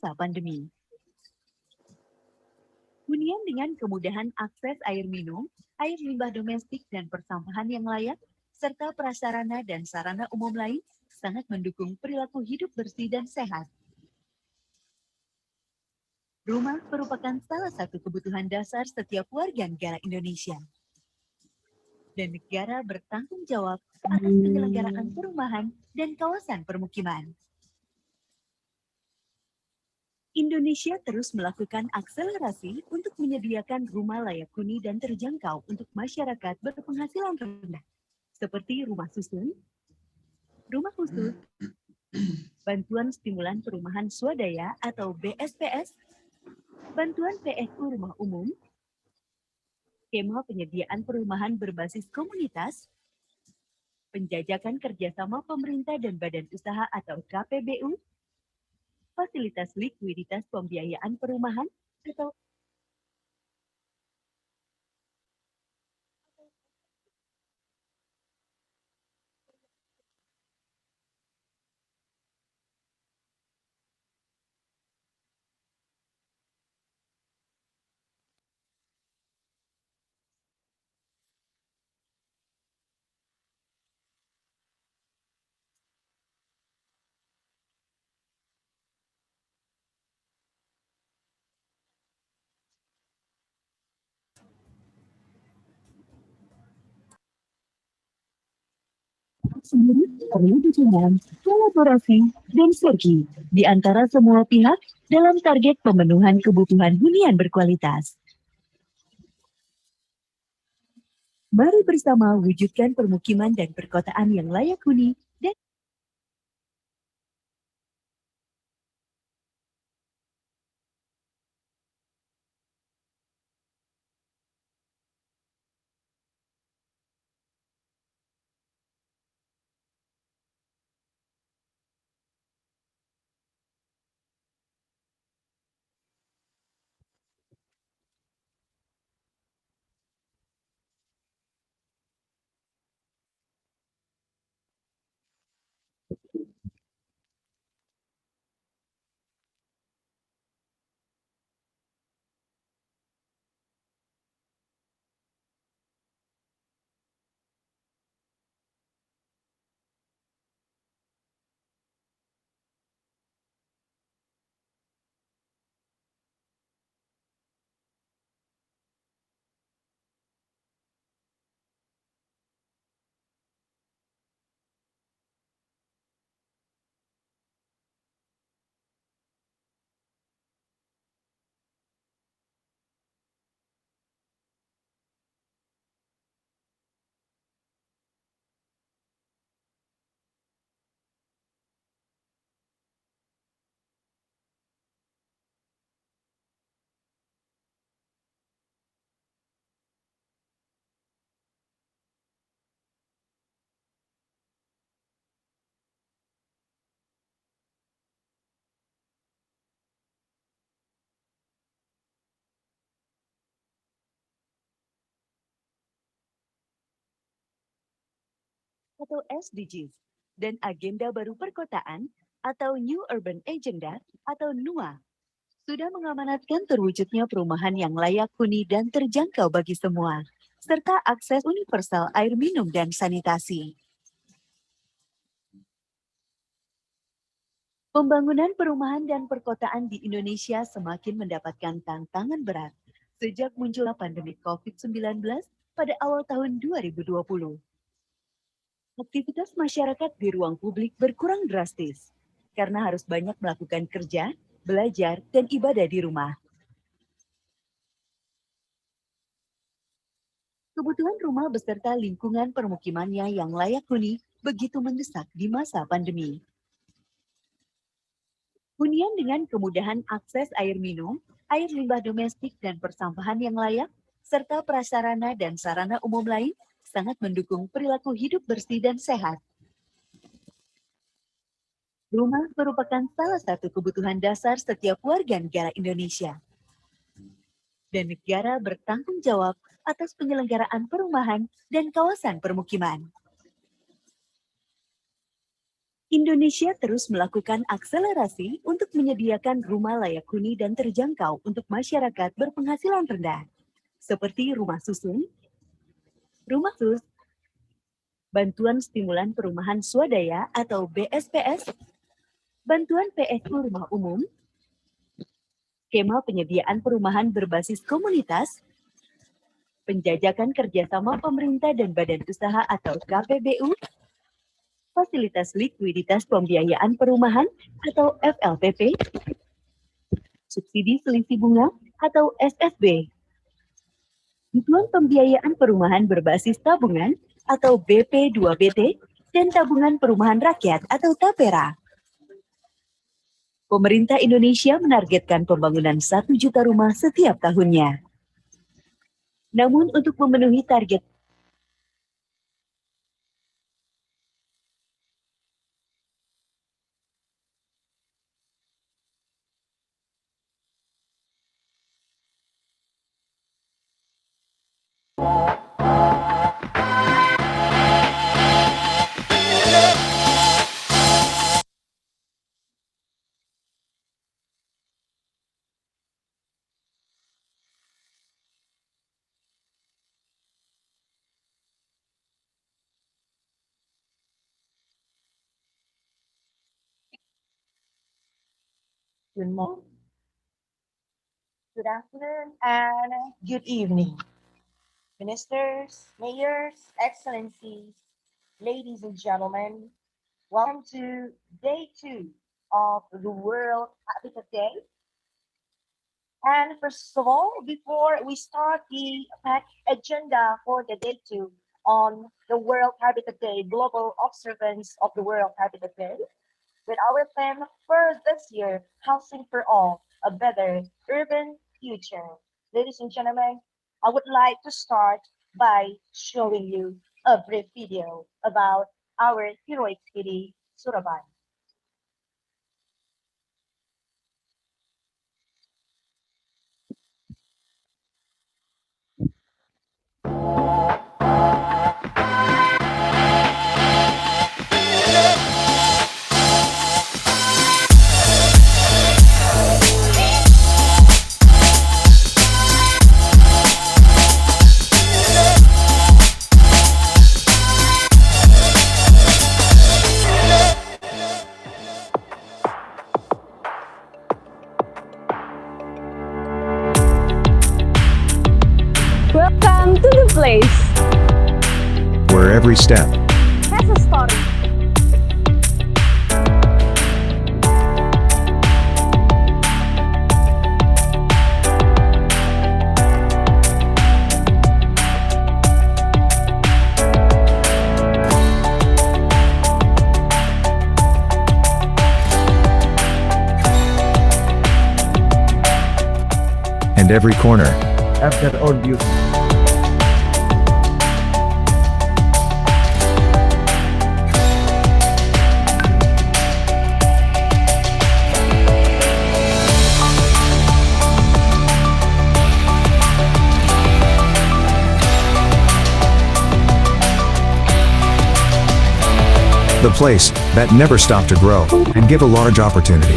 masa pandemi. Hunian dengan kemudahan akses air minum, air limbah domestik dan persampahan yang layak, serta prasarana dan sarana umum lain sangat mendukung perilaku hidup bersih dan sehat. Rumah merupakan salah satu kebutuhan dasar setiap warga negara Indonesia. Dan negara bertanggung jawab atas penyelenggaraan perumahan dan kawasan permukiman. Indonesia terus melakukan akselerasi untuk menyediakan rumah layak huni dan terjangkau untuk masyarakat berpenghasilan rendah, seperti rumah susun, rumah khusus, bantuan stimulan perumahan swadaya atau BSPS, bantuan PSU rumah umum, skema penyediaan perumahan berbasis komunitas, penjajakan kerjasama pemerintah dan badan usaha atau KPBU, fasilitas likuiditas pembiayaan perumahan atau sendiri perlu dukungan, kolaborasi, dan sinergi di antara semua pihak dalam target pemenuhan kebutuhan hunian berkualitas. Mari bersama wujudkan permukiman dan perkotaan yang layak huni dan atau SDGs dan Agenda Baru Perkotaan atau New Urban Agenda atau NUA sudah mengamanatkan terwujudnya perumahan yang layak huni dan terjangkau bagi semua, serta akses universal air minum dan sanitasi. Pembangunan perumahan dan perkotaan di Indonesia semakin mendapatkan tantangan berat sejak munculnya pandemi COVID-19 pada awal tahun 2020. Aktivitas masyarakat di ruang publik berkurang drastis karena harus banyak melakukan kerja, belajar, dan ibadah di rumah. Kebutuhan rumah beserta lingkungan permukimannya yang layak huni begitu mendesak di masa pandemi. Hunian dengan kemudahan akses air minum, air limbah domestik dan persampahan yang layak, serta prasarana dan sarana umum lain sangat mendukung perilaku hidup bersih dan sehat. Rumah merupakan salah satu kebutuhan dasar setiap warga negara Indonesia. Dan negara bertanggung jawab atas penyelenggaraan perumahan dan kawasan permukiman. Indonesia terus melakukan akselerasi untuk menyediakan rumah layak huni dan terjangkau untuk masyarakat berpenghasilan rendah, seperti rumah susun, rumah sus, bantuan stimulan perumahan swadaya atau BSPS, bantuan PSU rumah umum, skema penyediaan perumahan berbasis komunitas, penjajakan kerjasama pemerintah dan badan usaha atau KPBU, fasilitas likuiditas pembiayaan perumahan atau FLPP, subsidi selisih bunga atau SSB, bantuan pembiayaan perumahan berbasis tabungan atau BP2BT, dan tabungan perumahan rakyat atau TAPERA. Pemerintah Indonesia menargetkan pembangunan 1 juta rumah setiap tahunnya. Namun untuk memenuhi target Good morning, good afternoon, and good evening. Ministers, mayors, excellencies, ladies and gentlemen, welcome to day 2 of the World Habitat Day. And first of all, before we start the packed agenda for the day 2 on the World Habitat Day, global observance of the World Habitat Day, with our theme for this year, Housing for All, a Better Urban Future. Ladies and gentlemen, I would like to start by showing you a brief video about our heroic city, Surabaya. Welcome to the place where every step has a story. and every corner have their own beauty. the place that never stopped to grow and give a large opportunity.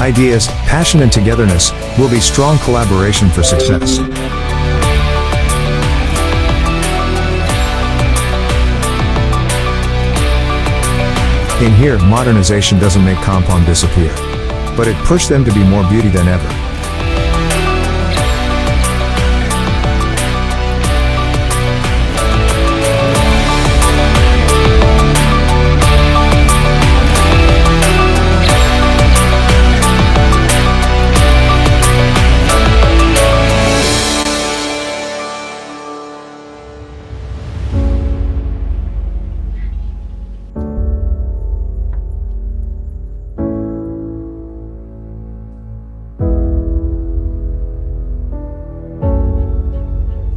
Ideas, passion and togetherness will be strong collaboration for success. In here, modernization doesn't make compound disappear, but it pushed them to be more beauty than ever.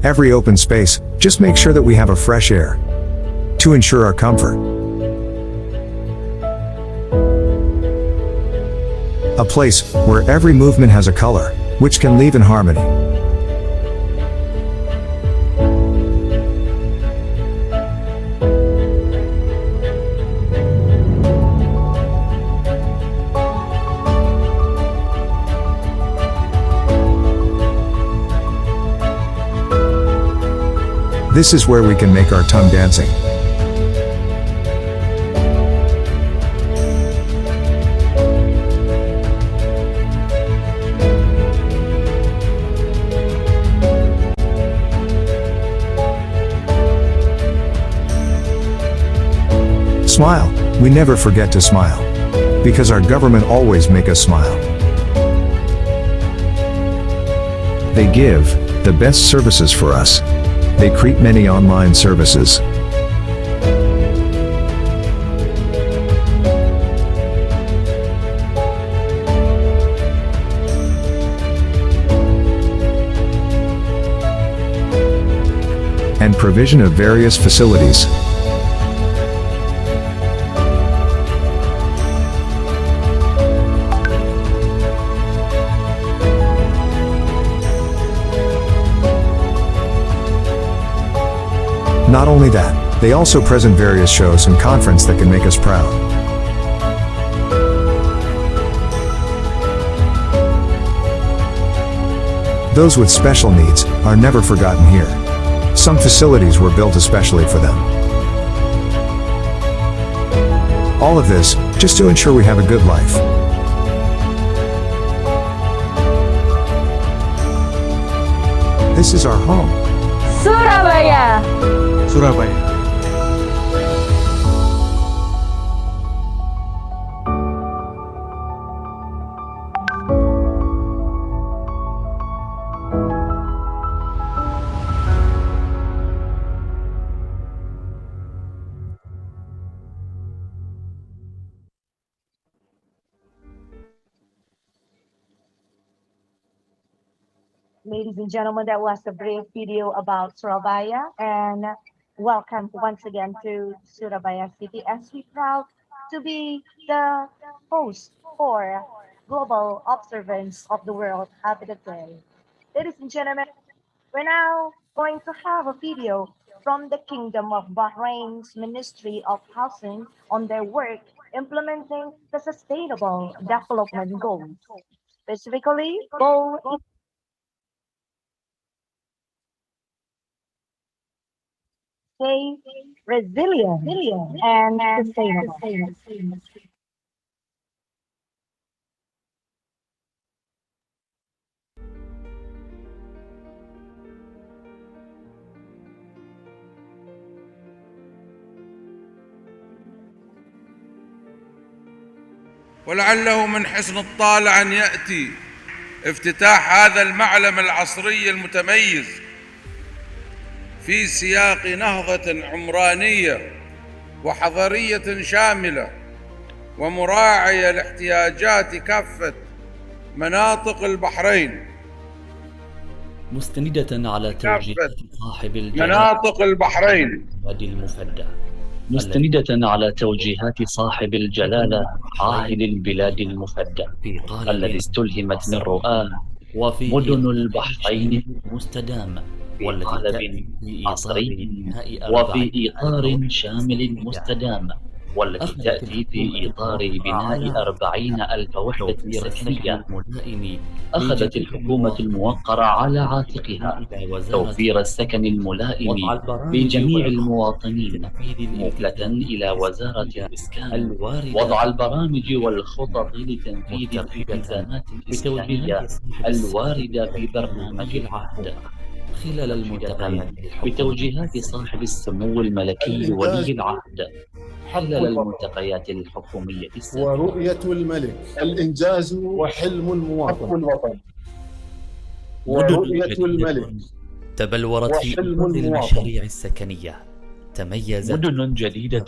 Every open space, just make sure that we have a fresh air to ensure our comfort. A place where every movement has a color, which can live in harmony. This is where we can make our tongue dancing. Smile. We never forget to smile. Because our government always make us smile. They give the best services for us. They create many online services. And provision of various facilities. Not only that, they also present various shows and conferences that can make us proud. Those with special needs are never forgotten here. Some facilities were built especially for them. All of this, just to ensure we have a good life. This is our home. Surabaya. Surabaya. Ladies and gentlemen, that was a brief video about Surabaya, and welcome once again to Surabaya City, as we proud to be the host for Global Observance of the World Habitat Day. Ladies and gentlemen, we're now going to have a video from the Kingdom of Bahrain's Ministry of Housing on their work implementing the Sustainable Development Goals, specifically Goal safe, resilient, and sustainable. ولعله من حسن الطالع أن يأتي افتتاح هذا المعلم العصري المتميز في سياق نهضة عمرانية وحضرية شاملة ومراعية لاحتياجات كافة مناطق البحرين، مستندة على توجيهات صاحب مناطق البحرين المفدى مستندة على توجيهات صاحب الجلالة عاهل البلاد المفدى الذي استلهمت من رؤاه مدن البحرين مستدام والتي تأتي عصري وفي إطار شامل مستدام والتي تأتي في إطار بناء 40,000 وحدة سكنية. أخذت الحكومة الموقرة على عاتقها توفير السكن الملائم لجميع المواطنين، موكلة إلى وزارة الإسكان وضع البرامج والخطط لتنفيذ الالتزامات الإسكانية الواردة في برنامج العهد خلال المنتقيات بتوجيهات صاحب السمو الملكي ولي العهد خلال الملتقيات الحكومية السابقة. ورؤية الملك الإنجاز وحلم المواطن. ورؤية الملك تبلورت في إطار المشاريع السكنية تميزت مدن جديدة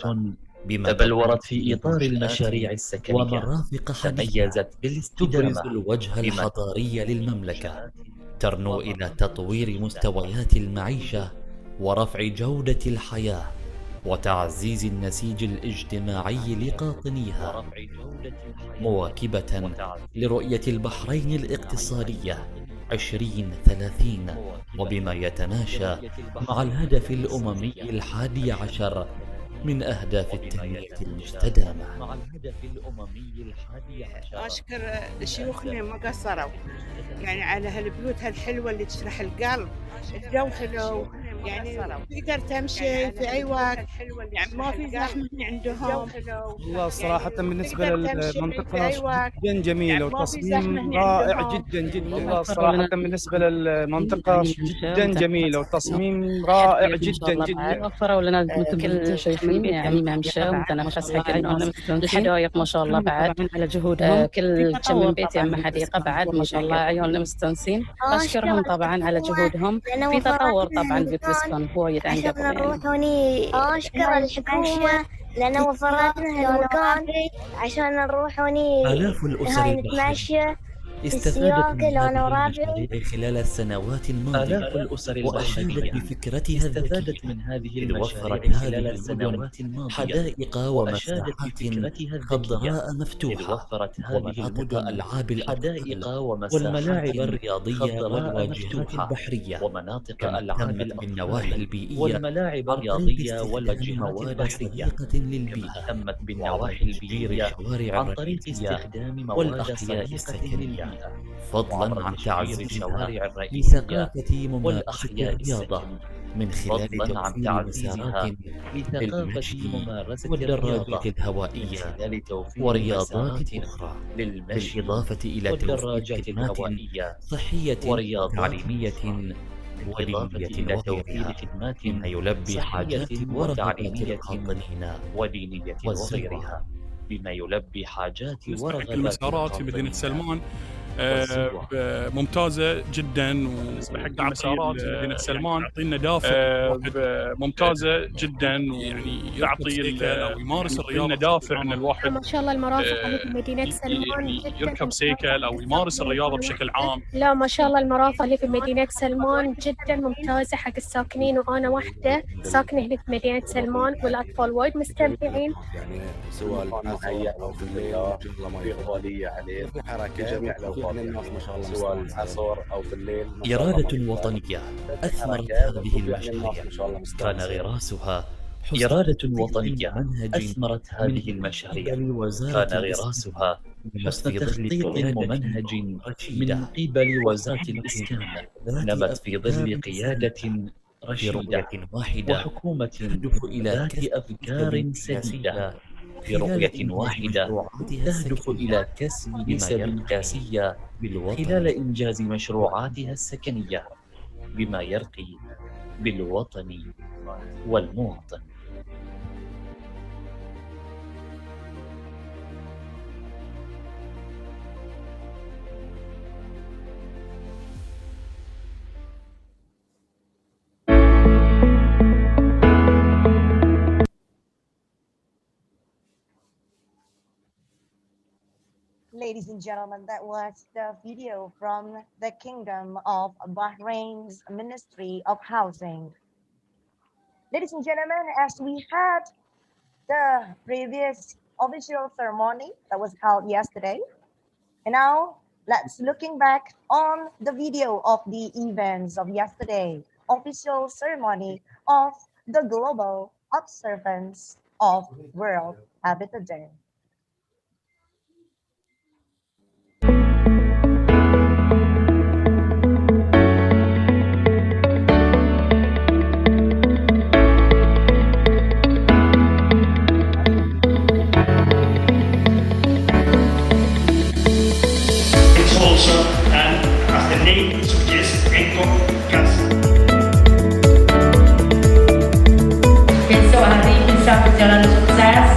بما تبلورت في إطار المشاريع السكنية ومرافق تميزت بالاستدامة تبرز الوجه الحضاري للمملكة ترنو إلى تطوير مستويات المعيشة ورفع جودة الحياة وتعزيز النسيج الاجتماعي لقاطنيها، مواكبة لرؤية البحرين الاقتصادية 2030 وبما يتماشى مع الهدف الأممي 11 من أهداف التنمية المستدامة. أشكر شيوخنا ما قصروا يعني على هالبيوت هالحلوة اللي تشرح القلب، الجو حلو يعني تقدر تمشي في أي وقت، يعني ما في زحمة عندهم. والله صراحة بالنسبة تقدر تمشي في للمنطقة أي وقت، جدا جميلة يعني ما في زحمة وتصميم هنا رائع عندهم. جدا جدا. والله صراحة بالنسبة للمنطقة جدا جميلة وتصميم رائع جدا جدا. وفروا لنا مثل كل شايفين يعني ممشى ومتنفس حقنا الحدائق ما شاء الله بعد على جهودهم كل كم من بيت يم حديقة بعد ما شاء الله عيالنا مستانسين أشكرهم طبعا على جهودهم في تطور طبعا بتوسكون وايد عن قبل يعني. هوني أشكر الحكومة لأن وفرت لنا المكان عشان نروح هوني آلاف الأسر هاي البحرينية نتمشى في استفادت السياق من أنا هذه وربعي. المشاريع خلال السنوات الماضية وأشادت بفكرتها الذكية إذ وفرت هذه المدن حدائق ومساحات خضراء مفتوحة ومناطق ألعاب الأطفال والملاعب الرياضية والواجهات البحرية كما اهتمت بالنواحي البيئية عن طريق استخدام مواد صديقة للبيئة وتطوير الشوارع الرئيسية والأحياء السكنية فضلا عن تعزيزها لثقافة ممارسة الرياضة من خلال توفير مسارات للمشي والدراجات الهوائية ورياضات أخرى بالإضافة إلى توفير خدمات صحية وتعليمية ودينية وغيرها مما يلبي حاجات ورغبات القاطنين والزوار. بما يلبي حاجات ورغبات المسارات في مدينة سلمان ممتازة جدا وبحق المسارات في مدينة سلمان تعطينا دافع ممتازة جدا يعني يعطي أو يمارس الرياضة دافع ان الواحد ما شاء الله المرافق اللي في مدينة سلمان يركب سيكل او يمارس الرياضة بشكل عام. لا ما شاء الله المرافق اللي في مدينة سلمان جدا ممتازة حق الساكنين وأنا واحدة ساكنة هنا في مدينة سلمان والأطفال وايد مستمتعين. يعني سواء مهيأ او في الليل في قوالية عليه في حركة جميع الاوقات ما شاء الله سواء العصر او في الليل. إرادة وطنية أثمرت هذه المشاريع كان غراسها إرادة وطنية أثمرت هذه المشاريع كان غراسها حسن تخطيط ممنهج من قبل وزارة الإسكان نمت في ظل قيادة رشيدة وحكومة تهدف إلى ذات أفكار سديدة في رؤية واحدة تهدف إلى كسب نسب قياسية خلال إنجاز مشروعاتها السكنية بما يرقي بالوطن والمواطن. Ladies and gentlemen, that was the video from the Kingdom of Bahrain's Ministry of Housing. Ladies and gentlemen, as we had the previous official ceremony that was held yesterday, and now let's looking back on the video of the events of yesterday, official ceremony of the global observance of World Habitat Day. Besok hari bisa berjalan sukses.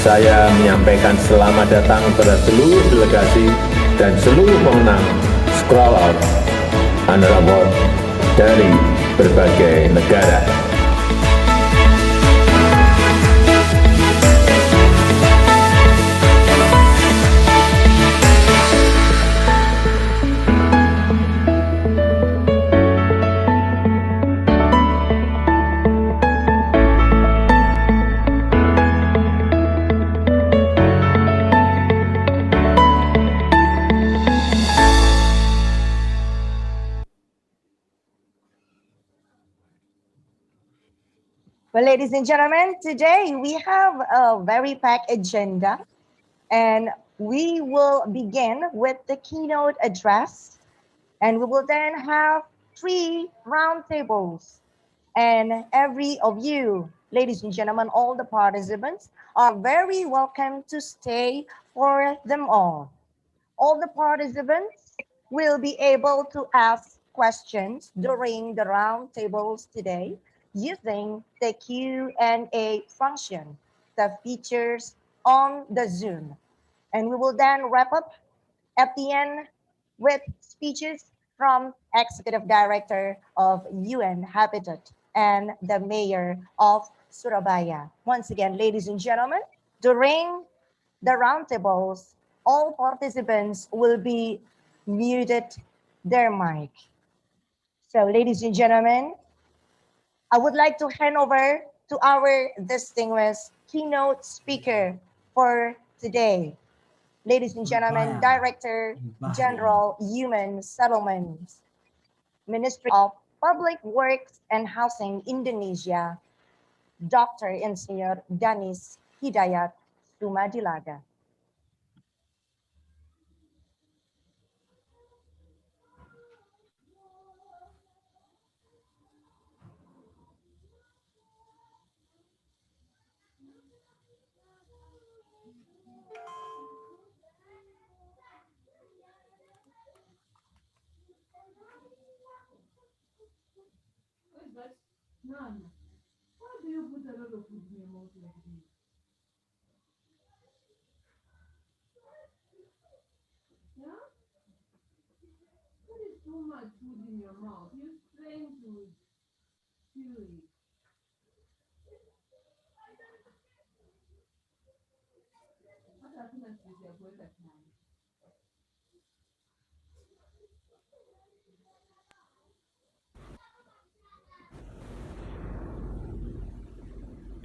Saya menyampaikan selamat datang kepada seluruh delegasi dan seluruh pemenang Scroll Out Honor Award dari berbagai negara. Well, ladies and gentlemen, today we have a very packed agenda, and we will begin with the keynote address, and we will then have 3 roundtables. And every of you, ladies and gentlemen, all the participants are very welcome to stay for them all. All the participants will be able to ask questions during the roundtables today using the Q&A function that features on the Zoom. And we will then wrap up at the end with speeches from Executive Director of UN Habitat and the Mayor of Surabaya. Once again, ladies and gentlemen, during the roundtables, all participants will be muted their mic. So, ladies and gentlemen, I would like to hand over to our distinguished keynote speaker for today. Ladies and gentlemen, Director General Human Settlements, Ministry of Public Works and Housing Indonesia, Dr. Insinyur Danis Hidayat Sumadilaga. None. Why do you put a lot of food in your mouth like this? Yeah? There is too much food in your mouth. You're trying to chew it. What happens with your boy that time?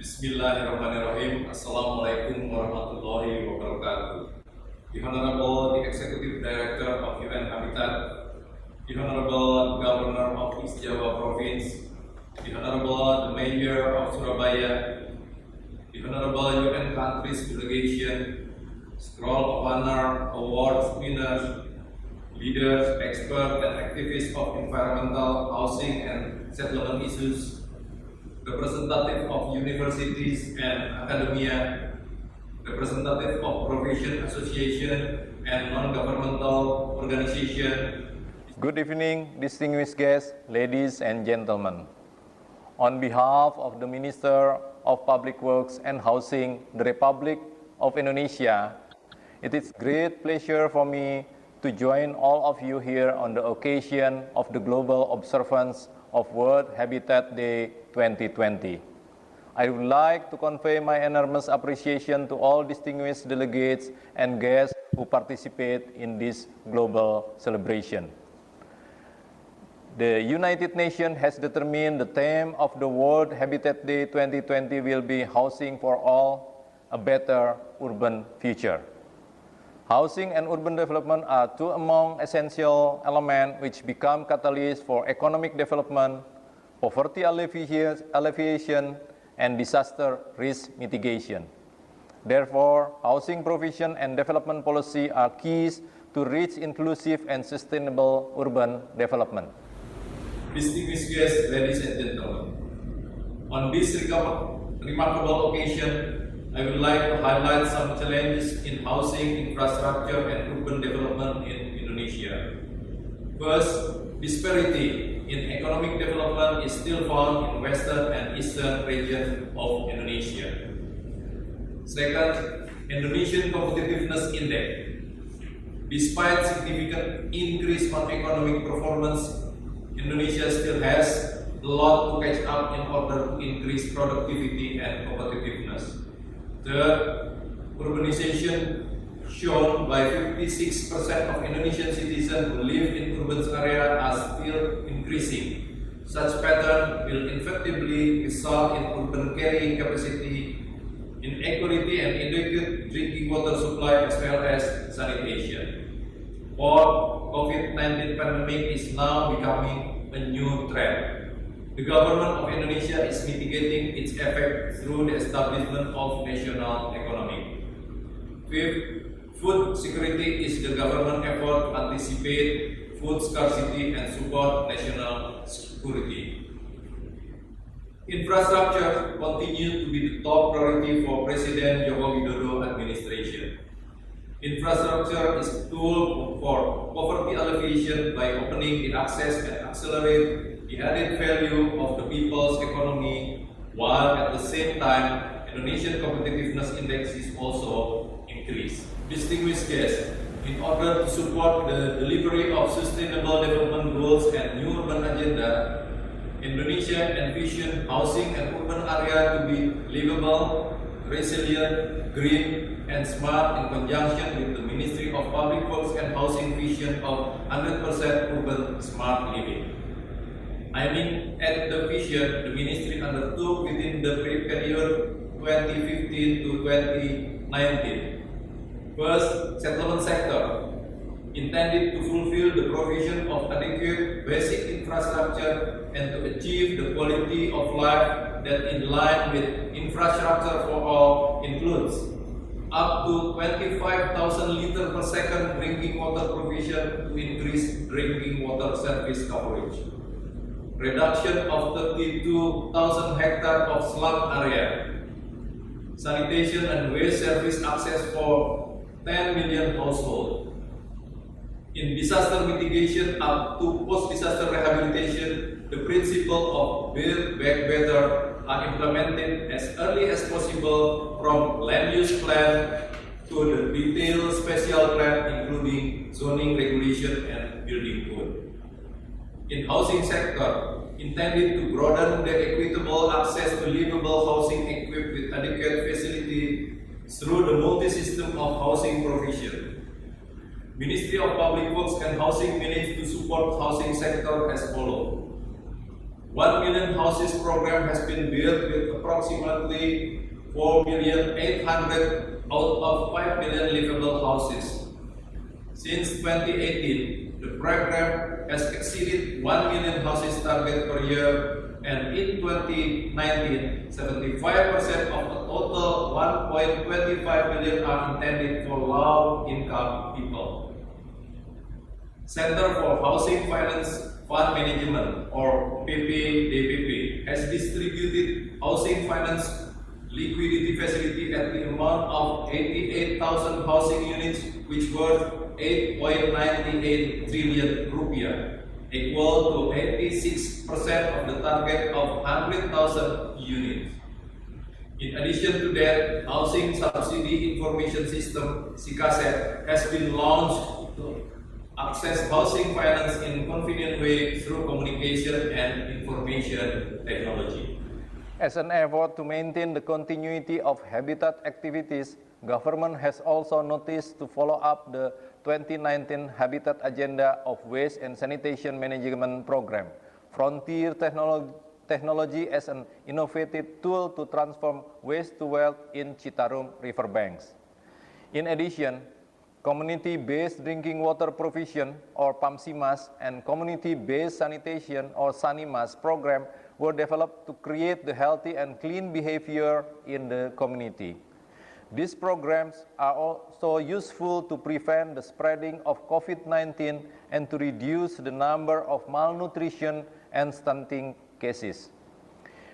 Bismillahirrahmanirrahim. Assalamualaikum warahmatullahi wabarakatuh. The Honorable Executive Director of UN Habitat, the Honorable Governor of East Java Province, the Honorable Mayor of Surabaya, the Honorable UN Countries Delegation, Scroll of Honor Awards winners, leaders, experts, and activists of environmental, housing, and settlement issues, representative of universities and academia, representative of profession association and non-governmental organization. Good evening, distinguished guests, ladies and gentlemen. On behalf of the Minister of Public Works and Housing, the Republic of Indonesia, it is great pleasure for me to join all of you here on the occasion of the global observance of World Habitat Day 2020. I would like to convey my enormous appreciation to all distinguished delegates and guests who participate in this global celebration. The United Nations has determined the theme of the World Habitat Day 2020 will be Housing for All, a Better Urban Future. Housing and urban development are two among essential elements which become catalysts for economic development, poverty alleviation, and disaster risk mitigation. Therefore, housing provision and development policy are keys to reach inclusive and sustainable urban development. Distinguished guests, ladies and gentlemen, on this remarkable occasion, I would like to highlight some challenges in housing, infrastructure, and urban development in Indonesia. First, disparity in economic development is still found in western and eastern regions of Indonesia. Second, Indonesian Competitiveness Index. Despite significant increase on economic performance, Indonesia still has a lot to catch up in order to increase productivity and competitiveness. Third, urbanization shown by 56% of Indonesian citizens who live in urban areas are still increasing. Such pattern will inevitably result in urban carrying capacity, inequality, and inadequate drinking water supply as well as sanitation. Fourth, COVID-19 pandemic is now becoming a new threat. The government of Indonesia is mitigating its effect through the establishment of national economy. Fifth, food security is the government effort to anticipate food scarcity and support national security. Infrastructure continues to be the top priority for President Joko Widodo administration. Infrastructure is a tool for poverty alleviation by opening the access and accelerate the added value of the people's economy, while at the same time, Indonesian competitiveness index is also increased. Distinguished guests, in order to support the delivery of sustainable development goals and new urban agenda, Indonesia envisions housing and urban area to be livable, resilient, green, and smart in conjunction with the Ministry of Public Works and Housing vision of 100% urban smart living. Aiming at the vision, the Ministry undertook within the period 2015 to 2019. First, settlement sector intended to fulfill the provision of adequate basic infrastructure and to achieve the quality of life that in line with infrastructure for all includes up to 25,000 liters per second drinking water provision to increase drinking water service coverage. Reduction of 32,000 hectares of slum area. Sanitation and waste service access for 10 million households. In disaster mitigation up to post-disaster rehabilitation, the principle of build back better are implemented as early as possible from land use plan to the detailed special plan including zoning regulation and building code. In housing sector, intended to broaden the equitable access to livable housing equipped with adequate facility through the multi-system of housing provision. Ministry of Public Works and Housing managed to support housing sector as follows. 1 million houses program has been built with approximately 4,800,000 out of 5 million livable houses. Since 2018, the program has exceeded 1 million houses target per year, and in 2019, 75% of the total 1.25 million are intended for low-income people. Center for Housing Finance Fund Management, or PPDPP, has distributed housing finance liquidity facility at the amount of 88,000 housing units, which worth 8.98 trillion rupiah, equal to 86% of the target of 100,000 units. In addition to that, Housing Subsidy Information System (SIKASET) has been launched to access housing finance in a convenient way through communication and information technology. As an effort to maintain the continuity of habitat activities, government has also noticed to follow up the 2019 Habitat Agenda of Waste and Sanitation Management Program, Frontier Technology as an innovative tool to transform waste to wealth in Citarum riverbanks. In addition, community-based drinking water provision, or PAMSIMAS, and community-based sanitation, or SANIMAS program were developed to create the healthy and clean behavior in the community. These programs are also useful to prevent the spreading of COVID-19 and to reduce the number of malnutrition and stunting cases.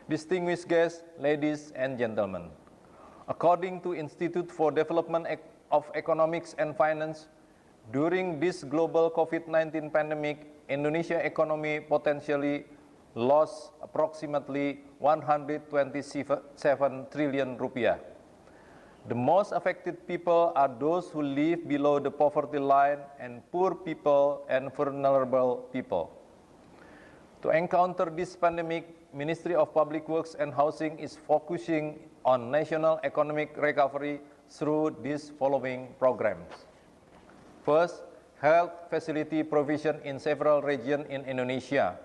Distinguished guests, ladies and gentlemen, according to Institute for Development of Economics and Finance, during this global COVID-19 pandemic, Indonesia economy potentially lost approximately 127 trillion rupiah. The most affected people are those who live below the poverty line and poor people and vulnerable people. To encounter this pandemic, Ministry of Public Works and Housing is focusing on national economic recovery through these following programs. First, health facility provision in several regions in Indonesia.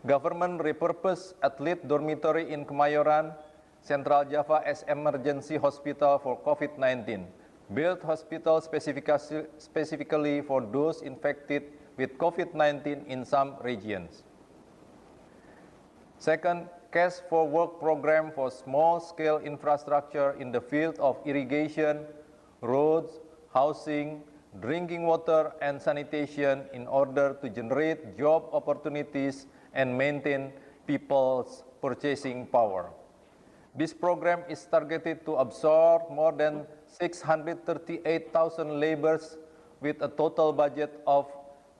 Government repurposed athlete dormitory in Kemayoran, Central Java as emergency hospital for COVID-19, built hospital specifically for those infected with COVID-19 in some regions. Second, cash for work program for small-scale infrastructure in the field of irrigation, roads, housing, drinking water, and sanitation in order to generate job opportunities and maintain people's purchasing power. This program is targeted to absorb more than 638,000 laborers with a total budget of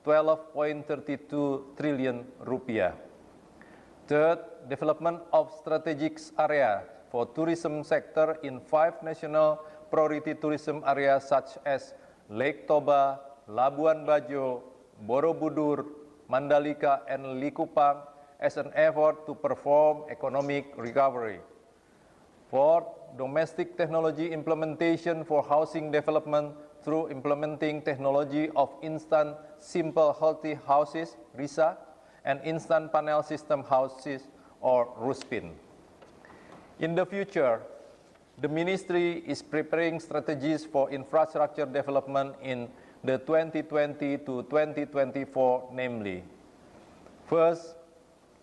12.32 trillion rupiah. Third, development of strategic area for tourism sector in 5 national priority tourism areas such as Lake Toba, Labuan Bajo, Borobudur, Mandalika, and Likupang as an effort to perform economic recovery. Fourth, domestic technology implementation for housing development through implementing technology of instant simple healthy houses, RISA, and instant panel system houses, or RUSPIN. In the future, the ministry is preparing strategies for infrastructure development in the 2020 to 2024, namely, first,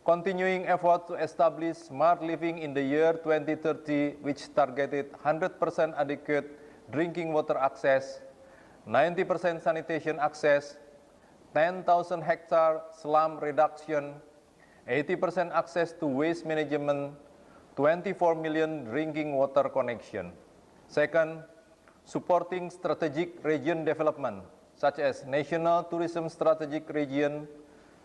continuing effort to establish smart living in the year 2030, which targeted 100% adequate drinking water access, 90% sanitation access, 10,000 hectare slum reduction, 80% access to waste management, 24 million drinking water connection. Second, supporting strategic region development, such as National Tourism Strategic Region,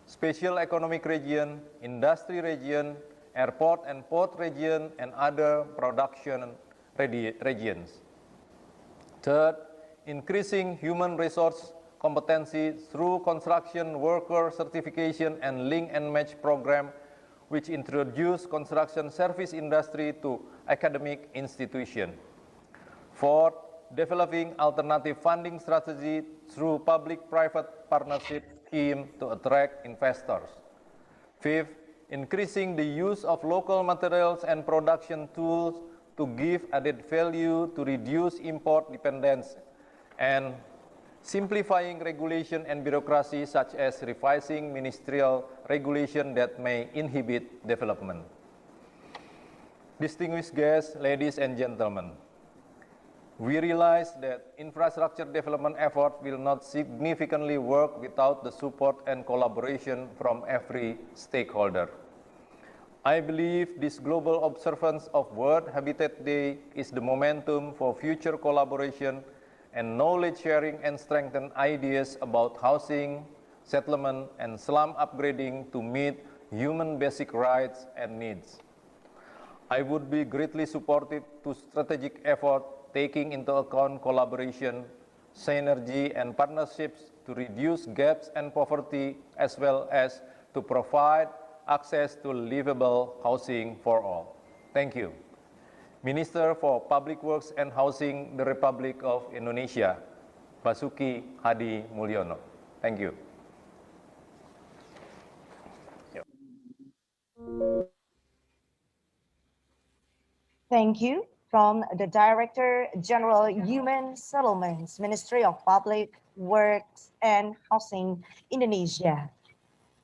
Special Economic Region, Industry Region, Airport and Port Region, and other production regions. Third, increasing human resource competency through construction worker certification and link and match program, which introduce construction service industry to academic institution. Fourth, developing alternative funding strategy through public-private partnership scheme to attract investors. Fifth, increasing the use of local materials and production tools to give added value to reduce import dependence, and simplifying regulation and bureaucracy such as revising ministerial regulation that may inhibit development. Distinguished guests, ladies and gentlemen, we realize that infrastructure development effort will not significantly work without the support and collaboration from every stakeholder. I believe this global observance of World Habitat Day is the momentum for future collaboration and knowledge sharing and strengthen ideas about housing, settlement, and slum upgrading to meet human basic rights and needs. I would be greatly supportive to strategic effort taking into account collaboration, synergy, and partnerships to reduce gaps and poverty, as well as to provide access to livable housing for all. Thank you. Minister for Public Works and Housing, the Republic of Indonesia, Basuki Hadi Mulyono. Thank you. Thank you. From the Director General Human Settlements, Ministry of Public Works and Housing, Indonesia.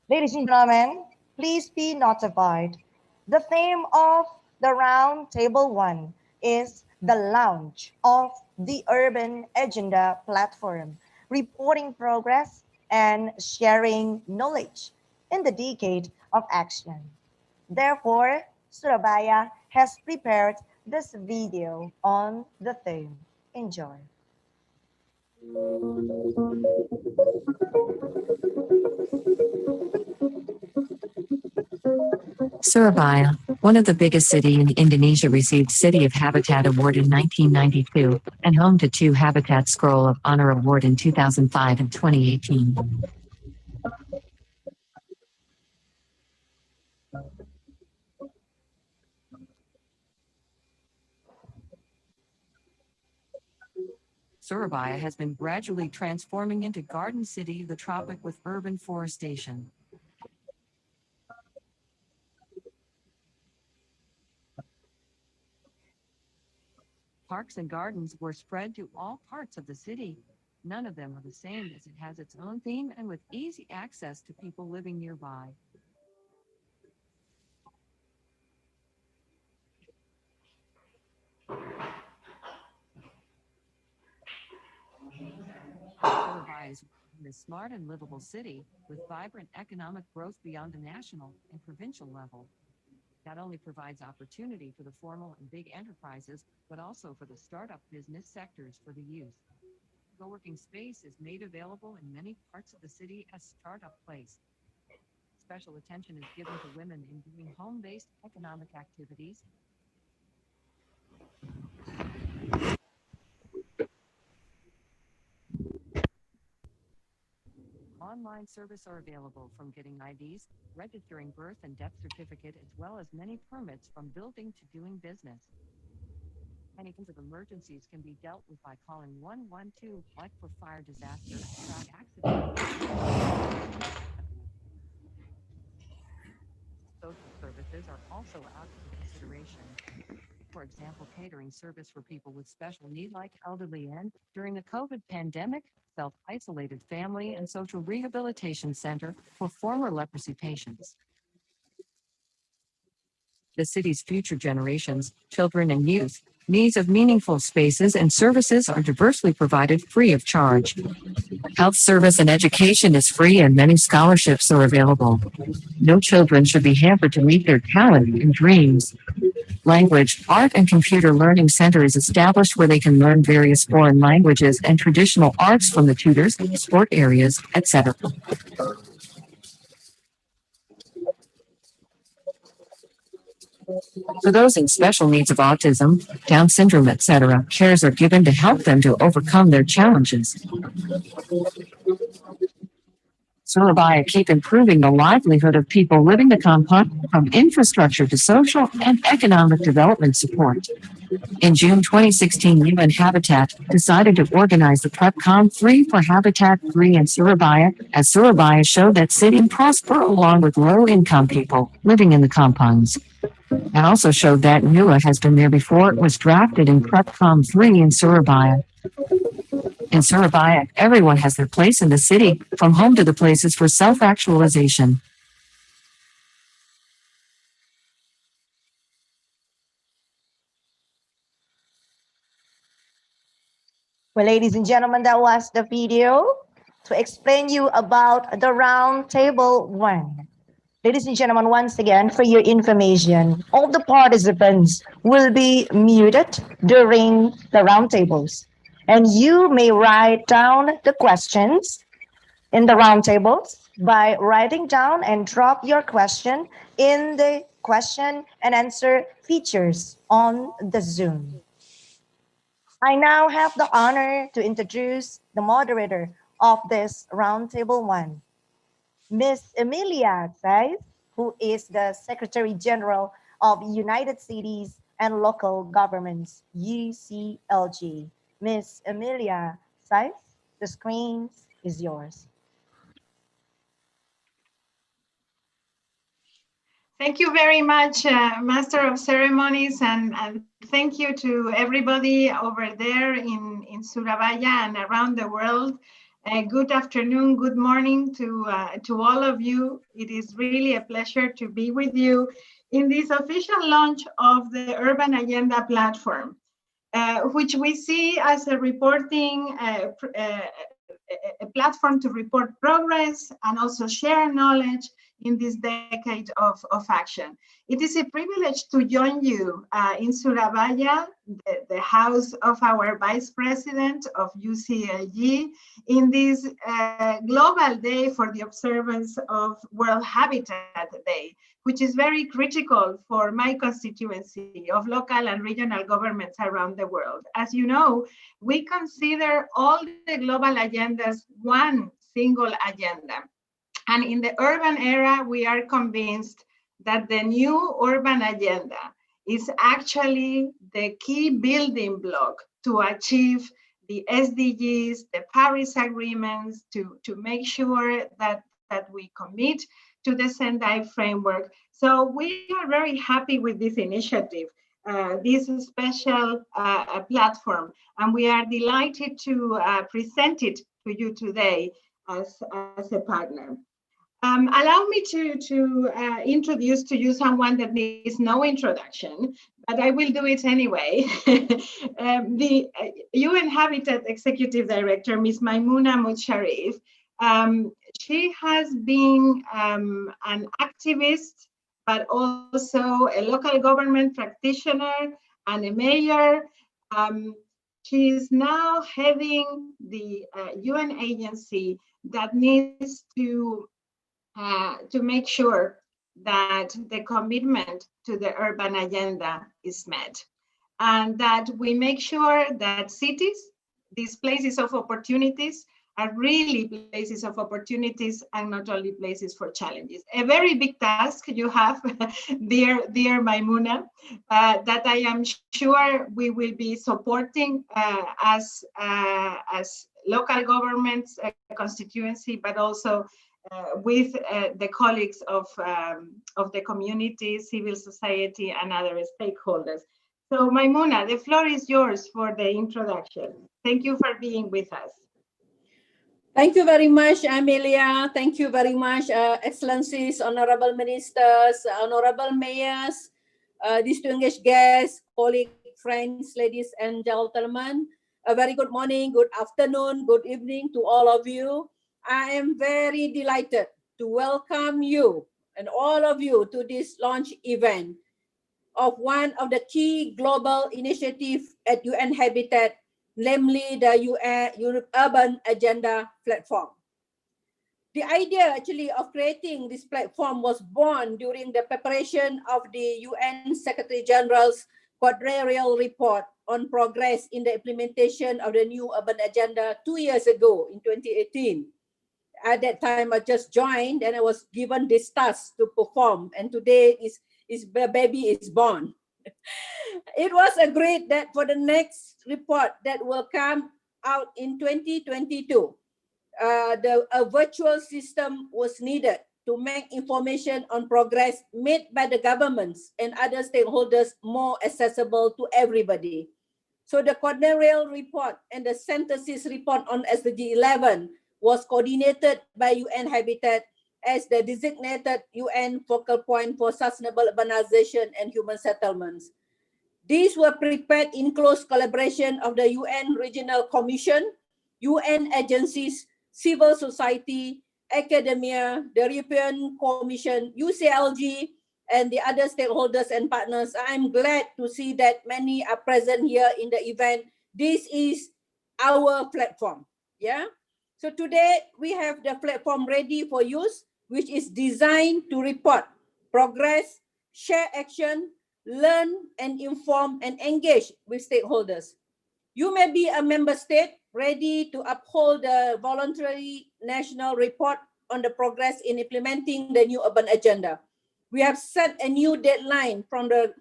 Ladies and gentlemen, please be notified. The theme of the Round Table 1 is the launch of the Urban Agenda Platform, reporting progress and sharing knowledge in the decade of action. Therefore, Surabaya has prepared this video on the theme. Enjoy. Surabaya, one of the biggest cities in Indonesia, received City of Habitat Award in 1992 and home to 2 Habitat Scroll of Honor Award in 2005 and 2018. Surabaya has been gradually transforming into Garden City of the Tropic with urban forestation. Parks and gardens were spread to all parts of the city. None of them are the same, as it has its own theme and with easy access to people living nearby. is a smart and livable city with vibrant economic growth beyond the national and provincial level. Not only provides opportunity for the formal and big enterprises, but also for the startup business sectors for the youth. Co-working space is made available in many parts of the city as Startup Place. Special attention is given to women in doing home-based economic activities. Online service are available from getting IDs, registering birth and death certificate, as well as many permits from building to doing business. Any kinds of emergencies can be dealt with by calling 112, like for fire disaster, track accident. Social services are also out of consideration. For example, catering service for people with special needs like elderly and, during the COVID pandemic, self-isolated family and social rehabilitation center for former leprosy patients. The city's future generations, children and youth, needs of meaningful spaces and services are diversely provided free of charge. Health service and education is free and many scholarships are available. No children should be hampered to meet their talent and dreams. Language, art, and computer learning center is established where they can learn various foreign languages and traditional arts from the tutors, sport areas, etc. For those in special needs of autism, Down syndrome, etc., cares are given to help them to overcome their challenges. Surabaya keep improving the livelihood of people living the compound from infrastructure to social and economic development support. In June 2016, UN Habitat decided to organize the PrepCom 3 for Habitat 3 in Surabaya, as Surabaya showed that city can prosper along with low-income people living in the compounds. And also showed that NUA has been there before it was drafted in PrepCom 3 in Surabaya. In Surabaya, everyone has their place in the city, from home to the places for self-actualization. Well, ladies and gentlemen, that was the video to explain you about the round table 1. Ladies and gentlemen, once again, for your information, all the participants will be muted during the roundtables. And you may write down the questions in the roundtables by writing down and drop your question in the question and answer features on the Zoom. I now have the honor to introduce the moderator of this roundtable 1, Miss Emilia Sais, who is the Secretary General of United Cities and Local Governments, UCLG. Miss Emilia Sais, the screen is yours. Thank you very much, Master of Ceremonies, and thank you to everybody over there in Surabaya and around the world. Good afternoon, good morning to all of you. It is really a pleasure to be with you in this official launch of the Urban Agenda platform, which we see as a reporting a platform to report progress and also share knowledge in this decade of action. It is a privilege to join you in Surabaya, the house of our Vice President of UCLG, in this global day for the observance of World Habitat Day, which is very critical for my constituency of local and regional governments around the world. As you know, we consider all the global agendas one single agenda. And in the urban era, we are convinced that the new urban agenda is actually the key building block to achieve the SDGs, the Paris agreements, to make sure that we commit to the Sendai framework. So we are very happy with this initiative, this special platform, and we are delighted to present it to you today as a partner. Allow me to introduce to you someone that needs no introduction, but I will do it anyway. The UN Habitat Executive Director, Ms. Maimouna Moudsharif, she has been an activist, but also a local government practitioner and a mayor. She is now heading the UN agency that needs to make sure that the commitment to the urban agenda is met, and that we make sure that cities, these places of opportunities, are really places of opportunities and not only places for challenges. A very big task you have, dear Maimouna, that I am sure we will be supporting as local governments, constituency, but also with the colleagues of the community, civil society, and other stakeholders. So Maimouna, the floor is yours for the introduction. Thank you for being with us. Thank you very much, Amelia. Thank you very much, Excellencies, Honorable Ministers, Honorable Mayors, distinguished guests, colleagues, friends, ladies and gentlemen. A very good morning, good afternoon, good evening to all of you. I am very delighted to welcome you and all of you to this launch event of one of the key global initiatives at UN Habitat, namely the UN Urban Agenda Platform. The idea actually of creating this platform was born during the preparation of the UN Secretary General's quadrennial report on progress in the implementation of the new urban agenda 2 years ago in 2018. At that time, I just joined and I was given this task to perform, and today the baby is born. It was agreed that for the next report that will come out in 2022, a virtual system was needed to make information on progress made by the governments and other stakeholders more accessible to everybody. So the quadrennial report and the synthesis report on SDG 11 was coordinated by UN Habitat as the designated UN focal point for sustainable urbanization and human settlements. These were prepared in close collaboration of the UN Regional Commission, UN agencies, civil society, academia, the European Commission, UCLG, and the other stakeholders and partners. I'm glad to see that many are present here in the event. This is our platform, yeah? So today we have the platform ready for use, which is designed to report progress, share action, learn and inform and engage with stakeholders. You may be a member state ready to uphold the voluntary national report on the progress in implementing the new urban agenda. We have set a new deadline from the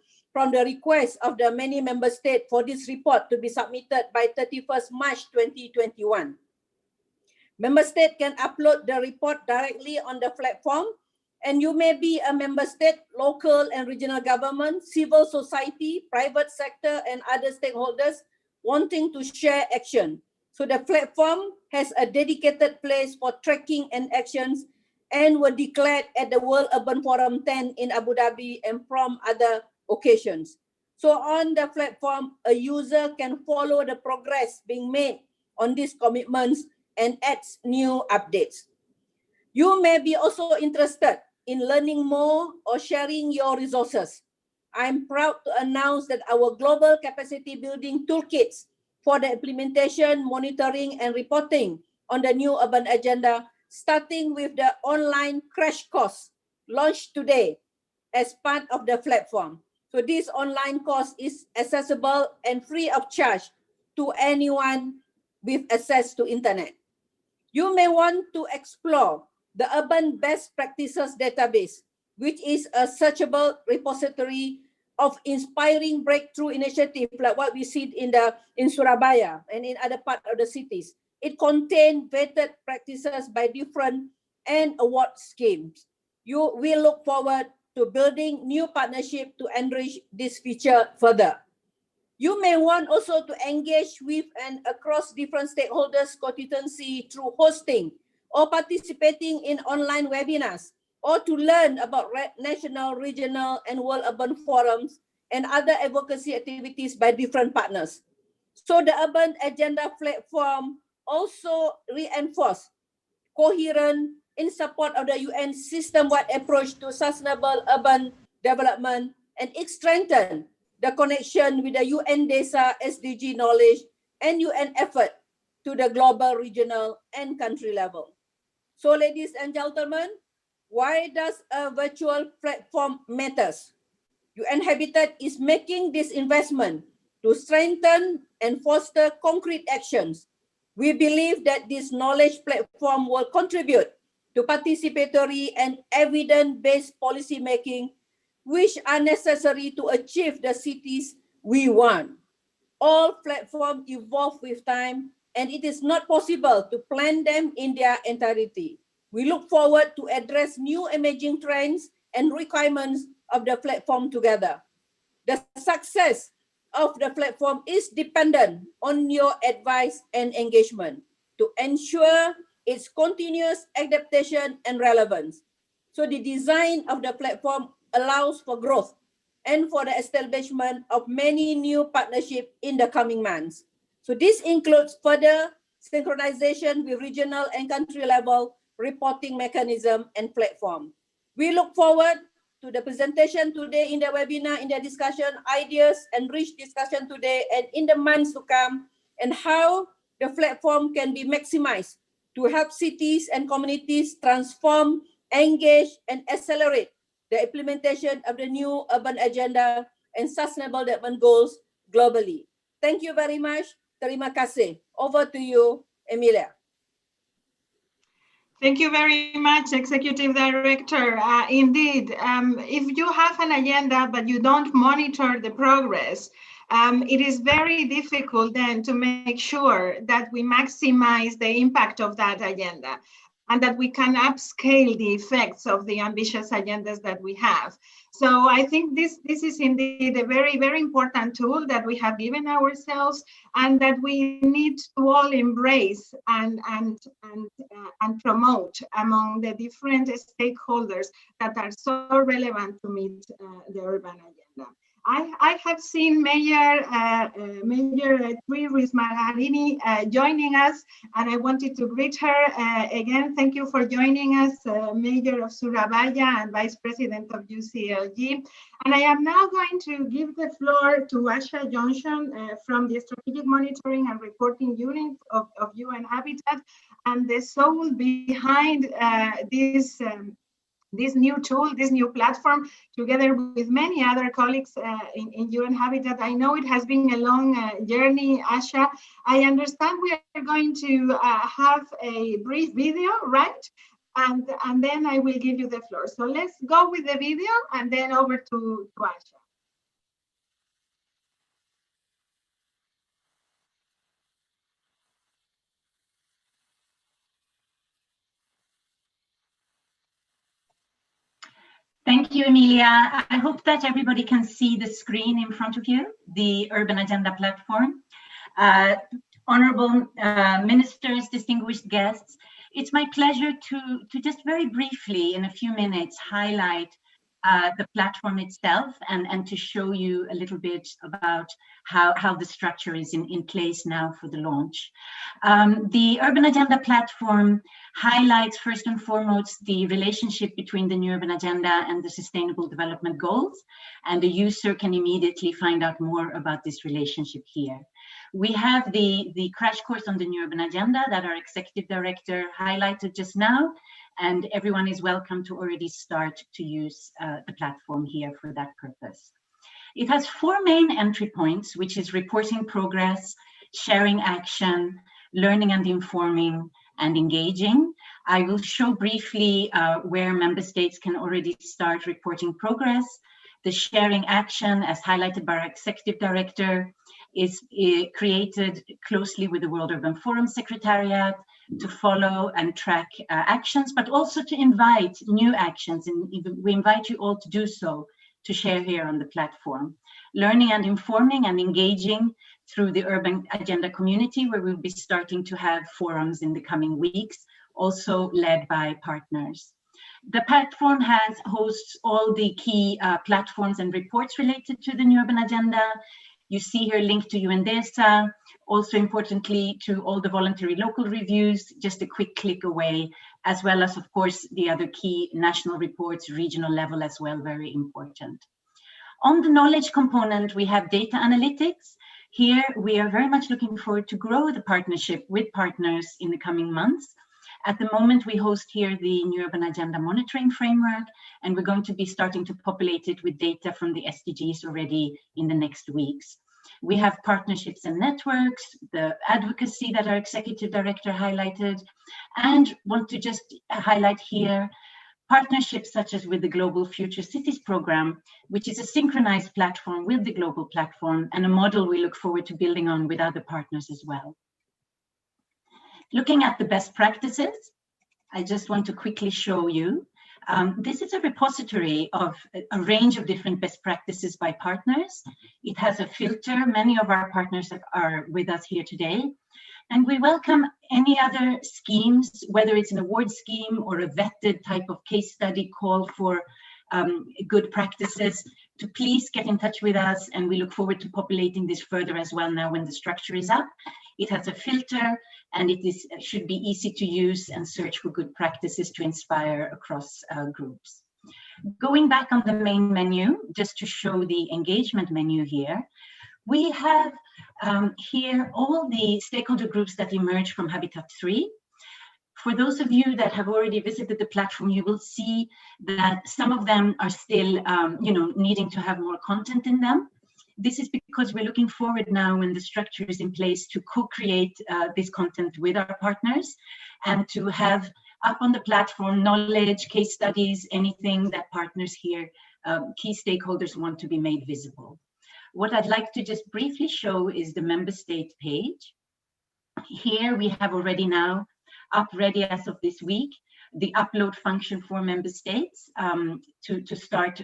request of the many member states for this report to be submitted by 31st March 2021. Member state can upload the report directly on the platform, and you may be a member state, local and regional government, civil society, private sector, and other stakeholders wanting to share action. So the platform has a dedicated place for tracking and actions and were declared at the World Urban Forum 10 in Abu Dhabi and from other occasions. So on the platform, a user can follow the progress being made on these commitments and adds new updates. You may be also interested in learning more or sharing your resources. I'm proud to announce that our global capacity building toolkits for the implementation, monitoring, and reporting on the new urban agenda, starting with the online crash course launched today as part of the platform. So this online course is accessible and free of charge to anyone with access to internet. You may want to explore the Urban Best Practices Database, which is a searchable repository of inspiring breakthrough initiatives like what we see in Surabaya and in other parts of the cities. It contains vetted practices by different and award schemes. We look forward to building new partnerships to enrich this feature further. You may want also to engage with and across different stakeholders constituency through hosting or participating in online webinars, or to learn about national, regional, and world urban forums and other advocacy activities by different partners. So the Urban Agenda platform also reinforced coherent in support of the UN system-wide approach to sustainable urban development, and it strengthened the connection with the UN DESA SDG knowledge and UN effort to the global, regional, and country level. So ladies and gentlemen, why does a virtual platform matters? UN Habitat is making this investment to strengthen and foster concrete actions. We believe that this knowledge platform will contribute to participatory and evidence-based policy making, which are necessary to achieve the cities we want. All platforms evolve with time, and it is not possible to plan them in their entirety. We look forward to address new emerging trends and requirements of the platform together. The success of the platform is dependent on your advice and engagement to ensure its continuous adaptation and relevance. So the design of the platform allows for growth and for the establishment of many new partnerships in the coming months. So this includes further synchronization with regional and country level reporting mechanism and platform. We look forward to the presentation today in the webinar, in the discussion, ideas and rich discussion today and in the months to come, and how the platform can be maximized to help cities and communities transform, engage, and accelerate the implementation of the new urban agenda and sustainable development goals globally. Thank you very much. Terima kasih. Over to you, Emilia. Thank you very much, Executive Director. Indeed, if you have an agenda but you don't monitor the progress, it is very difficult then to make sure that we maximize the impact of that agenda and that we can upscale the effects of the ambitious agendas that we have. So I think this is indeed a very, very important tool that we have given ourselves and that we need to all embrace and promote among the different stakeholders that are so relevant to meet the urban agenda. I have seen Mayor Tri Rismagarini joining us, and I wanted to greet her again. Thank you for joining us, Mayor of Surabaya and Vice President of UCLG. And I am now going to give the floor to Asha Johnson from the Strategic Monitoring and Reporting Unit of UN Habitat, and the soul behind this new tool, this new platform, together with many other colleagues in UN Habitat. I know it has been a long journey, Asha. I understand we are going to have a brief video, right? And then I will give you the floor. So let's go with the video and then over to Asha. Thank you, Emilia. I hope that everybody can see the screen in front of you, the Urban Agenda platform. Honorable ministers, distinguished guests, it's my pleasure to just very briefly, in a few minutes, highlight the platform itself and to show you a little bit about how the structure is in place now for the launch. The Urban Agenda platform highlights first and foremost the relationship between the new Urban Agenda and the Sustainable Development Goals, and the user can immediately find out more about this relationship here. We have the crash course on the new Urban Agenda that our Executive Director highlighted just now, and everyone is welcome to already start to use the platform here for that purpose. It has 4 main entry points, which is reporting progress, sharing action, learning and informing, and engaging. I will show briefly where member states can already start reporting progress. The sharing action, as highlighted by our Executive Director, is created closely with the World Urban Forum Secretariat to follow and track actions, but also to invite new actions. And we invite you all to do so, to share here on the platform. Learning and informing and engaging through the Urban Agenda community, where we'll be starting to have forums in the coming weeks, also led by partners. The platform hosts all the key platforms and reports related to the New Urban Agenda. You see here linked to UNDESA, also importantly to all the voluntary local reviews, just a quick click away, as well as, of course, the other key national reports, regional level as well, very important. On the knowledge component, we have data analytics. Here, we are very much looking forward to grow the partnership with partners in the coming months. At the moment, we host here the New Urban Agenda monitoring framework, and we're going to be starting to populate it with data from the SDGs already in the next weeks. We have partnerships and networks, the advocacy that our executive director highlighted, and want to just highlight here partnerships such as with the Global Future Cities Program, which is a synchronized platform with the global platform and a model we look forward to building on with other partners as well. Looking at the best practices, I just want to quickly show you. This is a repository of a range of different best practices by partners. It has a filter. Many of our partners are with us here today. And we welcome any other schemes, whether it's an award scheme or a vetted type of case study call for good practices, to please get in touch with us. And we look forward to populating this further as well now when the structure is up. It has a filter, and it should be easy to use and search for good practices to inspire across groups. Going back on the main menu, just to show the engagement menu here, we have here all the stakeholder groups that emerge from Habitat 3. For those of you that have already visited the platform, you will see that some of them are still needing to have more content in them. This is because we're looking forward now when the structure is in place to co-create this content with our partners and to have up on the platform knowledge, case studies, anything that partners here, key stakeholders want to be made visible. What I'd like to just briefly show is the member state page. Here we have already now up ready as of this week, the upload function for member states to start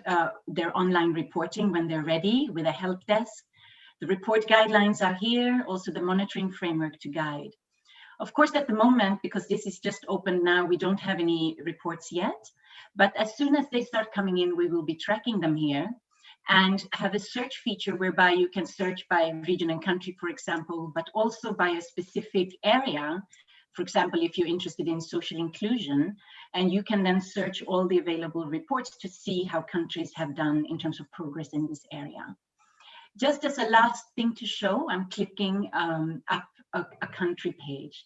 their online reporting when they're ready with a help desk. The report guidelines are here, also the monitoring framework to guide. Of course, at the moment, because this is just open now, we don't have any reports yet, but as soon as they start coming in, we will be tracking them here and have a search feature whereby you can search by region and country, for example, but also by a specific area. For example, if you're interested in social inclusion, and you can then search all the available reports to see how countries have done in terms of progress in this area. Just as a last thing to show, I'm clicking up a country page.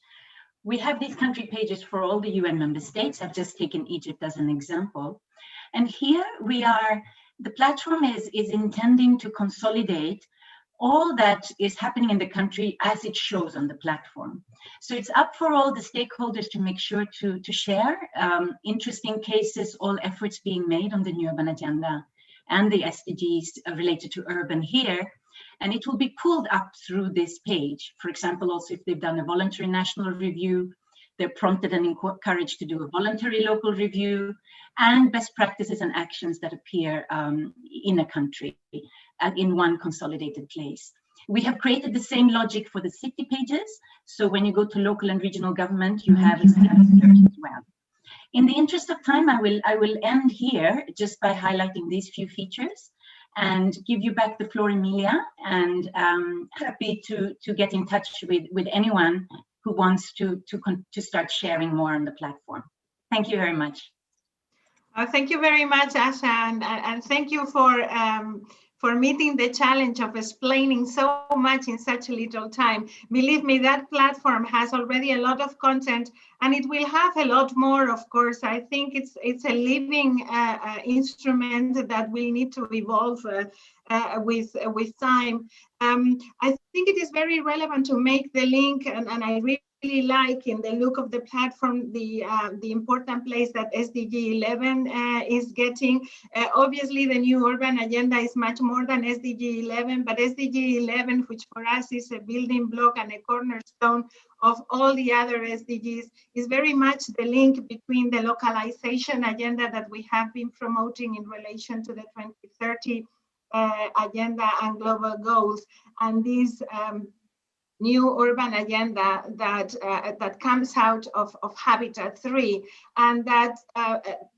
We have these country pages for all the UN member states. I've just taken Egypt as an example. And here we are, the platform is intending to consolidate all that is happening in the country as it shows on the platform. So it's up for all the stakeholders to make sure to share interesting cases, all efforts being made on the New Urban Agenda and the SDGs related to urban here. And it will be pulled up through this page. For example, also if they've done a voluntary national review, they're prompted and encouraged to do a voluntary local review, and best practices and actions that appear in a country in one consolidated place. We have created the same logic for the city pages. So when you go to local and regional government, you have a city search as well. In the interest of time, I will end here just by highlighting these few features and give you back the floor, Emilia, and happy to get in touch with anyone who wants to start sharing more on the platform. Thank you very much. Thank you very much, Asha, and thank you for meeting the challenge of explaining so much in such a little time. Believe me, that platform has already a lot of content, and it will have a lot more, of course. I think it's a living instrument that will need to evolve with time. I think it is very relevant to make the link, and I really like in the look of the platform the important place that SDG 11 is getting. Obviously, the New Urban Agenda is much more than SDG 11, but SDG 11, which for us is a building block and a cornerstone of all the other SDGs, is very much the link between the localization agenda that we have been promoting in relation to the 2030 agenda and global goals, and these new urban agenda that comes out of Habitat 3, and that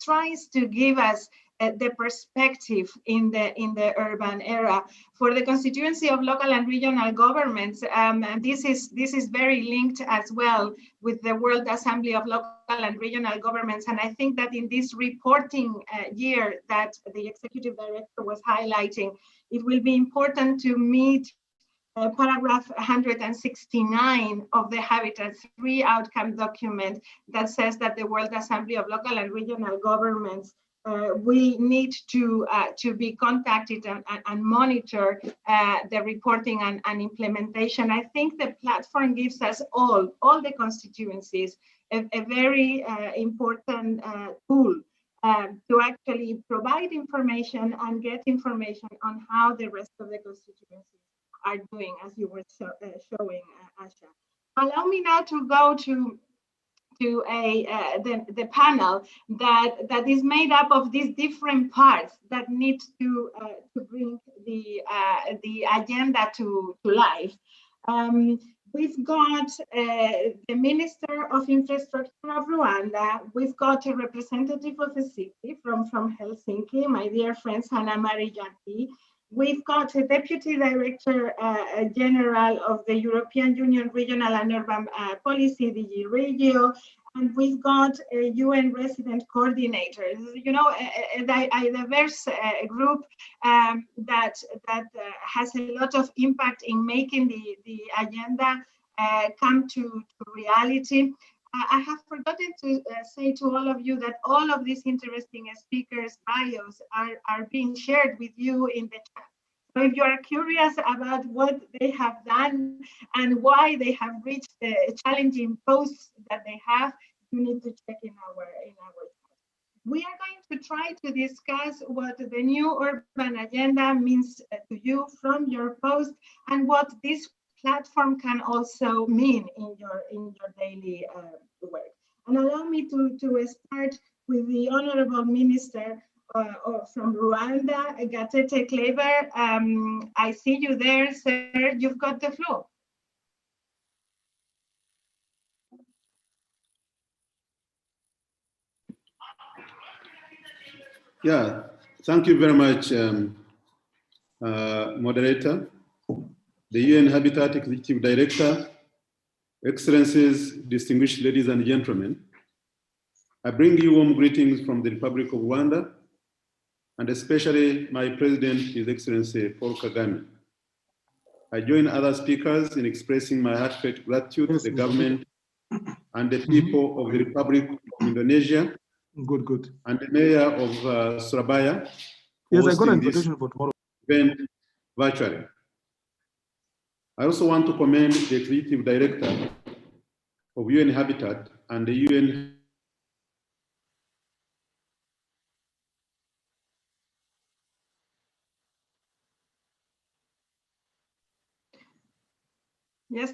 tries to give us the perspective in the urban era. For the constituency of local and regional governments, and this is very linked as well with the World Assembly of Local and Regional Governments. And I think that in this reporting year that the executive director was highlighting, it will be important to meet paragraph 169 of the Habitat 3 outcome document that says that the World Assembly of Local and Regional Governments will need to be contacted and monitor the reporting and implementation. I think the platform gives us all the constituencies a very important tool to actually provide information and get information on how the rest of the constituencies are doing, as you were showing, Asha. Allow me now to go to the panel that is made up of these different parts that need to bring the agenda to life. We've got the Minister of Infrastructure of Rwanda. We've got a representative of the city from Helsinki, my dear friend Hannah Marijaki. We've got a Deputy Director General of the European Union Regional and Urban Policy, DG Regio, and we've got a UN Resident Coordinator. You know, a diverse group that has a lot of impact in making the agenda come to reality. I have forgotten to say to all of you that all of these interesting speakers' bios are being shared with you in the chat. So if you are curious about what they have done and why they have reached the challenging posts that they have, you need to check in our chat. We are going to try to discuss what the new urban agenda means to you from your post and what this platform can also mean in your daily work. And allow me to start with the Honorable Minister from Rwanda, Gatete Kleber. I see you there, sir. You've got the floor. Yeah, thank you very much, moderator. The UN Habitat Executive Director, Excellencies, distinguished ladies and gentlemen, I bring you warm greetings from the Republic of Rwanda, and especially my President, His Excellency Paul Kagame. I join other speakers in expressing my heartfelt gratitude to the government and the people of the Republic of Indonesia, and the Mayor of Surabaya for hosting this event virtually. I also want to commend the Executive Director of UN Habitat and the UN Yes,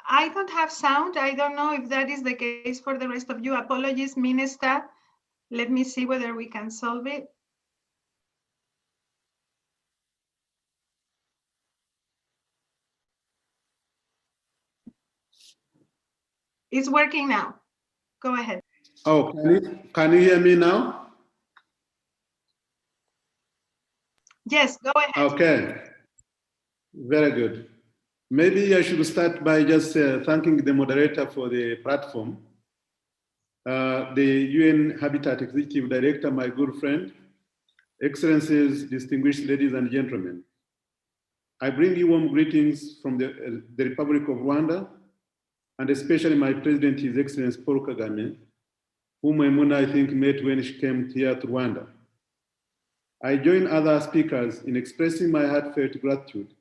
I don't have sound. I don't know if that is the case for the rest of you. Apologies, Minister. Let me see whether we can solve it. It's working now. Go ahead. Oh, can you hear me now? Yes, go ahead. Okay, very good. Maybe I should start by just thanking the moderator for the platform. The UN Habitat Executive Director, my good friend, Excellencies, distinguished ladies and gentlemen. I bring you warm greetings from the Republic of Rwanda, and especially my President, His Excellency Paul Kagame, whom Maimuna, I think, met when she came here to Rwanda. I join other speakers in expressing my heartfelt gratitude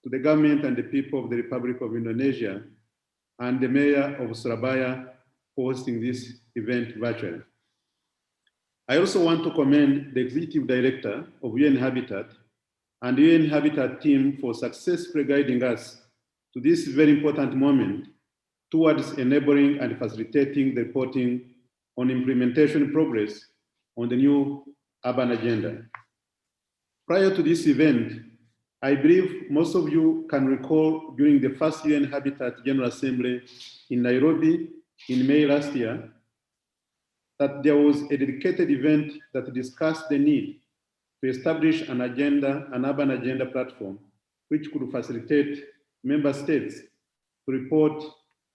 to the government and the people of the Republic of Indonesia and the Mayor of Surabaya for hosting this event virtually. I also want to commend the Executive Director of UN Habitat and the UN Habitat team for successfully guiding us to this very important moment towards enabling and facilitating the reporting on implementation progress on the new urban agenda. Prior to this event, I believe most of you can recall during the first UN Habitat General Assembly in Nairobi in May last year that there was a dedicated event that discussed the need to establish an urban agenda platform, which could facilitate member states to report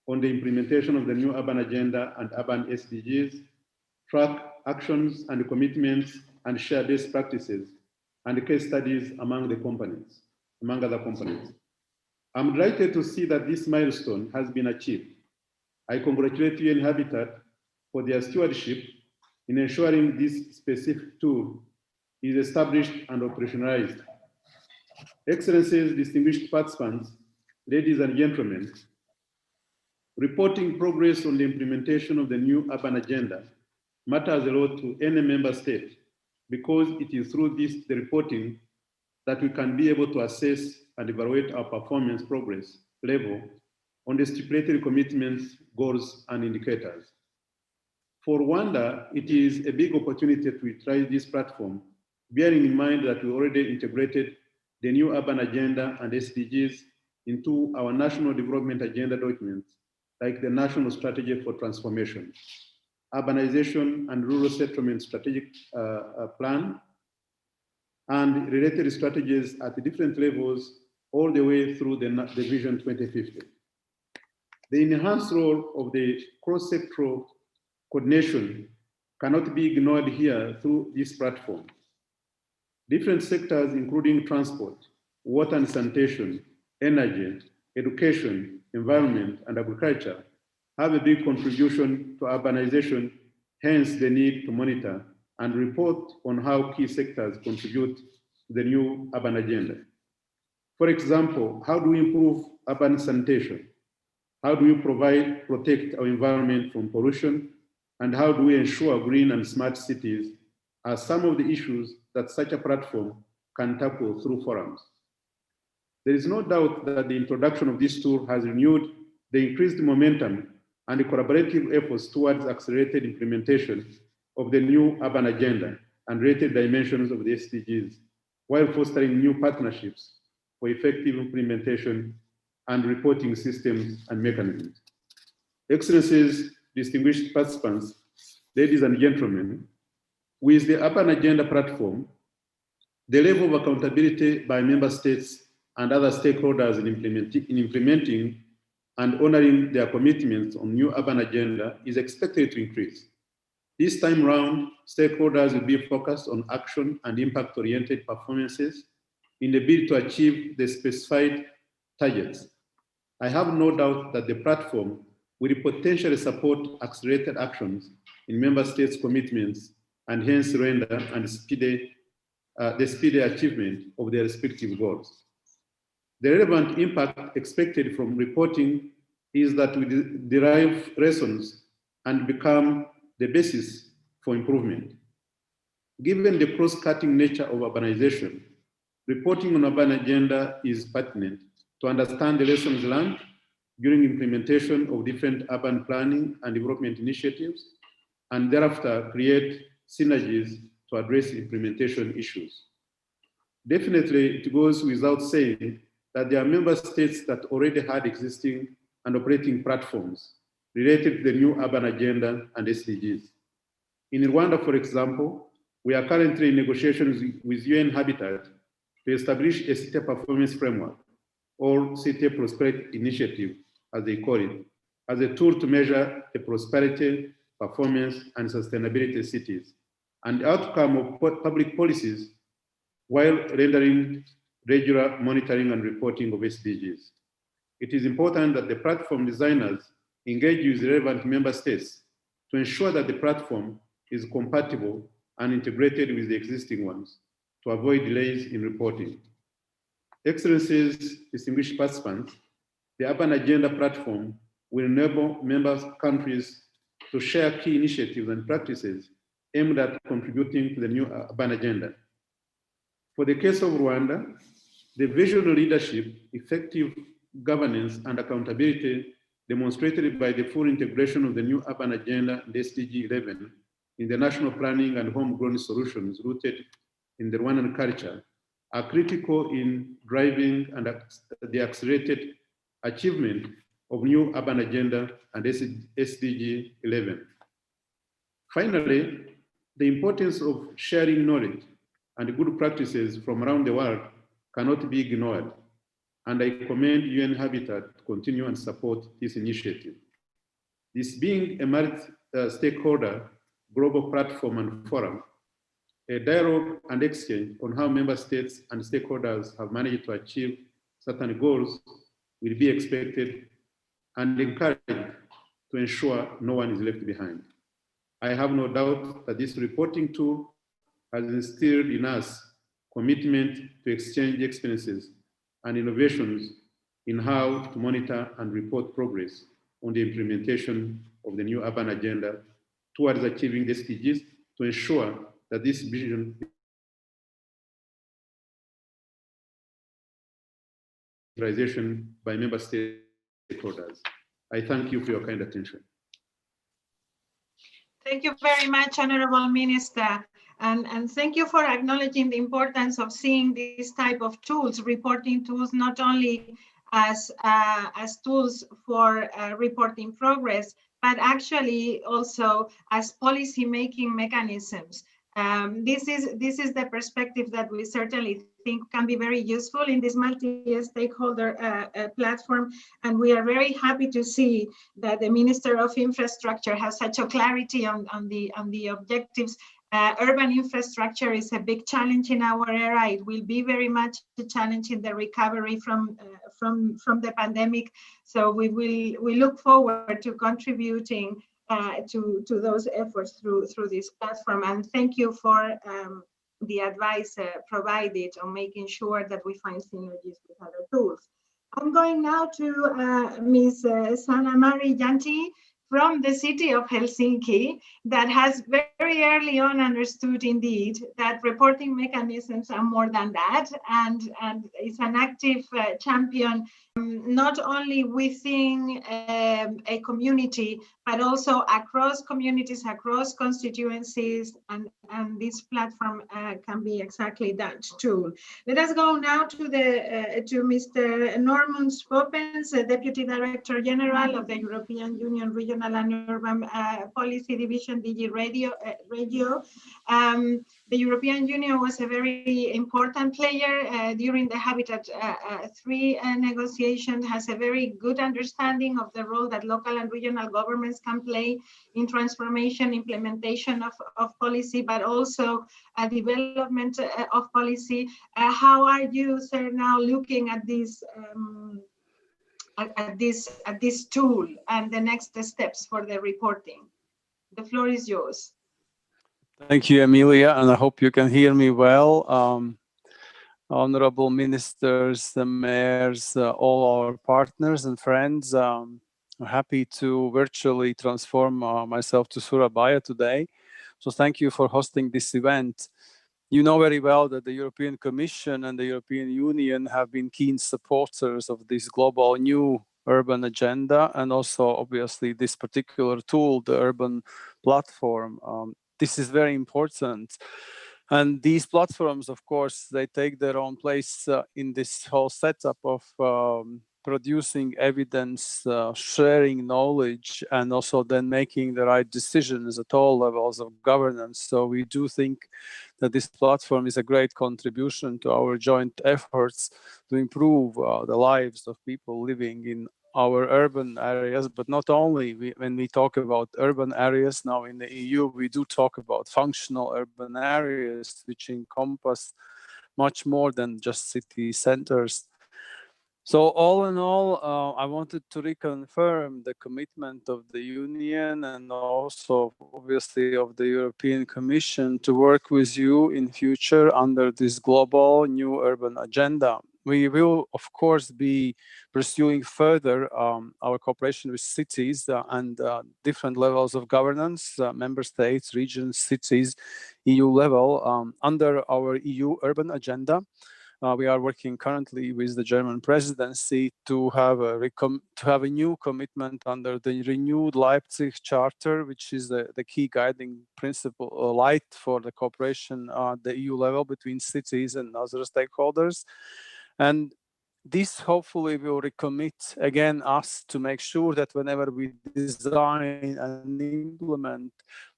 on the implementation of the new urban agenda and urban SDGs, track actions and commitments, and share best practices and case studies among other components. I'm delighted to see that this milestone has been achieved. I congratulate UN Habitat for their stewardship in ensuring this specific tool is established and operationalized. Excellencies, distinguished participants, ladies and gentlemen, reporting progress on the implementation of the new urban agenda matters a lot to any member state because it is through the reporting that we can be able to assess and evaluate our performance progress level on the stipulated commitments, goals, and indicators. For Rwanda, it is a big opportunity to utilize this platform, bearing in mind that we already integrated the new urban agenda and SDGs into our national development agenda documents, like the National Strategy for Transformation, Urbanization and Rural Settlement Strategic Plan, and related strategies at different levels all the way through the Vision 2050. The enhanced role of the cross-sectoral coordination cannot be ignored here through this platform. Different sectors, including transport, water and sanitation, energy, education, environment, and agriculture, have a big contribution to urbanization, hence the need to monitor and report on how key sectors contribute to the new urban agenda. For example, how do we improve urban sanitation? How do we protect our environment from pollution? And how do we ensure green and smart cities are some of the issues that such a platform can tackle through forums. There is no doubt that the introduction of this tool has renewed the increased momentum and the collaborative efforts towards accelerated implementation of the new urban agenda and related dimensions of the SDGs, while fostering new partnerships for effective implementation and reporting systems and mechanisms. Excellencies, distinguished participants, ladies and gentlemen, with the Urban Agenda platform, the level of accountability by member states and other stakeholders in implementing and honoring their commitments on new urban agenda is expected to increase. This time round, stakeholders will be focused on action and impact-oriented performances in the bid to achieve the specified targets. I have no doubt that the platform will potentially support accelerated actions in member states' commitments and hence render and the speedy achievement of their respective goals. The relevant impact expected from reporting is that we derive lessons and become the basis for improvement. Given the cross-cutting nature of urbanization, reporting on urban agenda is pertinent to understand the lessons learned during implementation of different urban planning and development initiatives, and thereafter create synergies to address implementation issues. Definitely, it goes without saying that there are member states that already had existing and operating platforms related to the new urban agenda and SDGs. In Rwanda, for example, we are currently in negotiations with UN Habitat to establish a city performance framework, or City Prosperity Initiative, as they call it, as a tool to measure the prosperity, performance, and sustainability of cities, and the outcome of public policies while rendering regular monitoring and reporting of SDGs. It is important that the platform designers engage with relevant member states to ensure that the platform is compatible and integrated with the existing ones to avoid delays in reporting. Excellencies, distinguished participants, the Urban Agenda platform will enable member countries to share key initiatives and practices aimed at contributing to the new urban agenda. For the case of Rwanda, the visionary leadership, effective governance, and accountability demonstrated by the full integration of the new urban agenda and SDG 11 in the national planning and homegrown solutions rooted in the Rwandan culture are critical in driving and the accelerated achievement of new urban agenda and SDG 11. Finally, the importance of sharing knowledge and good practices from around the world cannot be ignored, and I commend UN Habitat to continue and support this initiative. This being a multi-stakeholder global platform and forum, a dialogue and exchange on how member states and stakeholders have managed to achieve certain goals will be expected and encouraged to ensure no one is left behind. I have no doubt that this reporting tool has instilled in us commitment to exchange experiences and innovations in how to monitor and report progress on the implementation of the new urban agenda towards achieving the SDGs to ensure that this vision realization by member stakeholders. I thank you for your kind attention. Thank you very much, Honorable Minister. And thank you for acknowledging the importance of seeing these type of tools, reporting tools, not only as tools for reporting progress, but actually also as policy making mechanisms. This is the perspective that we certainly think can be very useful in this multi-stakeholder platform, and we are very happy to see that the Minister of Infrastructure has such a clarity on the objectives. Urban infrastructure is a big challenge in our era. It will be very much a challenge in the recovery from the pandemic. So we look forward to contributing to those efforts through this platform. And thank you for the advice provided on making sure that we find synergies with other tools. I'm going now to Ms. Sanna Mari Janti from the city of Helsinki, that has very early on understood indeed that reporting mechanisms are more than that, and is an active champion not only within a community, but also across communities, across constituencies, and this platform can be exactly that tool. Let us go now to Mr. Norman Spoppens, Deputy Director General of the European Union Regional and Urban Policy Division, DG Regio. The European Union was a very important player during the Habitat 3 negotiation, has a very good understanding of the role that local and regional governments can play in transformation, implementation of policy, but also development of policy. How are you, sir, now looking at this tool and the next steps for the reporting? The floor is yours. Thank you, Emilia, and I hope you can hear me well. Honorable ministers, the mayors, all our partners and friends, I'm happy to virtually transform myself to Surabaya today. So thank you for hosting this event. You know very well that the European Commission and the European Union have been keen supporters of this global new urban agenda, and also obviously this particular tool, the urban platform. This is very important. And these platforms, of course, they take their own place in this whole setup of producing evidence, sharing knowledge, and also then making the right decisions at all levels of governance. So we do think that this platform is a great contribution to our joint efforts to improve the lives of people living in our urban areas, but not only. When we talk about urban areas now in the EU, we do talk about functional urban areas, which encompass much more than just city centers. So all in all, I wanted to reconfirm the commitment of the Union and also obviously of the European Commission to work with you in future under this global new urban agenda. We will, of course, be pursuing further our cooperation with cities and different levels of governance, member states, regions, cities, EU level, under our EU urban agenda. we are working currently with the German presidency to have a new commitment under the renewed Leipzig Charter, which is the key guiding principle, light for the cooperation at the EU level between cities and other stakeholders. And this hopefully will recommit again us to make sure that whenever we design and implement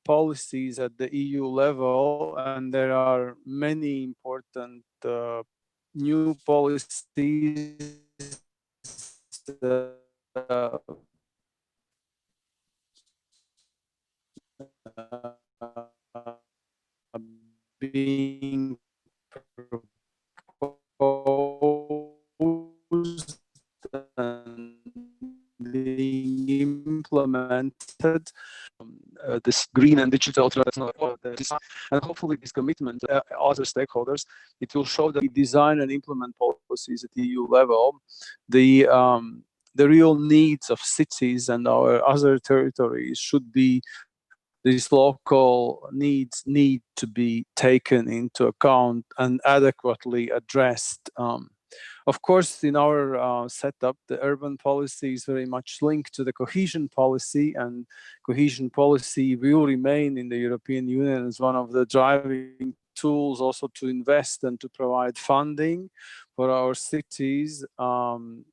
policies at the EU level, and there are many important new policies being proposed and being implemented, this green and digital and hopefully this commitment other stakeholders, it will show that we design and implement policies at the EU level. The real needs of cities and our other territories should be, these local needs need to be taken into account and adequately addressed. Of course, in our setup, the urban policy is very much linked to the cohesion policy, and cohesion policy will remain in the European Union as one of the driving tools also to invest and to provide funding for our cities. And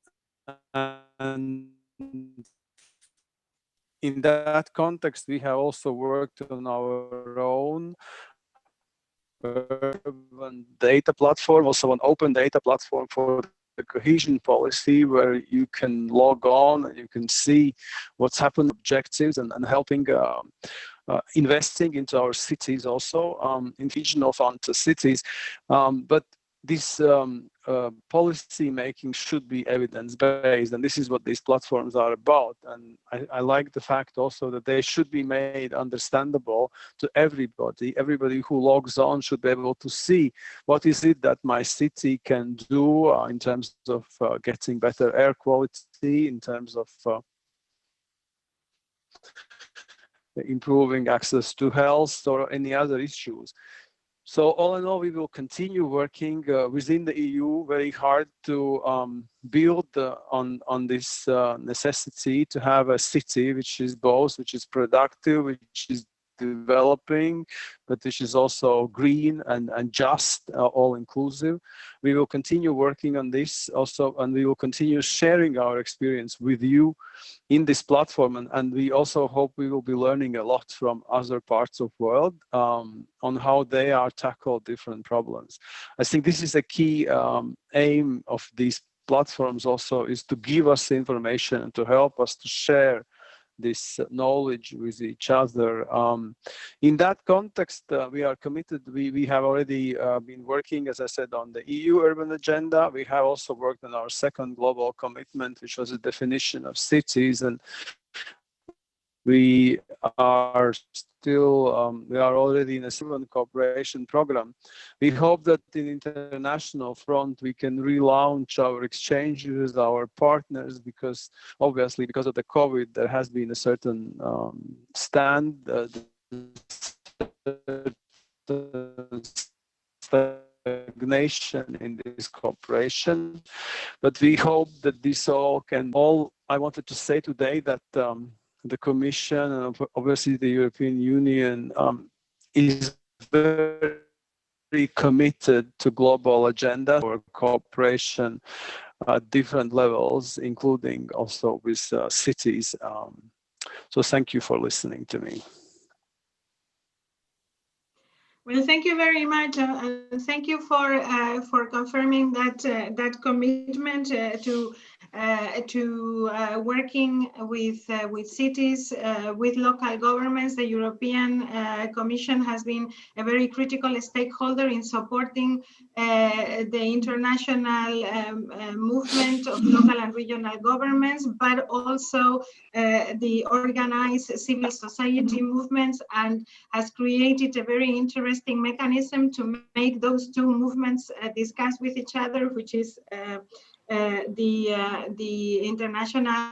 in that context, we have also worked on our own urban data platform, also an open data platform for the cohesion policy, where you can log on and you can see what's happened, objectives, and helping investing into our cities also, in regional fund to cities. But this policy making should be evidence-based, and this is what these platforms are about. And I like the fact also that they should be made understandable to everybody. Everybody who logs on should be able to see what is it that my city can do in terms of getting better air quality, in terms of improving access to health or any other issues. So all in all, we will continue working within the EU very hard to build on this necessity to have a city which is both, which is productive, which is developing, but which is also green and just, all inclusive. We will continue working on this also, and we will continue sharing our experience with you in this platform, and we also hope we will be learning a lot from other parts of the world on how they are tackle different problems. I think this is a key aim of these platforms also, is to give us information and to help us to share this knowledge with each other. In that context, we are committed. We have already been working, as I said, on the EU urban agenda. We have also worked on our second global commitment, which was a definition of cities, and we are still, we are already in a civil cooperation program. We hope that in international front, we can relaunch our exchanges with our partners, because obviously because of the COVID, there has been a certain stagnation in this cooperation. But we hope that this all can, I wanted to say today that the Commission and obviously the European Union is very committed to global agenda for cooperation at different levels, including also with cities. So thank you for listening to me. Well, thank you very much, and thank you for confirming that that commitment to working with cities, with local governments. The European Commission has been a very critical stakeholder in supporting the international movement of local and regional governments, but also the organized civil society movements, and has created a very interesting mechanism to make those two movements discuss with each other, which is the International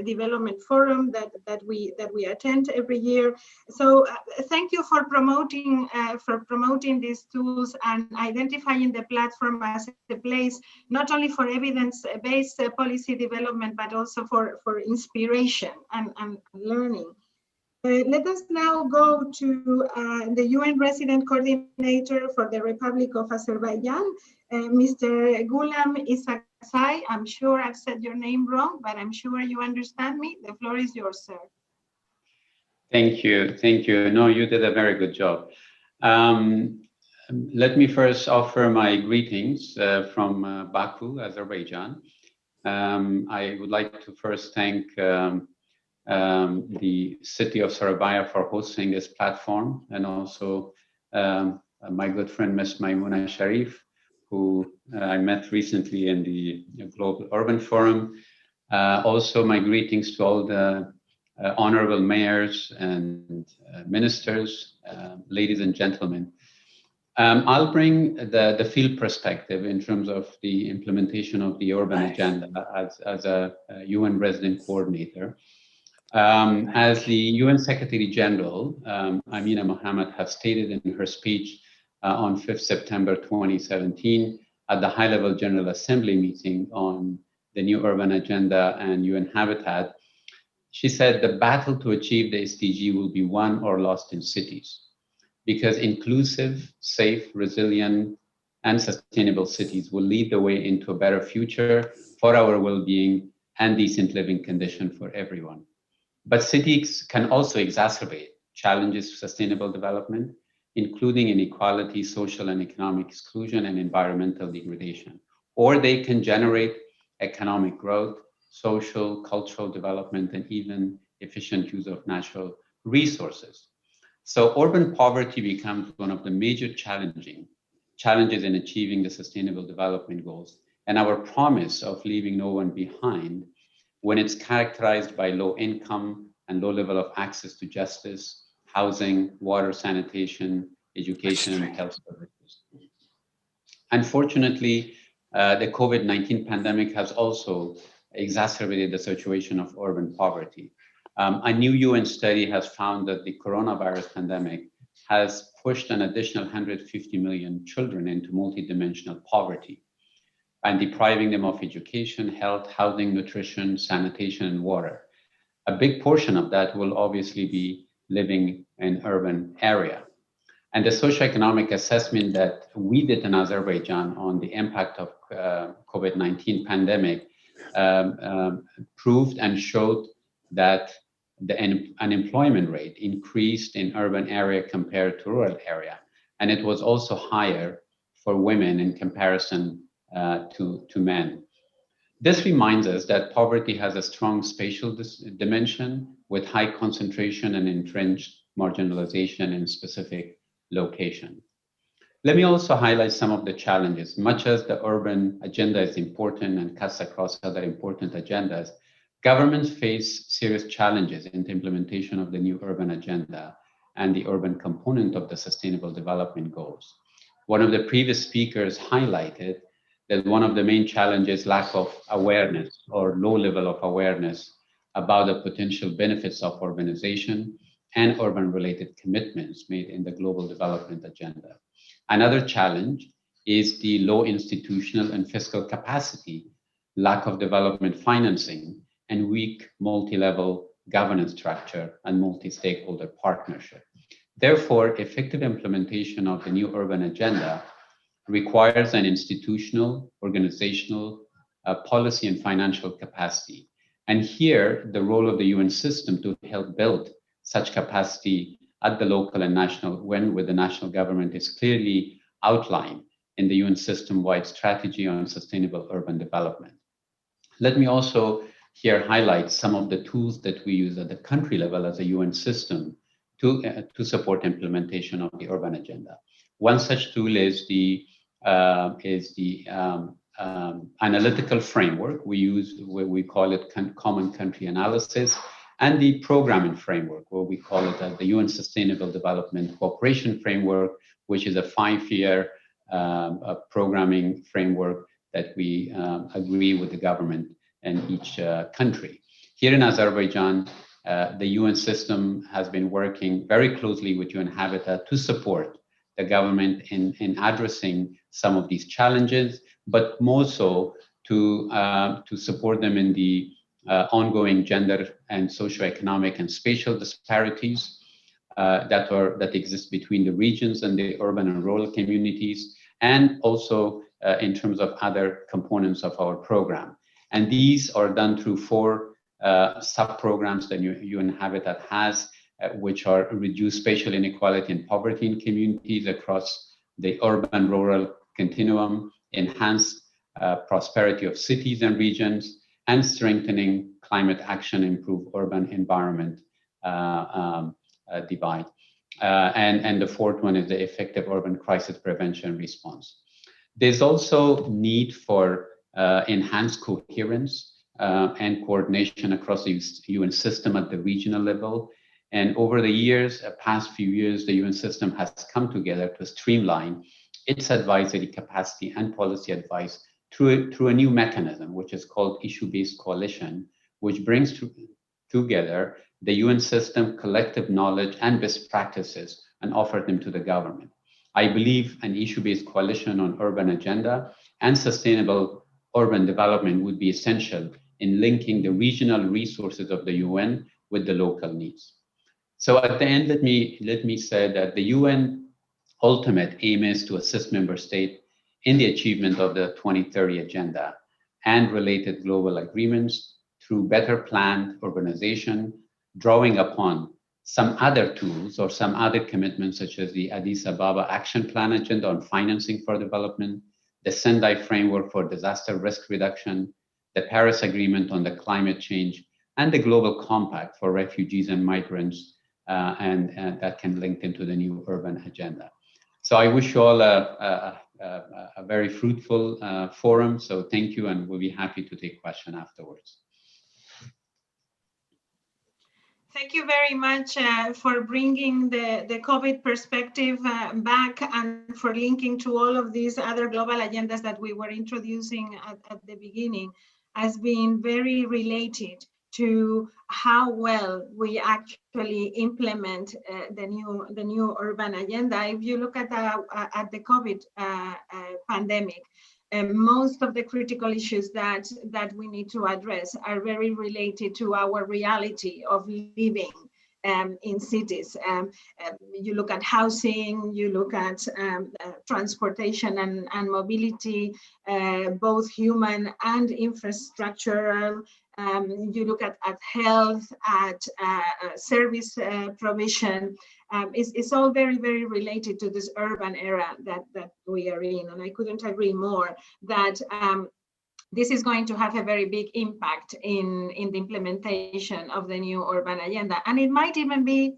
Development Forum that we attend every year. So thank you for promoting these tools and identifying the platform as a place not only for evidence-based policy development, but also for inspiration and learning. Let us now go to the UN Resident Coordinator for the Republic of Azerbaijan, Mr. Gulam Isaksai. I'm sure I've said your name wrong, but I'm sure you understand me. The floor is yours, sir. Thank you. Thank you. No, you did a very good job. Let me first offer my greetings from Baku, Azerbaijan. I would like to first thank the city of Surabaya for hosting this platform, and also my good friend Ms. Maimuna Sharif, who I met recently in the Global Urban Forum. Also my greetings to all the honorable mayors and ministers, ladies and gentlemen. I'll bring the field perspective in terms of the implementation of the urban agenda as a UN resident coordinator. As the UN Secretary General, Amina Mohammed, has stated in her speech on 5th September 2017 at the High-Level General Assembly meeting on the new urban agenda and UN Habitat, she said the battle to achieve the SDG will be won or lost in cities, because inclusive, safe, resilient, and sustainable cities will lead the way into a better future for our well-being and decent living condition for everyone. But cities can also exacerbate challenges to sustainable development, including inequality, social and economic exclusion, and environmental degradation. Or they can generate economic growth, social, cultural development, and even efficient use of natural resources. So urban poverty becomes one of the major challenges in achieving the sustainable development goals. And our promise of leaving no one behind, when it's characterized by low income and low level of access to justice, housing, water, sanitation, education, and health services. Unfortunately, the COVID-19 pandemic has also exacerbated the situation of urban poverty. A new UN study has found that the coronavirus pandemic has pushed an additional 150 million children into multidimensional poverty and depriving them of education, health, housing, nutrition, sanitation, and water. A big portion of that will obviously be living in urban area. And the socioeconomic assessment that we did in Azerbaijan on the impact of COVID-19 pandemic proved and showed that the unemployment rate increased in urban area compared to rural area. And it was also higher for women in comparison to men. This reminds us that poverty has a strong spatial dimension with high concentration and entrenched marginalization in specific location. Let me also highlight some of the challenges. Much as the urban agenda is important and cuts across other important agendas, governments face serious challenges in the implementation of the new urban agenda and the urban component of the sustainable development goals. One of the previous speakers highlighted that one of the main challenges is lack of awareness or low level of awareness about the potential benefits of urbanization and urban-related commitments made in the global development agenda. Another challenge is the low institutional and fiscal capacity, lack of development financing, and weak multi-level governance structure and multi-stakeholder partnership. Therefore, effective implementation of the new urban agenda requires an institutional, organizational, policy and financial capacity. And here, the role of the UN system to help build such capacity at the local and national, when with the national government, is clearly outlined in the UN system-wide strategy on sustainable urban development. Let me also here highlight some of the tools that we use at the country level as a UN system to support implementation of the urban agenda. One such tool is the analytical framework we use, where we call it common country analysis, and the programming framework, where we call it the UN Sustainable Development Cooperation Framework, which is a 5-year programming framework that we agree with the government in each country. Here in Azerbaijan, the UN system has been working very closely with UN Habitat to support the government in addressing some of these challenges, but more so to support them in the ongoing gender and socioeconomic and spatial disparities that exist between the regions and the urban and rural communities, and also in terms of other components of our program. And these are done through 4 sub-programs that UN Habitat has, which are reduce spatial inequality and poverty in communities across the urban-rural continuum, enhance prosperity of cities and regions, and strengthening climate action, improve urban environment divide. And the 4th one is the effective urban crisis prevention response. There's also need for enhanced coherence and coordination across the UN system at the regional level. And over the years, past few years, the UN system has come together to streamline its advisory capacity and policy advice through a new mechanism, which is called issue-based coalition, which brings together the UN system, collective knowledge and best practices and offer them to the government. I believe an issue-based coalition on urban agenda and sustainable urban development would be essential in linking the regional resources of the UN with the local needs. So at the end, let me say that the UN ultimate aim is to assist member states in the achievement of the 2030 agenda and related global agreements through better planned urbanization, drawing upon some other tools or some other commitments, such as the Addis Ababa Action Plan agenda on financing for development, the Sendai framework for disaster risk reduction, the Paris Agreement on the climate change, and the Global Compact for refugees and migrants, and that can link into the new urban agenda. So I wish you all a very fruitful forum. So thank you, and we'll be happy to take questions afterwards. Thank you very much for bringing the COVID perspective back and for linking to all of these other global agendas that we were introducing at the beginning as being very related to how well we actually implement the new urban agenda. If you look at the COVID pandemic, most of the critical issues that we need to address are very related to our reality of living in cities. You look at housing, you look at transportation and mobility, both human and infrastructural. You look at health, at service provision. It's all very, very related to this urban era that we are in. And I couldn't agree more that this is going to have a very big impact in the implementation of the new urban agenda. And it might even be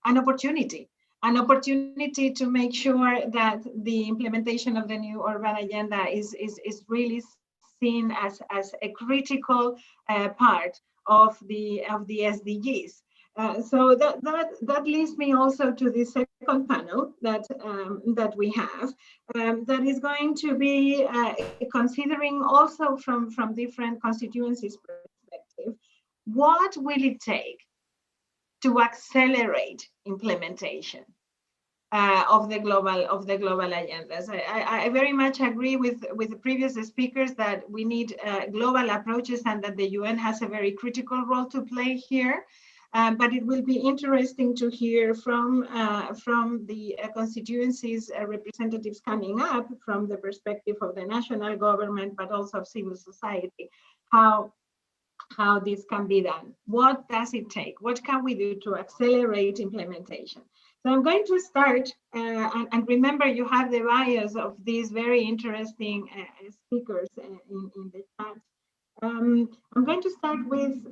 an opportunity to make sure that the implementation of the new urban agenda is really seen as a critical part of the SDGs. So that leads me also to the second panel that we have, that is going to be considering also from different constituencies perspective, what will it take to accelerate implementation of the global agendas. I very much agree with the previous speakers that we need global approaches and that the UN has a very critical role to play here. But it will be interesting to hear from the constituencies representatives coming up from the perspective of the national government, but also of civil society, how this can be done. What does it take? What can we do to accelerate implementation? So I'm going to start, and remember you have the bios of these very interesting speakers in the chat. I'm going to start with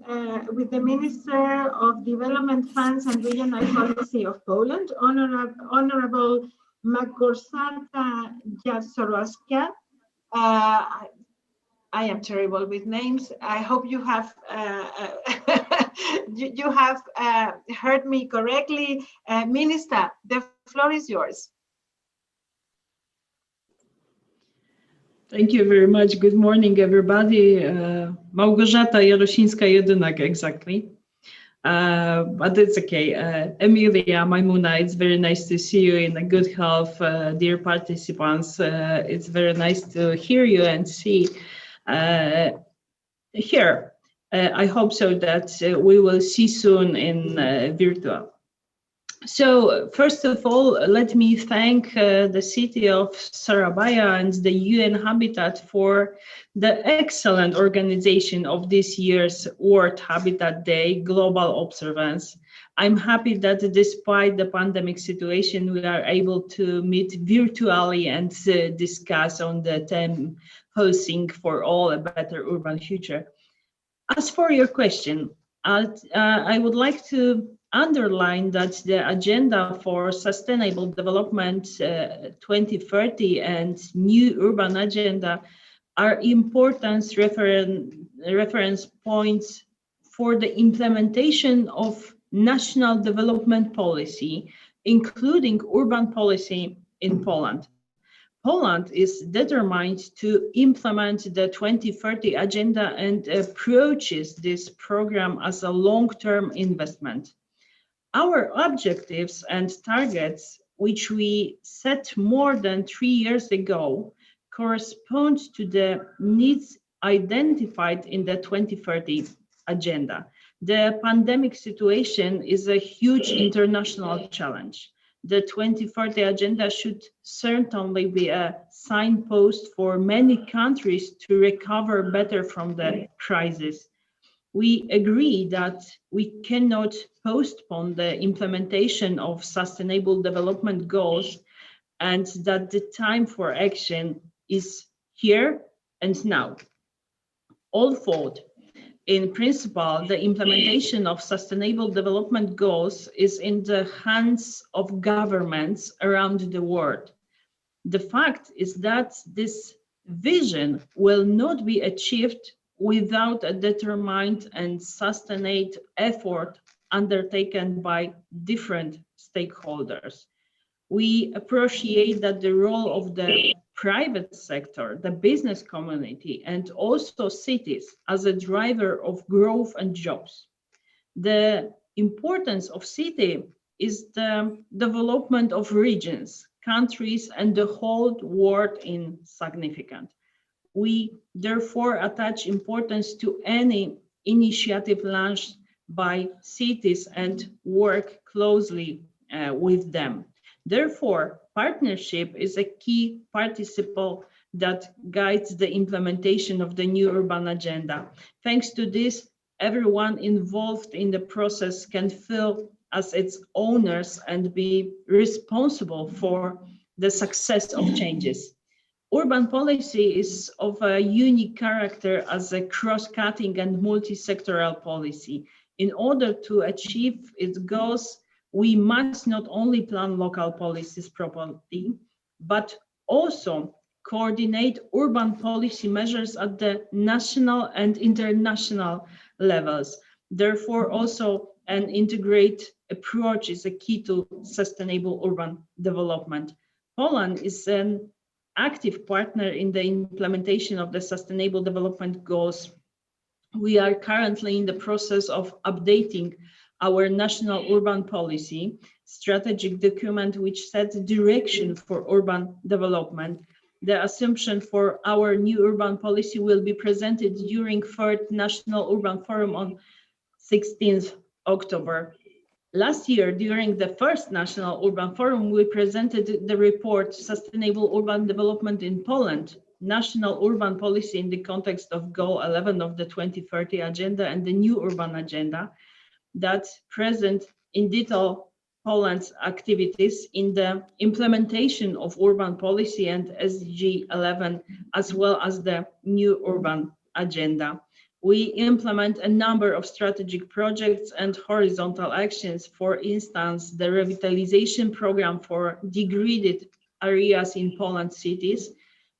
the Minister of Development Funds and Regional Policy of Poland, Honorable Małgorzata Jaworska. I am terrible with names. I hope you have you have heard me correctly. Minister, the floor is yours. Thank you very much. Good morning, everybody. Małgorzata Jarosińska-Jedynak, exactly. But it's okay. Emilia, Maimuna, it's very nice to see you in a good health, dear participants. It's very nice to hear you and see here. I hope so that we will see soon in virtual. So first of all, let me thank the city of Surabaya and the UN Habitat for the excellent organization of this year's World Habitat Day Global Observance. I'm happy that despite the pandemic situation, we are able to meet virtually and discuss on the theme Housing for All, a Better Urban Future. As for your question, I would like to underline that the agenda for sustainable development 2030 and new urban agenda are important reference points for the implementation of national development policy, including urban policy in Poland. Poland is determined to implement the 2030 agenda and approaches this program as a long-term investment. Our objectives and targets, which we set more than 3 years ago, correspond to the needs identified in the 2030 agenda. The pandemic situation is a huge international challenge. The 2030 agenda should certainly be a signpost for many countries to recover better from the crisis. We agree that we cannot postpone the implementation of sustainable development goals and that the time for action is here and now. Although, in principle, the implementation of sustainable development goals is in the hands of governments around the world. The fact is that this vision will not be achieved without a determined and sustained effort undertaken by different stakeholders. We appreciate that the role of the private sector, the business community, and also cities as a driver of growth and jobs. The importance of city is the development of regions, countries, and the whole world in significant. We therefore attach importance to any initiative launched by cities and work closely with them. Therefore, partnership is a key participle that guides the implementation of the new urban agenda. Thanks to this, everyone involved in the process can feel as its owners and be responsible for the success of changes. Urban policy is of a unique character as a cross-cutting and multi-sectoral policy. In order to achieve its goals, we must not only plan local policies properly, but also coordinate urban policy measures at the national and international levels. Therefore, also an integrated approach is a key to sustainable urban development. Poland is an active partner in the implementation of the Sustainable Development Goals. We are currently in the process of updating our national urban policy, strategic document which sets direction for urban development. The assumption for our new urban policy will be presented during 3rd National Urban Forum on 16th October. Last year, during the 1st National Urban Forum, we presented the report Sustainable Urban Development in Poland, National Urban Policy in the context of Goal 11 of the 2030 Agenda and the new Urban Agenda, that present in detail Poland's activities in the implementation of urban policy and SDG 11, as well as the new urban agenda. We implement a number of strategic projects and horizontal actions, for instance, the revitalization program for degraded areas in Poland cities,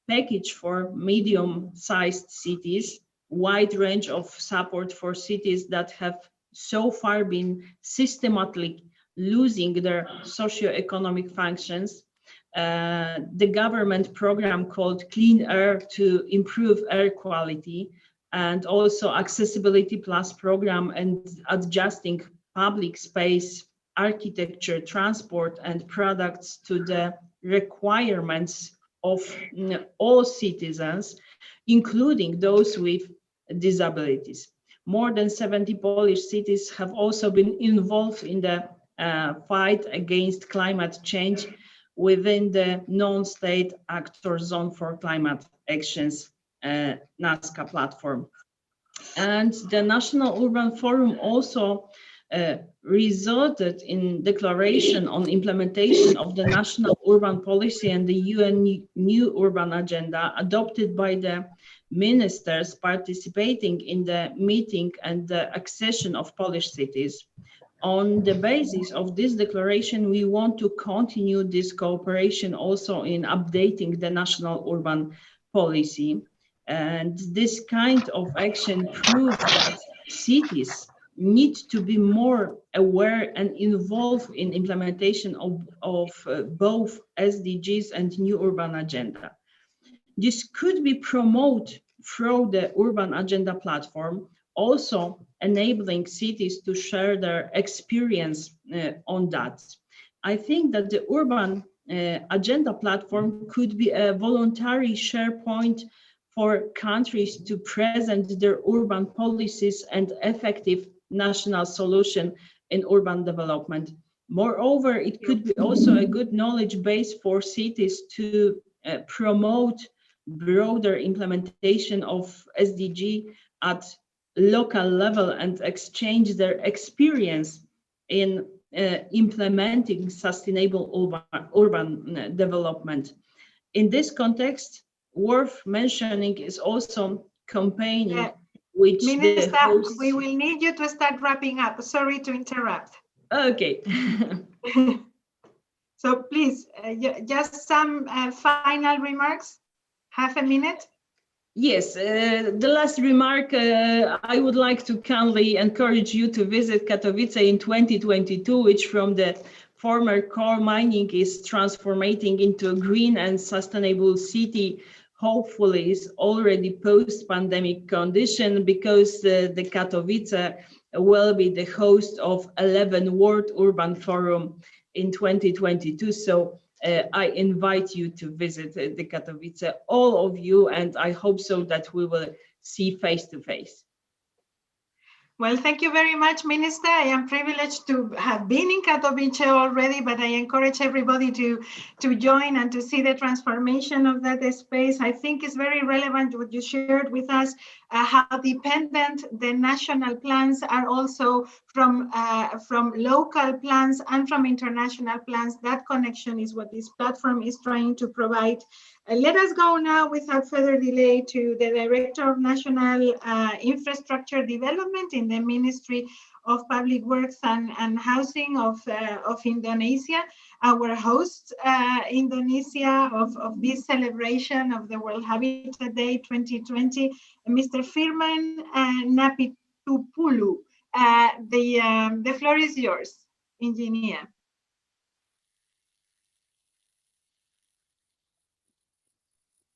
package for medium-sized cities, wide range of support for cities that have so far been systematically losing their socio-economic functions, the government program called Clean Air to improve air quality, and also Accessibility Plus program and adjusting public space, architecture, transport, and products to the requirements of all citizens, including those with disabilities. More than 70 Polish cities have also been involved in the fight against climate change within the non-state actor zone for climate actions NASCA platform. And the National Urban Forum also resulted in declaration on implementation of the National Urban Policy and the UN New Urban Agenda adopted by the ministers participating in the meeting and the accession of Polish cities. On the basis of this declaration, we want to continue this cooperation also in updating the National Urban Policy. And this kind of action proves that cities need to be more aware and involved in implementation of both SDGs and New Urban Agenda. This could be promoted through the Urban Agenda platform, also enabling cities to share their experience on that. I think that the Urban Agenda platform could be a voluntary share point for countries to present their urban policies and effective national solution in urban development. Moreover, it could be also a good knowledge base for cities to promote broader implementation of SDG at local level and exchange their experience in implementing sustainable urban development. In this context, worth mentioning is also campaigning which Minister, the host... we will need you to start wrapping up. Sorry to interrupt. Okay. So please, just some final remarks. Half a minute. Yes, the last remark, I would like to kindly encourage you to visit Katowice in 2022, which from the former coal mining is transforming into a green and sustainable city. Hopefully is already post-pandemic condition, because the Katowice will be the host of 11 World Urban Forum in 2022. So I invite you to visit the Katowice, all of you, and I hope so that we will see face to face. Well, thank you very much, Minister. I am privileged to have been in Katowice already, but I encourage everybody to join and to see the transformation of that space. I think it's very relevant what you shared with us, how dependent the national plans are also from local plans and from international plans. That connection is what this platform is trying to provide. Let us go now without further delay to the Director of National Infrastructure Development in the Ministry of Public Works and Housing of Indonesia, our host Indonesia of this celebration of the World Habitat Day 2020, Mr. Firman Napitupulu. The floor is yours, Engineer.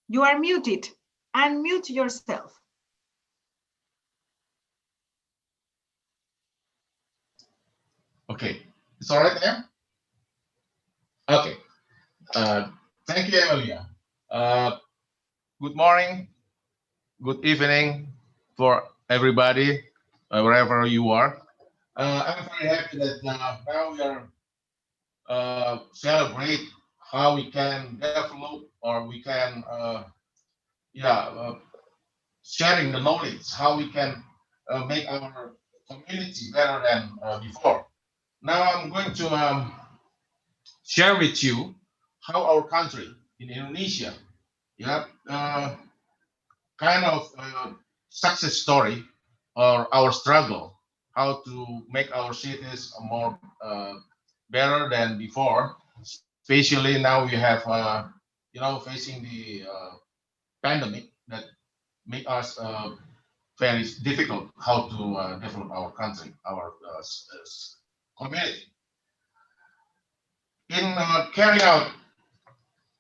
You are muted. Unmute yourself. Okay, it's all right there? Okay. Thank you, Emilia. Good morning, good evening for everybody, wherever you are. I'm very happy that now we are celebrate how we can develop, or we can sharing the knowledge, how we can make our community better than before. Now I'm going to share with you how our country in Indonesia, kind of success story, or our struggle, how to make our cities more better than before. Especially now we have, facing the pandemic that make us very difficult how to develop our country, our community. In carrying out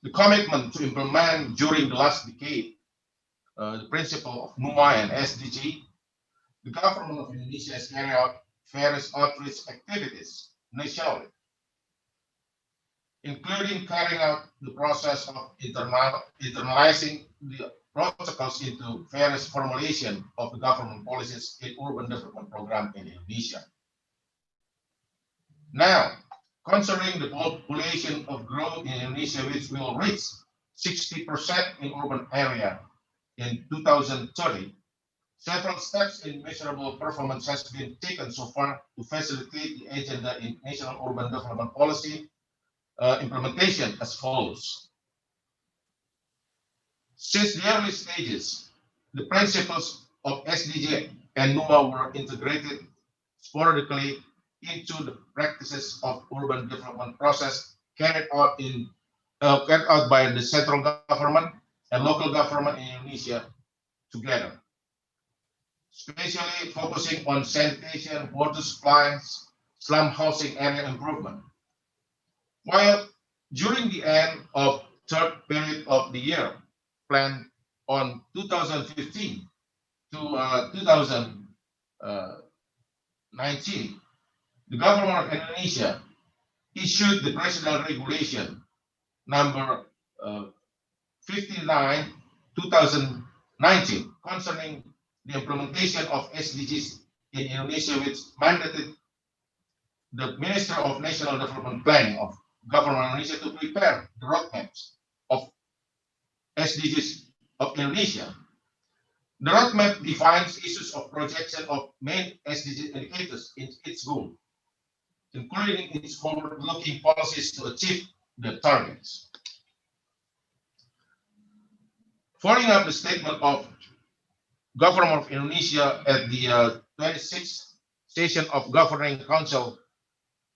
the commitment to implement during the last decade the principle of NUMA and SDG, the government of Indonesia has carried out various outreach activities nationally, including carrying out the process of internalizing the protocols into various formulation of the government policies in urban development program in Indonesia. Now, concerning the population of growth in Indonesia, which will reach 60% in urban area in 2030, several steps in measurable performance has been taken so far to facilitate the agenda in national urban development policy implementation as follows. Since the early stages, the principles of SDG and NUMA were integrated sporadically into the practices of urban development process carried out by the central government and local government in Indonesia together, especially focusing on sanitation, water supplies, slum housing area improvement. While during the end of third period of the year, planned on 2015 to 2019, the government of Indonesia issued the Presidential Regulation number 59 2019 concerning the implementation of SDGs in Indonesia, which mandated the Minister of National Development Planning of Government of Indonesia to prepare the roadmaps of SDGs of Indonesia. The roadmap defines issues of projection of main SDG indicators in its goal, including its forward-looking policies to achieve the targets. Following up the statement of Government of Indonesia at the 26th session of Governing Council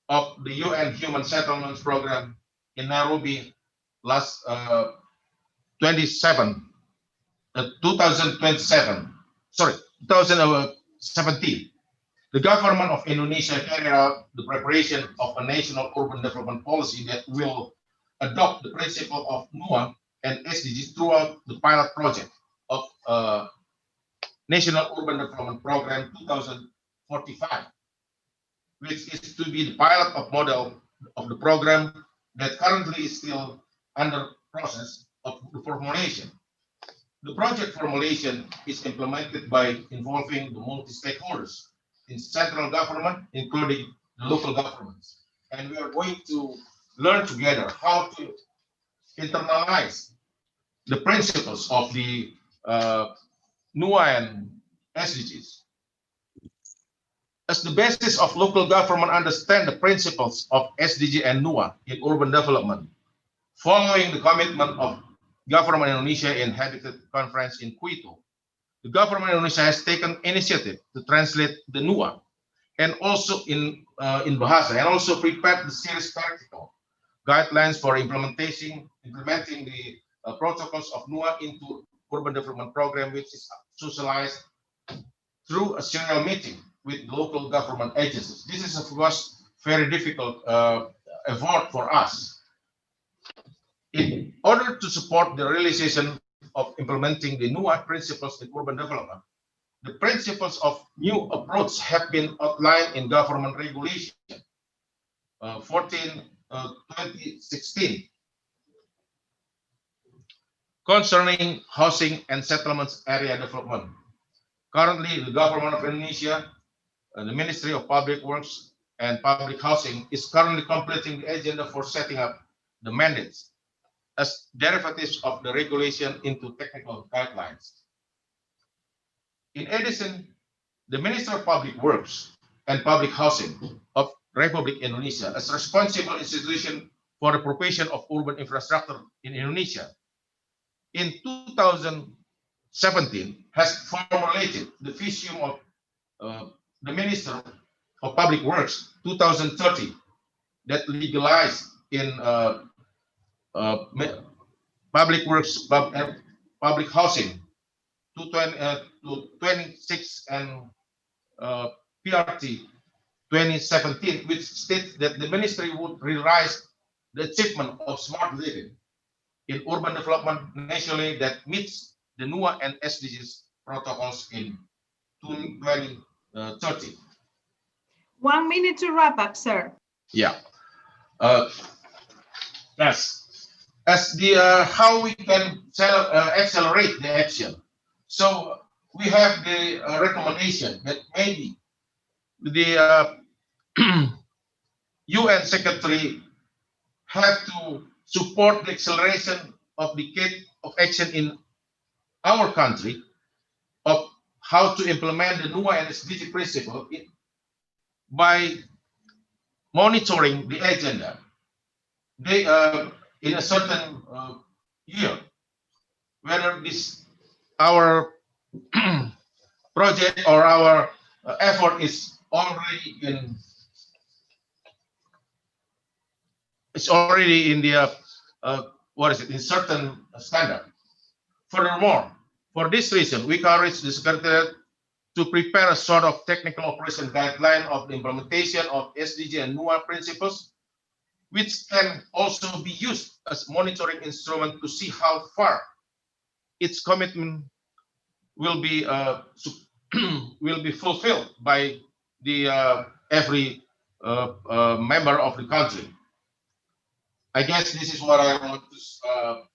of the UN Human Settlements Program in Nairobi last 2017, the government of Indonesia carried out the preparation of a national urban development policy that will adopt the principle of NUMA and SDGs throughout the pilot project of National Urban Development Program 2045, which is to be the pilot of model of the program that currently is still under process of the formulation. The project formulation is implemented by involving the multi-stakeholders in central government, including the local governments. And we are going to learn together how to internalize the principles of the NUA and SDGs. As the basis of local government understand the principles of SDG and NUA in urban development, following the commitment of Government Indonesia in Habitat Conference in Quito, the Government Indonesia has taken initiative to translate the NUA and also in Bahasa, and also prepared the series practical guidelines for implementing the protocols of NUA into urban development program, which is socialized through a serial meeting with local government agencies. This is, of course, very difficult effort for us. In order to support the realization of implementing the NUA principles in urban development, the principles of new approach have been outlined in Government Regulation 14/2016 concerning housing and settlements area development. Currently, the Government of Indonesia, the Ministry of Public Works and Public Housing is currently completing the agenda for setting up the mandates as derivatives of the regulation into technical guidelines. In addition, the Minister of Public Works and Public Housing of Republic Indonesia, as responsible institution for the provision of urban infrastructure in Indonesia, in 2017 has formulated the vision of the Minister of Public Works 2030 that legalized in public works, public housing to 26 and PRT 2017, which states that the ministry would realize the achievement of smart living in urban development nationally that meets the NUA and SDGs protocols in 2030. 1 minute to wrap up, sir. Yeah. Yes. As the how we can accelerate the action. So we have the recommendation that maybe the UN Secretary have to support the acceleration of the kit of action in our country of how to implement the NUA and SDG principle by monitoring the agenda. They in a certain year, whether this our project or our effort is already in the what is it, in certain standard. Furthermore, for this reason, we encourage the Secretariat to prepare a sort of technical operation guideline of the implementation of SDG and NUA principles, which can also be used as monitoring instrument to see how far its commitment will be will be fulfilled by the every member of the country. I guess this is what I want to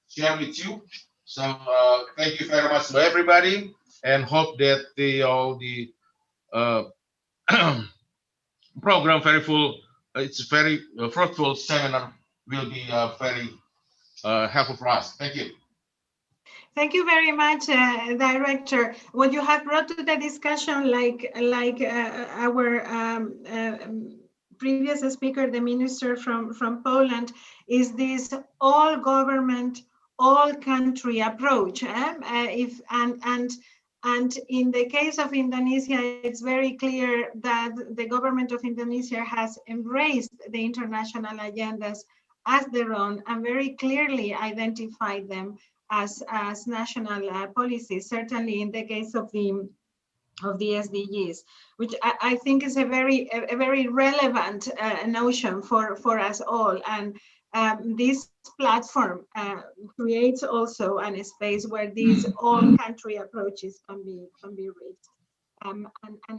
share with you. So thank you very much to everybody, and hope that all the program very full. It's very fruitful seminar will be very helpful for us. Thank you. Thank you very much, Director. What you have brought to the discussion, like our previous speaker, the minister from Poland, is this all government, all country approach. And in the case of Indonesia, it's very clear that the government of Indonesia has embraced the international agendas as their own and very clearly identified them as national policies, certainly in the case of the SDGs, which I think is a very relevant notion for us all. And this platform creates also a space where these all country approaches can be reached and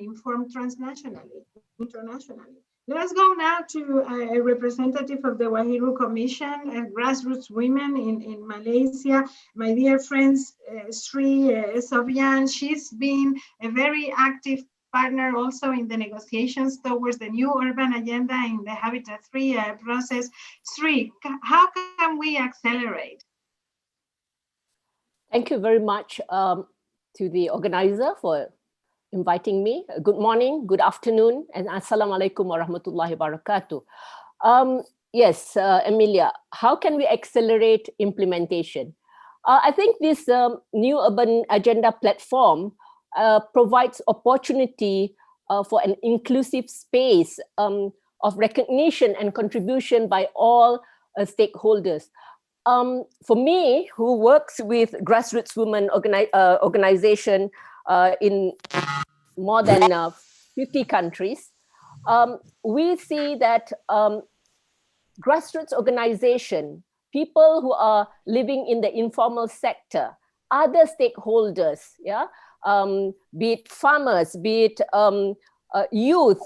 informed transnationally, internationally. Let us go now to a representative of the Wahiru Commission, grassroots women in Malaysia, my dear friends, Sri Sofyan. She's been a very active partner also in the negotiations towards the new urban agenda in the Habitat 3 process. Sri, how can we accelerate? Thank you very much to the organizer for inviting me. Good morning, good afternoon, and assalamualaikum warahmatullahi wabarakatuh. Yes, Emilia, how can we accelerate implementation? I think this new urban agenda platform provides opportunity for an inclusive space of recognition and contribution by all stakeholders. For me, who works with grassroots women organization in more than 50 countries, we see that grassroots organization, people who are living in the informal sector, other stakeholders, be it farmers, be it youth,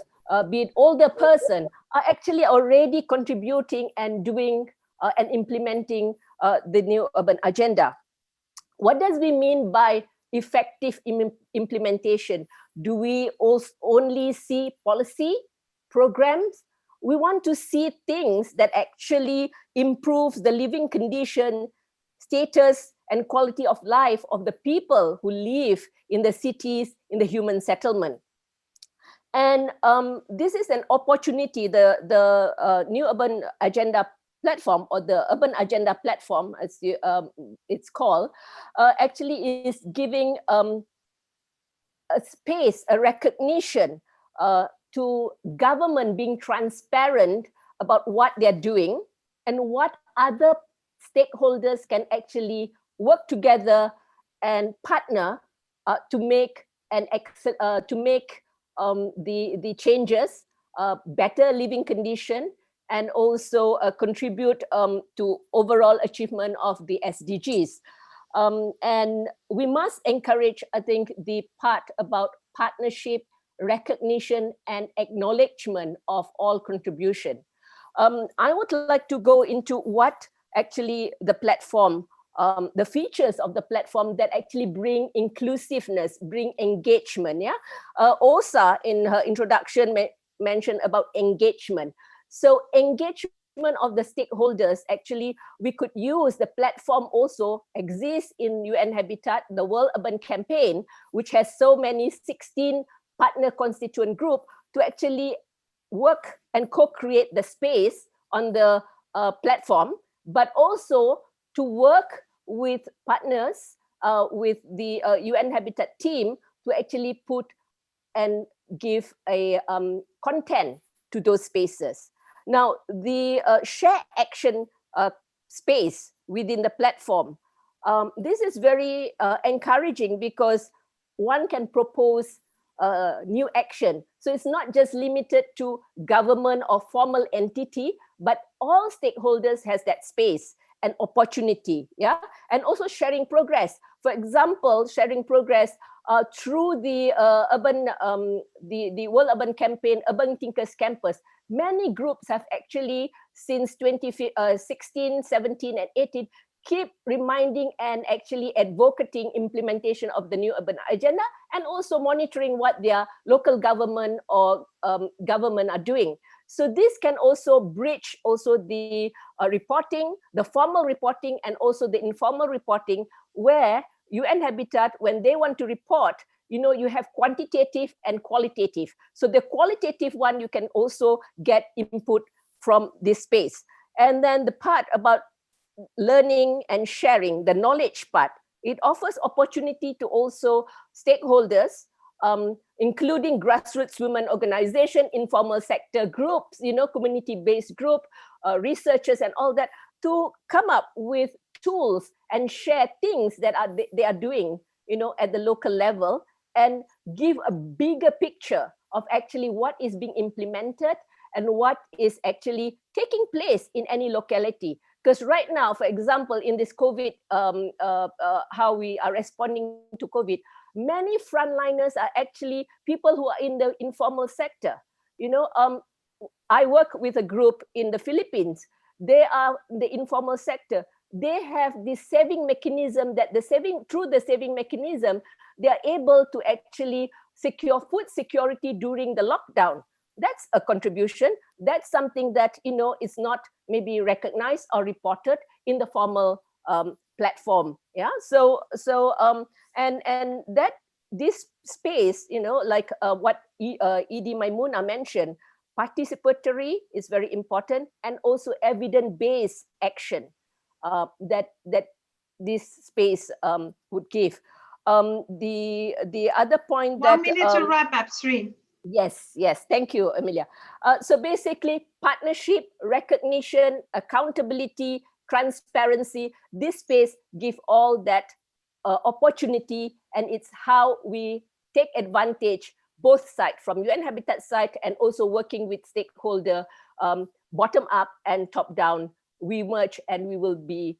be it older person, are actually already contributing and doing and implementing the new urban agenda. What does we mean by effective implementation? Do we only see policy programs? We want to see things that actually improves the living condition, status, and quality of life of the people who live in the cities, in the human settlement. And this is an opportunity. The new urban agenda platform, or the urban agenda platform, as it's called, actually is giving a space, a recognition to government being transparent about what they're doing and what other stakeholders can actually work together and partner to make the changes, better living condition, and also contribute to overall achievement of the SDGs. And we must encourage, I think, the part about partnership, recognition, and acknowledgement of all contribution. I would like to go into what actually the platform, the features of the platform that actually bring inclusiveness, bring engagement. Yeah, Osa in her introduction mentioned about engagement. So engagement of the stakeholders, actually, we could use the platform also exists in UN Habitat, the World Urban Campaign, which has so many 16 partner constituent group to actually work and co-create the space on the platform, but also to work with partners, with the UN Habitat team to actually put and give a content to those spaces. Now, the share action space within the platform, this is very encouraging because one can propose new action. So it's not just limited to government or formal entity, but all stakeholders has that space and opportunity, yeah, and also sharing progress. For example, sharing progress through the the World Urban Campaign, Urban Thinkers Campus. Many groups have actually, since 2016, 17, and 18, keep reminding and actually advocating implementation of the new urban agenda, and also monitoring what their local government or government are doing. So this can also bridge also the reporting, the formal reporting, and also the informal reporting, where UN Habitat, when they want to report, you know, you have quantitative and qualitative. So the qualitative one, you can also get input from this space. And then the part about learning and sharing, the knowledge part, it offers opportunity to also stakeholders, including grassroots women organization, informal sector groups, you know, community-based group, researchers and all that, to come up with tools and share things that they are doing, you know, at the local level, and give a bigger picture of actually what is being implemented and what is actually taking place in any locality. Because right now, for example, in this COVID, how we are responding to COVID, many frontliners are actually people who are in the informal sector. You know, I work with a group in the Philippines. They are the informal sector. They have this saving mechanism that through the saving mechanism, they are able to actually secure food security during the lockdown. That's a contribution. That's something that, you know, is not maybe recognized or reported in the formal platform. Yeah. So and that this space, you know, like what Edie Maimuna mentioned, participatory is very important, and also evidence-based action that this space would give. The other point that 1 minute to wrap up, Sri. Yes, thank you, Amelia. So basically, partnership, recognition, accountability, transparency, this space give all that opportunity, and it's how we take advantage both sides, from UN Habitat side and also working with stakeholder, bottom up and top down. We merge and we will be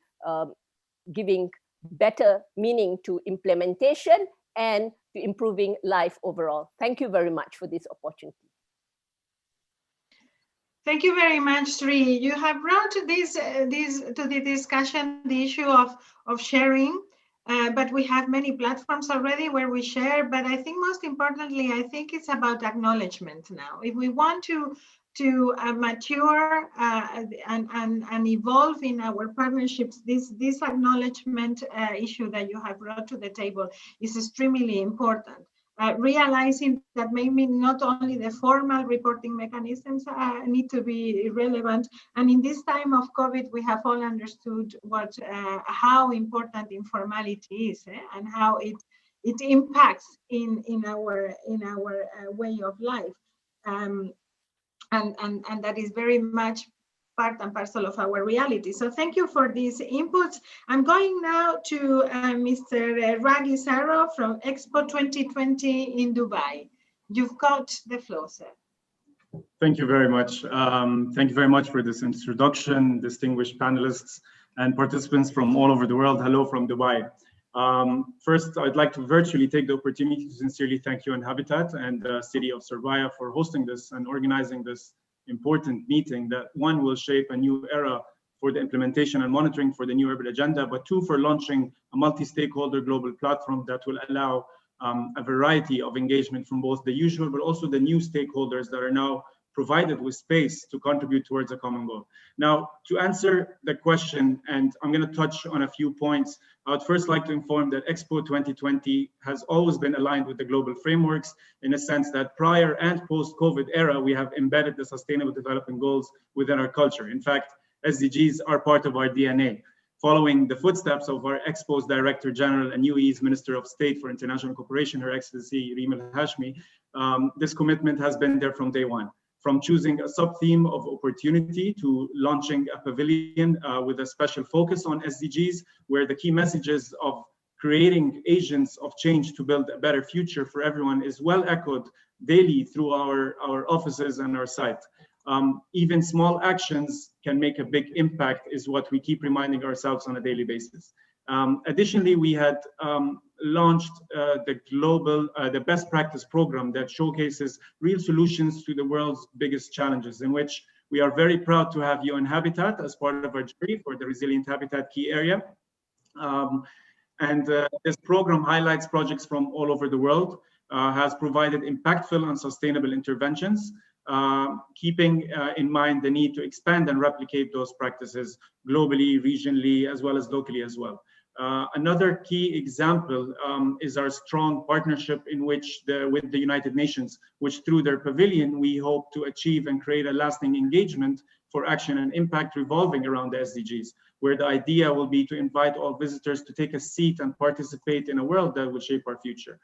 giving better meaning to implementation and to improving life overall. Thank you very much for this opportunity. Thank you very much, Sri. You have brought to the discussion the issue of sharing, but we have many platforms already where we share. But I think most importantly, I think it's about acknowledgement now. If we want to mature and evolve in our partnerships, this acknowledgement issue that you have brought to the table is extremely important. Realizing that maybe not only the formal reporting mechanisms need to be relevant, and in this time of COVID, we have all understood how important informality is, and how it impacts in our way of life. And that is very much part and parcel of our reality. So thank you for these inputs. I'm going now to Mr. Raghi Saro from Expo 2020 in Dubai. You've got the floor, sir. Thank you very much. Thank you very much for this introduction, distinguished panelists and participants from all over the world. Hello from Dubai. First, I'd like to virtually take the opportunity to sincerely thank UN Habitat and the city of Surabaya for hosting this and organizing this important meeting that, one, will shape a new era for the implementation and monitoring for the new urban agenda, but two, for launching a multi-stakeholder global platform that will allow a variety of engagement from both the usual, but also the new stakeholders that are now provided with space to contribute towards a common goal. Now, to answer the question, and I'm going to touch on a few points, I would first like to inform that Expo 2020 has always been aligned with the global frameworks in a sense that prior and post-COVID era, we have embedded the Sustainable Development Goals within our culture. In fact, SDGs are part of our DNA. Following the footsteps of our Expo's Director General and UAE's Minister of State for International Cooperation, Her Excellency Reem Al-Hashmi, this commitment has been there from day one. From choosing a sub-theme of opportunity to launching a pavilion with a special focus on SDGs, where the key messages of creating agents of change to build a better future for everyone is well echoed daily through our offices and our site. Even small actions can make a big impact is what we keep reminding ourselves on a daily basis. Additionally, we had launched the best practice program that showcases real solutions to the world's biggest challenges, in which we are very proud to have UN Habitat as part of our jury for the Resilient Habitat Key Area. This program highlights projects from all over the world, has provided impactful and sustainable interventions, keeping in mind the need to expand and replicate those practices globally, regionally, as well as locally as well. Another key example is our strong partnership with the United Nations, which through their pavilion, we hope to achieve and create a lasting engagement for action and impact revolving around the SDGs, where the idea will be to invite all visitors to take a seat and participate in a world that will shape our future.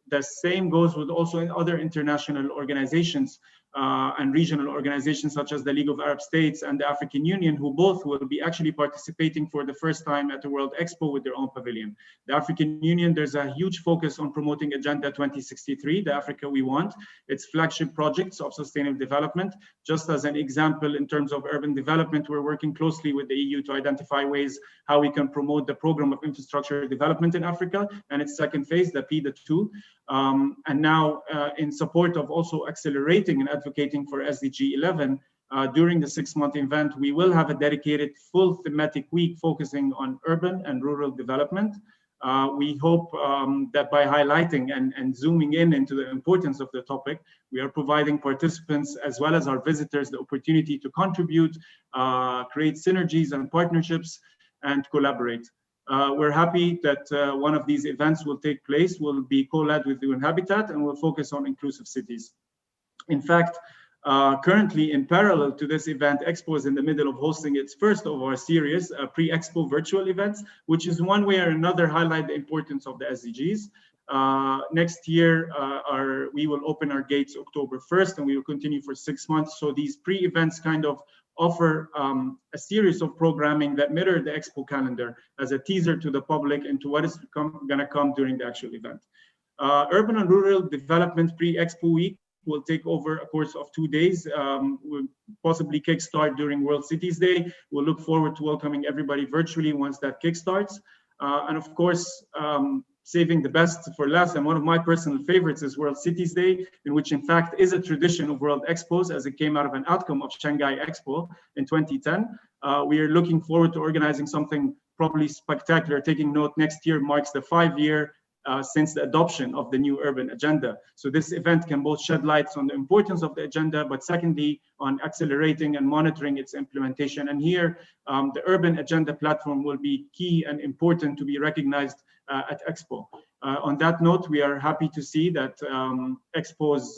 The same goes with also in other international organizations and regional organizations such as the League of Arab States and the African Union, who both will be actually participating for the first time at the World Expo with their own pavilion. The African Union, there's a huge focus on promoting Agenda 2063, the Africa we want, its flagship projects of sustainable development. Just as an example, in terms of urban development, we're working closely with the EU to identify ways how we can promote the program of infrastructure development in Africa and its second phase, the PIDA 2. And now in support of also accelerating and advocating for SDG 11, during the 6-month event, we will have a dedicated full thematic week focusing on urban and rural development. We hope that by highlighting and zooming into the importance of the topic, we are providing participants as well as our visitors the opportunity to contribute, create synergies and partnerships, and collaborate. We're happy that one of these events will take place, will be co-led with UN Habitat, and will focus on inclusive cities. In fact, currently in parallel to this event, Expo is in the middle of hosting its first of our series, pre-Expo virtual events, which is one way or another highlight the importance of the SDGs. Next year, we will open our gates October 1st, and we will continue for 6 months. So these pre-events kind of offer a series of programming that mirror the Expo calendar as a teaser to the public and to what is going to come during the actual event. Urban and Rural Development Pre-Expo Week will take over a course of 2 days. We'll possibly kickstart during World Cities Day. We'll look forward to welcoming everybody virtually once that kickstarts. And of course, saving the best for last, and one of my personal favorites is World Cities Day, in which in fact is a tradition of World Expos as it came out of an outcome of Shanghai Expo in 2010. We are looking forward to organizing something probably spectacular. Taking note, next year marks the 5-year since the adoption of the new urban agenda. So this event can both shed lights on the importance of the agenda, but secondly, on accelerating and monitoring its implementation. And here, the urban agenda platform will be key and important to be recognized at Expo. On that note, we are happy to see that Expo's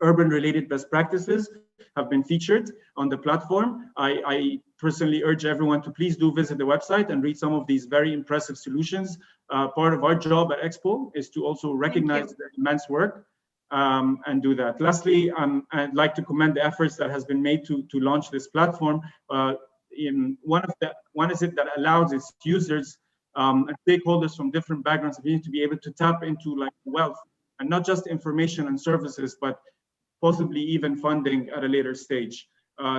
urban-related best practices have been featured on the platform. I personally urge everyone to please do visit the website and read some of these very impressive solutions. Part of our job at Expo is to also recognize the immense work and do that. Lastly, I'd like to commend the efforts that has been made to launch this platform. One is it that allows its users and stakeholders from different backgrounds to be able to tap into like wealth, and not just information and services, but possibly even funding at a later stage.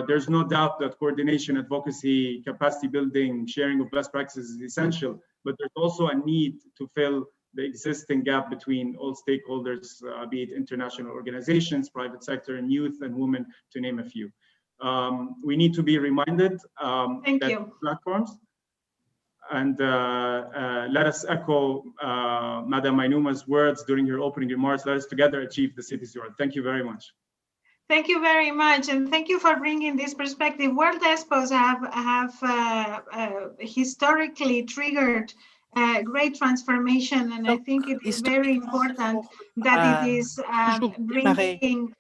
There's no doubt that coordination, advocacy, capacity building, sharing of best practices is essential, but there's also a need to fill the existing gap between all stakeholders, be it international organizations, private sector, and youth and women, to name a few. We need to be reminded that platforms, and let us echo Madam Mainuma's words during her opening remarks, let us together achieve the city's world. Thank you very much. Thank you very much, and thank you for bringing this perspective. World Expos have historically triggered great transformation, and I think it is very important that it is bringing.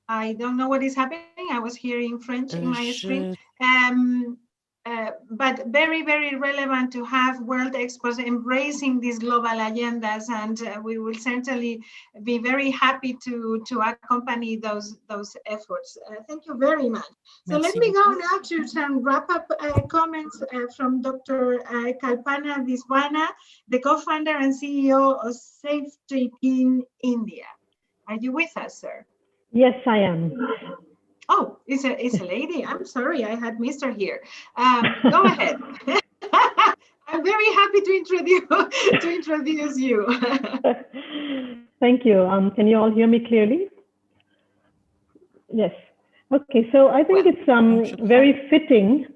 I don't know what is happening. I was hearing French in my screen. But very, very relevant to have World Expos embracing these global agendas, and we will certainly be very happy to accompany those efforts. Thank you very much. So let me go now to some wrap-up comments from Dr. Kalpana Viswana, the co-founder and CEO of Safety in India. Are you with us, sir? Yes, I am. Oh, it's a lady. I'm sorry, I had missed her here. Go ahead. I'm very happy to introduce you. Thank you. Can you all hear me clearly? Yes. Okay, so I think it's very fitting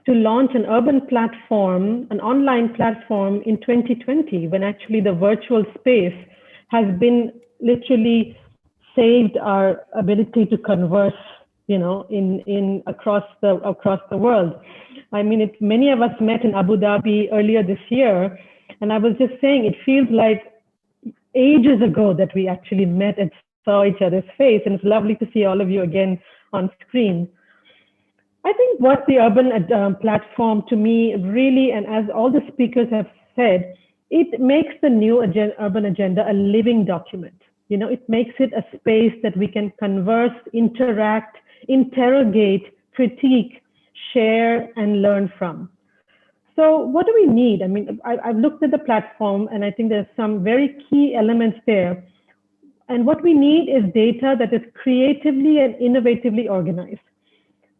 to launch an urban platform, an online platform in 2020, when actually the virtual space has been literally saved our ability to converse, you know, in across the world. I mean, many of us met in Abu Dhabi earlier this year, and I was just saying it feels like ages ago that we actually met and saw each other's face, and it's lovely to see all of you again on screen. I think what the urban platform to me really, and as all the speakers have said, it makes the new urban agenda a living document. You know, it makes it a space that we can converse, interact, interrogate, critique, share, and learn from. So what do we need? I mean, I've looked at the platform, and I think there's some very key elements there. And what we need is data that is creatively and innovatively organized.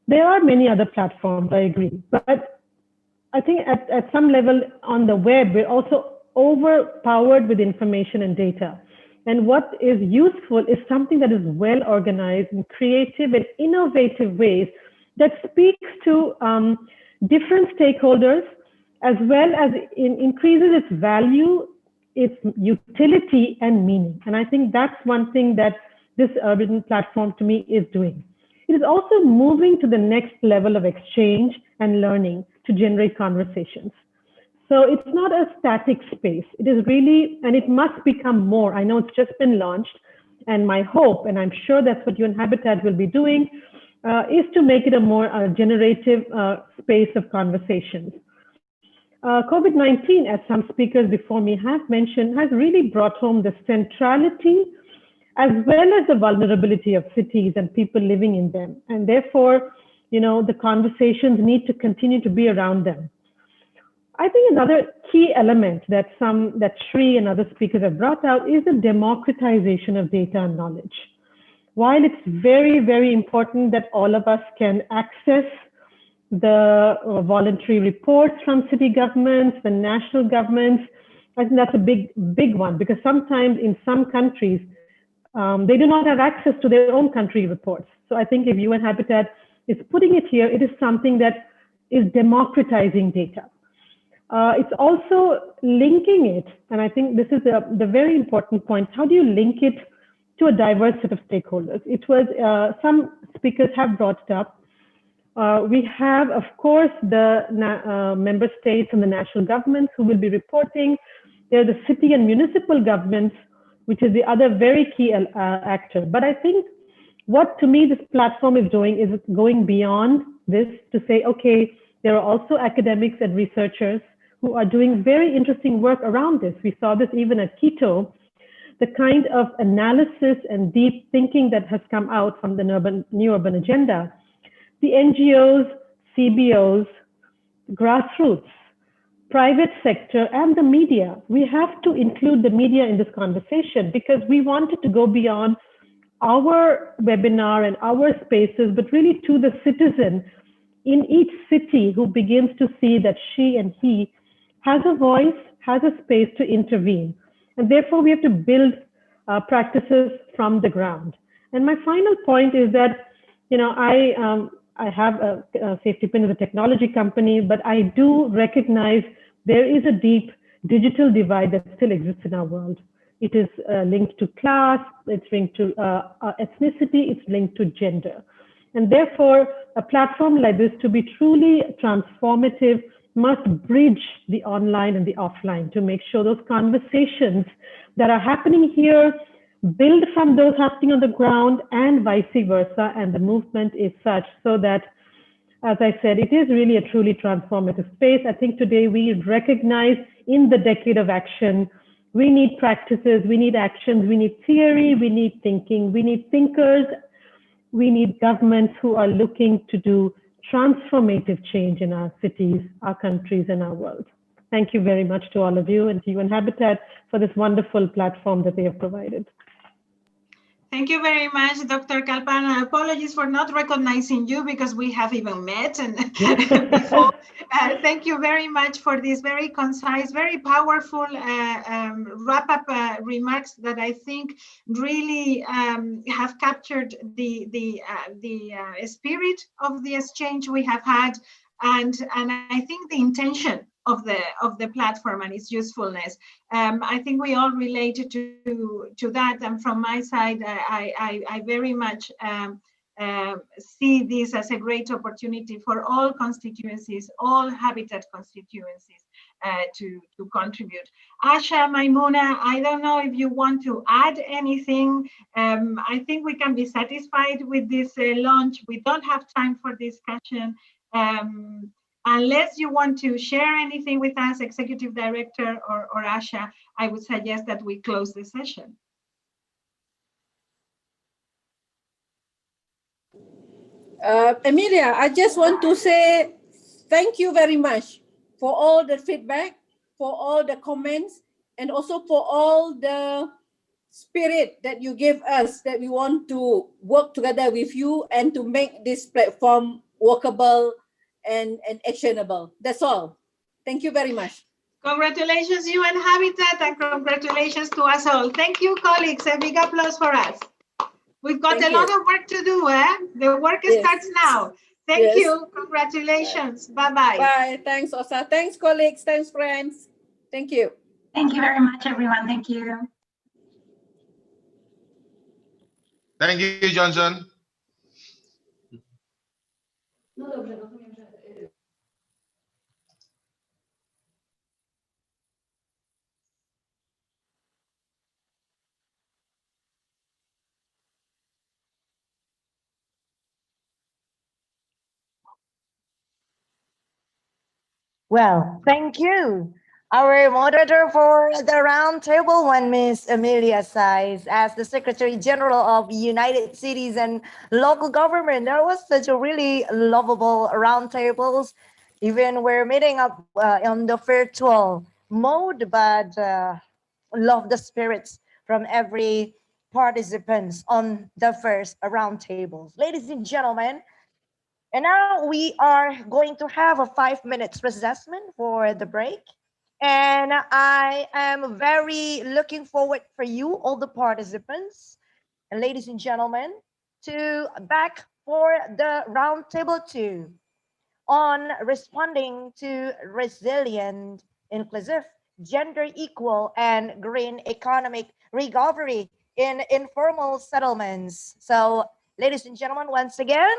There are many other platforms, I agree, but I think at some level on the web, we're also overpowered with information and data. And what is useful is something that is well organized in creative and innovative ways that speaks to different stakeholders, as well as increases its value, its utility and meaning. And I think that's one thing that this urban platform to me is doing. It is also moving to the next level of exchange and learning to generate conversations. So it's not a static space. It is really, and it must become more. I know it's just been launched, and my hope, and I'm sure that's what UN Habitat will be doing, is to make it a more generative space of conversations. COVID-19, as some speakers before me have mentioned, has really brought home the centrality as well as the vulnerability of cities and people living in them. And therefore, you know, the conversations need to continue to be around them. I think another key element that Shri and other speakers have brought out is the democratization of data and knowledge. While it's very, very important that all of us can access the voluntary reports from city governments, the national governments, I think that's a big one, because sometimes in some countries, they do not have access to their own country reports. So I think if UN Habitat is putting it here, it is something that is democratizing data. It's also linking it, and I think this is the very important point. How do you link it to a diverse set of stakeholders? It was, some speakers have brought it up. We have, of course, the member states and the national governments who will be reporting. There are the city and municipal governments, which is the other very key actor. But I think what to me this platform is doing is going beyond this to say, okay, there are also academics and researchers who are doing very interesting work around this. We saw this even at Quito, the kind of analysis and deep thinking that has come out from the new urban agenda. The NGOs, CBOs, grassroots, private sector, and the media. We have to include the media in this conversation because we wanted to go beyond our webinar and our spaces, but really to the citizen in each city who begins to see that she and he has a voice, has a space to intervene. And therefore, we have to build practices from the ground. And my final point is that, I have a Safety Pin as a technology company, but I do recognize there is a deep digital divide that still exists in our world. It is linked to class, it's linked to ethnicity, it's linked to gender. And therefore, a platform like this, to be truly transformative, must bridge the online and the offline to make sure those conversations that are happening here build from those happening on the ground and vice versa. And the movement is such so that, as I said, it is really a truly transformative space. I think today we recognize in the decade of action, we need practices, we need actions, we need theory, we need thinking, we need thinkers, we need governments who are looking to do transformative change in our cities, our countries, and our world. Thank you very much to all of you and to UN Habitat for this wonderful platform that they have provided. Thank you very much, Dr. Kalpana. Apologies for not recognizing you because we have even met and before. Thank you very much for this very concise, very powerful wrap-up remarks that I think really have captured the spirit of the exchange we have had, and I think the intention of the platform and its usefulness. I think we all related to that, and from my side, I very much see this as a great opportunity for all constituencies, all habitat constituencies, to contribute. Asha, Maimuna, I don't know if you want to add anything. I think we can be satisfied with this launch. We don't have time for discussion. Unless you want to share anything with us, Executive Director or Asha, I would suggest that we close the session. Emilia, I just want to say thank you very much for all the feedback, for all the comments, and also for all the spirit that you give us, that we want to work together with you and to make this platform workable and actionable. That's all. Thank you very much. Congratulations, UN Habitat, and congratulations to us all. Thank you, colleagues. A big applause for us. We've got a lot of work to do, eh? The work starts now. Thank you. Congratulations. Bye-bye. Bye. Thanks, Osa. Thanks, colleagues. Thanks, friends. Thank you. Thank you very much, everyone. Thank you. Thank you, Johnson. Well, thank you. Our moderator for the roundtable one, Miss Amelia Sais, as the Secretary General of United Cities and Local Government. That was such a really lovable roundtables. Even we're meeting up on the virtual mode, but love the spirits from every participants on the first roundtables. Ladies and gentlemen, and now we are going to have a 5 minutes assessment for the break. And I am very looking forward for you, all the participants, and ladies and gentlemen, to back for the roundtable 2 on responding to resilient, inclusive, gender equal, and green economic recovery in informal settlements. So, ladies and gentlemen, once again,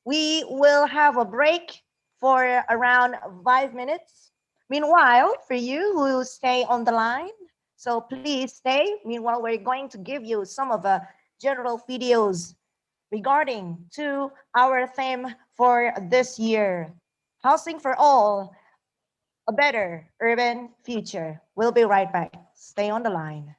we will have a break for around 5 minutes. Meanwhile, for you who stay on the line, so please stay. Meanwhile, we're going to give you some of the general videos regarding to our theme for this year, Housing for All, a better urban future. We'll be right back. Stay on the line.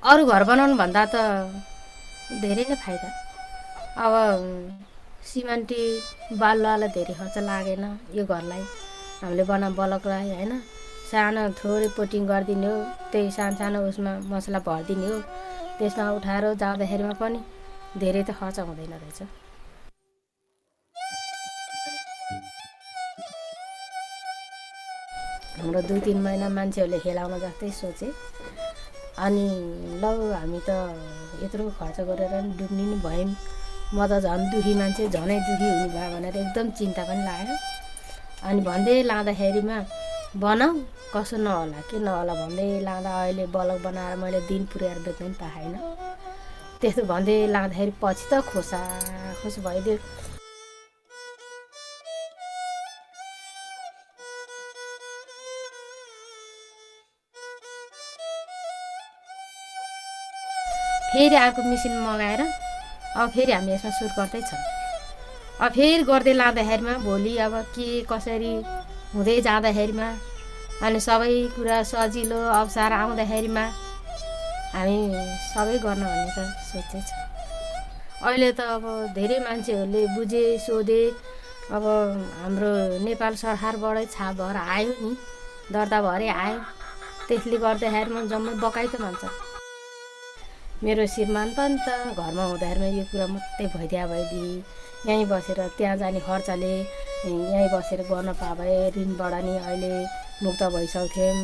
अरू घर बनाउनु भन्दा त धेरै नै फाइदा। अब सिमेन्टी बालुवालाई धेरै खर्च लागेन, यो घरलाई हामीले बलकलाई होइन, सानो थोरै पोटिङ गरिदिने हो, त्यही सानो उसमा मसला भरिदिने हो, त्यसमा उठाएर जाँदाखेरिमा पनि धेरै त खर्च हुँदैन रहेछ। हाम्रो 2-3 महिना मान्छेहरूले खेलाउन जस्तै सोचे, अनि ल हामी त यत्रो खर्च गरेर नि डुब्ने नि भयौँ, म त झन् दुखी मान्छे, झनै दुखी हुने भयो भनेर एकदम चिन्ता पनि लाग्यो। अनि भन्दै लाँदाखेरिमा बनाऊ कसो नहोला के नहोला भन्दै लाँदा अहिले बलक बनाएर मैले दिन पुर्याएर बेच्न पनि पाएन। त्यस्तो भन्दै लाँदाखेरि पछि त खोस भइदियो। फेरि अर्को मेसिन मगाएर अब फेरि हामी यसमा सुरु गर्दैछौँ। अब फेरि गर्दै लाँदाखेरिमा भोलि अब के कसरी हुँदै जाँदाखेरिमा अनि सबै कुरा सजिलो अवसर आउँदाखेरिमा हामी सबै गर्न भन्ने त सोचेछौँ। अहिले त अब धेरै मान्छेहरूले बुझे सोधे, अब हाम्रो नेपाल सरकारबाटै छाप भएर आयो नि, दर्ता भएरै आयो, त्यसले गर्दाखेरिमा जम्मै बकाइ त मान्छ। मेरो श्रीमान पनि त घरमा हुँदाखेरिमा यो कुरा मात्रै भइदिया भइदिए यहीँ बसेर त्यहाँ जाने खर्चले यहीँ बसेर गर्न पाए ऋणबाट नि अहिले मुक्त भइसक्थ्यौँ,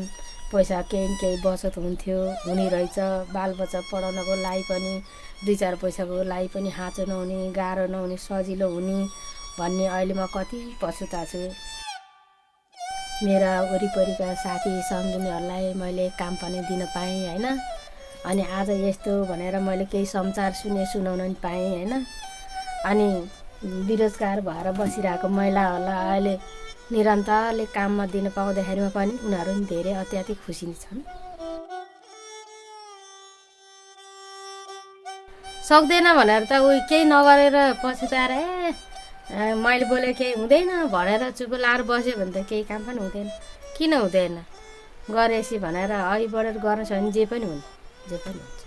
पैसा केही बचत हुने रहेछ, बालबच्चा पढाउनको लागि पनि 2-4 पैसाको लागि पनि खाँचो नहुने, गाह्रो नहुने, सजिलो हुने भन्ने अहिले म कति पछुता छु। मेरा वरिपरिका साथी सम्झिनेहरूलाई मैले काम पनि दिन पाएँ होइन, अनि आज यस्तो भनेर मैले केही समाचार सुनाउन पनि पाएँ होइन। अनि बेरोजगार भएर बसिरहेको महिलाहरूलाई अहिले निरन्तरले काममा दिन पाउँदाखेरिमा पनि उनीहरू पनि धेरै अत्याधिक खुसी छन्। सक्दैन भनेर त केही नगरेर पछुताएर मैले बोले केही हुँदैन भनेर चुप लाएर बस्यो भने त केही काम पनि हुँदैन। किन हुँदैन, गरेपछि भनेर अघि बढेर गर्न सक्यो भने जे पनि हुन्छ, जे पनि हुन्छ।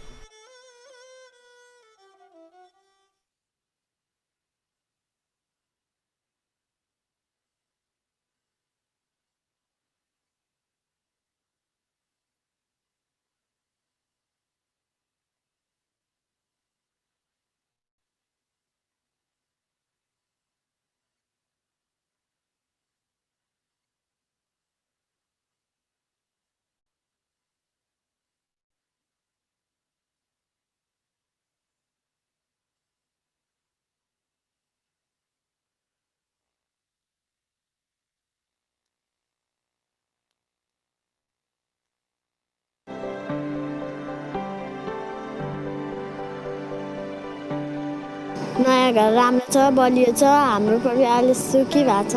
नयाँ घर राम्रो छ, बलियो छ, हाम्रो परिवारले सुखी भएको छ।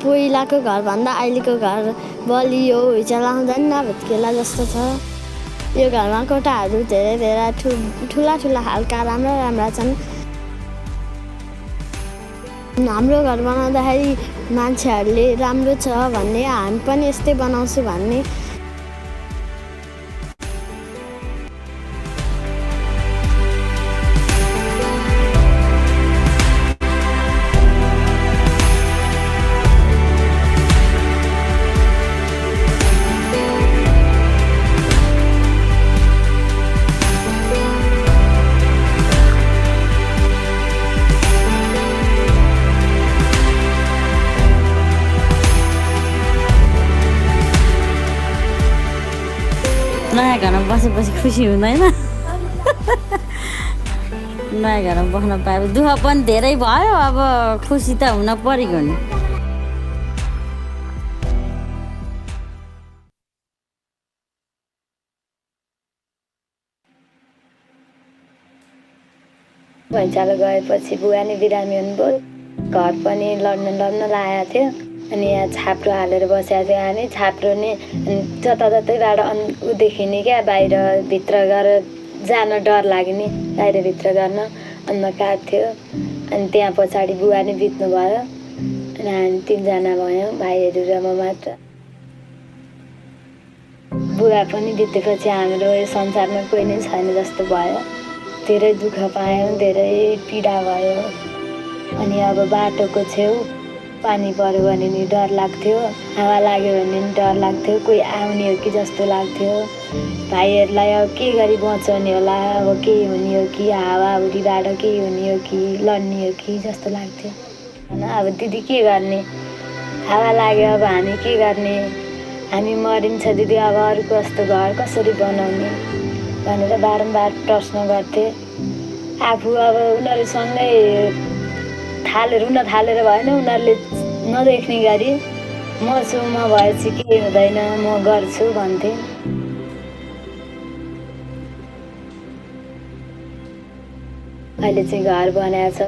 पहिलाको घरभन्दा अहिलेको घर बलियो, हुइचा लाउँदा नि नभत्केला जस्तो छ। यो घरमा कोठाहरू धेरै ठुला खालका राम्रा छन्। हाम्रो घर बनाउँदाखेरि मान्छेहरूले राम्रो छ भन्ने, हामी पनि यस्तै बनाउँछु भन्ने। नयाँ घरमा बसेपछि खुसी हुँदैन। नयाँ घरमा बस्न पाए दुःख पनि धेरै भयो, अब खुसी त हुन परेको नि। भैँचालो गएपछि बुवा नि बिरामी हुनुभयो, घर पनि लड्न लागेको थियो। अनि यहाँ छाप्रो हालेर बसेको थियो हामी, छाप्रो नि जताततैबाट देखिने क्या, भित्र गएर जान डर लाग्ने, बाहिरभित्र गर्न अन्धकार थियो। अनि त्यहाँ पछाडि बुवा नि बित्नु भयो, अनि हामी 3 जना भयौँ, भाइहरू र म मात्र। बुवा पनि बितेपछि हाम्रो यो संसारमा कोही नै छैन जस्तो भयो धेरै दुःख पायौँ धेरै पीडा भयो अनि अब बाटोको छेउ पानी पर्यो भने नि डर लाग्थ्यो हावा लाग्यो भने नि डर लाग्थ्यो कोही आउने हो कि जस्तो लाग्थ्यो भाइहरूलाई अब के गरी बचाउने होला अब के हुने हो कि हावाहुरीबाट के हुने हो कि लड्ने हो कि जस्तो लाग्थ्यो हैन अब दिदी के गर्ने हावा लाग्यो अब हामी के गर्ने हामी मरिन्छ दिदी अब अरूको जस्तो घर कसरी बनाउने भनेर बारम्बार प्रश्न गर्थे आफू अब उनीहरूसँगै रुन थालेर भएन उनीहरूले नदेख्ने गरी म छु म भएपछि केही हुँदैन म गर्छु भन्थे अहिले चाहिँ घर बनाएको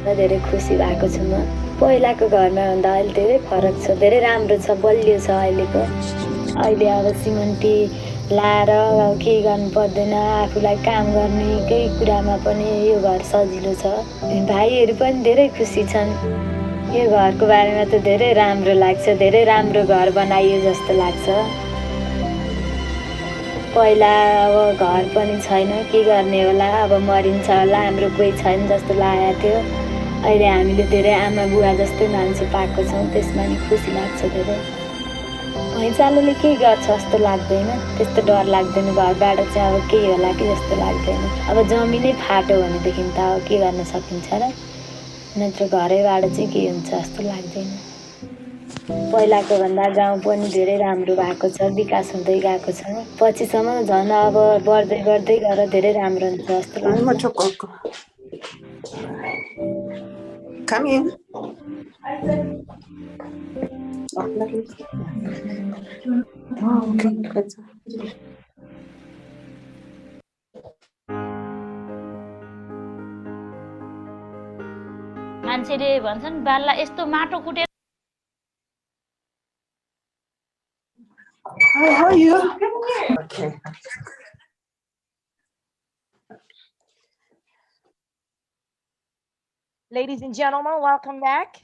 छ धेरै खुसी भएको छु म पहिलाको घरमा भन्दा अहिले धेरै फरक छ धेरै राम्रो छ बलियो छ अहिलेको अहिले अब सिमेन्टी लाएर केही गर्नु पर्दैन आफूलाई काम गर्ने केही कुरामा पनि यो घर सजिलो छ भाइहरू पनि धेरै खुसी छन् यो घरको बारेमा त धेरै राम्रो लाग्छ धेरै राम्रो घर बनाइयो जस्तो लाग्छ पहिला अब घर पनि छैन के गर्ने होला अब मरिन्छ होला हाम्रो कोही छैन जस्तो लागेको थियो अहिले हामीले धेरै आमा बुवा जस्तै मान्छे पाएको छौँ त्यसमा नि खुसी लाग्छ धेरै भैँचालोले के गर्छ जस्तो लाग्दैन त्यस्तो डर लाग्दैन घरबाट चाहिँ अब केही होला कि जस्तो लाग्दैन अब जमिनै फाट्यो भनेदेखि त अब के गर्न सकिन्छ र नत्र घरैबाट चाहिँ के हुन्छ जस्तो लाग्दैन पहिलाको भन्दा गाउँ पनि धेरै राम्रो भएको छ विकास हुँदै गएको छ पछिसम्म झन् अब बढ्दै बढ्दै गएर धेरै राम्रो हुन्छ जस्तो लाग्छ Come in. मान्छेले भन्छन् बाललाई यस्तो माटो कुटेर Hi, how are you? Okay. Ladies and gentlemen, welcome back.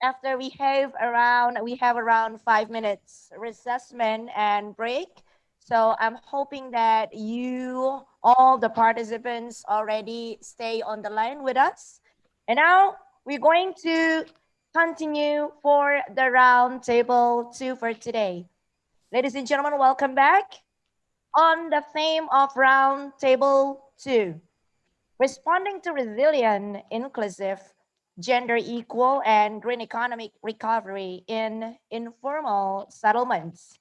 After we have around 5 minutes recessment and break. So I'm hoping that you, all the participants, already stay on the line with us. And now we're going to continue for the round table 2 for today. Ladies and gentlemen, welcome back. On the theme of round table 2, responding to resilient, inclusive, gender equal, and green economic recovery in informal settlements.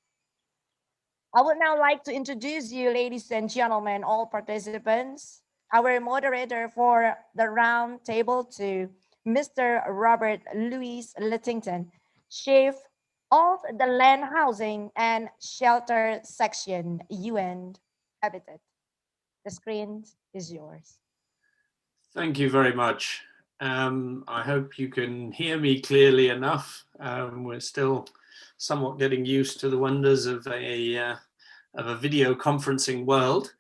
I would now like to introduce you, ladies and gentlemen, all participants, our moderator for the round table 2, Mr. Robert Louis Littington, Chief of the Land Housing and Shelter Section, UN Habitat. The screen is yours. Thank you very much. I hope you can hear me clearly enough. We're still somewhat getting used to the wonders of a video conferencing world.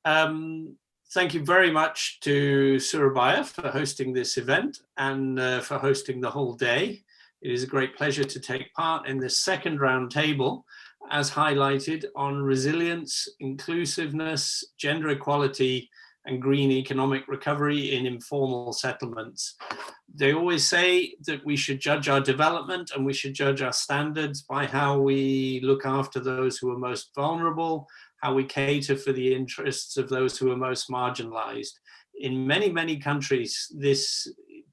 Thank you very much to Surabaya for hosting this event and for hosting the whole day. It is a great pleasure to take part in this second roundtable, as highlighted on resilience, inclusiveness, gender equality, and green economic recovery in informal settlements. They always say that we should judge our development and we should judge our standards by how we look after those who are most vulnerable, how we cater for the interests of those who are most marginalized. In many, many countries, this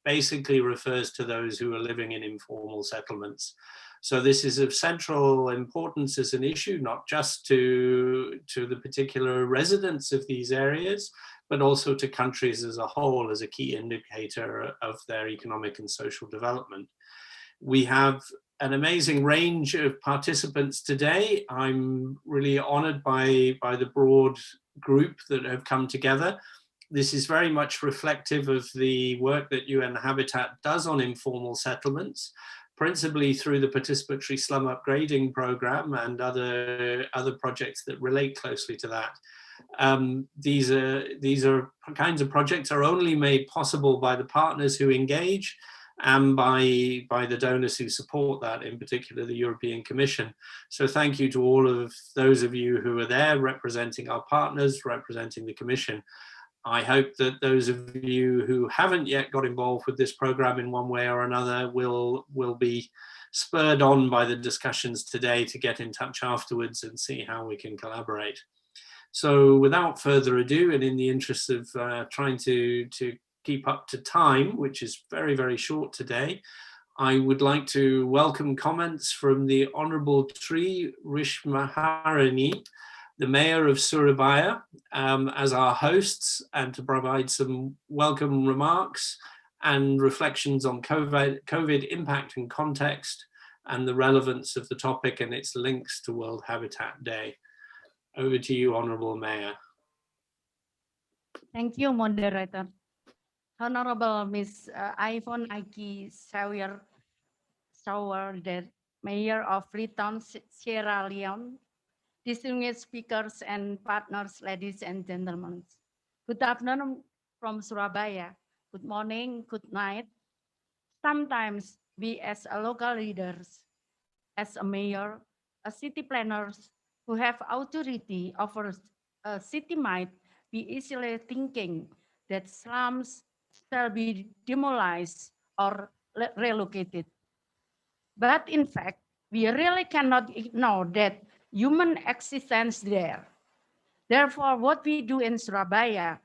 basically refers to those who are living in informal settlements. So this is of central importance as an issue, not just to the particular residents of these areas, but also to countries as a whole as a key indicator of their economic and social development. We have an amazing range of participants today. I'm really honored by the broad group that have come together. This is very much reflective of the work that UN Habitat does on informal settlements, principally through the participatory slum upgrading program and other projects that relate closely to that. These are kinds of projects are only made possible by the partners who engage, and by the donors who support that, in particular the European Commission. So thank you to all of those of you who are there representing our partners, representing the Commission. I hope that those of you who haven't yet got involved with this program in one way or another will be spurred on by the discussions today to get in touch afterwards and see how we can collaborate. So without further ado, and in the interest of trying to keep up to time, which is very, very short today, I would like to welcome comments from the Honourable Tri Rishmaharini, the Mayor of Surabaya, as our hosts, and to provide some welcome remarks and reflections on COVID impact and context and the relevance of the topic and its links to World Habitat Day. Over to you, Honourable Mayor. Thank you, Moderator. Honorable Ms. Yvonne Aiki Sawyer, the Mayor of Freetown, Sierra Leone, distinguished speakers and partners, ladies and gentlemen. Good afternoon from Surabaya. Good morning, good night. Sometimes we as a local leaders, as a mayor, a city planners who have authority over a city might be easily thinking that slums shall be demolished or relocated. But in fact, we really cannot ignore that human existence there. Therefore, what we do in Surabaya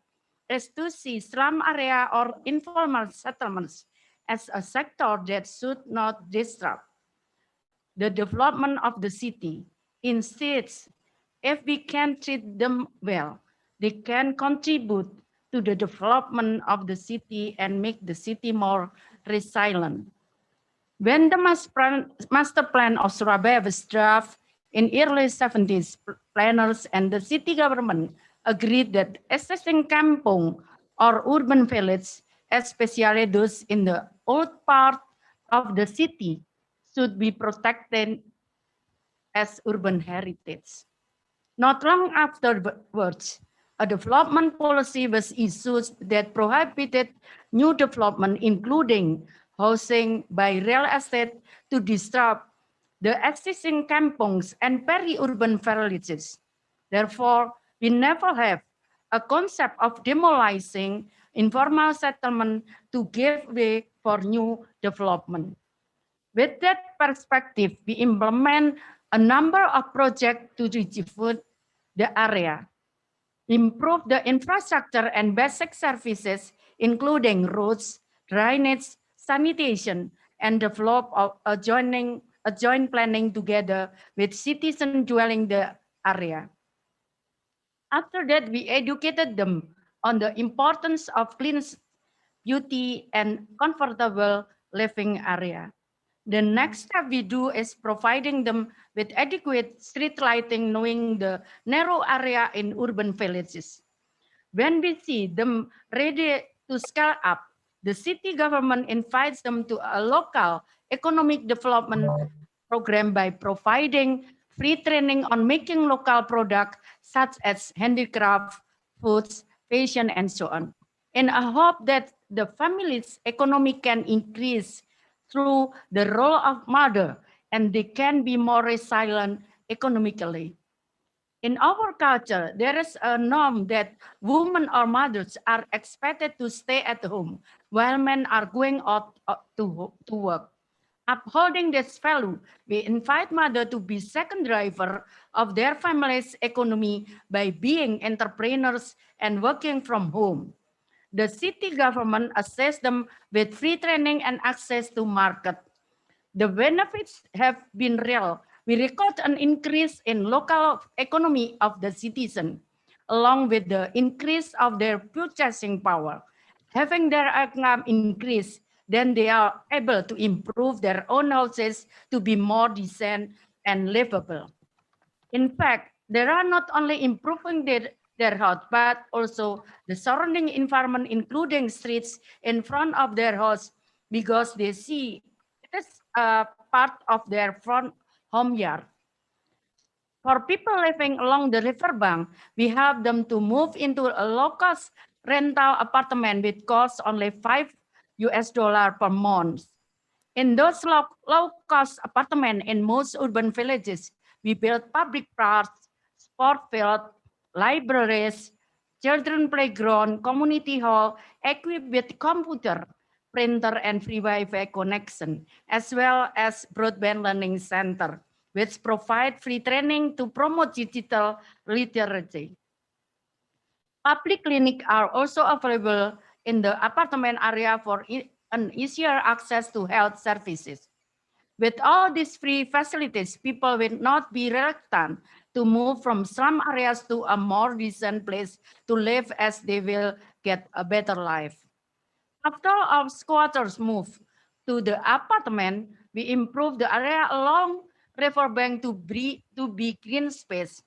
is to see slum area or informal settlements as a sector that should not disrupt the development of the city. Instead, if we can treat them well, they can contribute to the development of the city and make the city more resilient. When the master plan of Surabaya was drafted in early 70s, planners and the city government agreed that existing kampung or urban village, especially those in the old part of the city, should be protected as urban heritage. Not long afterwards, a development policy was issued that prohibited new development, including housing by real estate, to disrupt the existing kampungs and peri-urban villages. Therefore, we never have a concept of demolishing informal settlement to give way for new development. With that perspective, we implement a number of projects to rejuvenate the area, improve the infrastructure and basic services, including roads, drainage, sanitation, and develop a joint planning together with citizens dwelling the area. After that, we educated them on the importance of clean beauty and comfortable living area. The next step we do is providing them with adequate street lighting, knowing the narrow area in urban villages. When we see them ready to scale up, the city government invites them to a local economic development program by providing free training on making local products such as handicraft, foods, fashion, and so on. And I hope that the family's economy can increase through the role of mother, and they can be more resilient economically. In our culture, there is a norm that women or mothers are expected to stay at home while men are going out to work. Upholding this value, we invite mother to be second driver of their family's economy by being entrepreneurs and working from home. The city government assists them with free training and access to market. The benefits have been real. We record an increase in local economy of the citizen, along with the increase of their purchasing power. Having their income increase, then they are able to improve their own houses to be more decent and livable. In fact, they are not only improving their house, but also the surrounding environment, including streets in front of their house, because they see it is a part of their front home yard. For people living along the riverbank, we help them to move into a low-cost rental apartment with cost only $5 per month. In those low-cost apartments in most urban villages, we built public parks, sport fields, libraries, children playground, community hall, equipped with computer, printer, and free Wi-Fi connection, as well as broadband learning center, which provide free training to promote digital literacy. Public clinics are also available in the apartment area for an easier access to health services. With all these free facilities, people will not be reluctant to move from slum areas to a more decent place to live, as they will get a better life. After our squatters move to the apartment, we improve the area along riverbank to be green space.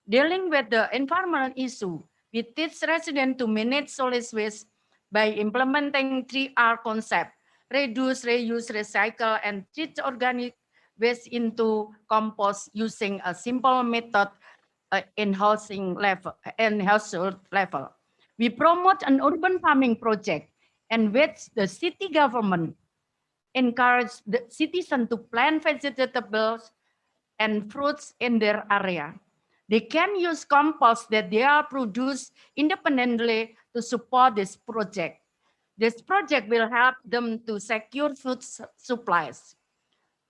Dealing with the environmental issue, we teach residents to manage solid waste by implementing 3R concept: reduce, reuse, recycle, and treat organic waste into compost using a simple method in household level. We promote an urban farming project in which the city government encourage the citizens to plant vegetables and fruits in their area. They can use compost that they are produced independently to support this project. This project will help them to secure food supplies.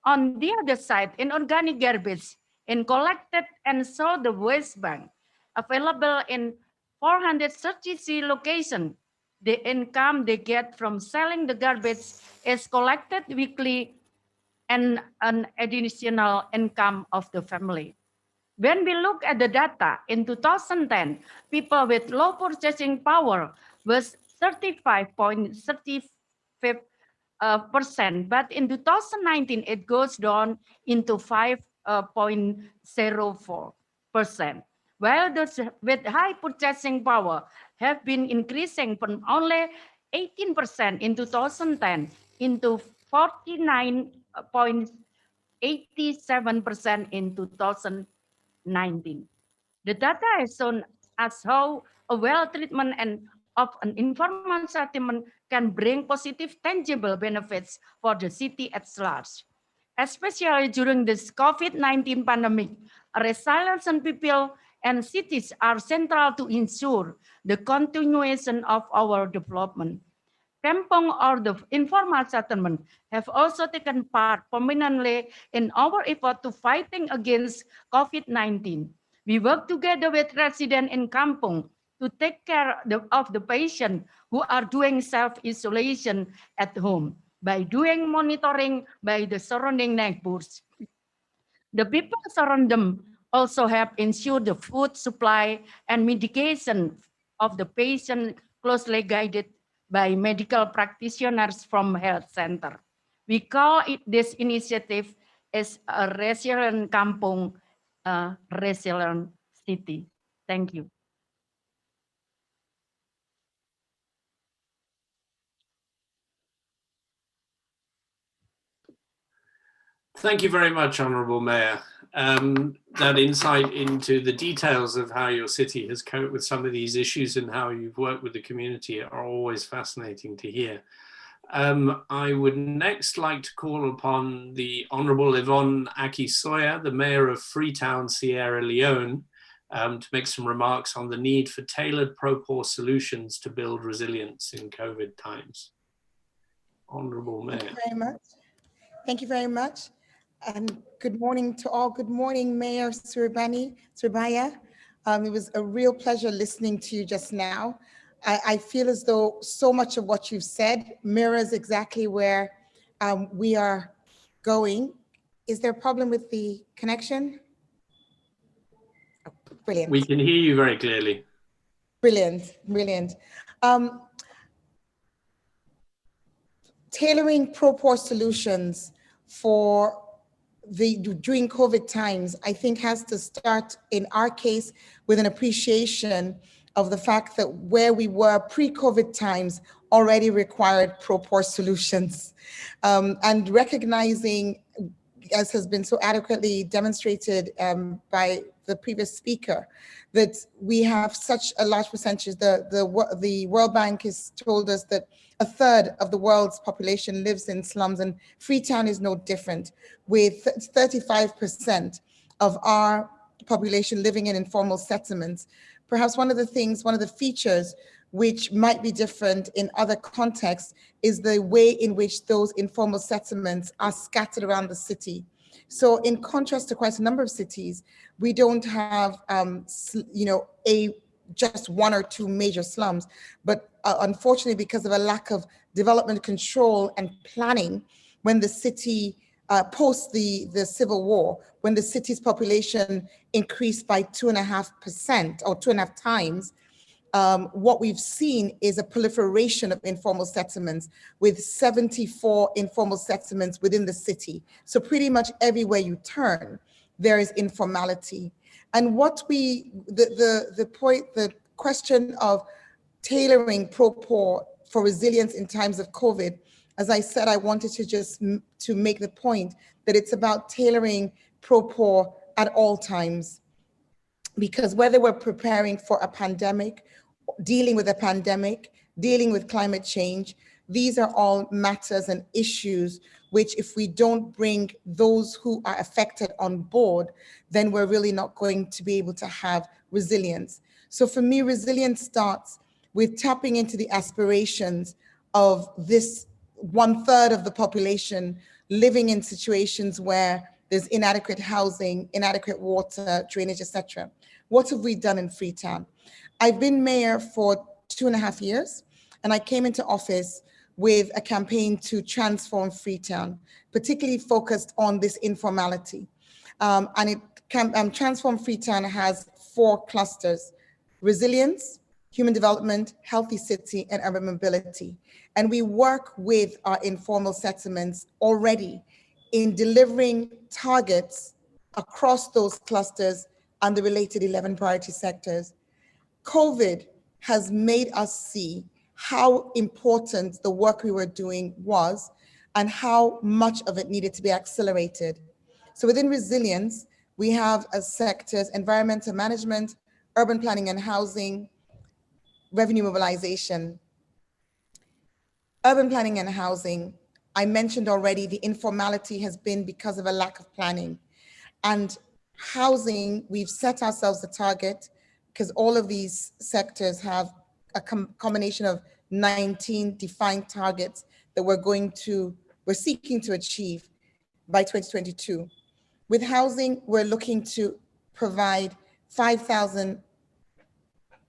On the other side, inorganic garbage is collected and sold the waste bank, available in 433 locations. The income they get from selling the garbage is collected weekly and an additional income of the family. When we look at the data in 2010, people with low purchasing power was 35.35%, but in 2019 it goes down into 5.04%. While those with high purchasing power have been increasing from only 18% in 2010 into 49.87% in 2019. The data has shown us how a well treatment and of an environment settlement can bring positive tangible benefits for the city at large. Especially during this COVID-19 pandemic, resilience in people and cities are central to ensure the continuation of our development. Kampong or the informal settlement have also taken part prominently in our effort to fighting against COVID-19. We work together with residents in Kampong to take care of the patient who are doing self-isolation at home by doing monitoring by the surrounding neighbors. The people around them also have ensured the food supply and medication of the patient closely guided by medical practitioners from health center. We call it this initiative as a resilient kampung, resilient city. Thank you. Thank you very much, Honourable Mayor. That insight into the details of how your city has coped with some of these issues and how you've worked with the community are always fascinating to hear. I would next like to call upon the Honourable Yvonne Aki-Soya, the Mayor of Freetown, Sierra Leone, to make some remarks on the need for tailored pro-poor solutions to build resilience in COVID times. Honourable Mayor. Thank you very much. Thank you very much. And good morning to all. Good morning, Mayor Surabaya. It was a real pleasure listening to you just now. I feel as though so much of what you've said mirrors exactly where we are going. Is there a problem with the connection? Oh, brilliant. We can hear you very clearly. Brilliant, brilliant. Tailoring pro-poor solutions for during COVID times, I think has to start in our case with an appreciation of the fact that where we were pre-COVID times already required pro-poor solutions, and recognizing, as has been so adequately demonstrated by the previous speaker, that we have such a large percentage. The World Bank has told us that a third of the world's population lives in slums, and Freetown is no different, with 35% of our population living in informal settlements. Perhaps one of the features which might be different in other contexts is the way in which those informal settlements are scattered around the city. So in contrast to quite a number of cities, we don't have, just one or two major slums, but unfortunately, because of a lack of development control and planning, when the city, post the Civil War, when the city's population increased by 2.5% or 2.5 times, what we've seen is a proliferation of informal settlements, with 74 informal settlements within the city. So pretty much everywhere you turn, there is informality. And what the question of tailoring pro-poor for resilience in times of COVID, as I said, I wanted to make the point that it's about tailoring pro-poor at all times. Because whether we're preparing for a pandemic, dealing with a pandemic, dealing with climate change, these are all matters and issues which, if we don't bring those who are affected on board, then we're really not going to be able to have resilience. So for me, resilience starts with tapping into the aspirations of this 1/3 of the population living in situations where there's inadequate housing, inadequate water, drainage, etc. What have we done in Freetown? I've been mayor for 2.5 years, and I came into office with a campaign to transform Freetown, particularly focused on this informality. Transform Freetown has 4 clusters: resilience, human development, healthy city, and urban mobility. And we work with our informal settlements already in delivering targets across those clusters and the related 11 priority sectors. COVID has made us see how important the work we were doing was and how much of it needed to be accelerated. So within resilience, we have as sectors environmental management, urban planning and housing, revenue mobilization. Urban planning and housing, I mentioned already, the informality has been because of a lack of planning. And housing, we've set ourselves a target, because all of these sectors have a combination of 19 defined targets that we're seeking to achieve by 2022. With housing, we're looking to provide 5,000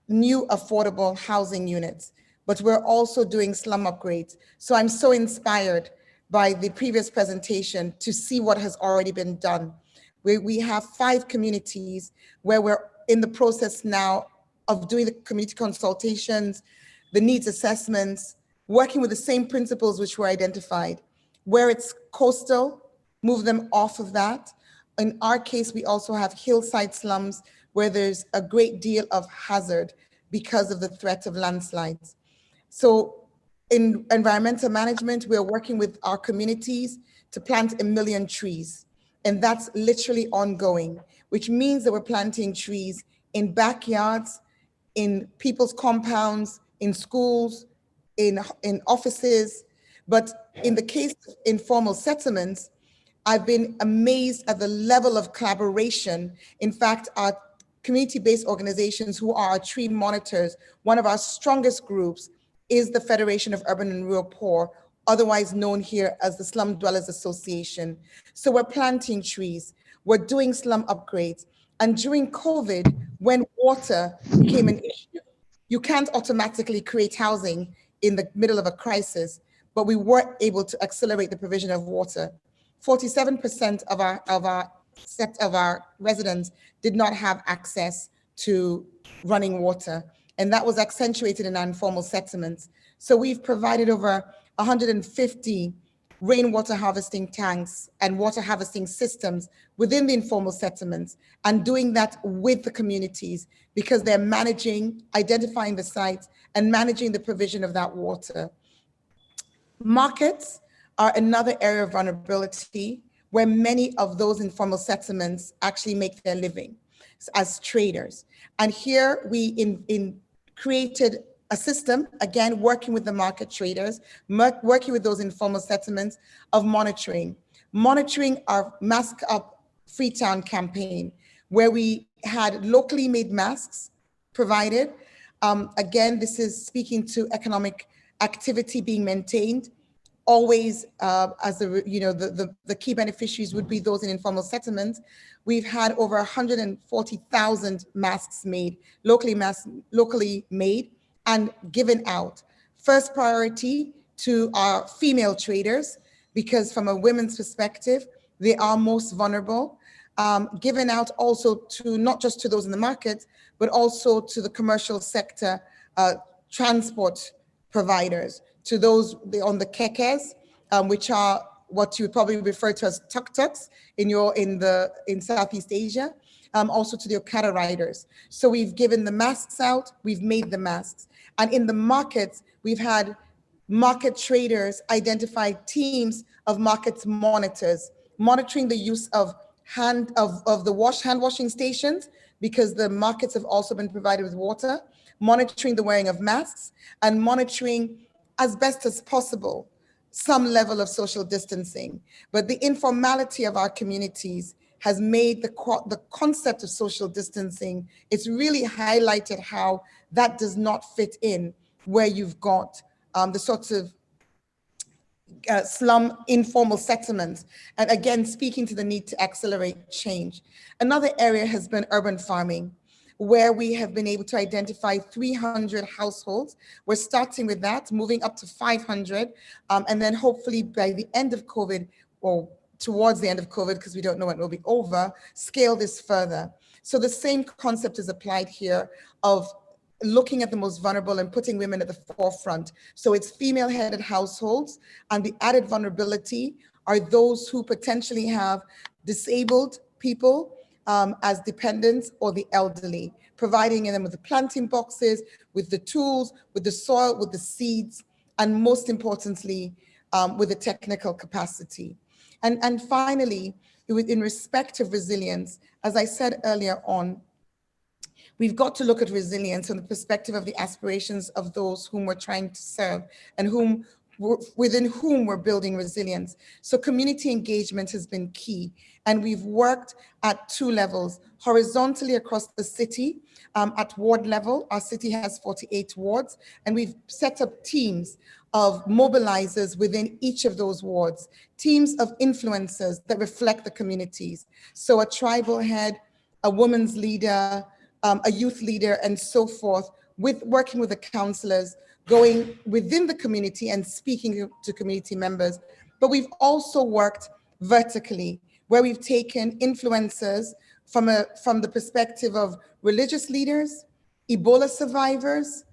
new affordable housing units, but we're also doing slum upgrades. So I'm so inspired by the previous presentation to see what has already been done. We have 5 communities where we're in the process now of doing the community consultations, the needs assessments, working with the same principles which were identified. Where it's coastal, move them off of that. In our case, we also have hillside slums where there's a great deal of hazard because of the threat of landslides. So in environmental management, we're working with our communities to plant 1 million trees. And that's literally ongoing, which means that we're planting trees in backyards, in people's compounds, in schools, in offices. But in the case of informal settlements, I've been amazed at the level of collaboration. In fact, our community-based organizations who are our tree monitors, one of our strongest groups is the Federation of Urban and Rural Poor, otherwise known here as the Slum Dwellers Association. So we're planting trees, we're doing slum upgrades. And during COVID, when water became an issue, you can't automatically create housing in the middle of a crisis, but we were able to accelerate the provision of water. 47% of our residents did not have access to running water, and that was accentuated in our informal settlements. So we've provided over 150 rainwater harvesting tanks and water harvesting systems within the informal settlements, and doing that with the communities because they're managing, identifying the sites and managing the provision of that water. Markets are another area of vulnerability where many of those informal settlements actually make their living. as traders. And here we created a system, again, working with the market traders, working with those informal settlements of monitoring our Mask Up Freetown campaign, where we had locally made masks provided. Again, this is speaking to economic activity being maintained. Always, as the key beneficiaries would be those in informal settlements. We've had over 140,000 masks made, locally made and given out. First priority to our female traders, because from a women's perspective, they are most vulnerable. Given out also to not just to those in the market, but also to the commercial sector, transport providers, to those on the kekes, which are what you would probably refer to as tuk-tuks in Southeast Asia, also to the Okada riders. So we've given the masks out, we've made the masks. And in the markets, we've had market traders identify teams of markets monitors, monitoring the use of hand washing stations, because the markets have also been provided with water, monitoring the wearing of masks, and monitoring as best as possible some level of social distancing. But the informality of our communities has made the concept of social distancing, it's really highlighted how that does not fit in where you've got the sorts of slum informal settlements, and again, speaking to the need to accelerate change. Another area has been urban farming, where we have been able to identify 300 households. We're starting with that, moving up to 500, and then hopefully by the end of COVID, or towards the end of COVID, because we don't know when it will be over, scale this further. So the same concept is applied here of looking at the most vulnerable and putting women at the forefront. So it's female-headed households, and the added vulnerability are those who potentially have disabled people as dependents, or the elderly, providing them with the planting boxes, with the tools, with the soil, with the seeds, and most importantly, with the technical capacity. And finally, in respect of resilience, as I said earlier on, we've got to look at resilience from the perspective of the aspirations of those whom we're trying to serve and within whom we're building resilience. So community engagement has been key, and we've worked at two levels: horizontally across the city, at ward level. Our city has 48 wards, and we've set up teams of mobilizers within each of those wards, teams of influencers that reflect the communities. So a tribal head, a women's leader, a youth leader, and so forth, working with the councillors, going within the community and speaking to community members. But we've also worked vertically, where we've taken influencers from the perspective of religious leaders, Ebola survivors,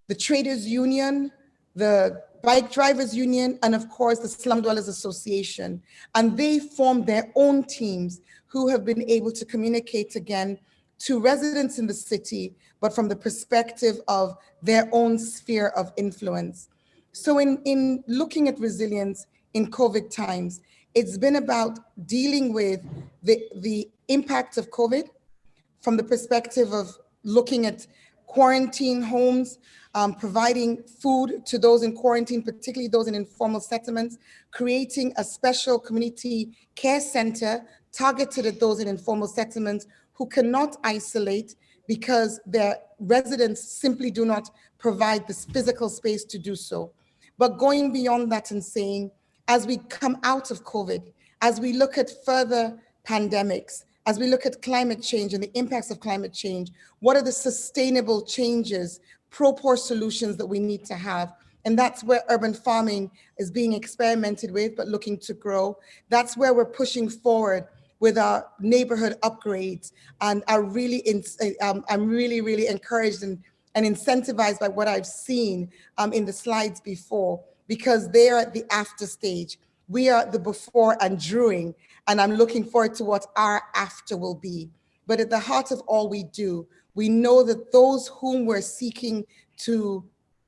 the Traders Union, the Bike Drivers Union, and of course the Slum Dwellers Association. And they formed their own teams who have been able to communicate again to residents in the city, but from the perspective of their own sphere of influence. So in looking at resilience in COVID times, it's been about dealing with the impact of COVID from the perspective of looking at quarantine homes, providing food to those in quarantine, particularly those in informal settlements, creating a special community care center targeted at those in informal settlements who cannot isolate because their residents simply do not provide this physical space to do so. But going beyond that and saying, as we come out of COVID, as we look at further pandemics, as we look at climate change and the impacts of climate change, what are the sustainable changes, pro-poor solutions that we need to have? And that's where urban farming is being experimented with, but looking to grow. That's where we're pushing forward with our neighborhood upgrades, and I'm really encouraged and incentivized by what I've seen in the slides before, because they are at the after stage. We are the before and during, and I'm looking forward to what our after will be. But at the heart of all we do, we know that those whom we're seeking to,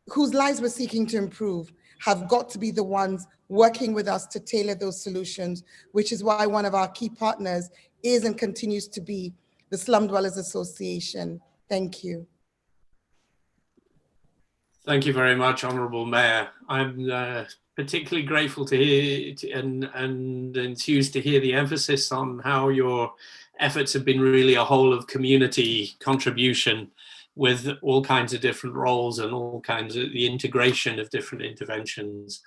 whose lives we're seeking to improve, have got to be the ones working with us to tailor those solutions, which is why one of our key partners is and continues to be the Slum Dwellers Association. Thank you. Thank you very much, Honourable Mayor. I'm particularly grateful to hear and enthused to hear the emphasis on how your efforts have been really a whole of community contribution with all kinds of different roles and all kinds of the integration of different interventions.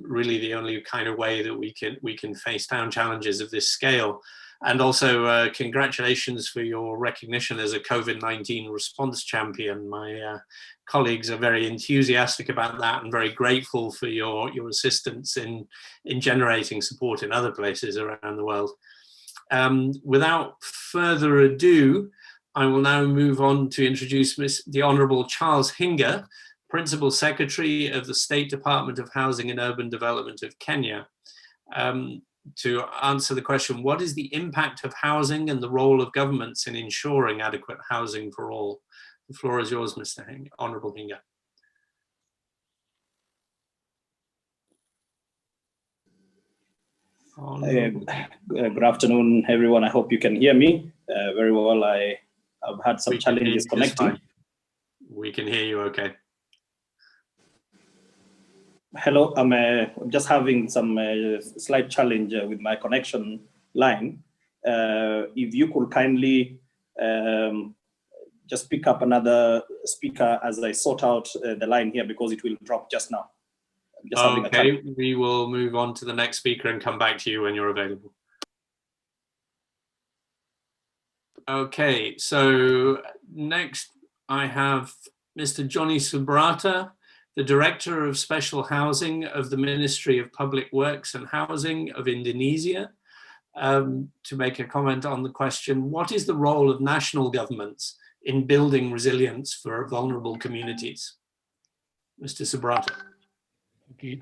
Really the only kind of way that we can face down challenges of this scale. And also congratulations for your recognition as a COVID-19 response champion. My colleagues are very enthusiastic about that and very grateful for your assistance in generating support in other places around the world. Without further ado, I will now move on to introduce the Honourable Charles Hinga, Principal Secretary of the State Department of Housing and Urban Development of Kenya, to answer the question, what is the impact of housing and the role of governments in ensuring adequate housing for all? The floor is yours, Mr. Hinga, Honourable Hinga. Good afternoon, everyone. I hope you can hear me very well. I've had some challenges connecting. We can hear you okay. Hello, I'm just having some slight challenge with my connection line. If you could kindly just pick up another speaker as I sort out the line here, because it will drop just now. Okay, we will move on to the next speaker and come back to you when you're available. Okay, so next I have Mr. Johnny Subrata, the Director of Special Housing of the Ministry of Public Works and Housing of Indonesia, to make a comment on the question, what is the role of national governments in building resilience for vulnerable communities? Mr. Subrata. Okay,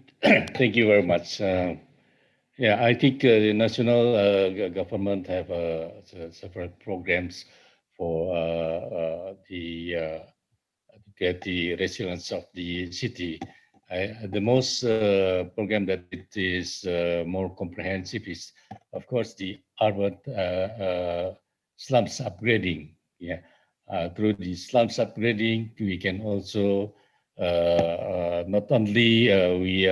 thank you very much. Yeah, I think the national government have several programs for to get the resilience of the city. The most program that it is more comprehensive is, of course, the urban slums upgrading. Yeah, through the slums upgrading, we can also not only we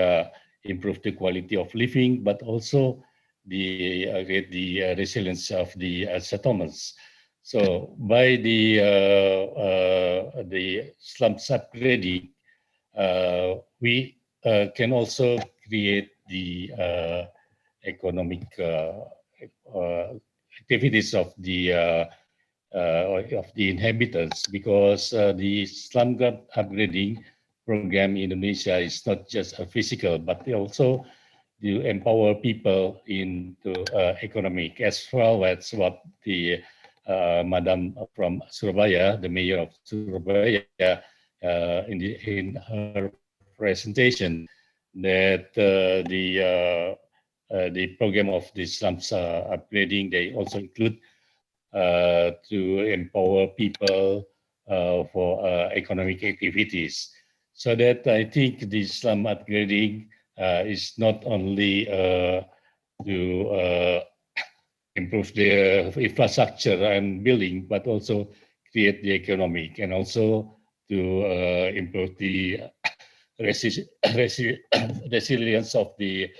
improve the quality of living, but also the resilience of the settlements. So by the slums upgrading, we can also create the economic activities of the inhabitants, because the slum upgrading program in Indonesia is not just a physical, but also to empower people into economic, as well as what the Madam from Surabaya, the mayor of Surabaya, in her presentation, that the program of the slums upgrading, they also include to empower people for economic activities. So that I think the slum upgrading is not only to improve the infrastructure and building, but also create the economic, and also to improve the resilience of the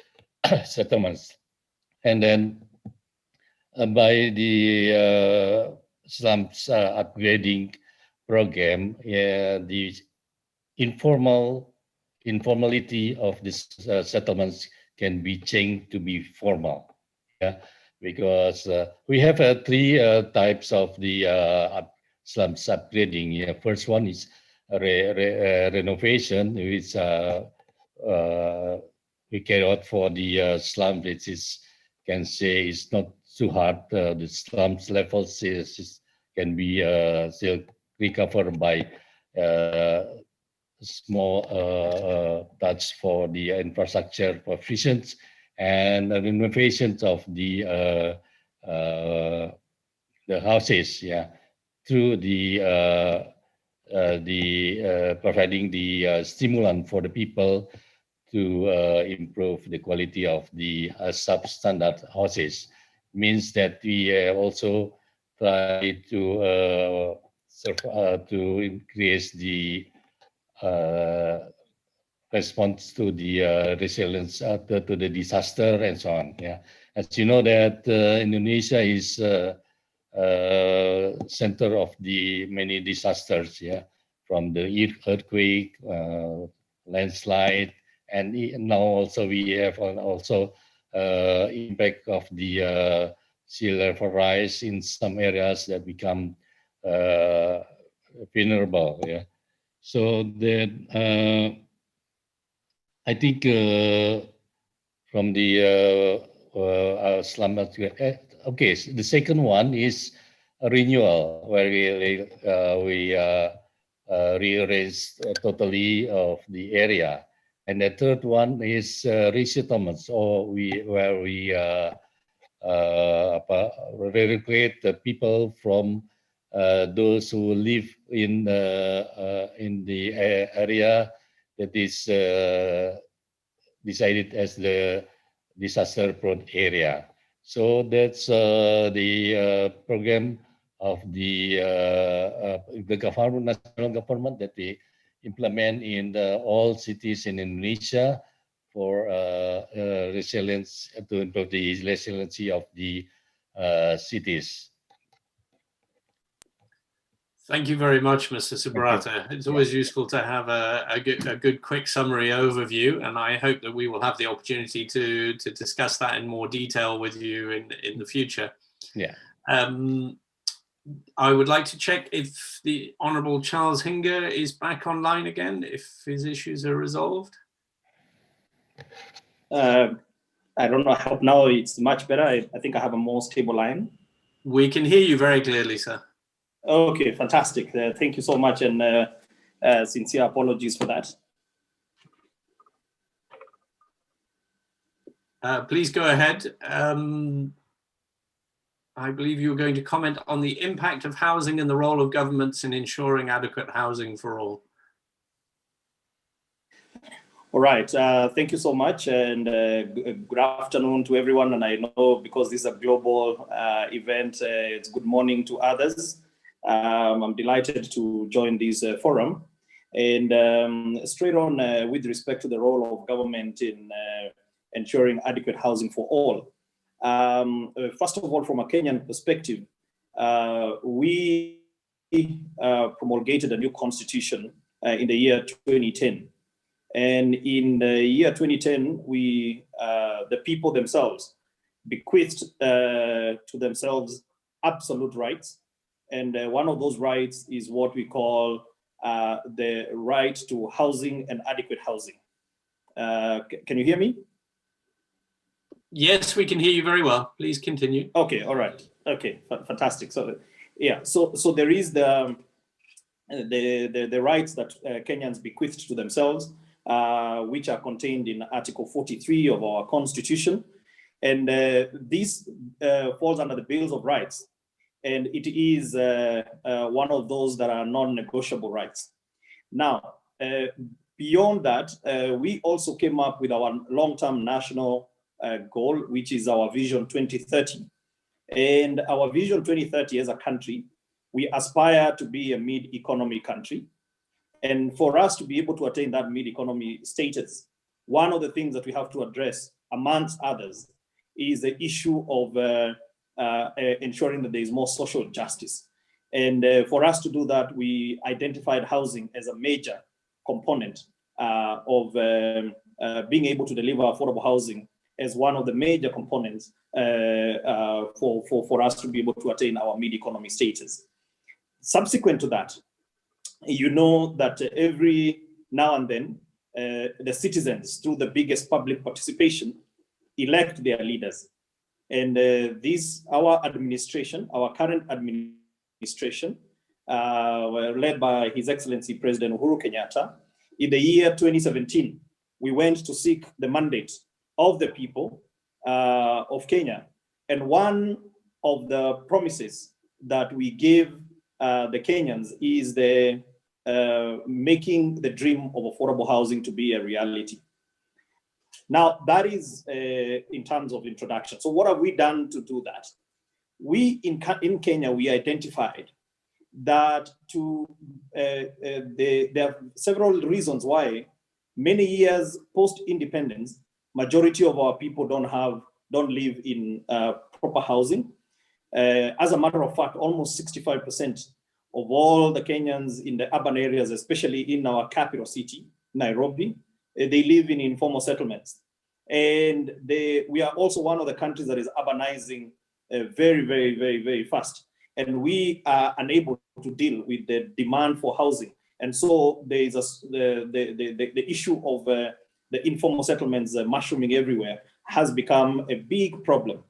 settlements. And then by the slums upgrading program, the informality of these settlements can be changed to be formal. Yeah, because we have three types of the slums upgrading. Yeah, first one is renovation, which we carry out for the slum, which is, can say, is not too hard. The slums levels can be still recovered by small touch for the infrastructure provisions and renovations of the houses. Yeah, through the providing the stimulant for the people to improve the quality of the substandard houses. Means that we also try to increase the response to the resilience to the disaster and so on. Yeah, as you know that Indonesia is center of the many disasters. Yeah, from the earthquake, landslide, and now also we have also impact of the sea level rise in some areas that become vulnerable. Yeah, so that I think from the okay, so the second one is a renewal where we rearrange totally of the area, and the third one is resettlements, or where we relocate the people from those who live in the area that is decided as the disaster-prone area. So that's the program of the government, national government, that we implement in all cities in Indonesia for resilience, to improve the resiliency of the cities. Thank you very much, Mr. Subrata. It's always useful to have a good quick summary overview, and I hope that we will have the opportunity to discuss that in more detail with you in the future. Yeah. I would like to check if the Honourable Charles Hinger is back online again, if his issues are resolved. I don't know, I hope now it's much better. I think I have a more stable line. We can hear you very clearly, sir. Okay, fantastic. Thank you so much, and sincere apologies for that. Please go ahead. I believe you were going to comment on the impact of housing and the role of governments in ensuring adequate housing for all. All right, thank you so much, and good afternoon to everyone. And I know because this is a global event, it's good morning to others. I'm delighted to join this forum. And straight on with respect to the role of government in ensuring adequate housing for all. First of all, from a Kenyan perspective, we promulgated a new constitution in the year 2010. And in the year 2010, we, the people themselves, bequeathed to themselves absolute rights. And one of those rights is what we call the right to housing and adequate housing. Can you hear me? Yes, we can hear you very well. Please continue. Okay, all right. Okay, fantastic. So, yeah, so there is the rights that Kenyans bequeathed to themselves, which are contained in Article 43 of our Constitution. And this falls under the Bills of Rights. And it is one of those that are non-negotiable rights. Now, beyond that, we also came up with our long-term national goal, which is our Vision 2030. And our Vision 2030 as a country, we aspire to be a mid-economy country. And for us to be able to attain that mid-economy status, one of the things that we have to address, amongst others, is the issue of ensuring that there is more social justice. And for us to do that, we identified housing as a major component of being able to deliver affordable housing as one of the major components for us to be able to attain our mid-economy status. Subsequent to that, you know that every now and then, the citizens, through the biggest public participation, elect their leaders. And our administration, our current administration, led by His Excellency President Uhuru Kenyatta, in the year 2017, we went to seek the mandate of the people of Kenya. And one of the promises that we gave the Kenyans is the making the dream of affordable housing to be a reality. Now, that is in terms of introduction. So what have we done to do that? we in Kenya, we identified that there are several reasons why many years post-independence, majority of our people don't live in proper housing. As a matter of fact, almost 65% of all the Kenyans in the urban areas, especially in our capital city, Nairobi, they live in informal settlements. And we are also one of the countries that is urbanizing very, very, very, very fast. And we are unable to deal with the demand for housing. And so there is the issue of the informal settlements mushrooming everywhere has become a big problem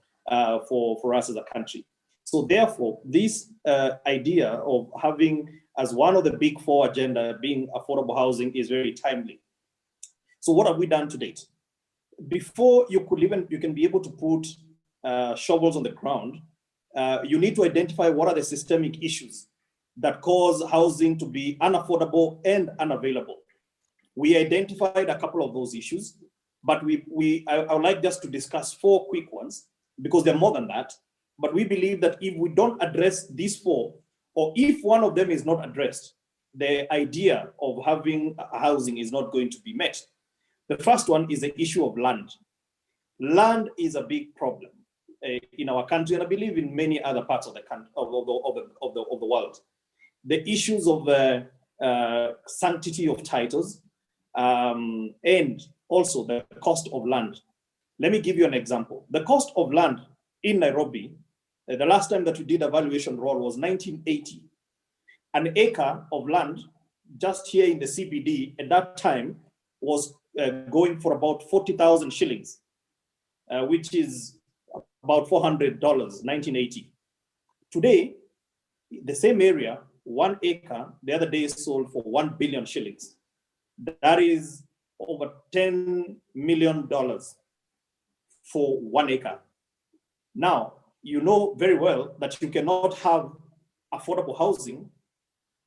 for us as a country. So therefore, this idea of having as one of the big four agenda being affordable housing is very timely. So what have we done to date? Before you can be able to put shovels on the ground, you need to identify what are the systemic issues that cause housing to be unaffordable and unavailable. We identified a couple of those issues, but I would like just to discuss 4 quick ones because they're more than that. But we believe that if we don't address these 4, or if one of them is not addressed, the idea of having housing is not going to be met. The first one is the issue of land. Land is a big problem in our country, and I believe in many other parts of the country, of the world. The issues of sanctity of titles and also the cost of land. Let me give you an example. The cost of land in Nairobi, the last time that we did a valuation roll was 1980. An acre of land just here in the CBD at that time was going for about 40,000 shillings, which is about $400, 1980. Today, the same area, 1 acre, the other day sold for 1 billion shillings. That is over $10 million for 1 acre. Now, you know very well that you cannot have affordable housing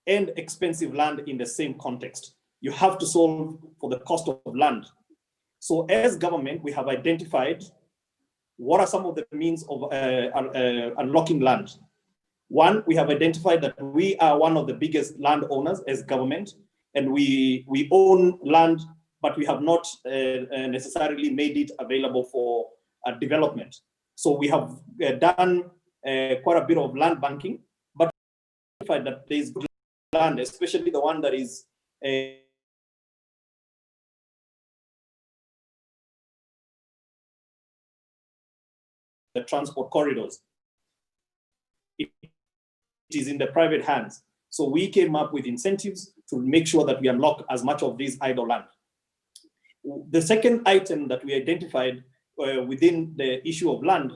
and expensive land in the same context. You have to solve for the cost of land. So as government, we have identified what are some of the means of unlocking land. One, we have identified that we are one of the biggest landowners as government, and we own land, but we have not necessarily made it available for development. So we have done quite a bit of land banking, but that there is good land, especially the one that is the transport corridors. It is in the private hands. So we came up with incentives to make sure that we unlock as much of this idle land. The second item that we identified within the issue of land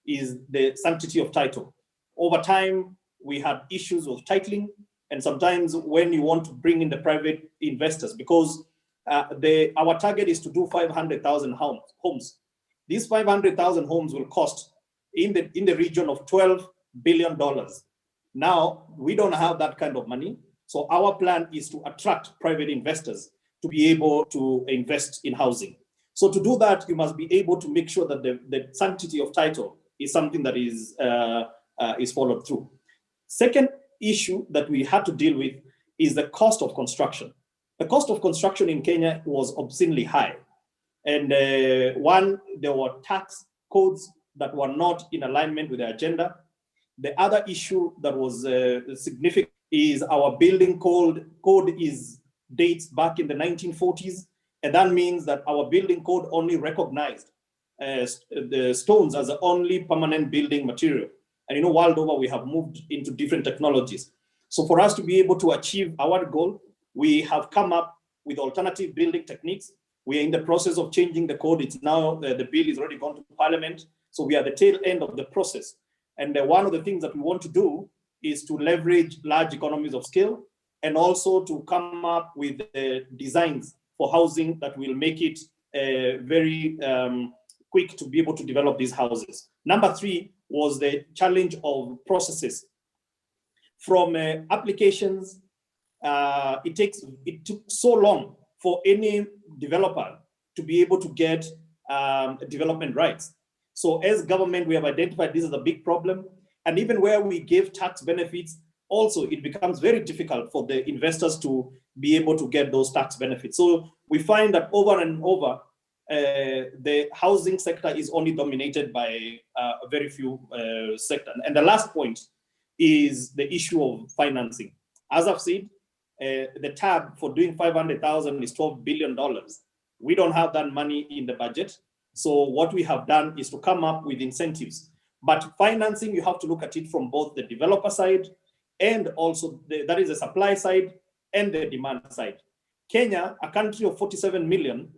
is the sanctity of title. Over time, we had issues of titling, and sometimes when you want to bring in the private investors, because our target is to do 500,000 homes. These 500,000 homes will cost in the region of $12 billion. Now, we don't have that kind of money. So our plan is to attract private investors to be able to invest in housing. So to do that, you must be able to make sure that the sanctity of title is something that is followed through. Second issue that we had to deal with is the cost of construction. The cost of construction in Kenya was obscenely high. And there were tax codes that were not in alignment with the agenda. The other issue that was significant is our building code dates back in the 1940s. And that means that our building code only recognized the stones as the only permanent building material. And world over, we have moved into different technologies. So for us to be able to achieve our goal, we have come up with alternative building techniques. We are in the process of changing the code. It's now, the bill is already gone to Parliament. So we are at the tail end of the process. And one of the things that we want to do is to leverage large economies of scale and also to come up with designs for housing that will make it very quick to be able to develop these houses. Number 3 was the challenge of processes. From applications, it took so long for any developer to be able to get development rights. So as government, we have identified this as a big problem. And even where we give tax benefits, also it becomes very difficult for the investors to be able to get those tax benefits. So we find that over and over, the housing sector is only dominated by a very few sectors. And the last point is the issue of financing. As I've said, the tab for doing 500,000 is $12 billion. We don't have that money in the budget. So what we have done is to come up with incentives. But financing, you have to look at it from both the developer side and also that is the supply side and the demand side. Kenya, a country of 47 million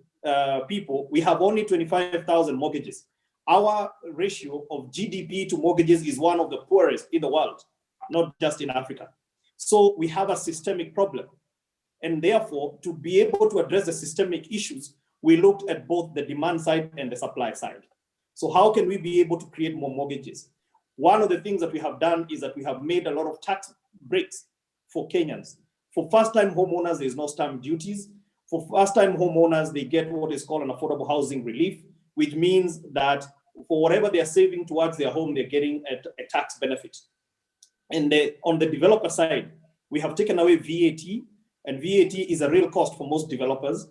people, we have only 25,000 mortgages. Our ratio of GDP to mortgages is one of the poorest in the world, not just in Africa. So we have a systemic problem. And therefore, to be able to address the systemic issues, we looked at both the demand side and the supply side. So how can we be able to create more mortgages? One of the things that we have done is that we have made a lot of tax breaks for Kenyans. For first-time homeowners, there's no stamp duties. For first-time homeowners, they get what is called an affordable housing relief, which means that for whatever they're saving towards their home, they're getting a tax benefit. And on the developer side, we have taken away VAT, and VAT is a real cost for most developers.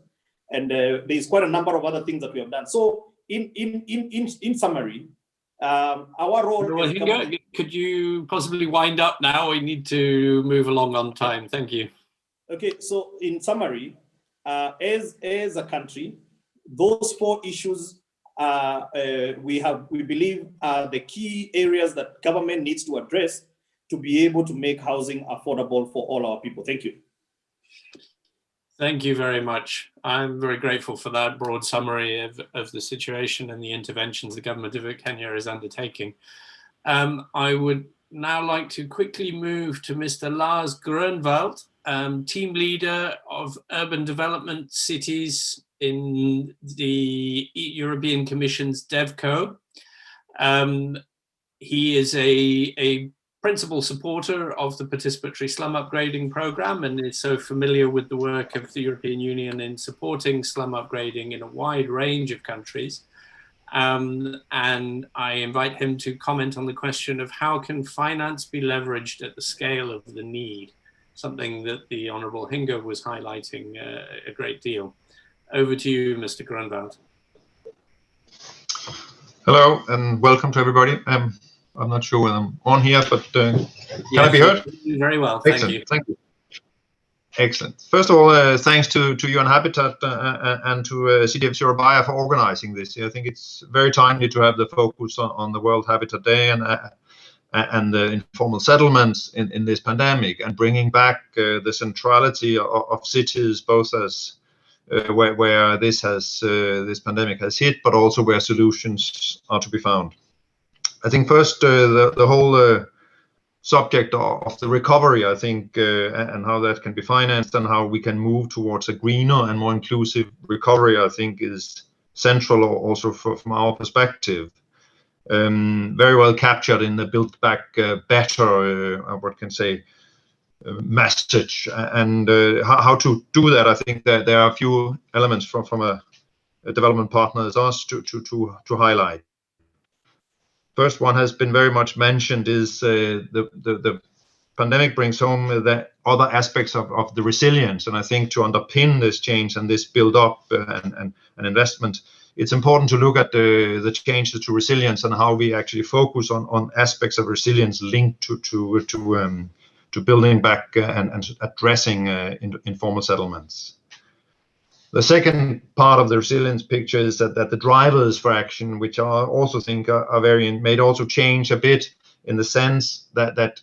And there's quite a number of other things that we have done. So in summary, our role is Hinga, could you possibly wind up now? We need to move along on time. Thank you. Okay, so in summary, as a country, those 4 issues we believe are the key areas that government needs to address to be able to make housing affordable for all our people. Thank you. Thank you very much. I'm very grateful for that broad summary of the situation and the interventions the government of Kenya is undertaking. I would now like to quickly move to Mr. Lars Grönwald, team leader of urban development cities in the European Commission's DevCo. He is a principal supporter of the participatory slum upgrading program and is so familiar with the work of the European Union in supporting slum upgrading in a wide range of countries. And I invite him to comment on the question of how can finance be leveraged at the scale of the need, something that the Honourable Hinga was highlighting a great deal. Over to you, Mr. Grönwald. Hello and welcome to everybody. I'm not sure when I'm on here, but can I be heard? Very well, Excellent. Thank you. Excellent. First of all, thanks to UN Habitat and to City of Surabaya for organizing this. I think it's very timely to have the focus on the World Habitat Day and the informal settlements in this pandemic and bringing back the centrality of cities, both as where this pandemic has hit, but also where solutions are to be found. I think first the whole subject of the recovery, I think, and how that can be financed and how we can move towards a greener and more inclusive recovery, I think is central also from our perspective. Very well captured in the Build Back Better, what can say, message. And how to do that, I think that there are a few elements from a development partner as us to highlight. First one has been very much mentioned is the pandemic brings home the other aspects of the resilience. And I think to underpin this change and this build up and investment, it's important to look at the changes to resilience and how we actually focus on aspects of resilience linked to building back and addressing informal settlements. The second part of the resilience picture is that the drivers for action, which I also think are very, may also change a bit in the sense that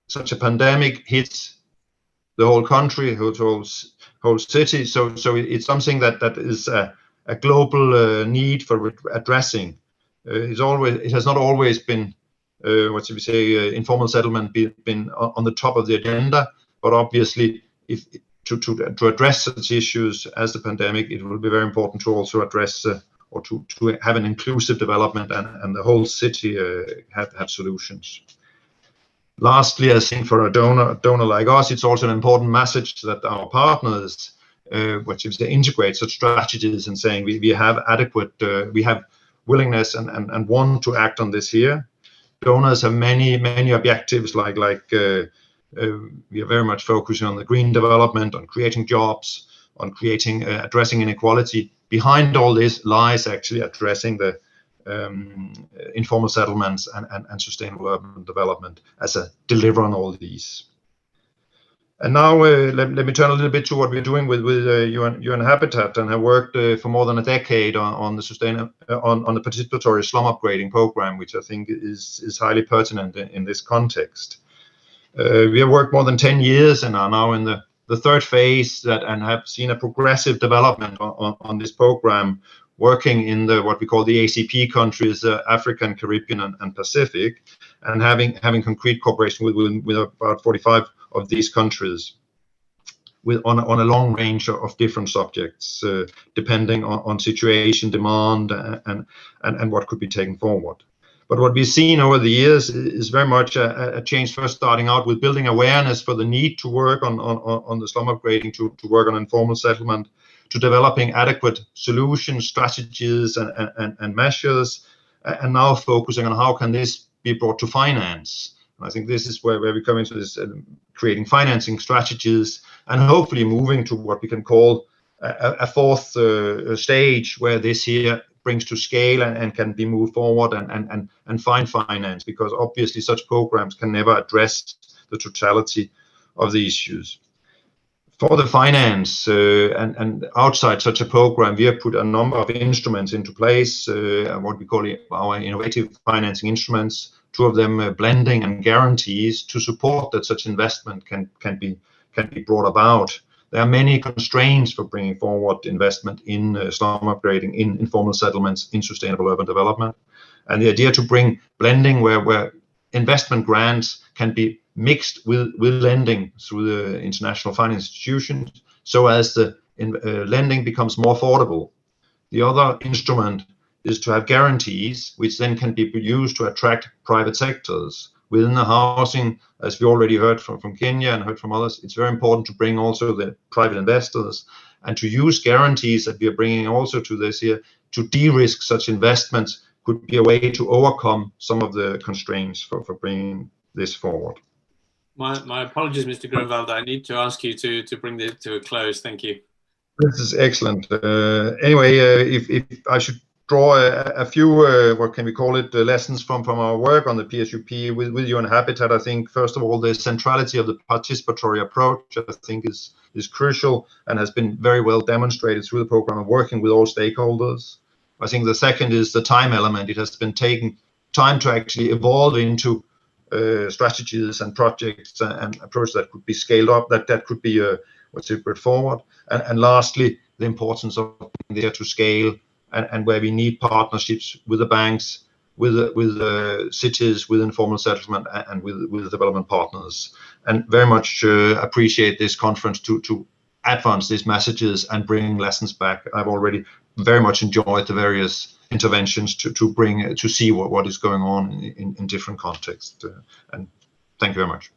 such a pandemic hits the whole country, whole city. So it's something that is a global need for addressing. It has not always been, what should we say, informal settlement been on the top of the agenda, but obviously to address such issues as the pandemic, it will be very important to also address or to have an inclusive development and the whole city have solutions. Lastly, I think for a donor like us, it's also an important message that our partners, what you say, integrate such strategies and saying we have adequate, we have willingness and want to act on this here. donors have many objectives, like we are very much focusing on the green development, on creating jobs, on creating addressing inequality. Behind all this lies actually addressing the informal settlements and sustainable urban development as a deliver on all these. And now let me turn a little bit to what we're doing with UN Habitat, and have worked for more than a decade on the participatory slum upgrading program, which I think is highly pertinent in this context. We have worked more than 10 years and are now in the third phase and have seen a progressive development on this program, working in what we call the ACP countries, African, Caribbean, and Pacific, and having concrete cooperation with about 45 of these countries, on a long range of different subjects, depending on situation, demand, and what could be taken forward. But what we've seen over the years is very much a change, first starting out with building awareness for the need to work on the slum upgrading, to work on informal settlement, to developing adequate solutions, strategies, and measures, and now focusing on how can this be brought to finance. And I think this is where we come into this, creating financing strategies, and hopefully moving to what we can call a fourth stage, where this here brings to scale and can be moved forward and find finance, because obviously such programs can never address the totality of the issues. For the finance and outside such a program, we have put a number of instruments into place, what we call our innovative financing instruments, two of them blending and guarantees, to support that such investment can be brought about. There are many constraints for bringing forward investment in slum upgrading, in informal settlements, in sustainable urban development. And the idea to bring blending, where investment grants can be mixed with lending through the international finance institutions, so as the lending becomes more affordable. The other instrument is to have guarantees, which then can be used to attract private sectors. Within the housing, as we already heard from Kenya and heard from others, it's very important to bring also the private investors, and to use guarantees that we are bringing also to this here, to de-risk such investments, could be a way to overcome some of the constraints for bringing this forward. My apologies, Mr. Grunwald. I need to ask you to bring this to a close. Thank you. This is excellent. Anyway, if I should draw a few, what can we call it, lessons from our work on the PSUP with UN Habitat, I think, first of all, the centrality of the participatory approach, I think, is crucial and has been very well demonstrated through the program of working with all stakeholders. I think the second is the time element. It has been taking time to actually evolve into strategies and projects and approaches that could be scaled up, that could be brought forward. And lastly, the importance of being there to scale, and where we need partnerships with the banks, with the cities, with informal settlement, and with development partners. And very much appreciate this conference to advance these messages and bring lessons back. I've already very much enjoyed the various interventions to see what is going on in different contexts. And thank you very much.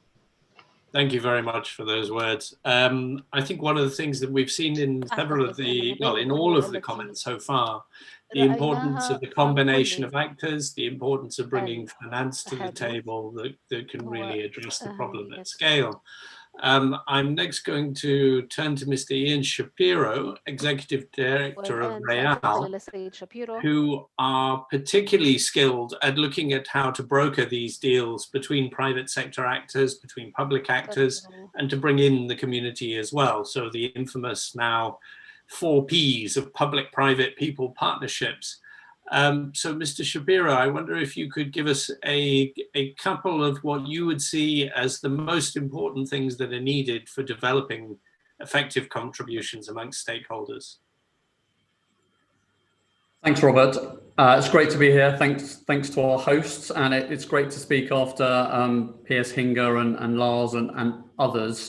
Thank you very much for those words. I think one of the things that we've seen in several of the, well, in all of the comments so far, the importance of the combination of actors, the importance of bringing finance to the table that can really address the problem at scale. I'm next going to turn to Mr. Ian Shapiro, Executive Director of Real, who are particularly skilled at looking at how to broker these deals between private sector actors, between public actors, and to bring in the community as well. So the infamous now 4 Ps of public, private, people partnerships. So Mr. Shapiro, I wonder if you could give us a couple of what you would see as the most important things that are needed for developing effective contributions amongst stakeholders. Thanks, Robert. It's great to be here. Thanks to our hosts, and it's great to speak after Piers Hinger and Lars and others.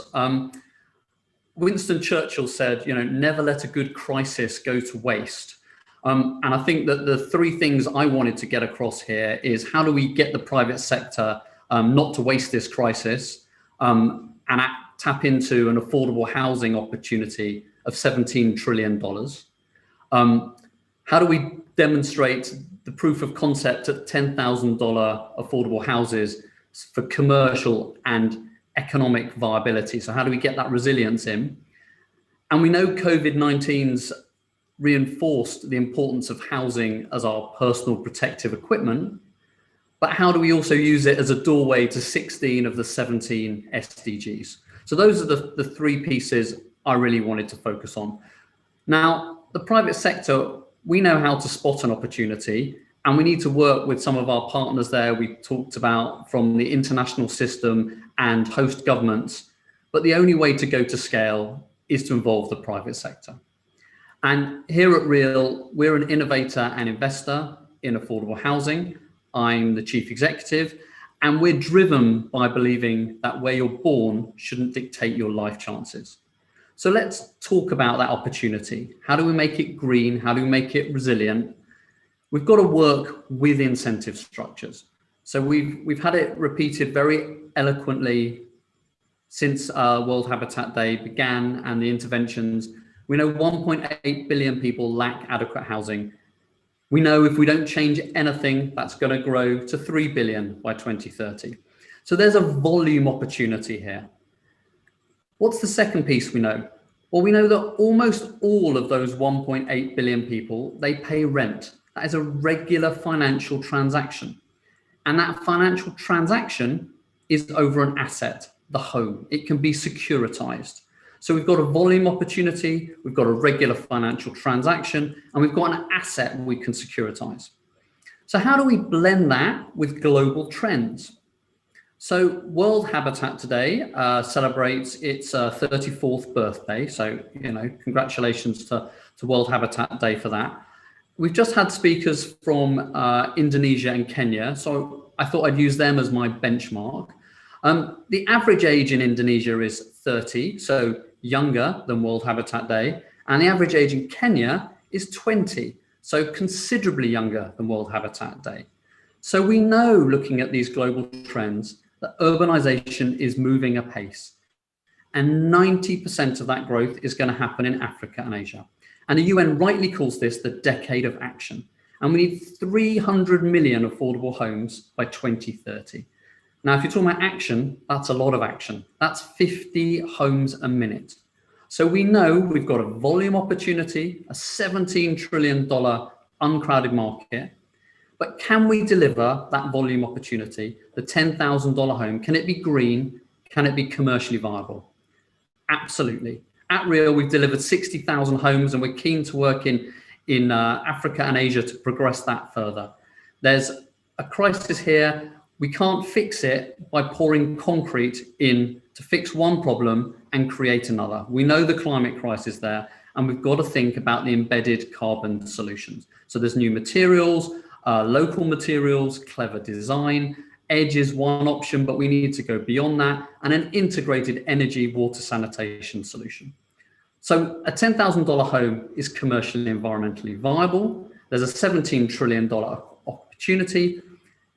Winston Churchill said, never let a good crisis go to waste. And I think that the 3 things I wanted to get across here is, how do we get the private sector not to waste this crisis and tap into an affordable housing opportunity of $17 trillion? How do we demonstrate the proof of concept at $10,000 affordable houses for commercial and economic viability. So how do we get that resilience in? And we know COVID-19's reinforced the importance of housing as our personal protective equipment, but how do we also use it as a doorway to 16 of the 17 SDGs? So those are the three pieces I really wanted to focus on. Now, the private sector, we know how to spot an opportunity, and we need to work with some of our partners there. We talked about from the international system and host governments, but the only way to go to scale is to involve the private sector. And here at Real, we're an innovator and investor in affordable housing. I'm the chief executive, and we're driven by believing that where you're born shouldn't dictate your life chances. So let's talk about that opportunity. How do we make it green? How do we make it resilient? We've got to work with incentive structures. So we've had it repeated very eloquently since World Habitat Day began and the interventions. We know 1.8 billion people lack adequate housing. We know if we don't change anything, that's going to grow to 3 billion by 2030. So there's a volume opportunity here. What's the second piece we know? Well, we know that almost all of those 1.8 billion people, they pay rent. That is a regular financial transaction. And that financial transaction is over an asset, the home. It can be securitized. So we've got a volume opportunity, we've got a regular financial transaction, and we've got an asset we can securitize. So how do we blend that with global trends? So World Habitat today celebrates its 34th birthday. So, congratulations to World Habitat Day for that. We've just had speakers from Indonesia and Kenya. So I thought I'd use them as my benchmark. The average age in Indonesia is 30, so younger than World Habitat Day. And the average age in Kenya is 20, so considerably younger than World Habitat Day. So we know, looking at these global trends, that urbanization is moving apace. And 90% of that growth is going to happen in Africa and Asia. And the UN rightly calls this the decade of action. And we need 300 million affordable homes by 2030. Now, if you're talking about action, that's a lot of action. That's 50 homes a minute. So we know we've got a volume opportunity, a $17 trillion uncrowded market. But can we deliver that volume opportunity, the $10,000 home? Can it be green? Can it be commercially viable? Absolutely. At Real, we've delivered 60,000 homes, and we're keen to work in Africa and Asia to progress that further. There's a crisis here. We can't fix it by pouring concrete in to fix one problem and create another. We know the climate crisis there, and we've got to think about the embedded carbon solutions. So there's new materials, local materials, clever design. Edge is one option, but we need to go beyond that, and an integrated energy, water, sanitation solution. So a $10,000 home is commercially and environmentally viable. There's a $17 trillion opportunity.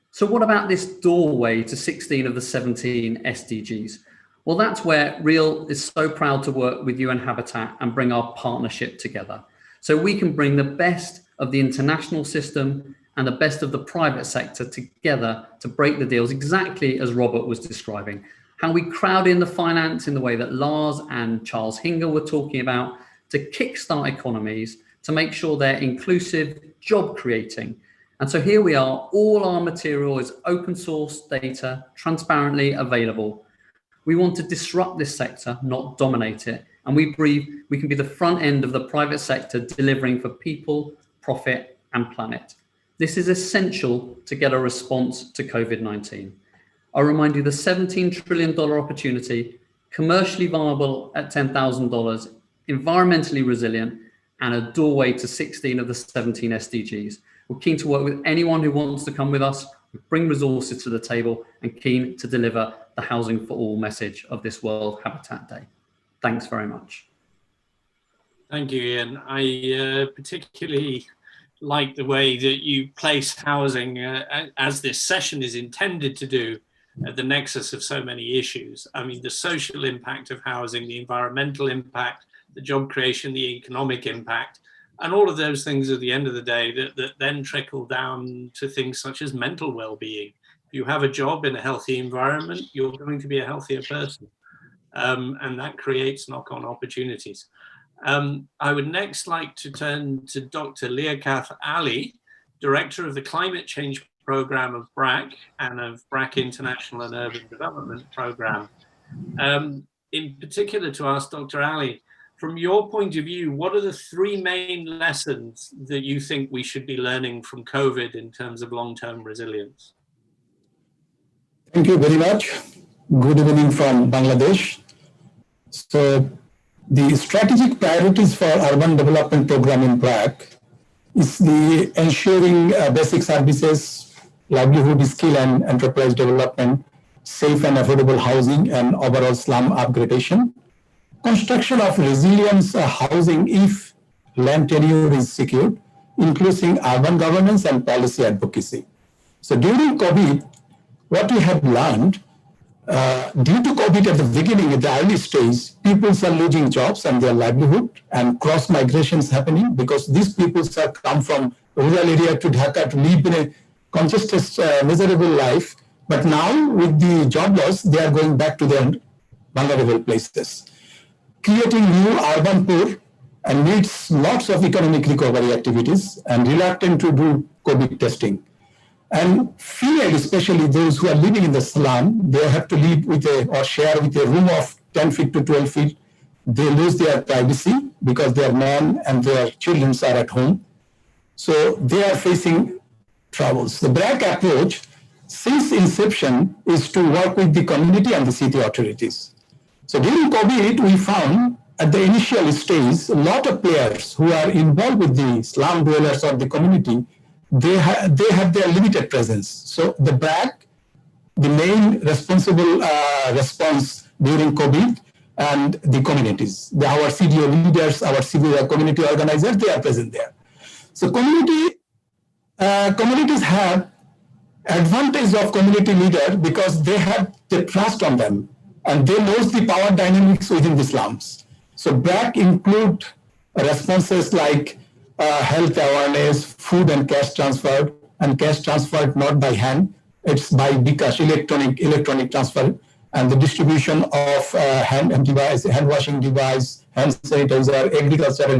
So what about this doorway to 16 of the 17 SDGs? Well, that's where Real is so proud to work with UN Habitat and bring our partnership together. So we can bring the best of the international system and the best of the private sector together to break the deals, exactly as Robert was describing. How we crowd in the finance in the way that Lars and Charles Hinger were talking about to kickstart economies, to make sure they're inclusive, job creating. And so here we are, all our material is open source data, transparently available. We want to disrupt this sector, not dominate it. And we believe we can be the front end of the private sector, delivering for people, profit, and planet. This is essential to get a response to COVID-19. I'll remind you, the $17 trillion opportunity, commercially viable at $10,000, environmentally resilient, and a doorway to 16 of the 17 SDGs. We're keen to work with anyone who wants to come with us, bring resources to the table, and keen to deliver the Housing for All message of this World Habitat Day. Thanks very much. Thank you, Ian. I particularly like the way that you place housing, as this session is intended to do, at the nexus of so many issues. I mean, the social impact of housing, the environmental impact, the job creation, the economic impact. And all of those things at the end of the day that then trickle down to things such as mental well-being. If you have a job in a healthy environment, you're going to be a healthier person. And that creates knock-on opportunities. I would next like to turn to Dr. Liaquat Ali, Director of the Climate Change Program of BRAC and of BRAC International and Urban Development Program. In particular, to ask Dr. Ali, from your point of view, what are the 3 main lessons that you think we should be learning from COVID in terms of long-term resilience? Thank you very much. Good evening from Bangladesh. So the strategic priorities for urban development program in BRAC is the ensuring basic services, livelihood, skill and enterprise development, safe and affordable housing and overall slum upgradation, construction of resilience housing if land tenure is secured, including urban governance and policy advocacy. So during COVID, what we have learned, due to COVID at the beginning, at the early stage, people are losing jobs and their livelihood and cross migrations happening because these people have come from rural area to Dhaka to live in a congested, miserable life. But now with the job loss, they are going back to their vulnerable places, creating new urban poor and needs lots of economic recovery activities and reluctant to do COVID testing. And female, especially those who are living in the slum, they have to live with or share with a room of 10 feet to 12 feet. They lose their privacy because their men and their children are at home. So they are facing troubles. The BRAC approach, since inception, is to work with the community and the city authorities. So during COVID, we found at the initial stage, a lot of players who are involved with the slum dwellers or the community, they have their limited presence. So the BRAC, the main responsible response during COVID, and the communities, our CDO leaders, our civil community organizers, they are present there. So communities have advantage of community leader because they have the trust on them and they know the power dynamics within the slums. So BRAC include responses like health awareness, food and cash transfer, and cash transferred not by hand, it's by bKash, electronic transfer, and the distribution of hand washing device, hand sanitizer, agricultural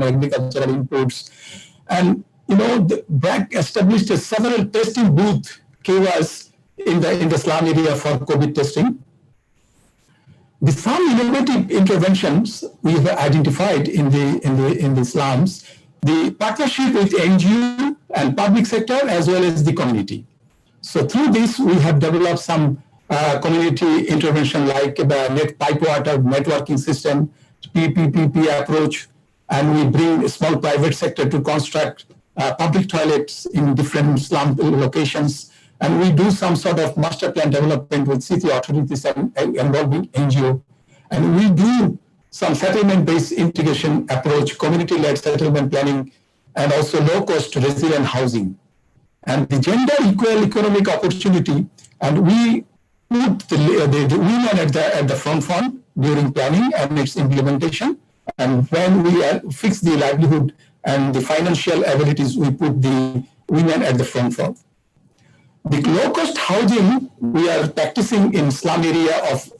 inputs. And the BRAC established several testing booths, kiosks in the slum area for COVID testing. Some innovative interventions we have identified in the slums, the partnership with NGO and public sector as well as the community. So through this, we have developed some community intervention like the net pipe water networking system, PPP approach, and we bring a small private sector to construct public toilets in different slum locations. And we do some sort of master plan development with city authorities and involving NGO. And we do some settlement-based integration approach, community-led settlement planning, and also low-cost resilient housing. And the gender equal economic opportunity, and we put the women at the front during planning and its implementation. And when we fix the livelihood and the financial abilities, we put the women at the front. The low-cost housing we are practicing in slum area of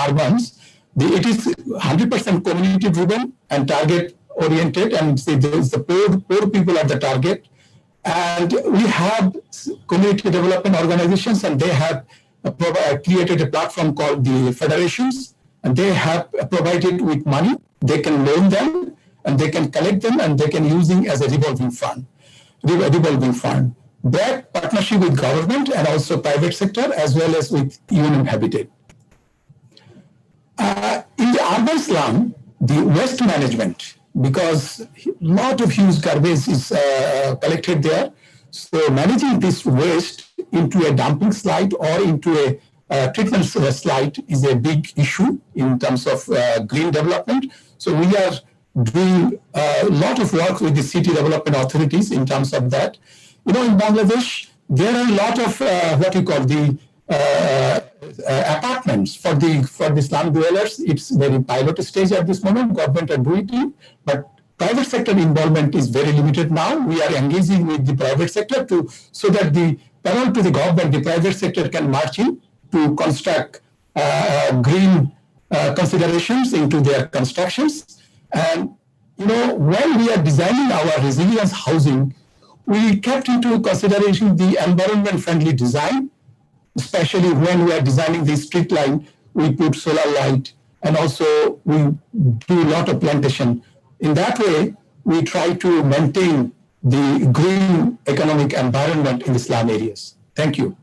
urbans. It is 100% community-driven and target-oriented, and the poor people are the target. And we have community development organizations, and they have created a platform called the federations, and they have provided with money. They can loan them, and they can collect them, and they can use it as a revolving fund. That partnership with government and also private sector as well as with UN Habitat. In the urban slum, the waste management, because a lot of huge garbage is collected there. So managing this waste into a dumping site or into a treatment site is a big issue in terms of green development. So we are doing a lot of work with the city development authorities in terms of that. In Bangladesh, there are a lot of what you call the apartments for the slum dwellers. It's very pilot stage at this moment. Government are doing it, but private sector involvement is very limited now. We are engaging with the private sector so that the parallel to the government, the private sector can march in to construct green considerations into their constructions. And while we are designing our resilience housing, we kept into consideration the environment-friendly design, especially when we are designing the street line, we put solar light, and also we do a lot of plantation. In that way, we try to maintain the green economic environment in the slum areas. Thank you.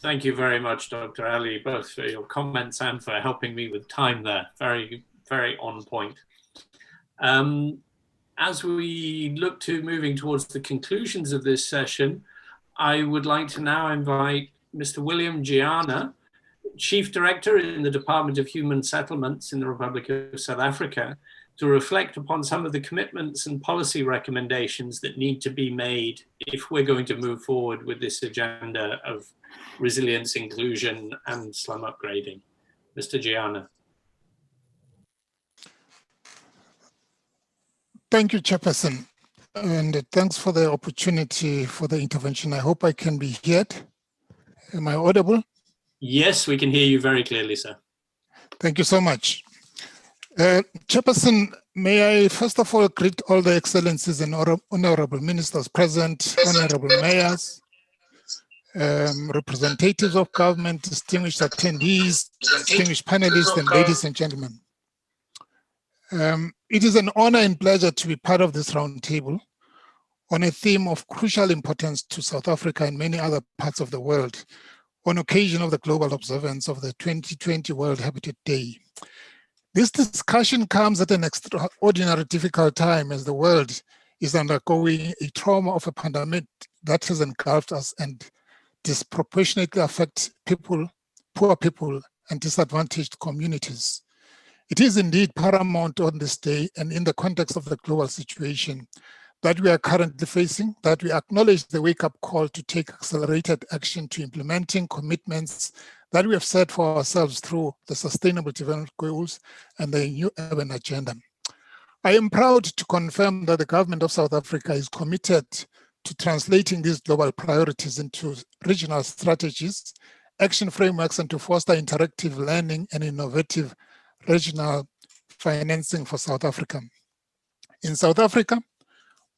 Thank you very much, Dr. Ali, both for your comments and for helping me with time there. Very, very on point. As we look to moving towards the conclusions of this session, I would like to now invite Mr. William Giana, Chief Director in the Department of Human Settlements in the Republic of South Africa, to reflect upon some of the commitments and policy recommendations that need to be made if we're going to move forward with this agenda of resilience, inclusion, and slum upgrading. Mr. Giana. Thank you, Chairperson, and thanks for the opportunity for the intervention. I hope I can be heard. Am I audible? Yes, we can hear you very clearly, sir. Thank you so much. Chairperson, may I first of all greet all the excellencies and honorable ministers present, honorable mayors, representatives of government, distinguished attendees, distinguished panelists, and ladies and gentlemen. It is an honor and pleasure to be part of this roundtable on a theme of crucial importance to South Africa and many other parts of the world on occasion of the global observance of the 2020 World Habitat Day. This discussion comes at an extraordinarily difficult time as the world is undergoing a trauma of a pandemic that has engulfed us and disproportionately affects people, poor people, and disadvantaged communities. It is indeed paramount on this day and in the context of the global situation that we are currently facing, that we acknowledge the wake-up call to take accelerated action to implementing commitments that we have set for ourselves through the Sustainable Development Goals and the New Urban Agenda. I am proud to confirm that the government of South Africa is committed to translating these global priorities into regional strategies, action frameworks, and to foster interactive learning and innovative regional financing for South Africa. In South Africa,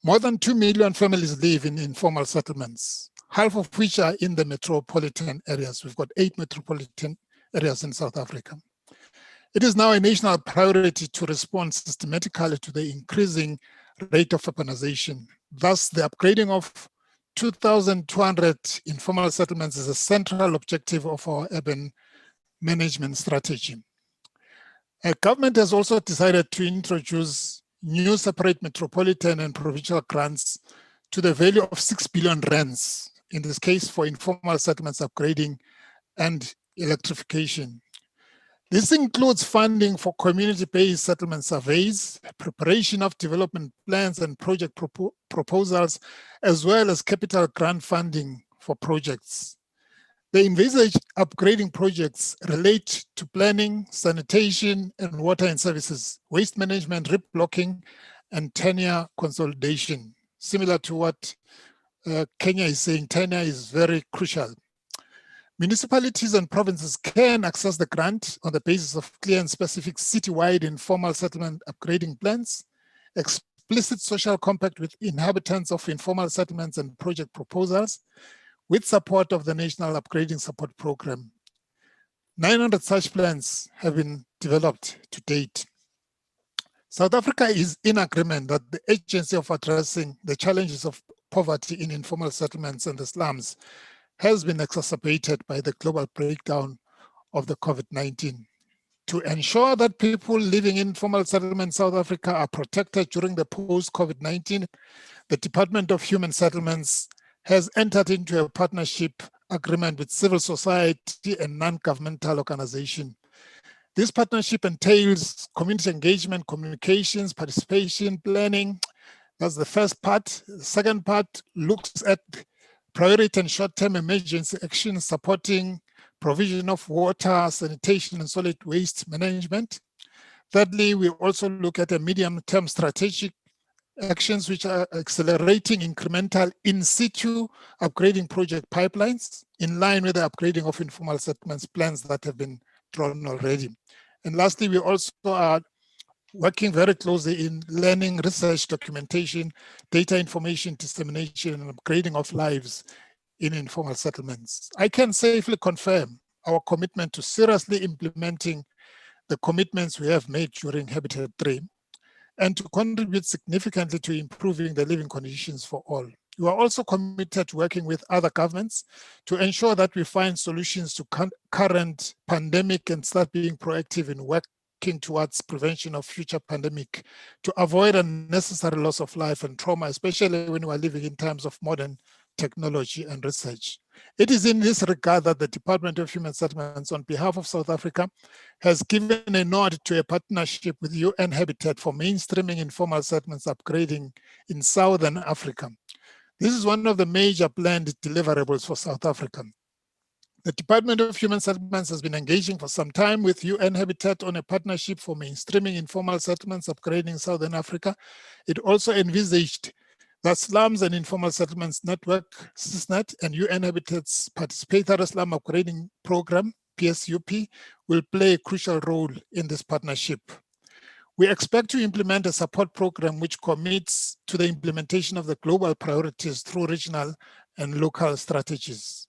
more than 2 million families live in informal settlements, half of which are in the metropolitan areas. We've got 8 metropolitan areas in South Africa. It is now a national priority to respond systematically to the increasing rate of urbanization. Thus, the upgrading of 2,200 informal settlements is a central objective of our urban management strategy. Our government has also decided to introduce new separate metropolitan and provincial grants to the value of 6 billion rands, in this case for informal settlements upgrading and electrification. This includes funding for community-based settlement surveys, preparation of development plans and project proposals, as well as capital grant funding for projects. The envisaged upgrading projects relate to planning, sanitation, and water and services, waste management, reblocking, and tenure consolidation. Similar to what Kenya is saying, tenure is very crucial. Municipalities and provinces can access the grant on the basis of clear and specific citywide informal settlement upgrading plans, explicit social compact with inhabitants of informal settlements and project proposals, with support of the National Upgrading Support Program. 900 such plans have been developed to date. South Africa is in agreement that the urgency of addressing the challenges of poverty in informal settlements and the slums has been exacerbated by the global breakdown of the COVID-19. To ensure that people living in informal settlements in South Africa are protected during the post-COVID-19, the Department of Human Settlements has entered into a partnership agreement with civil society and non-governmental organizations. This partnership entails community engagement, communications, participation, planning. That's the first part. The second part looks at priority and short-term emergency action supporting provision of water, sanitation, and solid waste management. Thirdly, we also look at a medium-term strategic actions which are accelerating incremental in situ upgrading project pipelines in line with the upgrading of informal settlements plans that have been drawn already. And lastly, we also are working very closely in learning, research, documentation, data information, dissemination, and upgrading of lives in informal settlements. I can safely confirm our commitment to seriously implementing the commitments we have made during Habitat 3 and to contribute significantly to improving the living conditions for all. We are also committed to working with other governments to ensure that we find solutions to current pandemic and start being proactive in working towards prevention of future pandemic to avoid unnecessary loss of life and trauma, especially when we are living in times of modern technology and research. It is in this regard that the Department of Human Settlements, on behalf of South Africa, has given a nod to a partnership with UN Habitat for mainstreaming informal settlements upgrading in Southern Africa. This is one of the major planned deliverables for South Africa. The Department of Human Settlements has been engaging for some time with UN Habitat on a partnership for mainstreaming informal settlements upgrading Southern Africa. It also envisaged the Slums and Informal Settlements Network, SISNET, and UN Habitat's Participatory Slum Upgrading Program, PSUP, will play a crucial role in this partnership. We expect to implement a support program which commits to the implementation of the global priorities through regional and local strategies.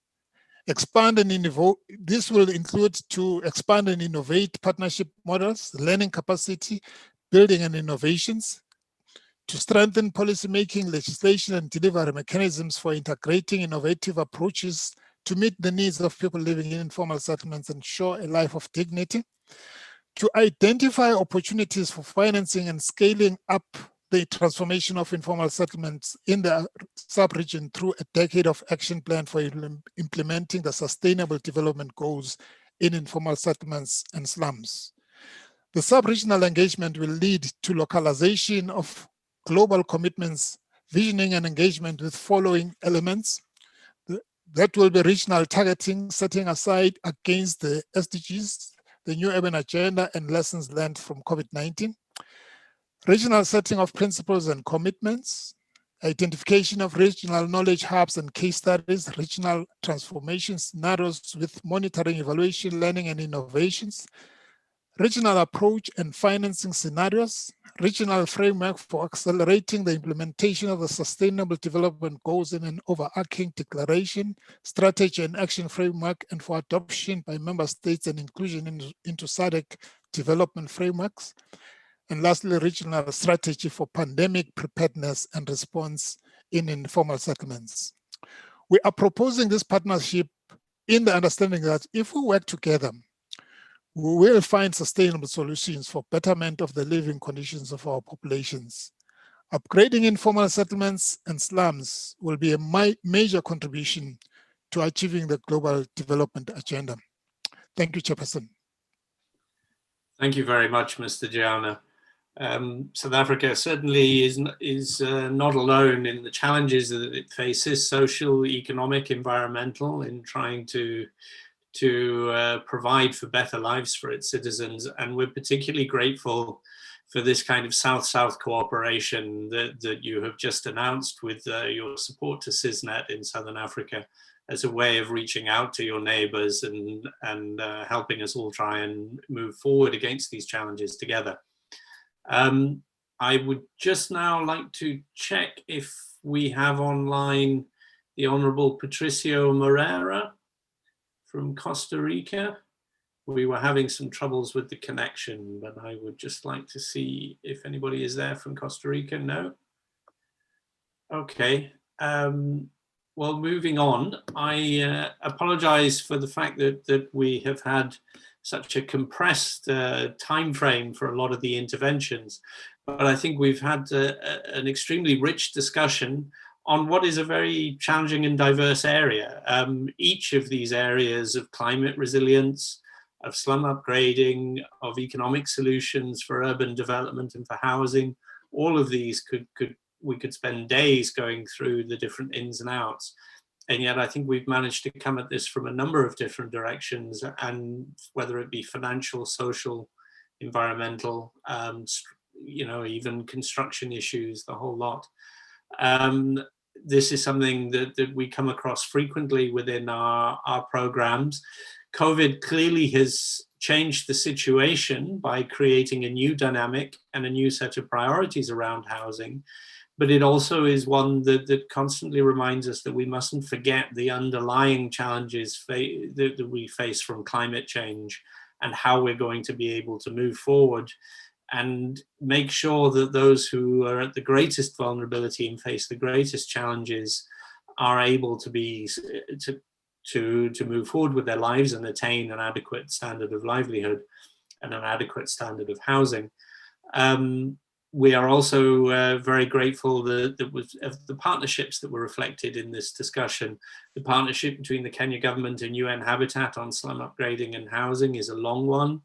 This will include to expand and innovate partnership models, learning capacity, building and innovations, to strengthen policymaking, legislation, and delivery mechanisms for integrating innovative approaches to meet the needs of people living in informal settlements and ensure a life of dignity, to identify opportunities for financing and scaling up the transformation of informal settlements in the sub-region through a decade of action plan for implementing the Sustainable Development Goals in informal settlements and slums. The sub-regional engagement will lead to localization of global commitments, visioning and engagement with following elements. That will be regional targeting, setting aside against the SDGs, the New Urban Agenda, and lessons learned from COVID-19. Regional setting of principles and commitments, identification of regional knowledge hubs and case studies, regional transformation scenarios with monitoring, evaluation, learning, and innovations, regional approach and financing scenarios, regional framework for accelerating the implementation of the Sustainable Development Goals in an overarching declaration, strategy and action framework, and for adoption by member states and inclusion into SADC development frameworks. And lastly, regional strategy for pandemic preparedness and response in informal settlements. We are proposing this partnership in the understanding that if we work together, we will find sustainable solutions for betterment of the living conditions of our populations. Upgrading informal settlements and slums will be a major contribution to achieving the global development agenda. Thank you, Chairperson. Thank you very much, Mr. Giana. South Africa certainly is not alone in the challenges that it faces, social, economic, environmental, in trying to provide for better lives for its citizens. And we're particularly grateful for this kind of South-South cooperation that you have just announced with your support to SISNET in Southern Africa as a way of reaching out to your neighbors and helping us all try and move forward against these challenges together. I would just now like to check if we have online the Honorable Patricio Moreira from Costa Rica. We were having some troubles with the connection, but I would just like to see if anybody is there from Costa Rica. No? Okay. Well, moving on, I apologize for the fact that we have had such a compressed time frame for a lot of the interventions, but I think we've had an extremely rich discussion on what is a very challenging and diverse area. Each of these areas of climate resilience, of slum upgrading, of economic solutions for urban development and for housing, all of these we could spend days going through the different ins and outs. And yet I think we've managed to come at this from a number of different directions, and whether it be financial, social, environmental, even construction issues, the whole lot. This is something that we come across frequently within our programs. COVID clearly has changed the situation by creating a new dynamic and a new set of priorities around housing. But it also is one that constantly reminds us that we mustn't forget the underlying challenges that we face from climate change and how we're going to be able to move forward and make sure that those who are at the greatest vulnerability and face the greatest challenges are able to to move forward with their lives and attain an adequate standard of livelihood and an adequate standard of housing. We are also very grateful of the partnerships that were reflected in this discussion. The partnership between the Kenya government and UN Habitat on slum upgrading and housing is a long one.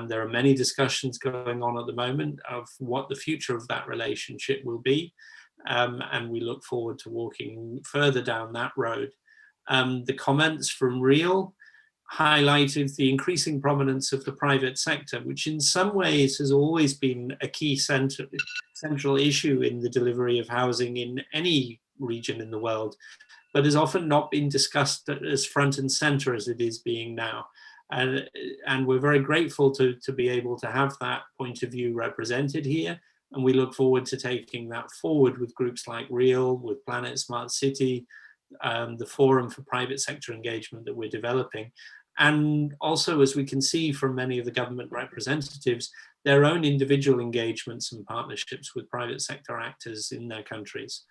There are many discussions going on at the moment of what the future of that relationship will be. And we look forward to walking further down that road. The comments from REAL highlighted the increasing prominence of the private sector, which in some ways has always been a key central issue in the delivery of housing in any region in the world, but has often not been discussed as front and center as it is being now. And we're very grateful to be able to have that point of view represented here. And we look forward to taking that forward with groups like REAL, with Planet Smart City, the Forum for Private Sector Engagement that we're developing. And also, as we can see from many of the government representatives, their own individual engagements and partnerships with private sector actors in their countries.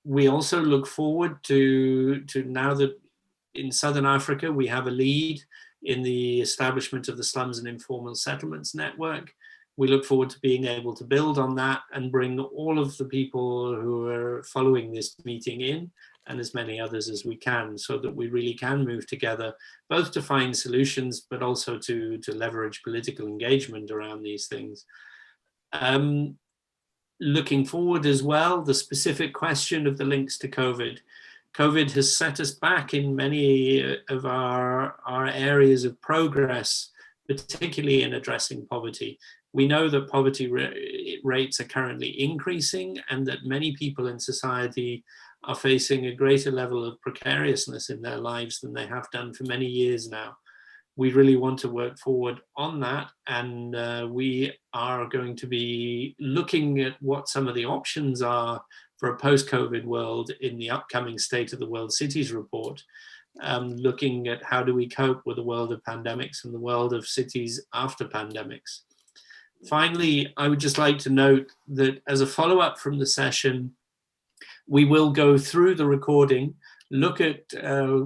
We also look forward to now that in Southern Africa, we have a lead in the establishment of the Slums and Informal Settlements Network. We look forward to being able to build on that and bring all of the people who are following this meeting in, and as many others as we can, so that we really can move together, both to find solutions, but also to leverage political engagement around these things. Looking forward as well, the specific question of the links to COVID. COVID has set us back in many of our areas of progress, particularly in addressing poverty. We know that poverty rates are currently increasing and that many people in society are facing a greater level of precariousness in their lives than they have done for many years now. We really want to work forward on that, and we are going to be looking at what some of the options are for a post-COVID world in the upcoming State of the World Cities report, looking at how do we cope with the world of pandemics and the world of cities after pandemics. Finally, I would just like to note that as a follow-up from the session, we will go through the recording, look at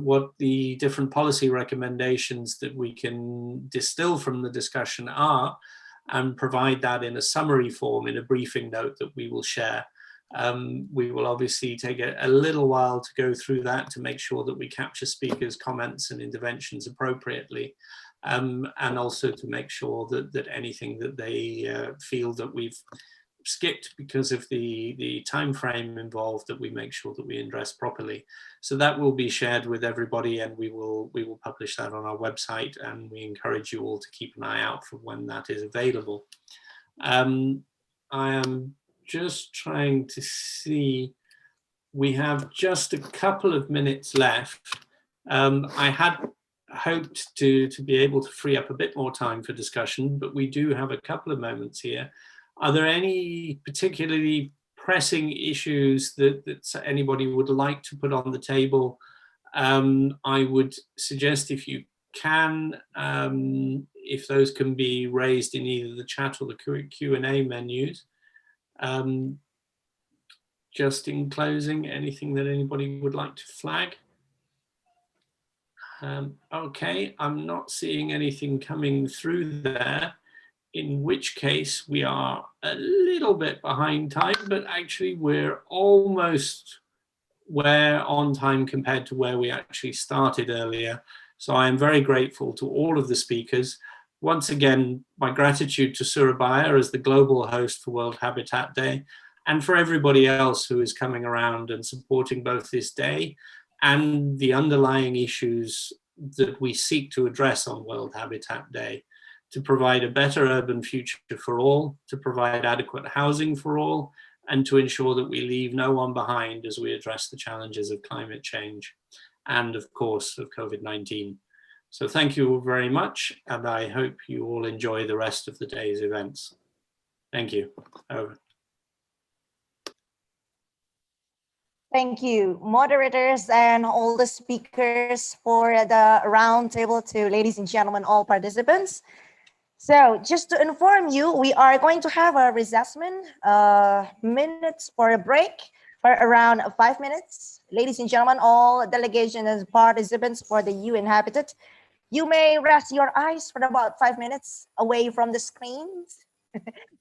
what the different policy recommendations that we can distill from the discussion are, and provide that in a summary form in a briefing note that we will share. We will obviously take a little while to go through that to make sure that we capture speakers' comments and interventions appropriately, and also to make sure that anything that they feel that we've skipped because of the time frame involved, that we make sure that we address properly. So that will be shared with everybody, and we will publish that on our website, and we encourage you all to keep an eye out for when that is available. I am just trying to see, we have just a couple of minutes left. I had hoped to be able to free up a bit more time for discussion, but we do have a couple of moments here. Are there any particularly pressing issues that anybody would like to put on the table? I would suggest if you can, if those can be raised in either the chat or the Q&A menus. Just in closing, anything that anybody would like to flag? Okay, I'm not seeing anything coming through there, in which case we are a little bit behind time, but actually we're almost on time compared to where we actually started earlier. So I am very grateful to all of the speakers. Once again, my gratitude to Surabaya as the global host for World Habitat Day, and for everybody else who is coming around and supporting both this day and the underlying issues that we seek to address on World Habitat Day. to provide a better urban future for all, to provide adequate housing for all, and to ensure that we leave no one behind as we address the challenges of climate change and, of course, of COVID-19. So thank you all very much, and I hope you all enjoy the rest of the day's events. Thank you. Over. Thank you, moderators and all the speakers for the roundtable, to ladies and gentlemen, all participants. So just to inform you, we are going to have a reassessment, minutes for a break for around 5 minutes. Ladies and gentlemen, all delegation and participants for the UN Habitat, you may rest your eyes for about 5 minutes away from the screens,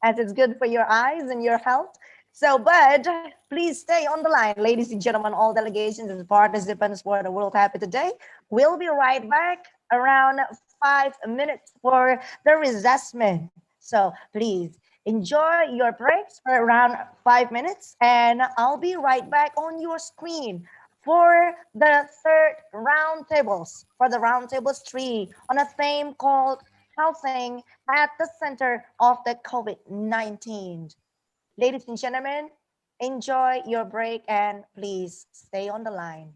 as it's good for your eyes and your health. So, but please stay on the line, ladies and gentlemen, all delegations and participants for the World Habitat Day. We'll be right back around 5 minutes for the reassessment. So please enjoy your breaks for around 5 minutes, and I'll be right back on your screen for the third roundtables, for the roundtables 3 on a theme called Housing at the Center of the COVID-19. Ladies and gentlemen, enjoy your break and please stay on the line.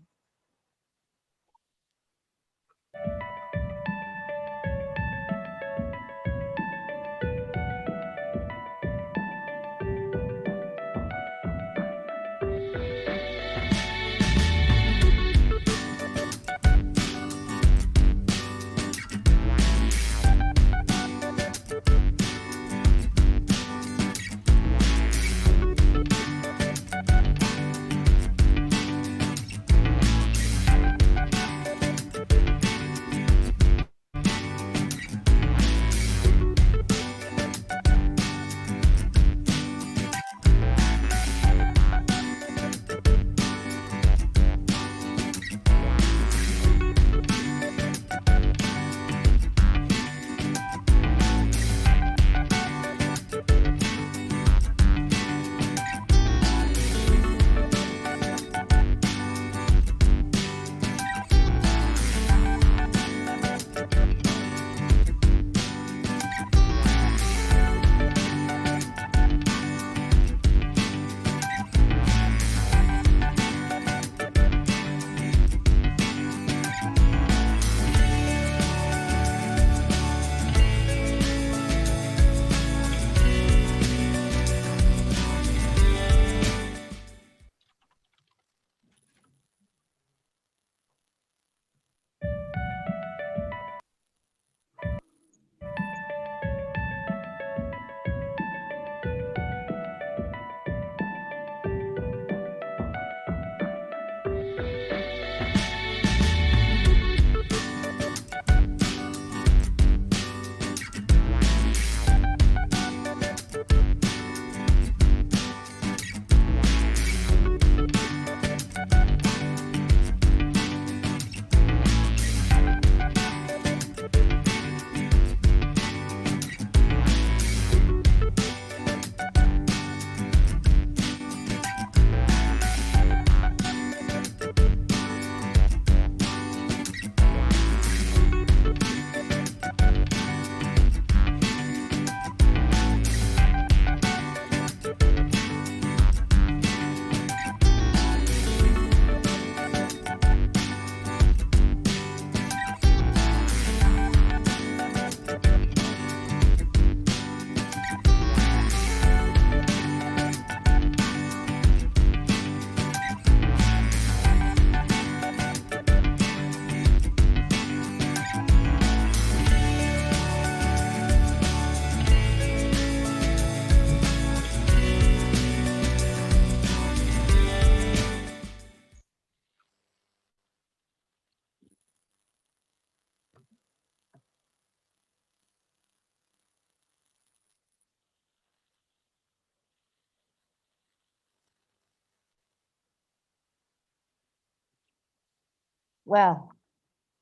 Well,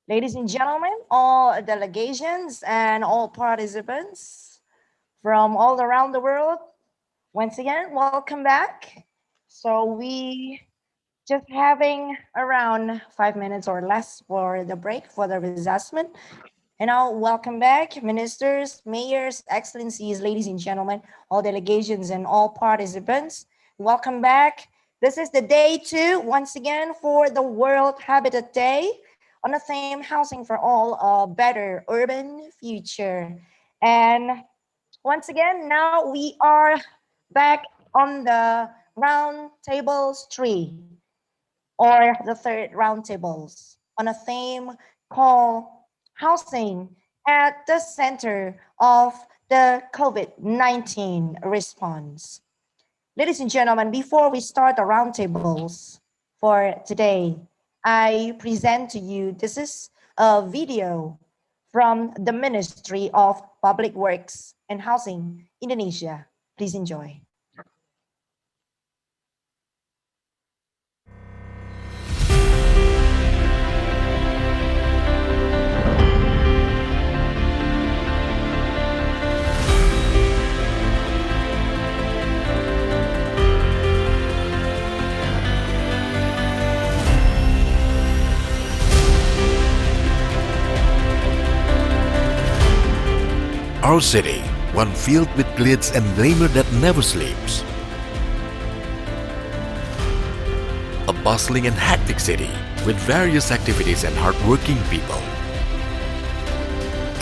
ladies and gentlemen, all delegations and all participants from all around the world, once again, welcome back. So we just having around 5 minutes or less for the break for the reassessment. And now, welcome back, ministers, mayors, excellencies, ladies and gentlemen, all delegations and all participants. Welcome back. This is the day 2, once again, for the World Habitat Day on the theme Housing for All, a Better Urban Future. And once again, now we are back on the round tables 3, or the third roundtables, on a theme called Housing at the Center of the COVID-19 Response. Ladies and gentlemen, before we start the roundtables for today, I present to you, this is a video from the Ministry of Public Works and Housing, Indonesia. Please enjoy. Our city, one filled with glitz and glamour that never sleeps. A bustling and hectic city with various activities and hardworking people.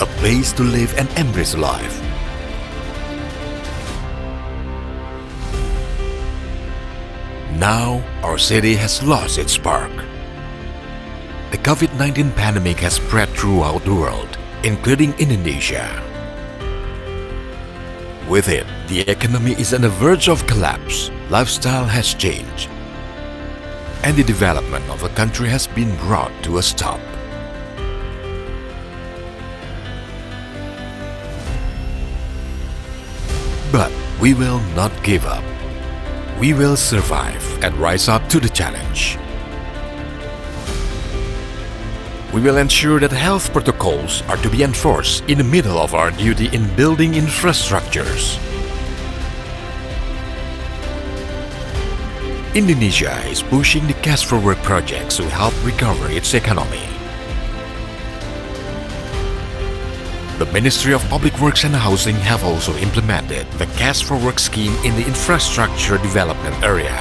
A place to live and embrace life. Now, our city has lost its spark. The COVID-19 pandemic has spread throughout the world, including Indonesia. With it, the economy is on the verge of collapse, lifestyle has changed, and the development of the country has been brought to a stop. But we will not give up. We will survive and rise up to the challenge. We will ensure that health protocols are to be enforced in the middle of our duty in building infrastructures. Indonesia is pushing the cash for work projects to help recover its economy. The Ministry of Public Works and Housing have also implemented the cash for work scheme in the infrastructure development area.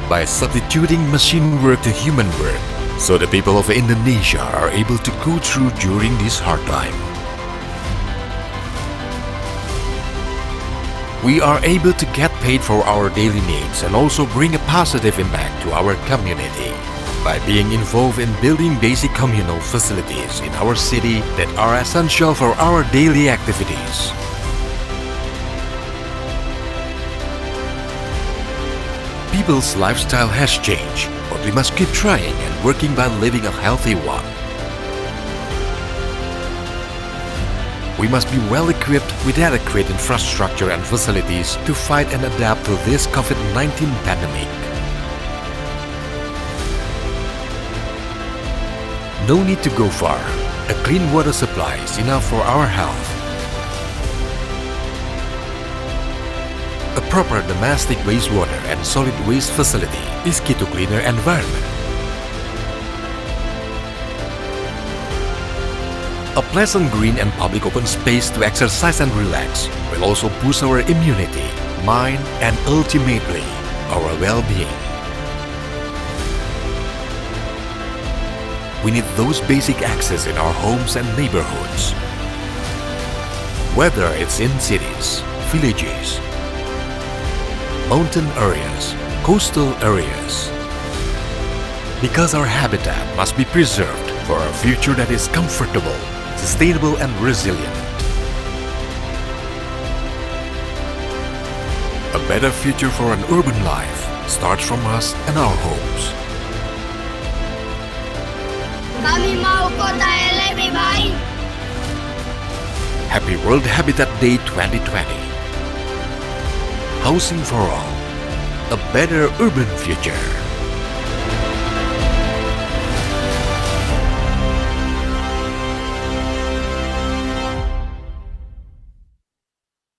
By substituting machine work to human work, so the people of Indonesia are able to go through during this hard time. We are able to get paid for our daily needs and also bring a positive impact to our community by being involved in building basic communal facilities in our city that are essential for our daily activities. People's lifestyle has changed, but we must keep trying and working by living a healthy one. We must be well equipped with adequate infrastructure and facilities to fight and adapt to this COVID-19 pandemic. No need to go far. A clean water supply is enough for our health. A proper domestic wastewater and solid waste facility is key to cleaner environment. A pleasant green and public open space to exercise and relax will also boost our immunity, mind, and ultimately our well-being. We need those basic access in our homes and neighborhoods. Whether it's in cities, villages, mountain areas, coastal areas. Because our habitat must be preserved for a future that is comfortable, sustainable, and resilient. A better future for an urban life starts from us and our homes. Kami mau kota yang lebih baik. Happy World Habitat Day 2020. Housing for all, a better urban future.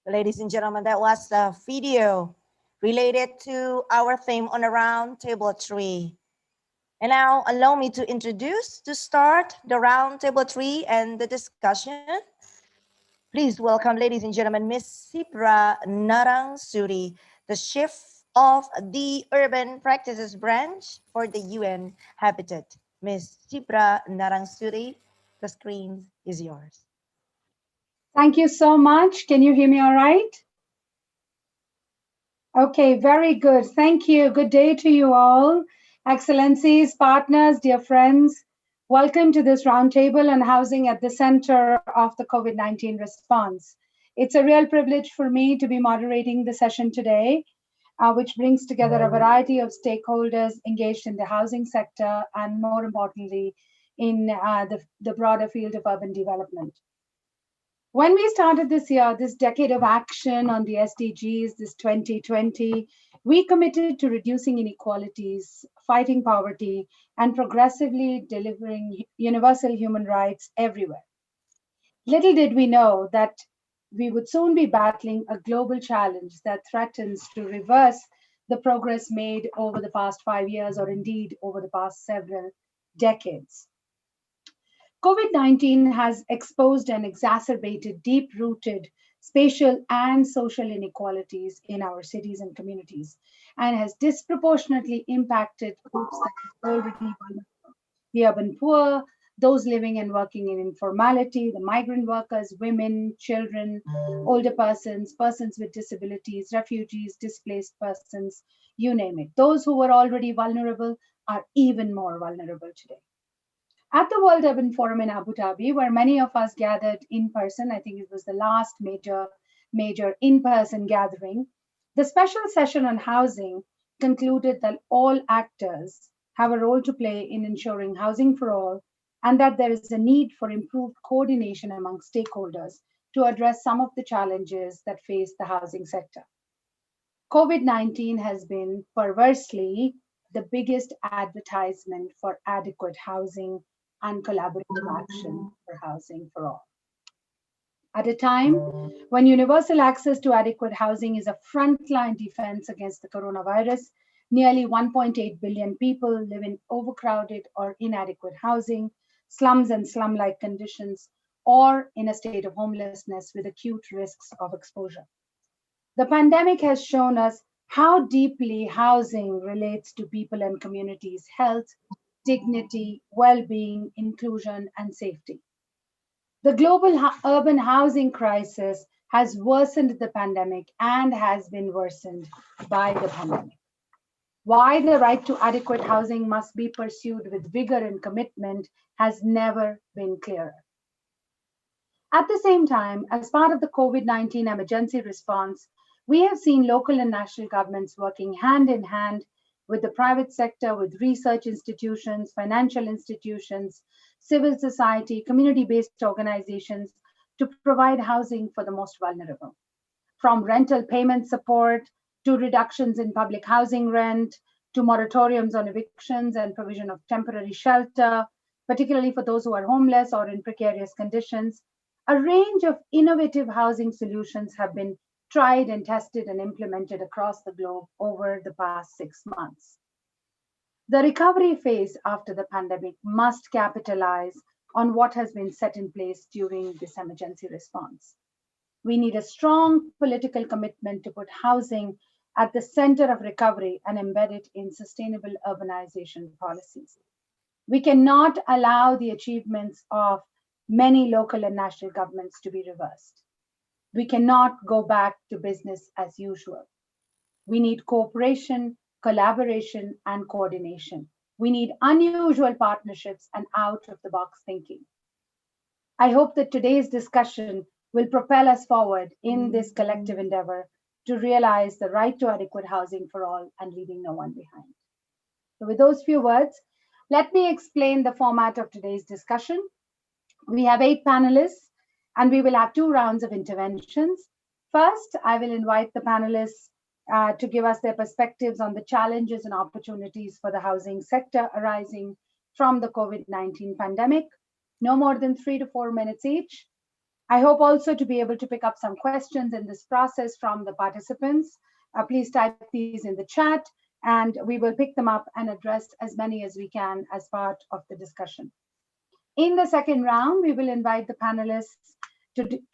Ladies and gentlemen, that was the video related to our theme on the round table 3. And now allow me to introduce, to start the roundtable 3 and the discussion. Please welcome, ladies and gentlemen, Ms. Sipra Narangsuri, the Chief of the Urban Practices Branch for the UN Habitat. Ms. Sipra Narangsuri, the screen is yours. Thank you so much. Can you hear me all right? Okay, very good. Thank you. Good day to you all. Excellencies, partners, dear friends, welcome to this roundtable on housing at the center of the COVID-19 response. It's a real privilege for me to be moderating the session today, which brings together a variety of stakeholders engaged in the housing sector and, more importantly, in the broader field of urban development. When we started this year, this decade of action on the SDGs, this 2020, we committed to reducing inequalities, fighting poverty, and progressively delivering universal human rights everywhere. Little did we know that we would soon be battling a global challenge that threatens to reverse the progress made over the past 5 years, or indeed over the past several decades. COVID-19 has exposed and exacerbated deep-rooted spatial and social inequalities in our cities and communities, and has disproportionately impacted groups that are already vulnerable. The urban poor, those living and working in informality, the migrant workers, women, children, older persons, persons with disabilities, refugees, displaced persons, you name it. Those who were already vulnerable are even more vulnerable today. At the World Urban Forum in Abu Dhabi, where many of us gathered in person, I think it was the last major in-person gathering, the special session on housing concluded that all actors have a role to play in ensuring housing for all, and that there is a need for improved coordination among stakeholders to address some of the challenges that face the housing sector. COVID-19 has been perversely the biggest advertisement for adequate housing and collaborative action for housing for all. At a time when universal access to adequate housing is a frontline defense against the coronavirus, nearly 1.8 billion people live in overcrowded or inadequate housing, slums and slum-like conditions, or in a state of homelessness with acute risks of exposure. The pandemic has shown us how deeply housing relates to people and communities' health, dignity, well-being, inclusion, and safety. The global urban housing crisis has worsened the pandemic and has been worsened by the pandemic. Why the right to adequate housing must be pursued with vigor and commitment has never been clearer. At the same time, as part of the COVID-19 emergency response, we have seen local and national governments working hand in hand with the private sector, with research institutions, financial institutions, civil society, community-based organizations to provide housing for the most vulnerable. From rental payment support to reductions in public housing rent, to moratoriums on evictions and provision of temporary shelter, particularly for those who are homeless or in precarious conditions, a range of innovative housing solutions have been tried and tested and implemented across the globe over the past 6 months. The recovery phase after the pandemic must capitalize on what has been set in place during this emergency response. We need a strong political commitment to put housing at the center of recovery and embed it in sustainable urbanization policies. We cannot allow the achievements of many local and national governments to be reversed. We cannot go back to business as usual. We need cooperation, collaboration, and coordination. We need unusual partnerships and out-of-the-box thinking. I hope that today's discussion will propel us forward in this collective endeavor to realize the right to adequate housing for all and leaving no one behind. So with those few words, let me explain the format of today's discussion. We have 8 panelists, and we will have 2 rounds of interventions. First, I will invite the panelists to give us their perspectives on the challenges and opportunities for the housing sector arising from the COVID-19 pandemic. No more than 3 to 4 minutes each. I hope also to be able to pick up some questions in this process from the participants. Please type these in the chat, and we will pick them up and address as many as we can as part of the discussion. In the second round, we will invite the panelists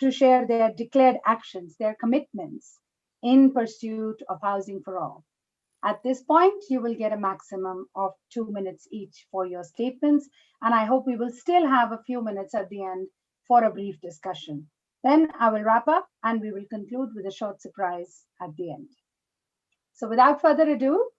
to share their declared actions, their commitments in pursuit of housing for all. At this point, you will get a maximum of 2 minutes each for your statements, and I hope we will still have a few minutes at the end for a brief discussion. Then I will wrap up and we will conclude with a short surprise at the end. So without further ado,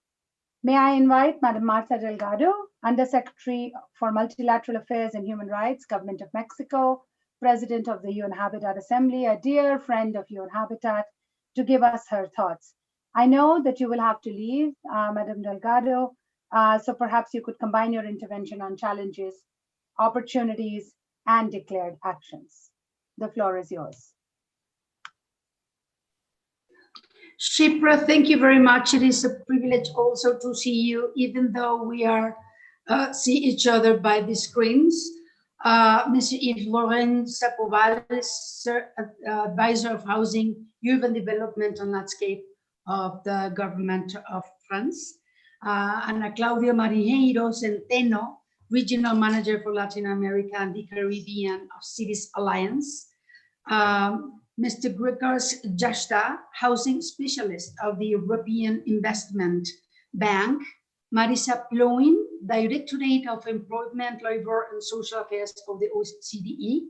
may I invite Madam Marta Delgado, Undersecretary for Multilateral Affairs and Human Rights, Government of Mexico, President of the UN Habitat Assembly, a dear friend of UN Habitat, to give us her thoughts. I know that you will have to leave, Madam Delgado, so perhaps you could combine your intervention on challenges, opportunities, and declared actions. The floor is yours. Shipra, thank you very much. It is a privilege also to see you, even though we are see each other by the screens. Mr. Yves-Laurent Sapoval, Advisor of Housing, Urban Development and Landscape of the Government of France. Ana Claudia Marinheiro Centeno, Regional Manager for Latin America and the Caribbean of Cities Alliance. Mr. Gregors Jashta, Housing Specialist of the European Investment Bank. Marisa Ploin, Directorate of Employment, Labor and Social Affairs of the OCDE.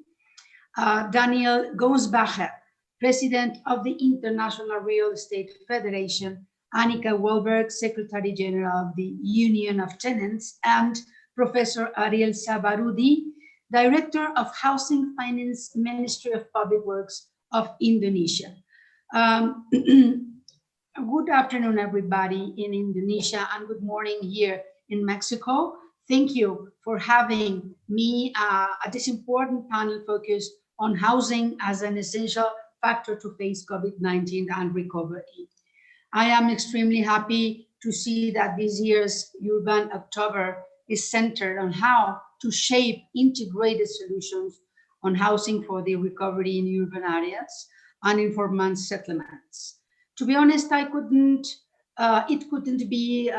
Daniel Gonsbacher, President of the International Real Estate Federation. Annika Wahlberg, Secretary General of the Union of Tenants, and Professor Ariel Sabarudi, Director of Housing Finance, Ministry of Public Works of Indonesia. Good afternoon, everybody in Indonesia, and good morning here in Mexico. Thank you for having me at this important panel focused on housing as an essential factor to face COVID-19 and recovery. I am extremely happy to see that this year's Urban October is centered on how to shape integrated solutions on housing for the recovery in urban areas and informal settlements. To be honest, it couldn't be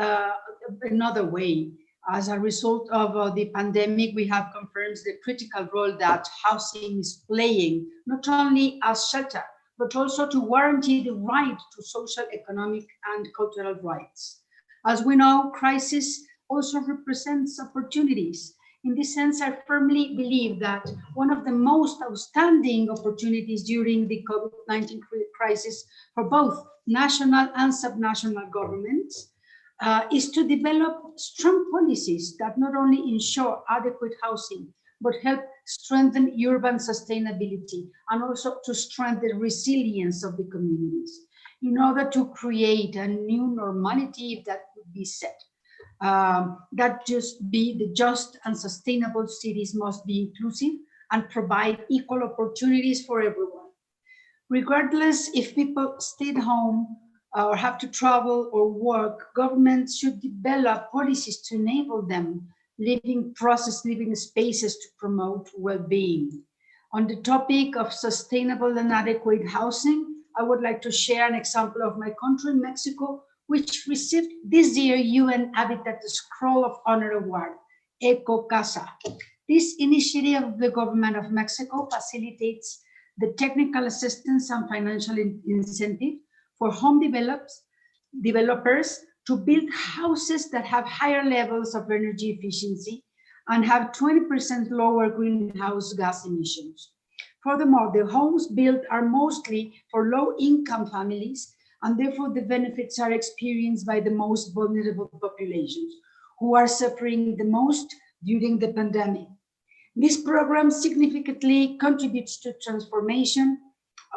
another way. As a result of the pandemic, we have confirmed the critical role that housing is playing, not only as shelter, but also to guarantee the right to social, economic, and cultural rights. As we know, crisis also represents opportunities. In this sense, I firmly believe that one of the most outstanding opportunities during the COVID-19 crisis for both national and subnational governments is to develop strong policies that not only ensure adequate housing, but help strengthen urban sustainability and also to strengthen the resilience of the communities in order to create a new normality, if that could be said. That just be the just and sustainable cities must be inclusive and provide equal opportunities for everyone. Regardless if people stay at home or have to travel or work, governments should develop policies to enable them living spaces to promote well-being. On the topic of sustainable and adequate housing, I would like to share an example of my country, Mexico, which received this year UN Habitat Scroll of Honor Award, Eco Casa. This initiative of the government of Mexico facilitates the technical assistance and financial incentive for home developers to build houses that have higher levels of energy efficiency and have 20% lower greenhouse gas emissions. Furthermore, the homes built are mostly for low-income families, and therefore the benefits are experienced by the most vulnerable populations who are suffering the most during the pandemic. This program significantly contributes to transformation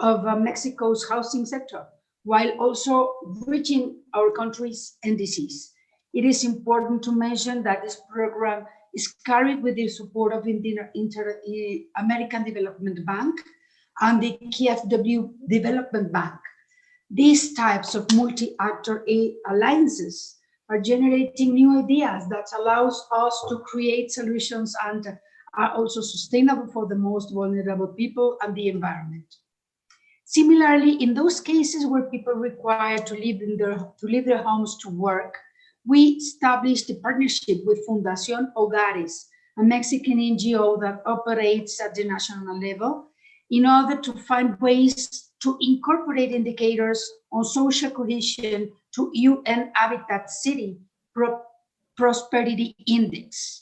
of Mexico's housing sector, while also reaching our country's NDCs. It is important to mention that this program is carried with the support of the American Development Bank and the KfW Development Bank. These types of multi-actor alliances are generating new ideas that allows us to create solutions and are also sustainable for the most vulnerable people and the environment. Similarly, in those cases where people require to leave their homes to work, we established a partnership with Fundación Hogares, a Mexican NGO that operates at the national level, in order to find ways to incorporate indicators on social cohesion to UN Habitat City Prosperity Index.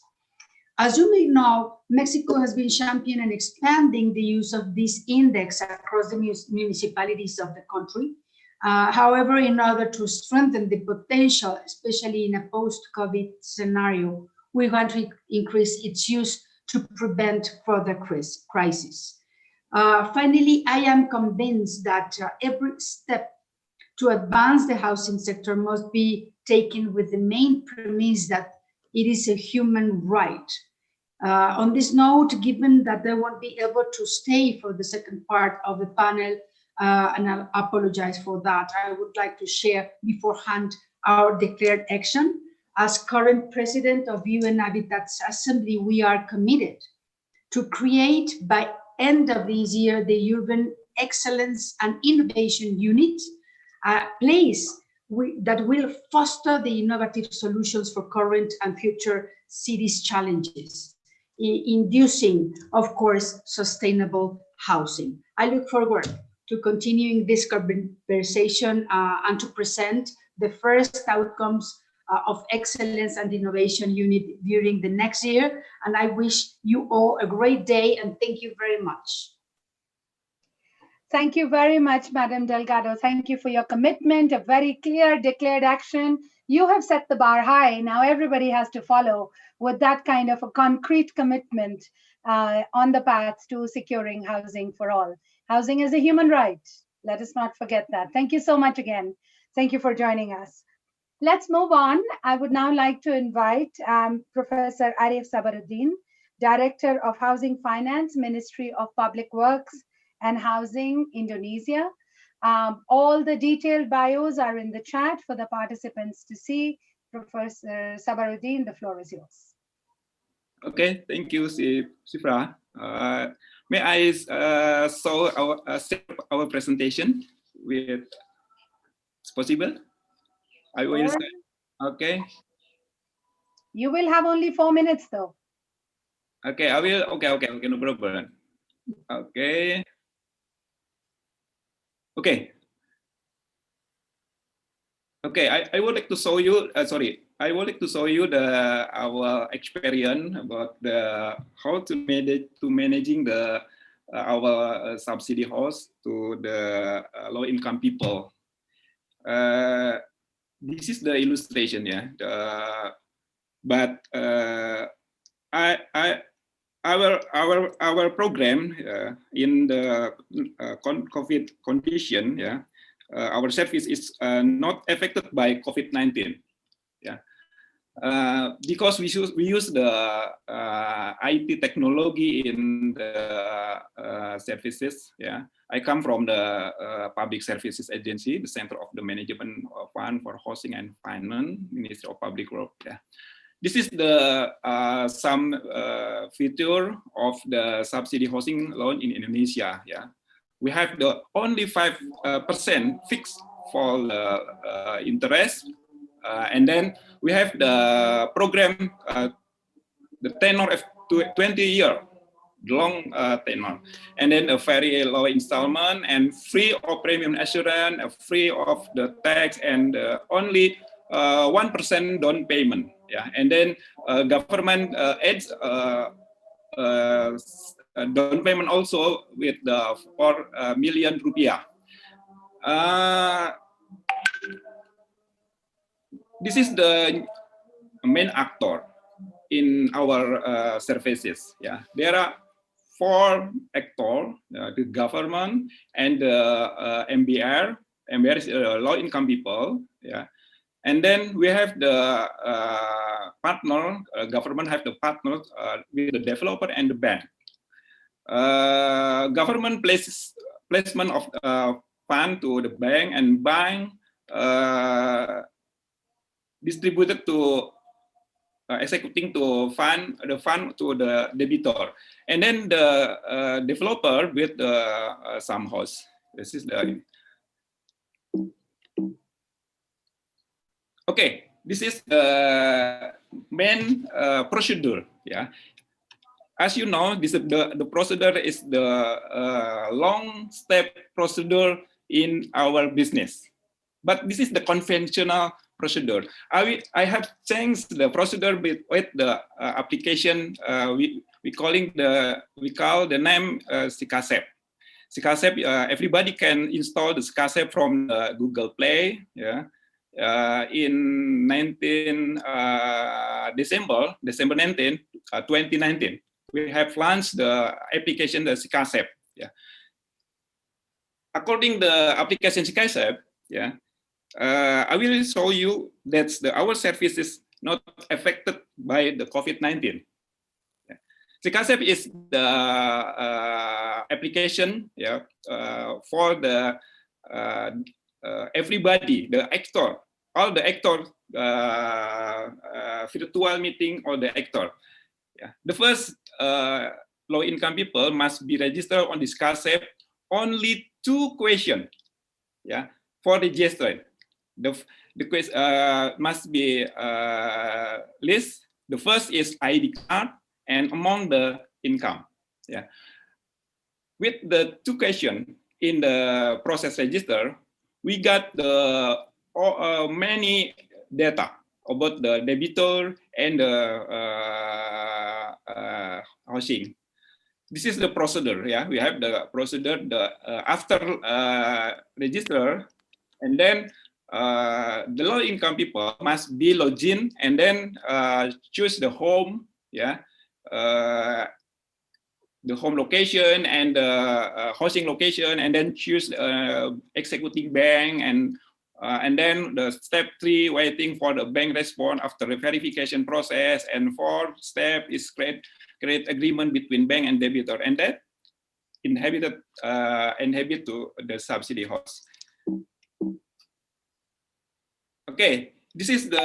As you may know, Mexico has been championing and expanding the use of this index across the municipalities of the country. However, in order to strengthen the potential, especially in a post-COVID scenario, we want to increase its use to prevent further crisis. Finally, I am convinced that every step to advance the housing sector must be taken with the main premise that it is a human right. On this note, given that they won't be able to stay for the second part of the panel, and I apologize for that, I would like to share beforehand our declared action. As current president of UN Habitat's Assembly, we are committed to create by end of this year the Urban Excellence and Innovation Unit, a place that will foster the innovative solutions for current and future cities' challenges, inducing, of course, sustainable housing. I look forward to continuing this conversation and to present the first outcomes of Excellence and Innovation Unit during the next year. And I wish you all a great day and thank you very much. Thank you very much, Madam Delgado. Thank you for your commitment, a very clear declared action. You have set the bar high. Now everybody has to follow with that kind of a concrete commitment on the path to securing housing for all. Housing is a human right. Let us not forget that. Thank you so much again. Thank you for joining us. Let's move on. I would now like to invite Professor Arif Sabaruddin, Director of Housing Finance, Ministry of Public Works and Housing, Indonesia. All the detailed bios are in the chat for the participants to see. Professor Sabaruddin, the floor is yours. Okay, thank you, Sifra. May I show our presentation with, it's possible? I will start. Okay. You will have only 4 minutes though. Okay, I will, okay, no problem. Okay. Okay. Okay, I would like to show you, I would like to show you our experience about how to managing our subsidy house to the low income people. This is the illustration, yeah. But our program in the COVID condition, yeah. Our service is not affected by COVID-19, yeah, because we use the IT technology in the services. Yeah, I come from the Public Services Agency, the Center of the Management Fund for Housing and Finance, Ministry of Public Works. Yeah, this is the some feature of the subsidy housing loan in Indonesia. Yeah. We have the only 5% fixed for the interest, and then we have the program, the tenor of 20 year, long tenor, and then a very low installment and free of premium assurance, free of the tax, and only 1% down payment. Yeah, and then government aids. Down payment also with the 4 million rupiah. This is the main actor in our services. Yeah, there are 4 actors: the government and the MBR. MBR is low income people. Yeah, and then we have the partner. Government have the partner with the developer and the bank. Government placement of fund to the bank, and bank distributed to executing to the fund to the debitor, and then the developer with some house. This is the okay. this is the main procedure. Yeah, as you know, this is the procedure is the long step procedure in our business. But this is the conventional procedure. I have changed the procedure with the application. We call the name SICASEP. SICASEP. Everybody can install the SICASEP from Google Play. Yeah. In December 19, 2019, we have launched the application, the SICASEP. Yeah. According the application SICASEP, yeah, I will show you that our service is not affected by the COVID-19. Yeah. SICASEP is the application, yeah, for the everybody, the actor, all the actor, virtual meeting, all the actor. Yeah. The first low-income people must be registered on this SICASEP. Only 2 questions, yeah, for registered. The question must be list. The first is ID card and among the income. Yeah. With the 2 questions in the process register, we got the many data about the debitor and the housing. This is the procedure. Yeah, we have the procedure. After register, and then the low income people must be logged in and then choose the home. Yeah. The home location and the housing location, and then choose executing bank, and then the step 3, waiting for the bank response after the verification process, and 4th step is create agreement between bank and debitor, and that inhabit to the subsidy house. Okay, this is the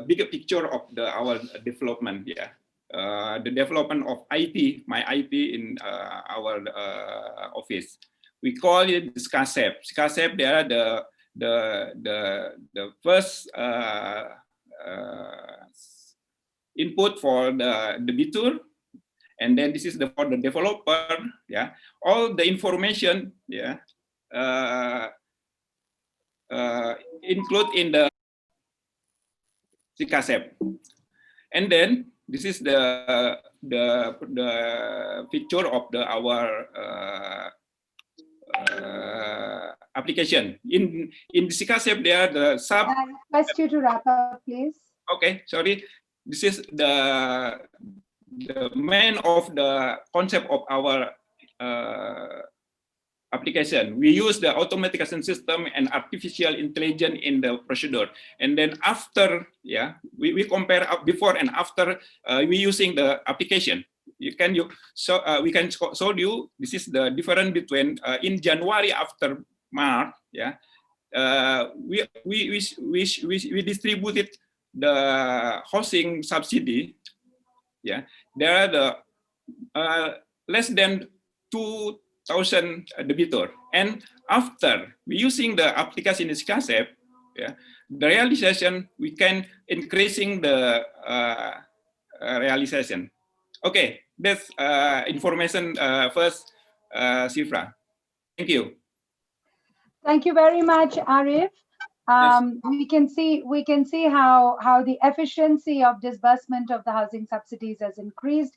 bigger picture of our development. Yeah. The development of IT, my IT in our office. We call it SICASEP. SICASEP, they are the first input for the debitor, and then this is for the developer. Yeah, all the information. Yeah, include in the SICASEP, and then this is the picture of our application. In the SICASEP, there are the sub. I request you to wrap up, please. Okay, sorry. This is the main of the concept of our application. We use the automation system and artificial intelligence in the procedure. And then after, yeah, we compare before and after we using the application. We can show you this is the difference between in January after March. Yeah, we distributed the housing subsidy. Yeah, there are the less than 2,000 debitor, and after we using the application in SICASEP, yeah, the realization we can increasing the realization. Okay, that's information first, Sifra. Thank you. Thank you very much, Arif. We can see how the efficiency of disbursement of the housing subsidies has increased,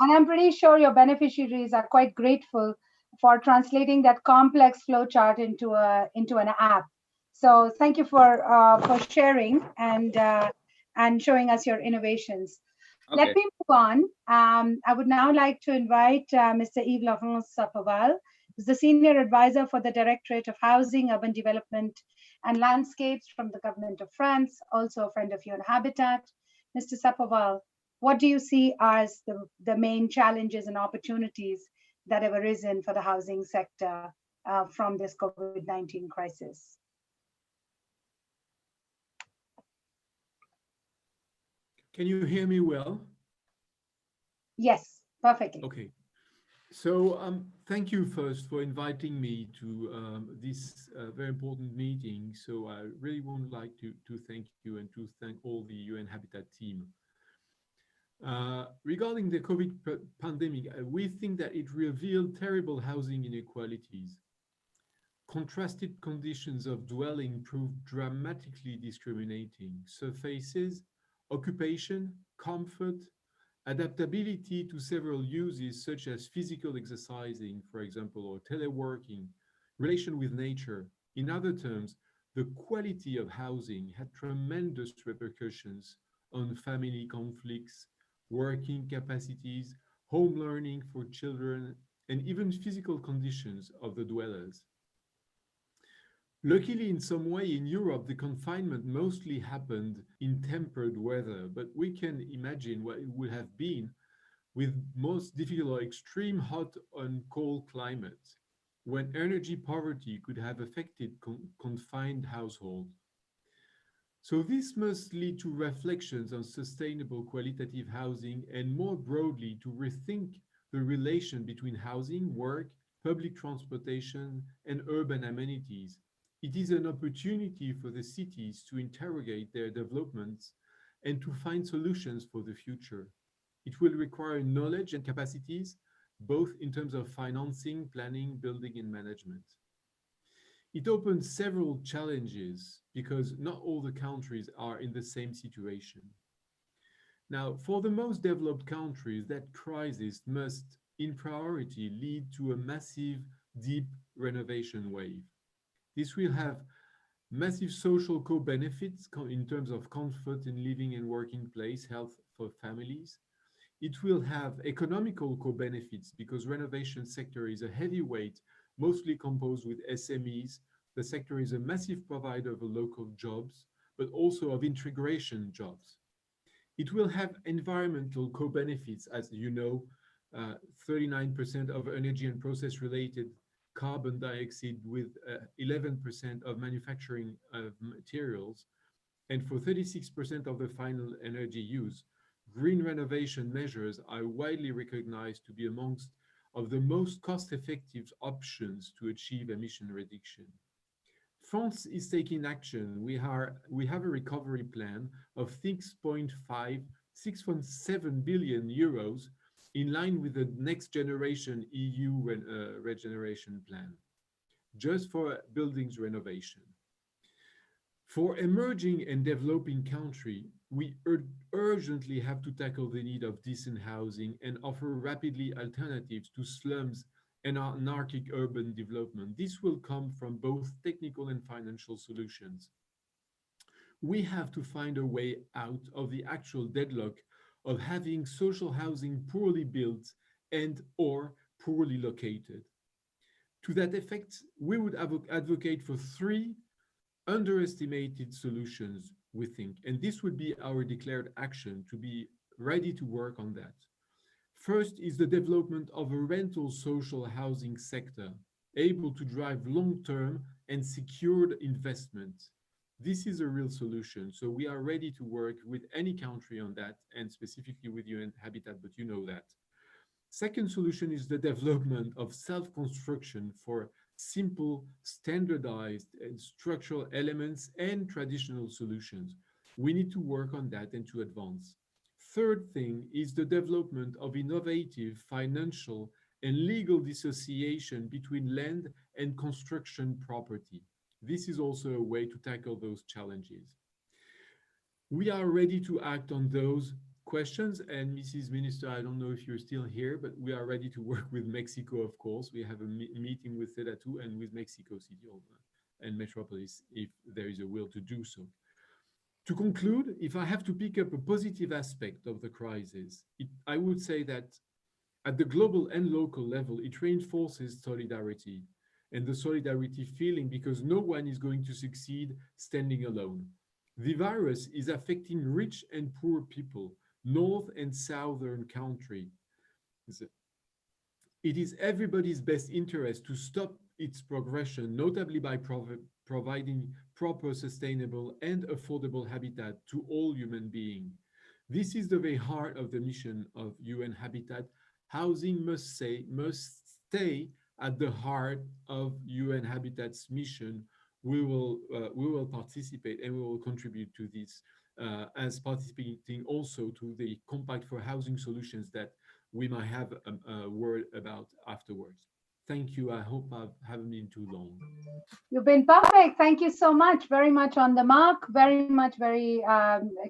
and I'm pretty sure your beneficiaries are quite grateful for translating that complex flow chart into an app. So thank you for sharing and showing us your innovations. Okay. Let me move on. I would now like to invite Mr. Yves-Laurent Sapoval, who's the Senior Advisor for the Directorate of Housing, Urban Development and Landscapes from the Government of France, also a friend of UN Habitat. Mr. Sapoval, what do you see as the main challenges and opportunities that have arisen for the housing sector from this COVID-19 crisis? Can you hear me well? Yes, perfectly. Okay. So thank you first for inviting me to this very important meeting. So I really would like to thank you and to thank all the UN Habitat team. Regarding the COVID pandemic, we think that it revealed terrible housing inequalities. Contrasted conditions of dwelling proved dramatically discriminating. Surfaces, occupation, comfort, adaptability to several uses such as physical exercising, for example, or teleworking, relation with nature. In other terms, the quality of housing had tremendous repercussions on family conflicts, working capacities, home learning for children, and even physical conditions of the dwellers. Luckily, in some way, in Europe, the confinement mostly happened in tempered weather, but we can imagine what it would have been with most difficult or extreme hot and cold climates, when energy poverty could have affected confined households. So this must lead to reflections on sustainable qualitative housing and more broadly to rethink the relation between housing, work, public transportation, and urban amenities. It is an opportunity for the cities to interrogate their developments and to find solutions for the future. It will require knowledge and capacities, both in terms of financing, planning, building, and management. It opens several challenges because not all the countries are in the same situation. Now, for the most developed countries, that crisis must, in priority, lead to a massive, deep renovation wave. This will have massive social co-benefits in terms of comfort in living and working place, health for families. It will have economical co-benefits because renovation sector is a heavyweight, mostly composed with SMEs. The sector is a massive provider of local jobs, but also of integration jobs. It will have environmental co-benefits, as you know, 39% of energy and process-related carbon dioxide with 11% of manufacturing of materials, and for 36% of the final energy use. Green renovation measures are widely recognized to be amongst of the most cost-effective options to achieve emission reduction. France is taking action. We have a recovery plan of 6.7 billion euros in line with the next generation EU regeneration plan, just for buildings renovation. For emerging and developing countries, we urgently have to tackle the need of decent housing and offer rapidly alternatives to slums and anarchic urban development. This will come from both technical and financial solutions. We have to find a way out of the actual deadlock of having social housing poorly built and or poorly located. To that effect, we would advocate for three underestimated solutions, we think, and this would be our declared action to be ready to work on that. First is the development of a rental social housing sector, able to drive long-term and secured investment. This is a real solution, so we are ready to work with any country on that, and specifically with UN Habitat, but you know that. Second solution is the development of self-construction for simple, standardized and structural elements and traditional solutions. We need to work on that and to advance. Third thing is the development of innovative financial and legal dissociation between land and construction property. This is also a way to tackle those challenges. We are ready to act on those questions, and Mrs. Minister, I don't know if you're still here, but we are ready to work with Mexico, of course. We have a meeting with SEDATU and with Mexico City and Metropolis if there is a will to do so. To conclude, if I have to pick up a positive aspect of the crisis, I would say that at the global and local level, it reinforces solidarity and the solidarity feeling because no one is going to succeed standing alone. The virus is affecting rich and poor people, north and southern country. It is everybody's best interest to stop its progression, notably by providing proper, sustainable, and affordable habitat to all human beings. This is the very heart of the mission of UN Habitat, housing must stay at the heart of UN Habitat's mission. We will participate and we will contribute to this as participating also to the Compact for Housing Solutions that we might have a word about afterwards. Thank you. I hope I haven't been too long. You've been perfect. Thank you so much. Very much on the mark. Very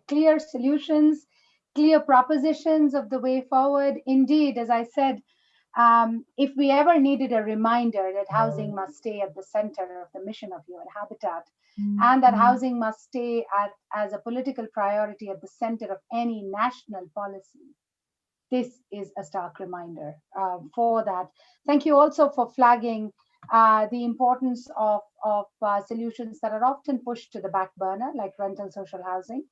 clear solutions, clear propositions of the way forward. Indeed, as I said, if we ever needed a reminder that housing must stay at the center of the mission of UN Habitat, and that housing must stay as a political priority at the center of any national policy, this is a stark reminder for that. Thank you also for flagging the importance of solutions that are often pushed to the back burner, like rental social housing,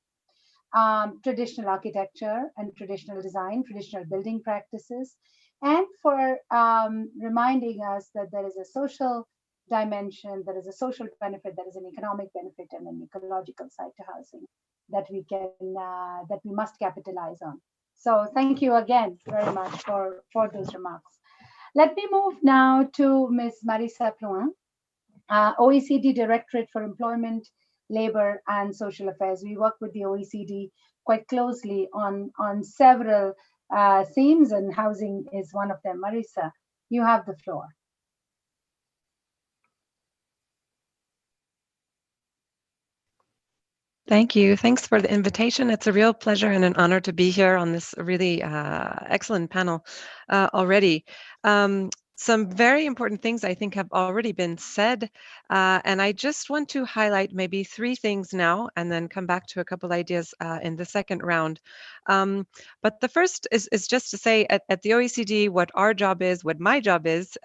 traditional architecture and traditional design, traditional building practices, and for reminding us that there is a social dimension, there is a social benefit, there is an economic benefit, and an ecological side to housing that we must capitalize on. So thank you again very much for those remarks. Let me move now to Ms. Marisa Plouin, OECD Directorate for Employment, Labor and Social Affairs. We work with the OECD quite closely on several themes, and housing is one of them. Marisa, you have the floor. Thank you. Thanks for the invitation. It's a real pleasure and an honor to be here on this really excellent panel already. Some very important things I think have already been said, and I just want to highlight maybe 3 things now and then come back to a couple ideas in the second round. But the first is just to say at the OECD, what our job is, what my job is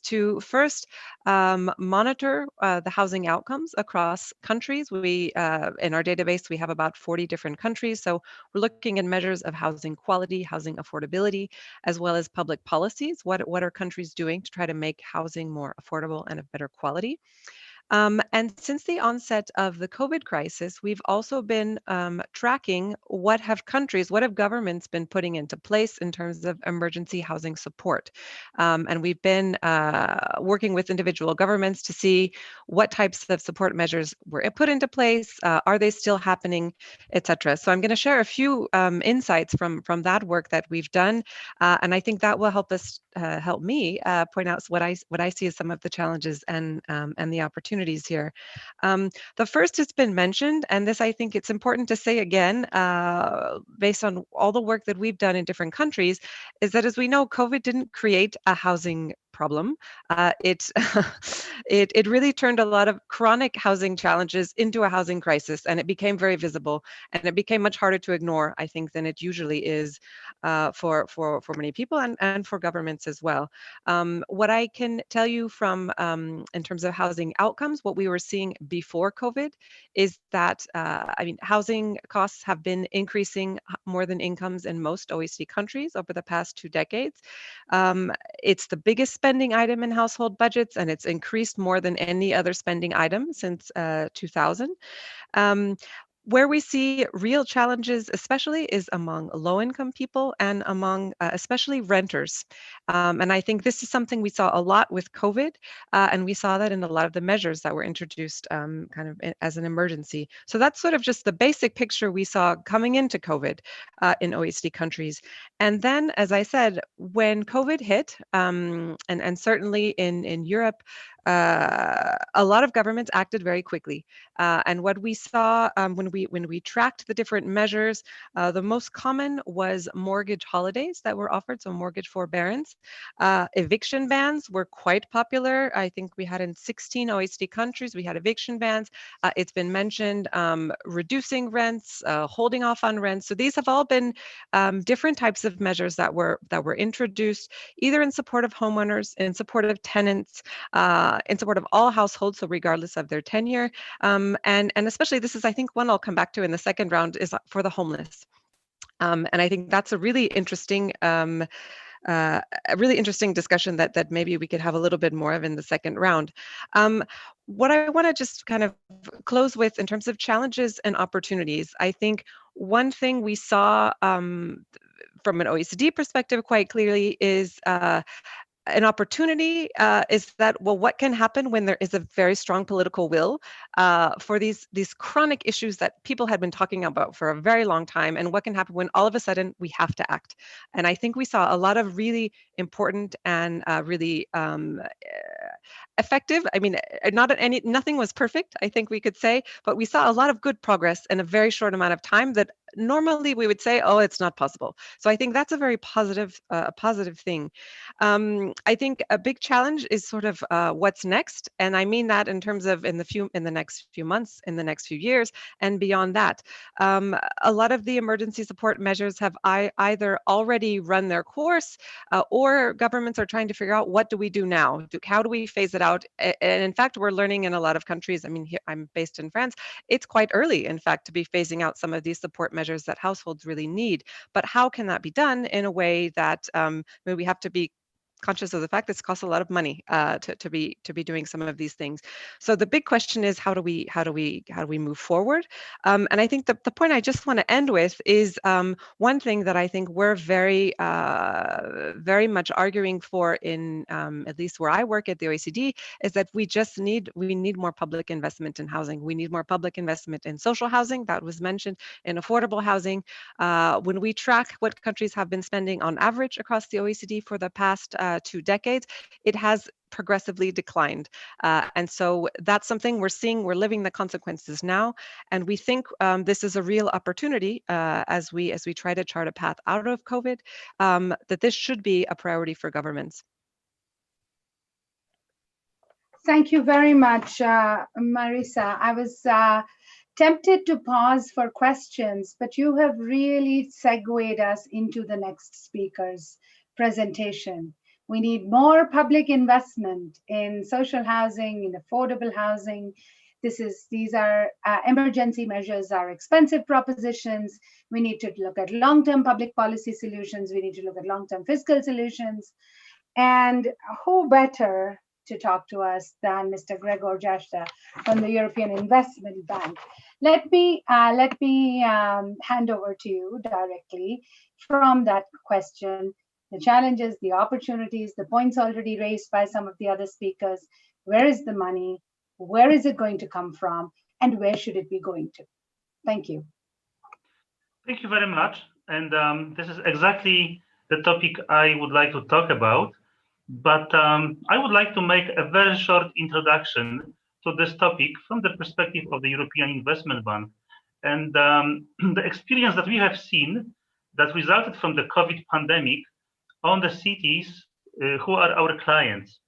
to first monitor the housing outcomes across countries. We in our database, we have about 40 different countries. So we're looking at measures of housing quality, housing affordability, as well as public policies. What are countries doing to try to make housing more affordable and of better quality? And since the onset of the COVID crisis, we've also been tracking what have governments been putting into place in terms of emergency housing support. And we've been working with individual governments to see what types of support measures were put into place, are they still happening, etc. So I'm going to share a few insights from that work that we've done, and I think that will help us help me point out what I see as some of the challenges and the opportunities here. The first has been mentioned, and this I think it's important to say again, based on all the work that we've done in different countries, is that as we know, COVID didn't create a housing problem. It really turned a lot of chronic housing challenges into a housing crisis, and it became very visible, and it became much harder to ignore, I think, than it usually is for many people and for governments as well. What I can tell you from in terms of housing outcomes, what we were seeing before COVID is that housing costs have been increasing more than incomes in most OECD countries over the past 2 decades. It's the biggest spending item in household budgets, and it's increased more than any other spending item since 2000. Where we see real challenges, especially, is among low-income people and among especially renters. And I think this is something we saw a lot with COVID, and we saw that in a lot of the measures that were introduced kind of as an emergency. So that's sort of just the basic picture we saw coming into COVID in OECD countries. And then, as I said, when COVID hit, and certainly in Europe, a lot of governments acted very quickly. And what we saw when we tracked the different measures, the most common was mortgage holidays that were offered, so mortgage forbearance. Eviction bans were quite popular. I think we had in 16 OECD countries, we had eviction bans. It's been mentioned, reducing rents, holding off on rents. So these have all been different types of measures that were introduced, either in support of homeowners, in support of tenants, in support of all households, so regardless of their tenure. And especially, this is, I think, one I'll come back to in the second round, is for the homeless. And I think that's a really interesting discussion that maybe we could have a little bit more of in the second round. What I want to just kind of close with in terms of challenges and opportunities, I think one thing we saw from an OECD perspective, quite clearly, is an opportunity is that, well, what can happen when there is a very strong political will for these chronic issues that people had been talking about for a very long time, and what can happen when all of a sudden we have to act. And I think we saw a lot of really important and really effective. I mean, nothing was perfect, I think we could say, but we saw a lot of good progress in a very short amount of time that normally we would say, oh, it's not possible. So I think that's a very positive thing. I think a big challenge is sort of what's next, and I mean that in terms of in the next few months, in the next few years, and beyond that. A lot of the emergency support measures have either already run their course, or governments are trying to figure out, what do we do now? How do we phase it out? And in fact, we're learning in a lot of countries. I mean, here, I'm based in France. It's quite early, in fact, to be phasing out some of these support measures that households really need. But how can that be done in a way that we have to be conscious of the fact that it costs a lot of money to be doing some of these things. So the big question is, how do we move forward? And I think the point I just want to end with is one thing that I think we're very much arguing for in at least where I work at the OECD, is that we need more public investment in housing. We need more public investment in social housing, that was mentioned, in affordable housing. When we track what countries have been spending on average across the OECD for the past 2 decades, it has progressively declined. And so that's something we're seeing, we're living the consequences now. And we think this is a real opportunity as we try to chart a path out of COVID, that this should be a priority for governments. Thank you very much, Marisa. I was tempted to pause for questions, but you have really segued us into the next speaker's presentation. We need more public investment in social housing, in affordable housing. These are emergency measures, are expensive propositions. We need to look at long-term public policy solutions. We need to look at long-term fiscal solutions. And who better to talk to us than Mr. Gregor Jashta from the European Investment Bank. Let me hand over to you directly from that question. The challenges, the opportunities, the points already raised by some of the other speakers. Where is the money? Where is it going to come from? And where should it be going to? Thank you. Thank you very much. And this is exactly the topic I would like to talk about. But I would like to make a very short introduction to this topic from the perspective of the European Investment Bank. And the experience that we have seen that resulted from the COVID pandemic on the cities who are our clients.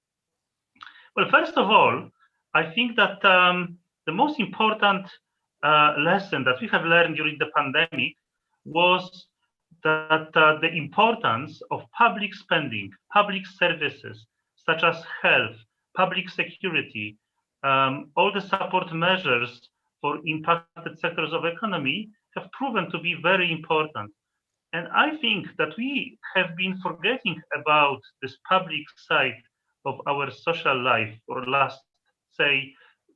Well, first of all, I think that the most important lesson that we have learned during the pandemic was that the importance of public spending, public services, such as health, public security, all the support measures for impacted sectors of economy have proven to be very important. And I think that we have been forgetting about this public side of our social life for the last, say,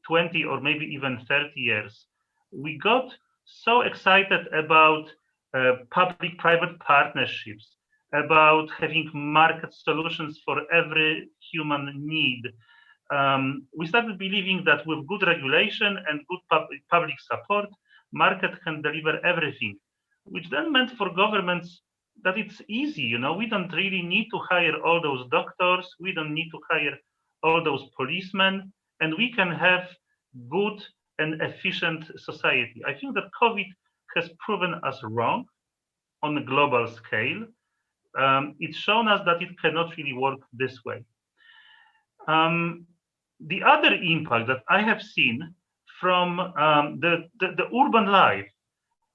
20 or maybe even 30 years. We got so excited about public-private partnerships, about having market solutions for every human need. We started believing that with good regulation and good public support, market can deliver everything, which then meant for governments that it's easy, you know, we don't really need to hire all those doctors, we don't need to hire all those policemen, and we can have good and efficient society. I think that COVID has proven us wrong on a global scale. It's shown us that it cannot really work this way. The other impact that I have seen from the urban life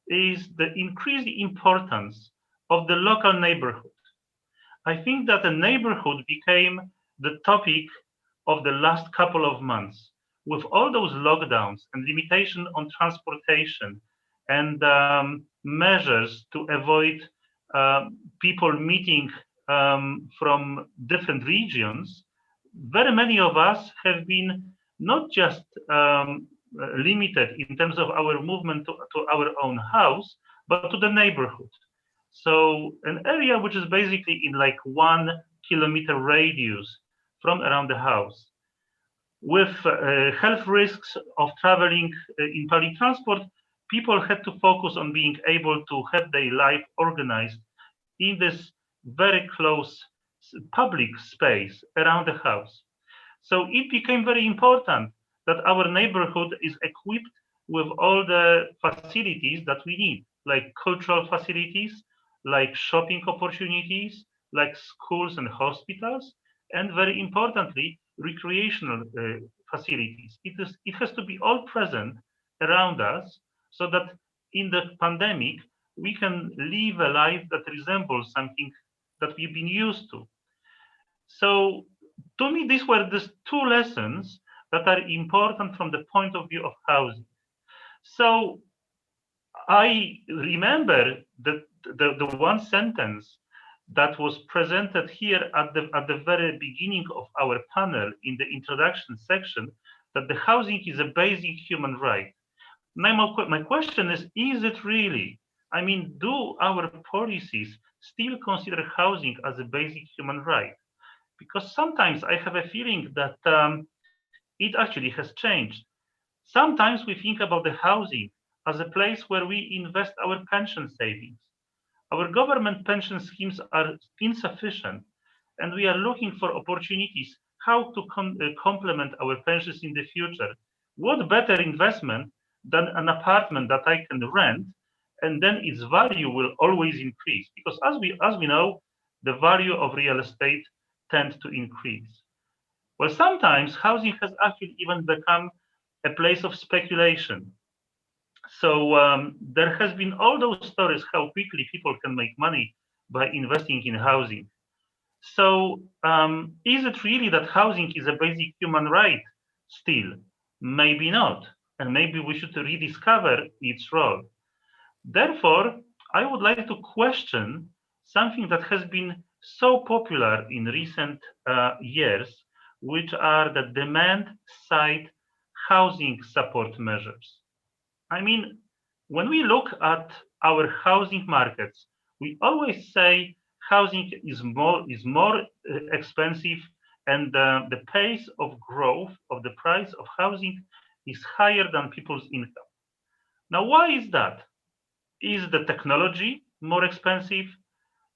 is the increased importance of the local neighborhood. I think that the neighborhood became the topic of the last couple of months, with all those lockdowns and limitation on transportation and measures to avoid people meeting from different regions. Very many of us have been not just limited in terms of our movement to our own house, but to the neighborhood. So an area which is basically in like 1 kilometer radius from around the house. With health risks of traveling in public transport, people had to focus on being able to have their life organized in this very close public space around the house. So it became very important that our neighborhood is equipped with all the facilities that we need, like cultural facilities, like shopping opportunities, like schools and hospitals, and very importantly, recreational facilities. It has to be all present around us so that in the pandemic, we can live a life that resembles something that we've been used to. So to me, these were these two lessons that are important from the point of view of housing. So I remember that the one sentence that was presented here at the very beginning of our panel in the introduction section, that the housing is a basic human right. Now my question is it really? I mean, do our policies still consider housing as a basic human right? Because sometimes I have a feeling that it actually has changed. Sometimes we think about the housing as a place where we invest our pension savings. Our government pension schemes are insufficient, and we are looking for opportunities how to complement our pensions in the future. What better investment than an apartment that I can rent, and then its value will always increase? Because as we know, the value of real estate tends to increase. Well, sometimes housing has actually even become a place of speculation. So there has been all those stories how quickly people can make money by investing in housing. So is it really that housing is a basic human right still? Maybe not. And maybe we should rediscover its role. Therefore, I would like to question something that has been so popular in recent years, which are the demand side housing support measures. I mean, when we look at our housing markets, we always say housing is more expensive, and the pace of growth of the price of housing is higher than people's income. Now, why is that? Is the technology more expensive?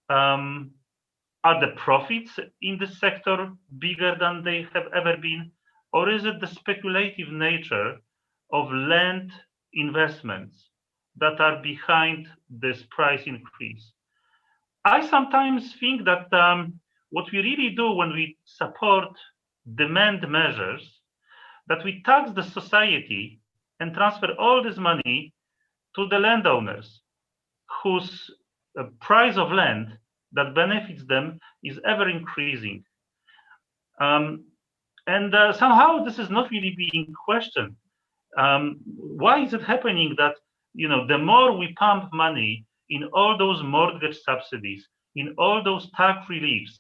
Are the profits in the sector bigger than they have ever been? Or is it the speculative nature of land investments that are behind this price increase? I sometimes think that what we really do when we support demand measures, that we tax the society and transfer all this money to the landowners, whose price of land that benefits them is ever increasing. Somehow this is not really being questioned. Why is it happening that the more we pump money in all those mortgage subsidies, in all those tax reliefs,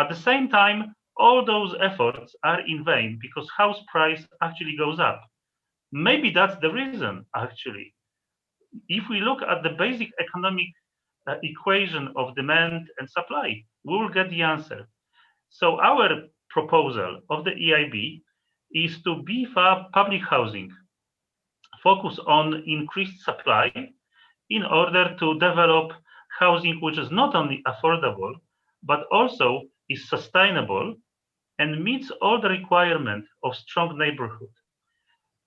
at the same time, all those efforts are in vain because house price actually goes up? Maybe that's the reason, actually. If we look at the basic economic equation of demand and supply, we will get the answer. So our proposal of the EIB is to beef up public housing, focus on increased supply in order to develop housing which is not only affordable, but also is sustainable and meets all the requirements of strong neighborhood.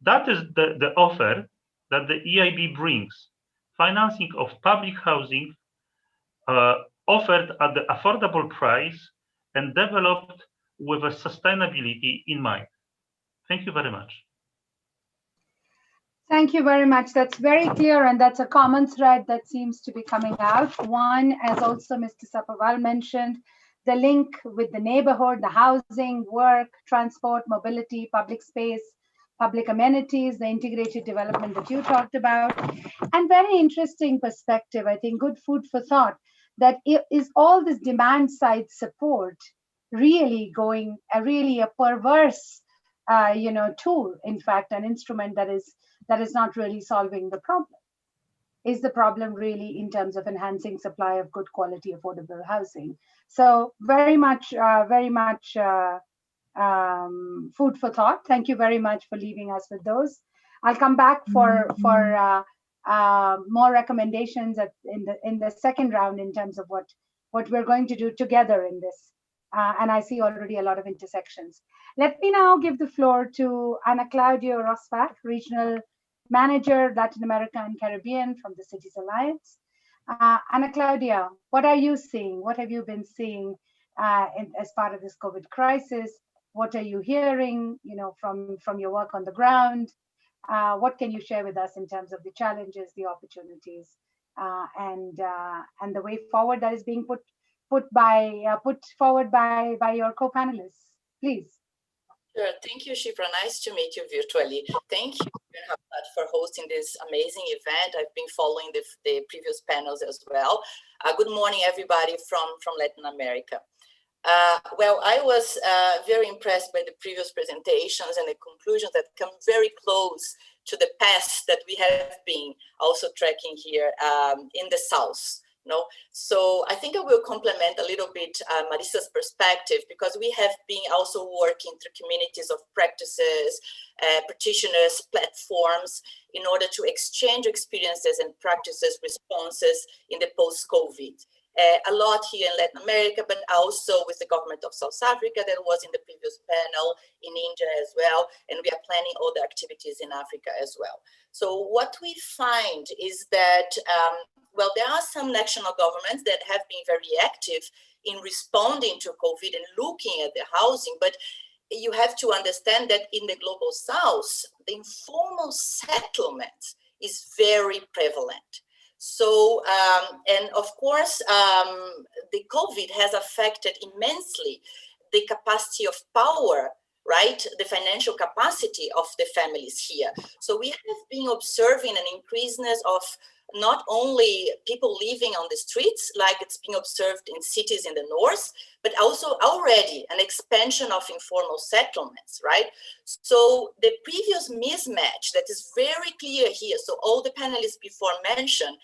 That is the offer that the EIB brings: financing of public housing offered at the affordable price and developed with a sustainability in mind. Thank you very much. Thank you very much. That's very clear, and that's a common thread that seems to be coming out. One, as also Mr. Sapawal mentioned, the link with the neighborhood, the housing, work, transport, mobility, public space, public amenities, the integrated development that you talked about, and very interesting perspective, I think, good food for thought, that is all this demand side support really going, really a perverse tool, in fact, an instrument that is not really solving the problem. is the problem really in terms of enhancing supply of good quality, affordable housing? So very much food for thought. Thank you very much for leaving us with those. I'll come back for more recommendations in the second round in terms of what we're going to do together in this. And I see already a lot of intersections. Let me now give the floor to Ana Claudia Rosbach, Regional Manager, Latin America and Caribbean from the Cities Alliance. Ana Claudia, what are you seeing? What have you been seeing as part of this COVID crisis? What are you hearing, from your work on the ground? What can you share with us in terms of the challenges, the opportunities, and the way forward that is being put forward by your co-panelists, please? Sure. Thank you, Shipra. Nice to meet you virtually. Thank you for hosting this amazing event. I've been following the previous panels as well. Good morning, everybody from Latin America. Well, I was very impressed by the previous presentations and the conclusions that come very close to the past that we have been also tracking here in the South. So I think I will complement a little bit Marissa's perspective, because we have been also working through communities of practices, practitioners, platforms, in order to exchange experiences and practices, responses in the post-COVID. A lot here in Latin America, but also with the government of South Africa that was in the previous panel, in India as well, and we are planning all the activities in Africa as well. So what we find is that, well, there are some national governments that have been very active in responding to COVID and looking at the housing, but you have to understand that in the global South, the informal settlement is very prevalent. So, and of course, the COVID has affected immensely the capacity of power, right? The financial capacity of the families here. So we have been observing an increaseness of not only people living on the streets, like it's being observed in cities in the north, but also already an expansion of informal settlements, right? So the previous mismatch that is very clear here, so all the panelists before mentioned,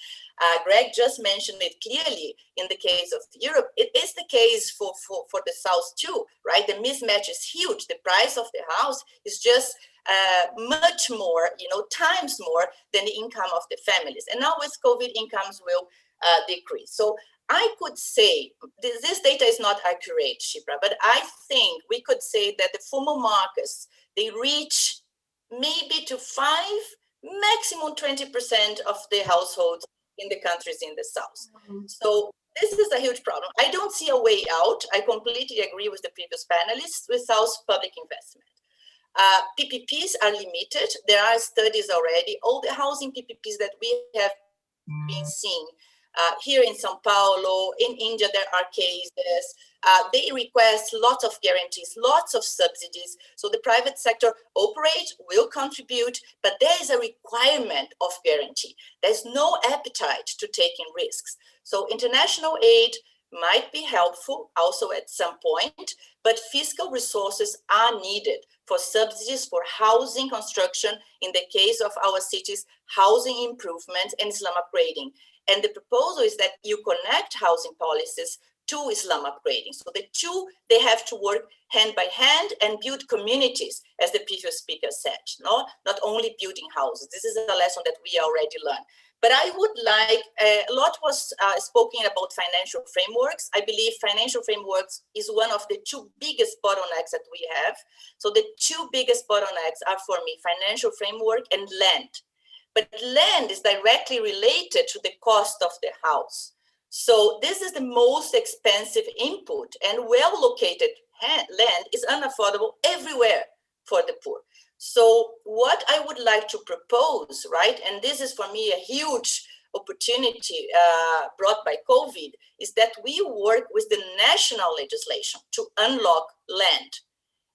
Greg just mentioned it clearly in the case of Europe, it is the case for the South too, right? The mismatch is huge. The price of the house is just much more, times more than the income of the families. And now with COVID, incomes will decrease. So I could say, this data is not accurate, Shipra, but I think we could say that the formal markets, they reach maybe to 5, maximum 20% of the households in the countries in the South. So this is a huge problem. I don't see a way out. I completely agree with the previous panelists without public investment. PPPs are limited. There are studies already. All the housing PPPs that we have been seeing here in Sao Paulo, in India, there are cases. They request lots of guarantees, lots of subsidies. So the private sector operates, will contribute, but there is a requirement of guarantee. There's no appetite to taking risks. So international aid might be helpful also at some point, but fiscal resources are needed for subsidies for housing construction, in the case of our cities, housing improvements and slum upgrading. And the proposal is that you connect housing policies to slum upgrading. So the two, they have to work hand by hand and build communities, as the previous speaker said, not only building houses. This is a lesson that we already learned. But I would like, a lot was spoken about financial frameworks. I believe financial frameworks is one of the two biggest bottlenecks that we have. So the two biggest bottlenecks are for me, financial framework and land. But land is directly related to the cost of the house. So this is the most expensive input, and well-located land is unaffordable everywhere for the poor. So what I would like to propose, right, and this is for me a huge opportunity brought by COVID, is that we work with the national legislation to unlock land.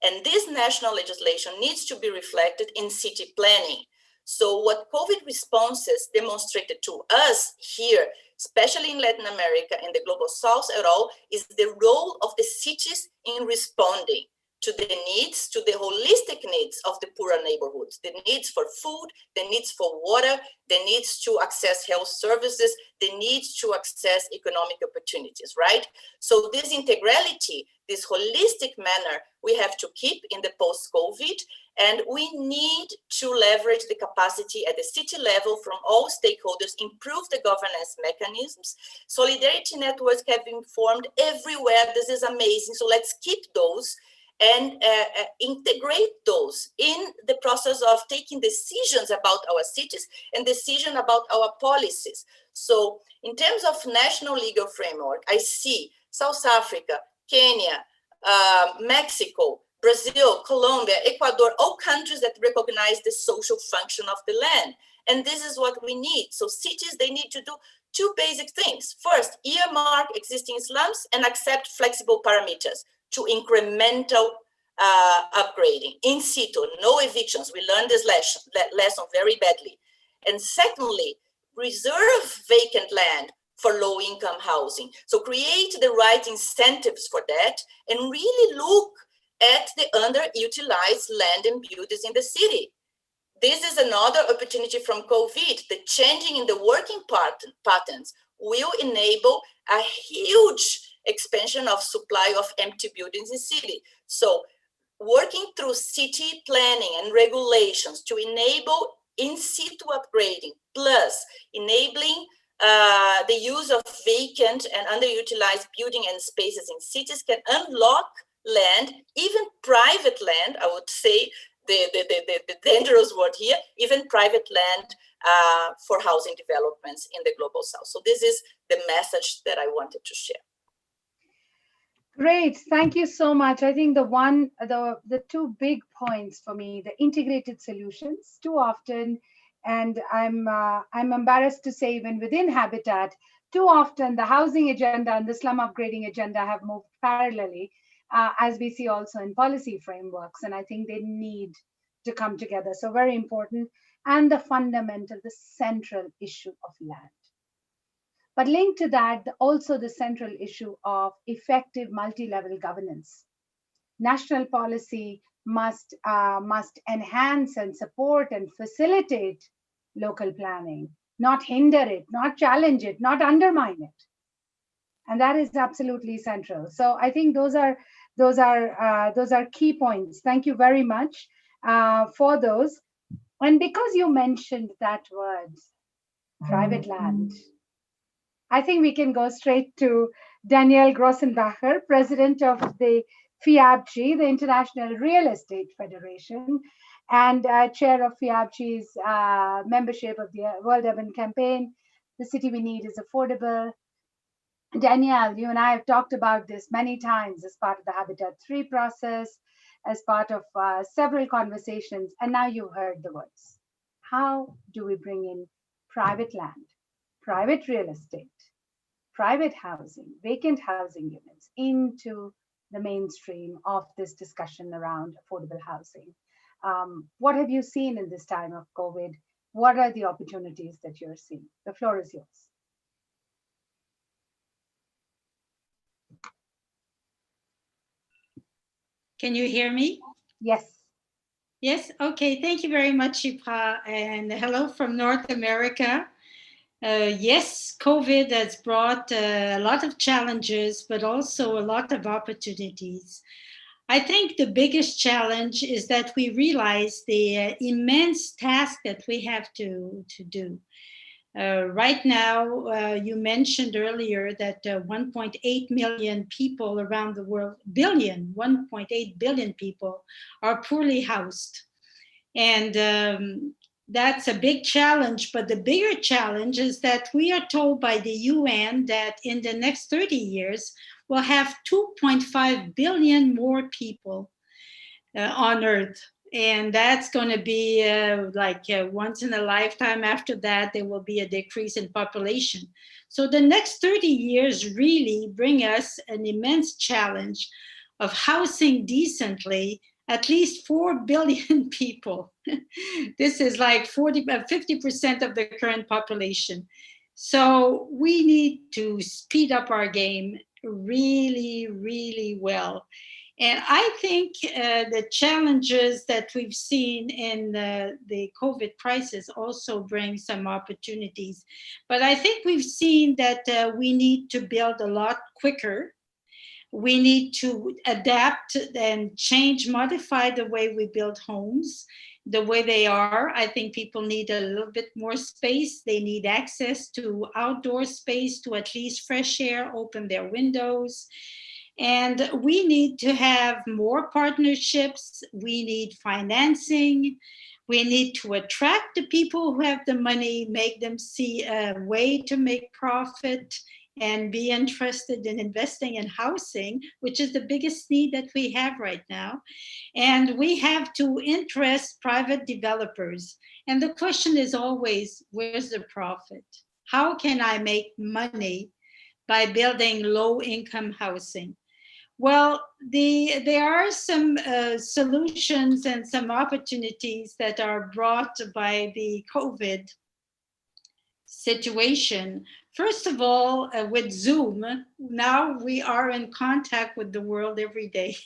And this national legislation needs to be reflected in city planning. So what COVID responses demonstrated to us here, especially in Latin America and the global South at all, is the role of the cities in responding to the needs, to the holistic needs of the poorer neighborhoods, the needs for food, the needs for water, the needs to access health services, the needs to access economic opportunities, right? So this integrality, this holistic manner, we have to keep in the post-COVID, and we need to leverage the capacity at the city level from all stakeholders, improve the governance mechanisms. Solidarity networks have been formed everywhere. This is amazing. So let's keep those and integrate those in the process of taking decisions about our cities and decision about our policies. So in terms of national legal framework, I see South Africa, Kenya, Mexico, Brazil, Colombia, Ecuador, all countries that recognize the social function of the land. And this is what we need. So cities, they need to do two basic things. First, earmark existing slums and accept flexible parameters to incremental upgrading, in situ, no evictions. We learned this lesson very badly. And secondly, reserve vacant land for low-income housing. So create the right incentives for that and really look at the underutilized land and buildings in the city. This is another opportunity from COVID. The changing in the working patterns will enable a huge expansion of supply of empty buildings in city. So working through city planning and regulations to enable in situ upgrading, plus enabling the use of vacant and underutilized building and spaces in cities can unlock land, even private land, I would say, the dangerous word here, even private land for housing developments in the global south. So this is the message that I wanted to share. Great, thank you so much. I think the two big points for me, the integrated solutions, too often, and I'm embarrassed to say even within Habitat, too often the housing agenda and the slum upgrading agenda have moved parallelly, as we see also in policy frameworks, and I think they need to come together. So very important, and the fundamental, the central issue of land. But linked to that, also the central issue of effective multi-level governance. National policy must enhance and support and facilitate local planning, not hinder it, not challenge it, not undermine it. And that is absolutely central. So I think those are key points. Thank you very much for those. And because you mentioned that word, private land, I think we can go straight to Danielle Grossenbacher, President of the FIABG, the International Real Estate Federation, and Chair of FIABG's membership of the World Urban Campaign. The city we need is affordable. Danielle, you and I have talked about this many times as part of the Habitat 3 process, as part of several conversations, and now you've heard the words. How do we bring in private land, private real estate, private housing, vacant housing units into the mainstream of this discussion around affordable housing? What have you seen in this time of COVID? What are the opportunities that you're seeing? The floor is yours. Can you hear me? Yes. Yes, okay, thank you very much, Shipra, and hello from North America. Yes, COVID has brought a lot of challenges, but also a lot of opportunities. I think the biggest challenge is that we realize the immense task that we have to do. Right now, you mentioned earlier that 1.8 million people around the world, 1.8 billion people are poorly housed. And that's a big challenge, but the bigger challenge is that we are told by the UN that in the next 30 years, we'll have 2.5 billion more people on Earth. And that's going to be once in a lifetime. After that, there will be a decrease in population. So the next 30 years really bring us an immense challenge of housing decently at least 4 billion people. This is like 50% of the current population. So we need to speed up our game really, really well. And I think the challenges that we've seen in the COVID crisis also bring some opportunities. But I think we've seen that we need to build a lot quicker. We need to adapt and change, modify the way we build homes, the way they are. I think people need a little bit more space. They need access to outdoor space, to at least fresh air, open their windows. And we need to have more partnerships. We need financing. We need to attract the people who have the money, make them see a way to make profit and be interested in investing in housing, which is the biggest need that we have right now. And we have to interest private developers. And the question is always, where's the profit? How can I make money by building low-income housing? Well, there are some solutions and some opportunities that are brought by the COVID situation. First of all, with Zoom, now we are in contact with the world every day.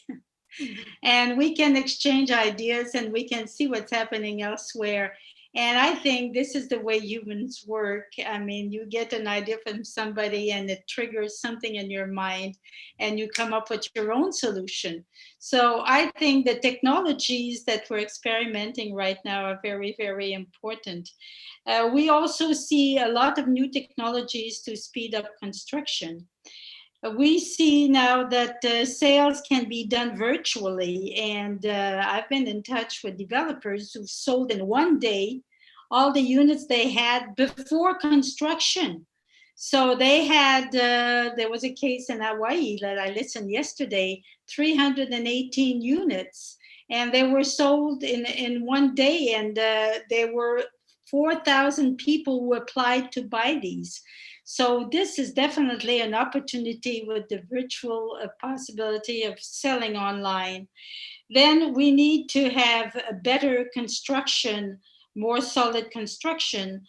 And we can exchange ideas and we can see what's happening elsewhere. And I think this is the way humans work. I mean, you get an idea from somebody and it triggers something in your mind and you come up with your own solution. So I think the technologies that we're experimenting right now are very, very important. We also see a lot of new technologies to speed up construction. We see now that sales can be done virtually, and I've been in touch with developers who've sold in one day all the units they had before construction. So they had, there was a case in Hawaii that I listened yesterday, 318 units, and they were sold in one day, and there were 4,000 people who applied to buy these. So this is definitely an opportunity with the virtual possibility of selling online. Then we need to have a better construction, more solid construction.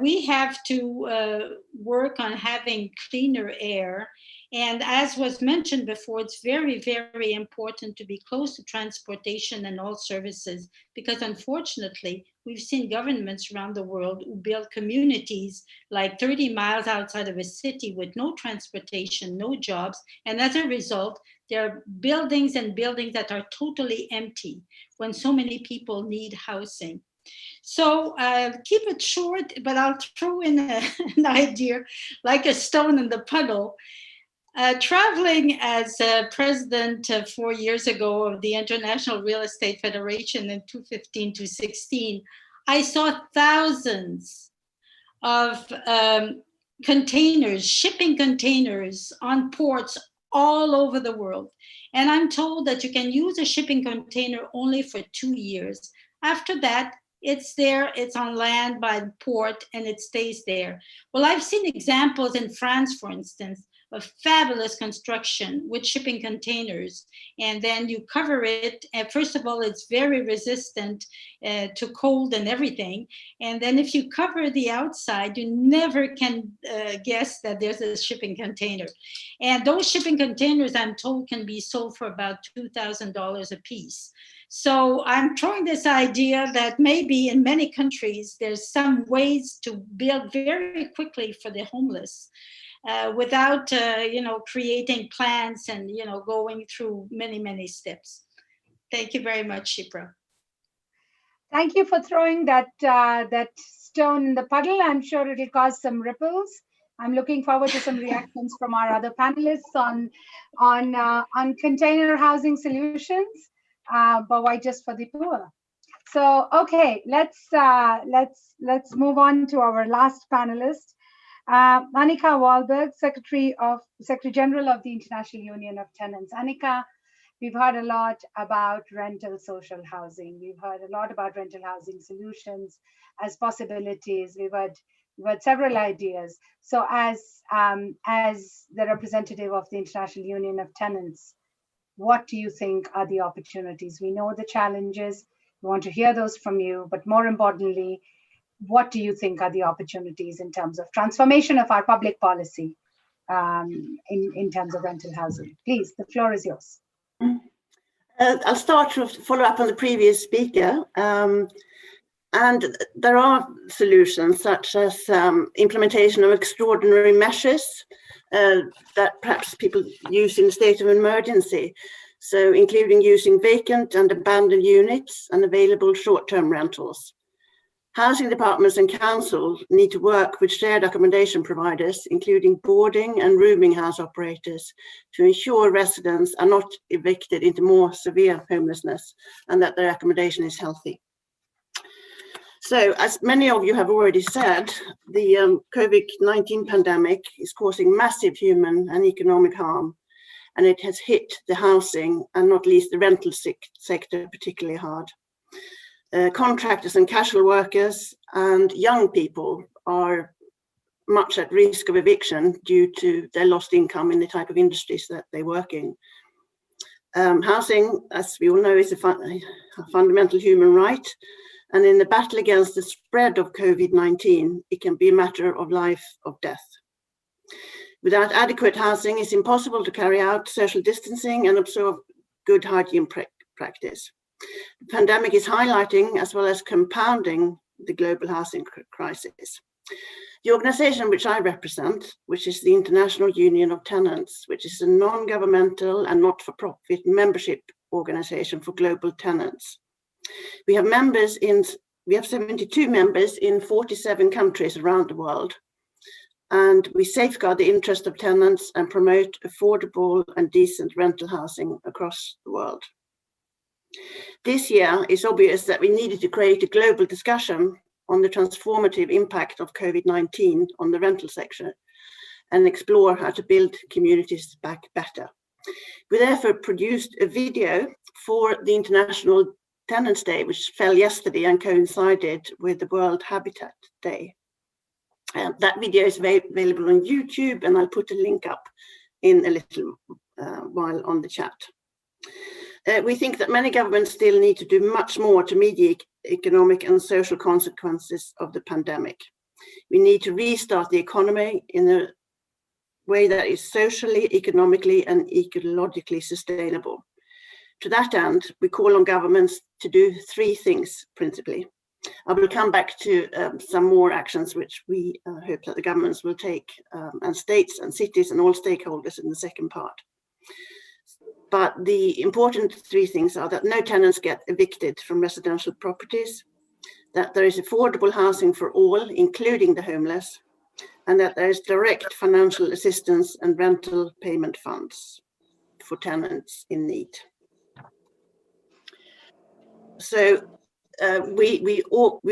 We have to work on having cleaner air. And as was mentioned before, it's very, very important to be close to transportation and all services, because unfortunately, we've seen governments around the world who build communities like 30 miles outside of a city with no transportation, no jobs. And as a result, there are buildings and buildings that are totally empty when so many people need housing. So keep it short, but I'll throw in an idea like a stone in the puddle. Traveling as president 4 years ago of the International Real Estate Federation in 2015 to 16, I saw thousands of containers, shipping containers on ports all over the world. And I'm told that you can use a shipping container only for 2 years. After that, it's there, it's on land by the port, and it stays there. Well, I've seen examples in France, for instance, of fabulous construction with shipping containers. And then you cover it. And first of all, it's very resistant to cold and everything. And then if you cover the outside, you never can guess that there's a shipping container. And those shipping containers, I'm told, can be sold for about $2,000 a piece. So I'm throwing this idea that maybe in many countries, there's some ways to build very quickly for the homeless. Without creating plans and going through many, many steps. Thank you very much, Shipra. Thank you for throwing that stone in the puddle. I'm sure it'll cause some ripples. I'm looking forward to some reactions from our other panelists on container housing solutions, but why just for the poor? So okay, let's move on to our last panelist. Annika Wahlberg, Secretary General of the International Union of Tenants. Annika, we've heard a lot about rental social housing. We've heard a lot about rental housing solutions as possibilities. We've heard several ideas. So as the representative of the International Union of Tenants, what do you think are the opportunities? We know the challenges. We want to hear those from you, but more importantly, what do you think are the opportunities in terms of transformation of our public policy in terms of rental housing? Please, the floor is yours. I'll start to follow up on the previous speaker. And there are solutions such as implementation of extraordinary measures that perhaps people use in a state of emergency. So including using vacant and abandoned units and available short-term rentals. Housing departments and councils need to work with shared accommodation providers, including boarding and rooming house operators, to ensure residents are not evicted into more severe homelessness and that their accommodation is healthy. So, as many of you have already said, the COVID-19 pandemic is causing massive human and economic harm, and it has hit the housing and not least the rental sector particularly hard. Contractors and casual workers and young people are much at risk of eviction due to their lost income in the type of industries that they work in. Housing, as we all know, is a fundamental human right. And in the battle against the spread of COVID-19, it can be a matter of life or death. Without adequate housing, it's impossible to carry out social distancing and observe good hygiene practice. The pandemic is highlighting as well as compounding the global housing crisis. The organization which I represent, which is the International Union of Tenants, which is a non-governmental and not-for-profit membership organization for global tenants. We have 72 members in 47 countries around the world, and we safeguard the interest of tenants and promote affordable and decent rental housing across the world. This year, it's obvious that we needed to create a global discussion on the transformative impact of COVID-19 on the rental sector and explore how to build communities back better. We therefore produced a video for the International Tenants Day, which fell yesterday and coincided with the World Habitat Day. That video is available on YouTube, and I'll put a link up in a little while on the chat. We think that many governments still need to do much more to mediate economic and social consequences of the pandemic. We need to restart the economy in a way that is socially, economically, and ecologically sustainable. To that end, we call on governments to do three things principally. I will come back to some more actions which we hope that the governments will take, and states and cities and all stakeholders in the second part. But the important three things are that no tenants get evicted from residential properties, that there is affordable housing for all, including the homeless, and that there is direct financial assistance and rental payment funds for tenants in need. So we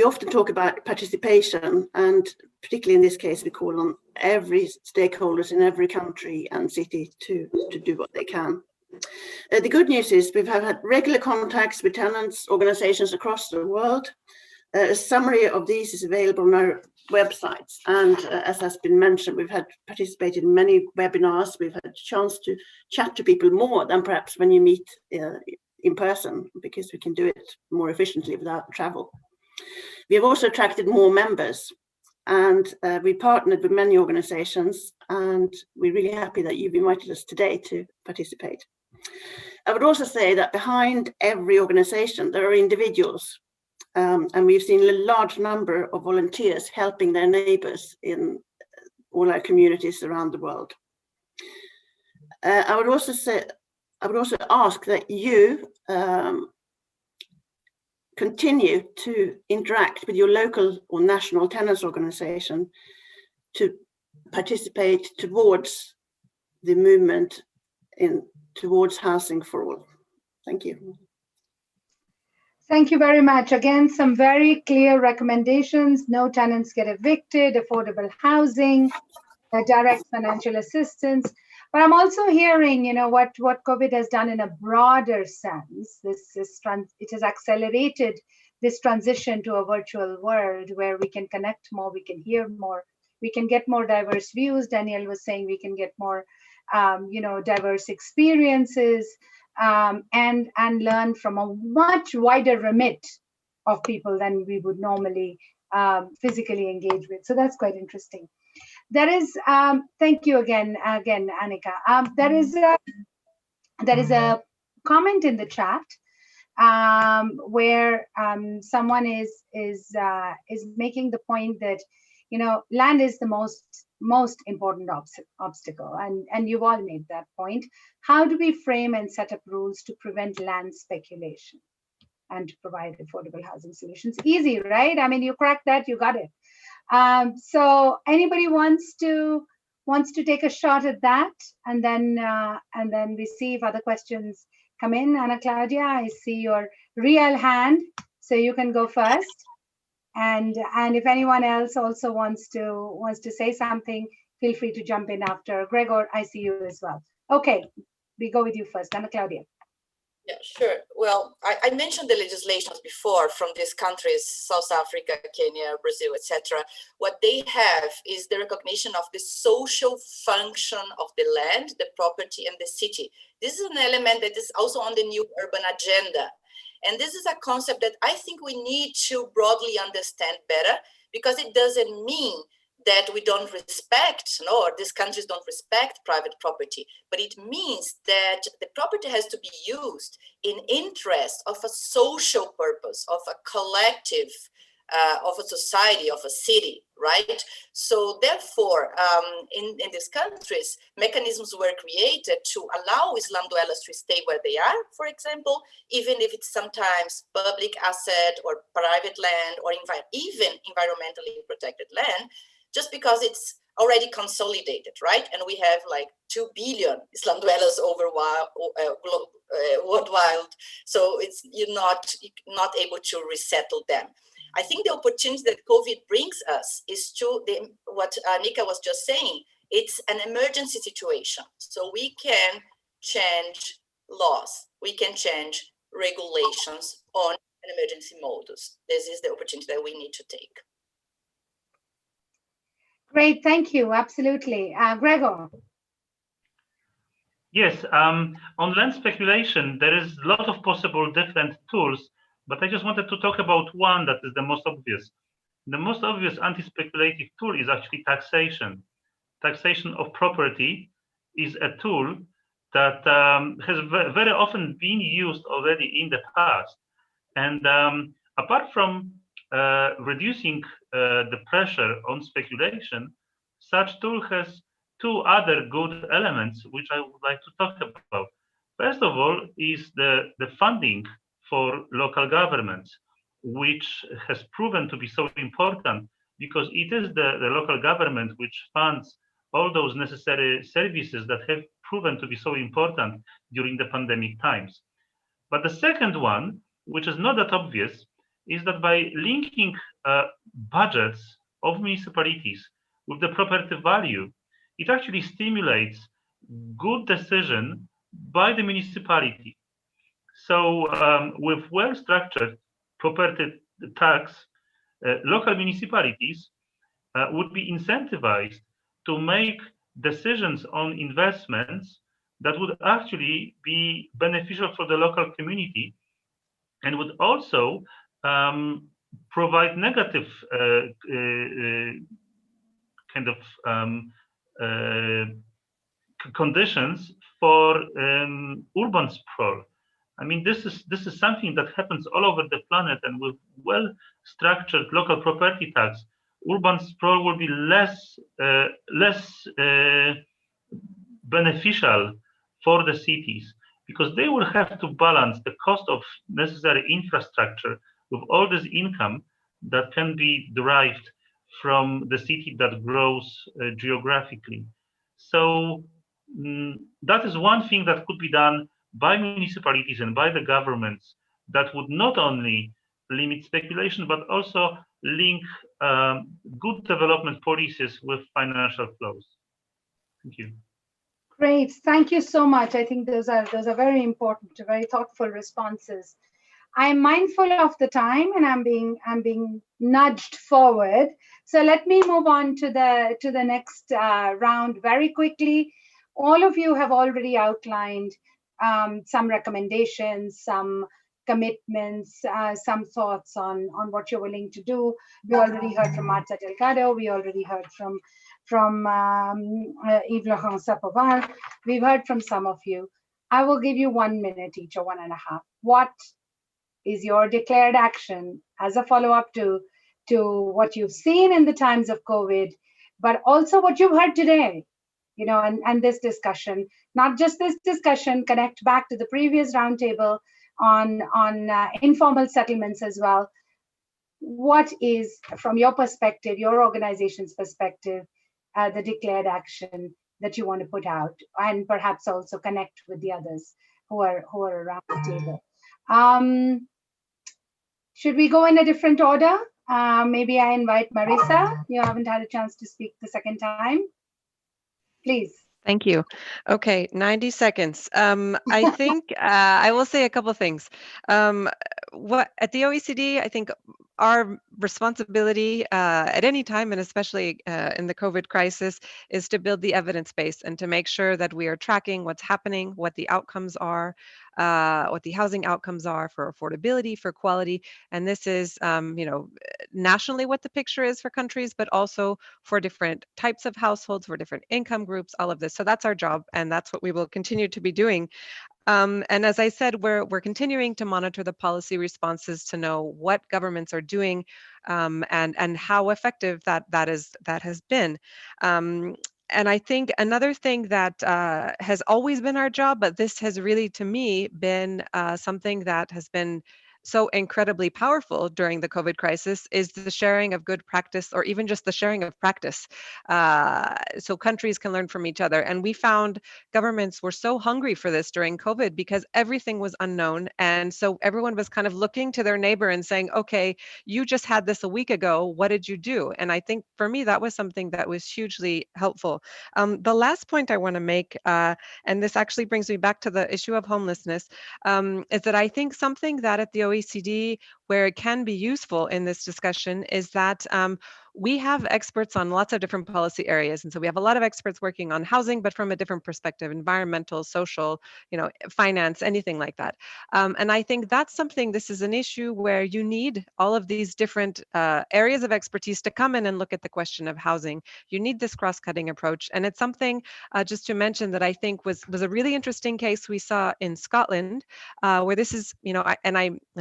often talk about participation, and particularly in this case, we call on every stakeholders in every country and city to do what they can. The good news is we've had regular contacts with tenants organizations across the world. A summary of these is available on our websites, and as has been mentioned, we've participated in many webinars. We've had a chance to chat to people more than perhaps when you meet in person, because we can do it more efficiently without travel. We have also attracted more members, and we partnered with many organizations, and we're really happy that you've invited us today to participate. I would also say that behind every organization, there are individuals, and we've seen a large number of volunteers helping their neighbors in all our communities around the world. I would also ask that you continue to interact with your local or national tenants organization to participate towards the movement towards housing for all. Thank you. Thank you very much. Again, some very clear recommendations. No tenants get evicted, affordable housing, direct financial assistance. But I'm also hearing, what COVID has done in a broader sense. It has accelerated this transition to a virtual world where we can connect more, we can hear more, we can get more diverse views. Danielle was saying we can get more, diverse experiences and learn from a much wider remit of people than we would normally physically engage with. So that's quite interesting. There is, thank you again, Annika. There is a comment in the chat where someone is making the point that, you know, land is the most important obstacle, and you've all made that point. How do we frame and set up rules to prevent land speculation and to provide affordable housing solutions? Easy, right? I mean, you cracked that, you got it. So anybody wants to take a shot at that, and then we see if other questions come in. Ana Claudia, I see your real hand, so you can go first. And if anyone else also wants to say something, feel free to jump in after. Gregor, I see you as well. Okay, we go with you first, Ana Claudia. Yeah, sure. Well, I mentioned the legislations before from these countries, South Africa, Kenya, Brazil, etc. What they have is the recognition of the social function of the land, the property, and the city. This is an element that is also on the new urban agenda. And this is a concept that I think we need to broadly understand better, because it doesn't mean that we don't respect, or these countries don't respect private property, but it means that the property has to be used in interest of a social purpose, of a collective, of a society, of a city, right? So therefore, in these countries, mechanisms were created to allow Islam dwellers to stay where they are, for example, even if it's sometimes public asset or private land, or even environmentally protected land, just because it's already consolidated, right? And we have like 2 billion Islam dwellers worldwide, so you're not able to resettle them. I think the opportunity that COVID brings us is to what Nika was just saying. It's an emergency situation, so we can change laws, we can change regulations on an emergency modus. This is the opportunity that we need to take. Great, thank you. Absolutely. Gregor. Yes, on land speculation, there is a lot of possible different tools, but I just wanted to talk about one that is the most obvious. The most obvious anti-speculative tool is actually taxation. Taxation of property is a tool that has very often been used already in the past. And apart from reducing the pressure on speculation, such tool has 2 other good elements which I would like to talk about. First of all is the funding for local governments, which has proven to be so important, because it is the local government which funds all those necessary services that have proven to be so important during the pandemic times. But the second one, which is not that obvious, is that by linking budgets of municipalities with the property value, it actually stimulates good decision by the municipality. So with well-structured property tax, local municipalities would be incentivized to make decisions on investments that would actually be beneficial for the local community, and would also provide negative kind of conditions for urban sprawl. I mean, this is something that happens all over the planet, and with well-structured local property tax, urban sprawl will be less beneficial for the cities, because they will have to balance the cost of necessary infrastructure with all this income that can be derived from the city that grows geographically. So that is one thing that could be done by municipalities and by the governments, that would not only limit speculation, but also link good development policies with financial flows. Thank you. Great, thank you so much. I think those are very important, very thoughtful responses. I'm mindful of the time, and I'm being nudged forward. So let me move on to the next round very quickly. All of you have already outlined some recommendations, some commitments, some thoughts on what you're willing to do. We already heard from Marta Delgado. We already heard from Yves Laurent Sapoval. We've heard from some of you. I will give you 1 minute each, or 1.5. What is your declared action as a follow-up to what you've seen in the times of COVID, but also what you've heard today, and this discussion, not just this discussion, connect back to the previous roundtable on informal settlements as well. What is, from your perspective, your organization's perspective, the declared action that you want to put out, and perhaps also connect with the others who are around the table? Should we go in a different order? Maybe I invite Marisa. You haven't had a chance to speak the second time. Please. Thank you. Okay, 90 seconds. I think I will say a couple of things. What at the OECD, I think our responsibility at any time, and especially in the COVID crisis, is to build the evidence base and to make sure that we are tracking what's happening, what the outcomes are, what the housing outcomes are for affordability, for quality. And this is, nationally what the picture is for countries, but also for different types of households, for different income groups, all of this. So that's our job, and that's what we will continue to be doing. And as I said, we're continuing to monitor the policy responses to know what governments are doing, and how effective that has been. And I think another thing that has always been our job, but this has really, to me, been something that has been so incredibly powerful during the COVID crisis, is the sharing of good practice, or even just the sharing of practice, so countries can learn from each other. And we found governments were so hungry for this during COVID because everything was unknown. And so everyone was kind of looking to their neighbor and saying, okay, you just had this a week ago, what did you do? And I think for me, that was something that was hugely helpful. The last point I want to make, and this actually brings me back to the issue of homelessness, is that I think something that at the OECD, where it can be useful in this discussion, is that we have experts on lots of different policy areas. And so we have a lot of experts working on housing, but from a different perspective, environmental, social, finance, anything like that. And I think that's something, this is an issue where you need all of these different areas of expertise to come in and look at the question of housing. You need this cross-cutting approach. And it's something, just to mention, that I think was a really interesting case we saw in Scotland, where this is,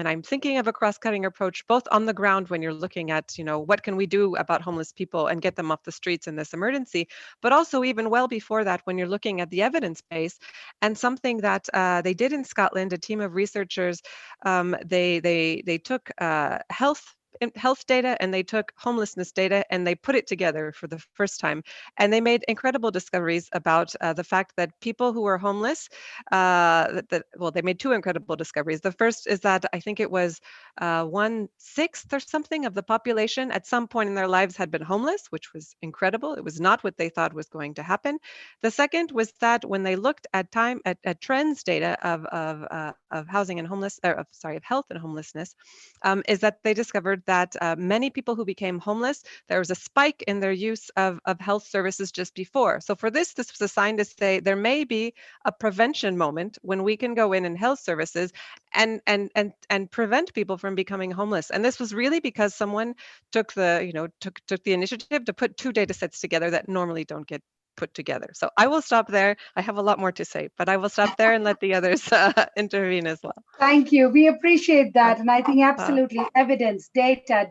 I'm thinking of a cross-cutting approach, both on the ground when you're looking at, what can we do about homeless people and get them off the streets in this emergency, but also even well before that, when you're looking at the evidence base. And something that they did in Scotland, a team of researchers, they took health data and they took homelessness data and they put it together for the first time. And they made incredible discoveries about the fact that people who were homeless, they made two incredible discoveries. The first is that I think it was 1/6 or something of the population at some point in their lives had been homeless, which was incredible. It was not what they thought was going to happen. The second was that when they looked at trends data of housing and of health and homelessness, is that they discovered that many people who became homeless, there was a spike in their use of health services just before. So for this was a sign to say there may be a prevention moment when we can go in health services and prevent people from becoming homeless. And this was really because someone took the initiative to put two data sets together that normally don't get put together. So I will stop there. I have a lot more to say, but I will stop there and let the others intervene as well. Thank you. We appreciate that. And I think absolutely evidence, data,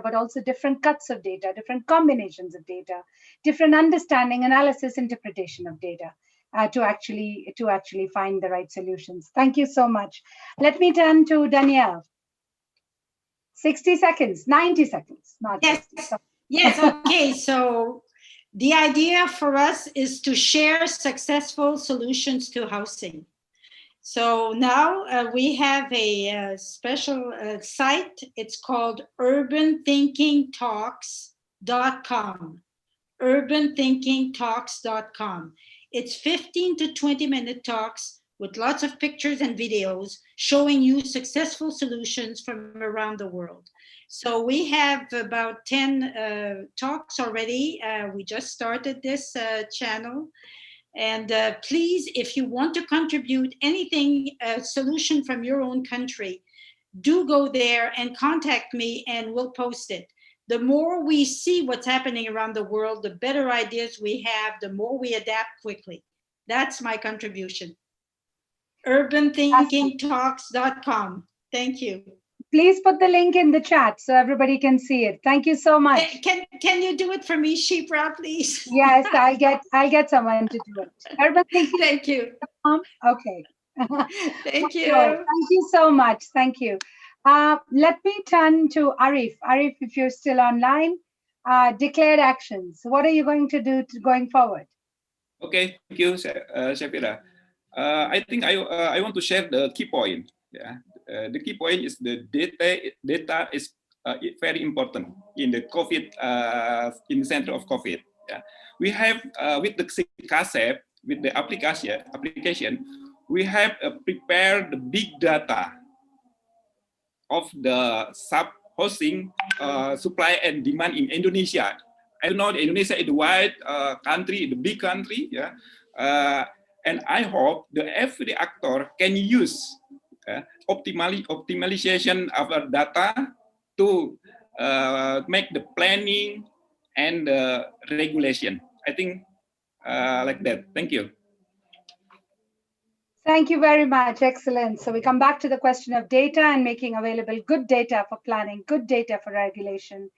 but also different cuts of data, different combinations of data, different understanding, analysis, interpretation of data to actually find the right solutions. Thank you so much. Let me turn to Danielle. 60 seconds, 90 seconds. Yes, okay. So the idea for us is to share successful solutions to housing. So now we have a special site. It's called urbanthinkingtalks.com. urbanthinkingtalks.com. It's 15 to 20-minute talks with lots of pictures and videos showing you successful solutions from around the world. So we have about 10 talks already. We just started this channel. And please, if you want to contribute anything, a solution from your own country, do go there and contact me and we'll post it. The more we see what's happening around the world, the better ideas we have, the more we adapt quickly. That's my contribution. urban-thinking-talks.com. Thank you. Please put the link in the chat so everybody can see it. Thank you so much. Can you do it for me, Shipra, please? Yes, I'll get someone to do it. Urban Thinking. Thank you. Okay. Thank you. Sure. Thank you so much. Thank you. Let me turn to Arif. Arif, if you're still online, declared actions. What are you going to do going forward? Okay, thank you, Shafira. I think I want to share the key point. Yeah, the key point is the data. Data is very important in the COVID, in the center of COVID. Yeah, we have with the CASEP, with the application, we have prepared the big data of the sub-housing supply and demand in Indonesia. I know that Indonesia is the wide country, the big country, yeah. And I hope that every actor can use optimization of our data to make the planning and the regulation. I think like that. Thank you. Thank you very much. Excellent. So we come back to the question of data and making available good data for planning, good data for regulation,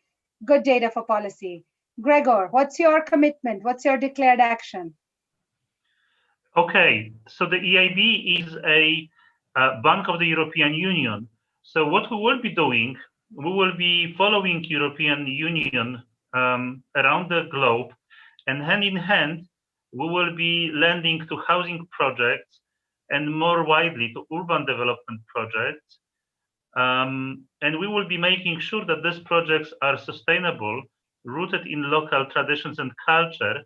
good data for policy. Gregor, what's your commitment? What's your declared action? Okay, so the EIB is a bank of the European Union. So what we will be doing, we will be following European Union around the globe, and hand in hand, we will be lending to housing projects and more widely to urban development projects. And we will be making sure that these projects are sustainable, rooted in local traditions and culture,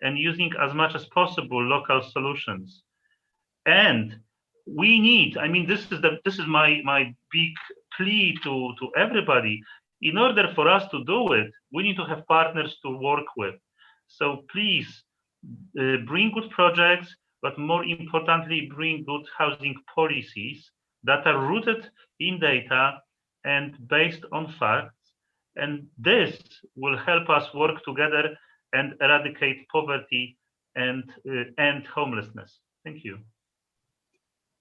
and using as much as possible local solutions. And we need, I mean, this is my big plea to everybody. In order for us to do it, we need to have partners to work with. So please bring good projects, but more importantly, bring good housing policies that are rooted in data and based on facts. And this will help us work together and eradicate poverty and end homelessness. Thank you.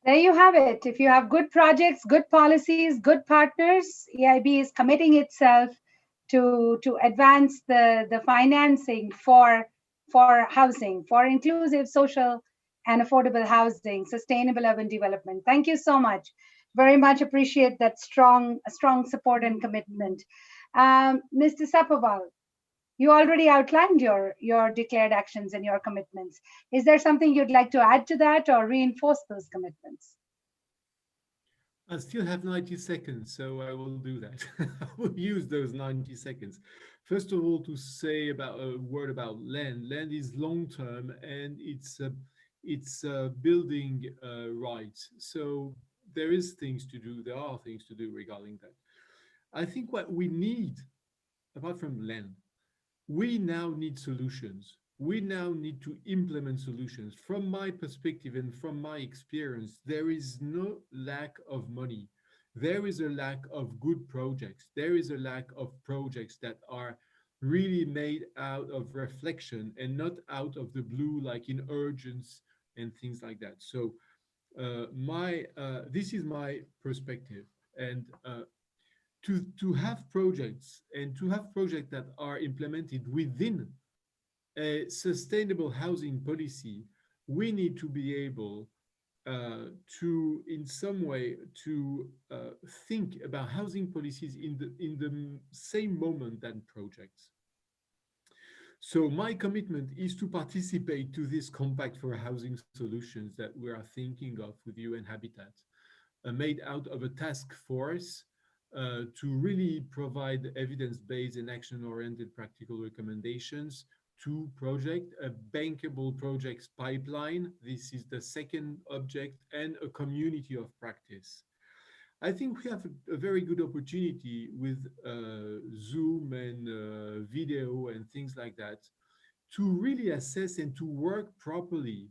There you have it. If you have good projects, good policies, good partners, EIB is committing itself to advance the financing for housing, for inclusive, social, and affordable housing, sustainable urban development. Thank you so much. Very much appreciate that strong support and commitment. Mr. Sapoval, you already outlined your declared actions and your commitments. Is there something you'd like to add to that or reinforce those commitments? I still have 90 seconds, so I will do that. I will use those 90 seconds. First of all, to say about a word about land. Land is long-term and it's building rights. So there is things to do. There are things to do regarding that. I think what we need, apart from land, we now need solutions. We now need to implement solutions. From my perspective and from my experience, there is no lack of money. There is a lack of good projects. There is a lack of projects that are really made out of reflection and not out of the blue, like in urgence and things like that. So this is my perspective. And to have projects and to have projects that are implemented within a sustainable housing policy, we need to be able to, in some way, to think about housing policies in the same moment than projects. So my commitment is to participate to this compact for housing solutions that we are thinking of with UN Habitat, made out of a task force to really provide evidence-based and action-oriented practical recommendations to project, a bankable projects pipeline. This is the second object, and a community of practice. I think we have a very good opportunity with Zoom and video and things like that to really assess and to work properly,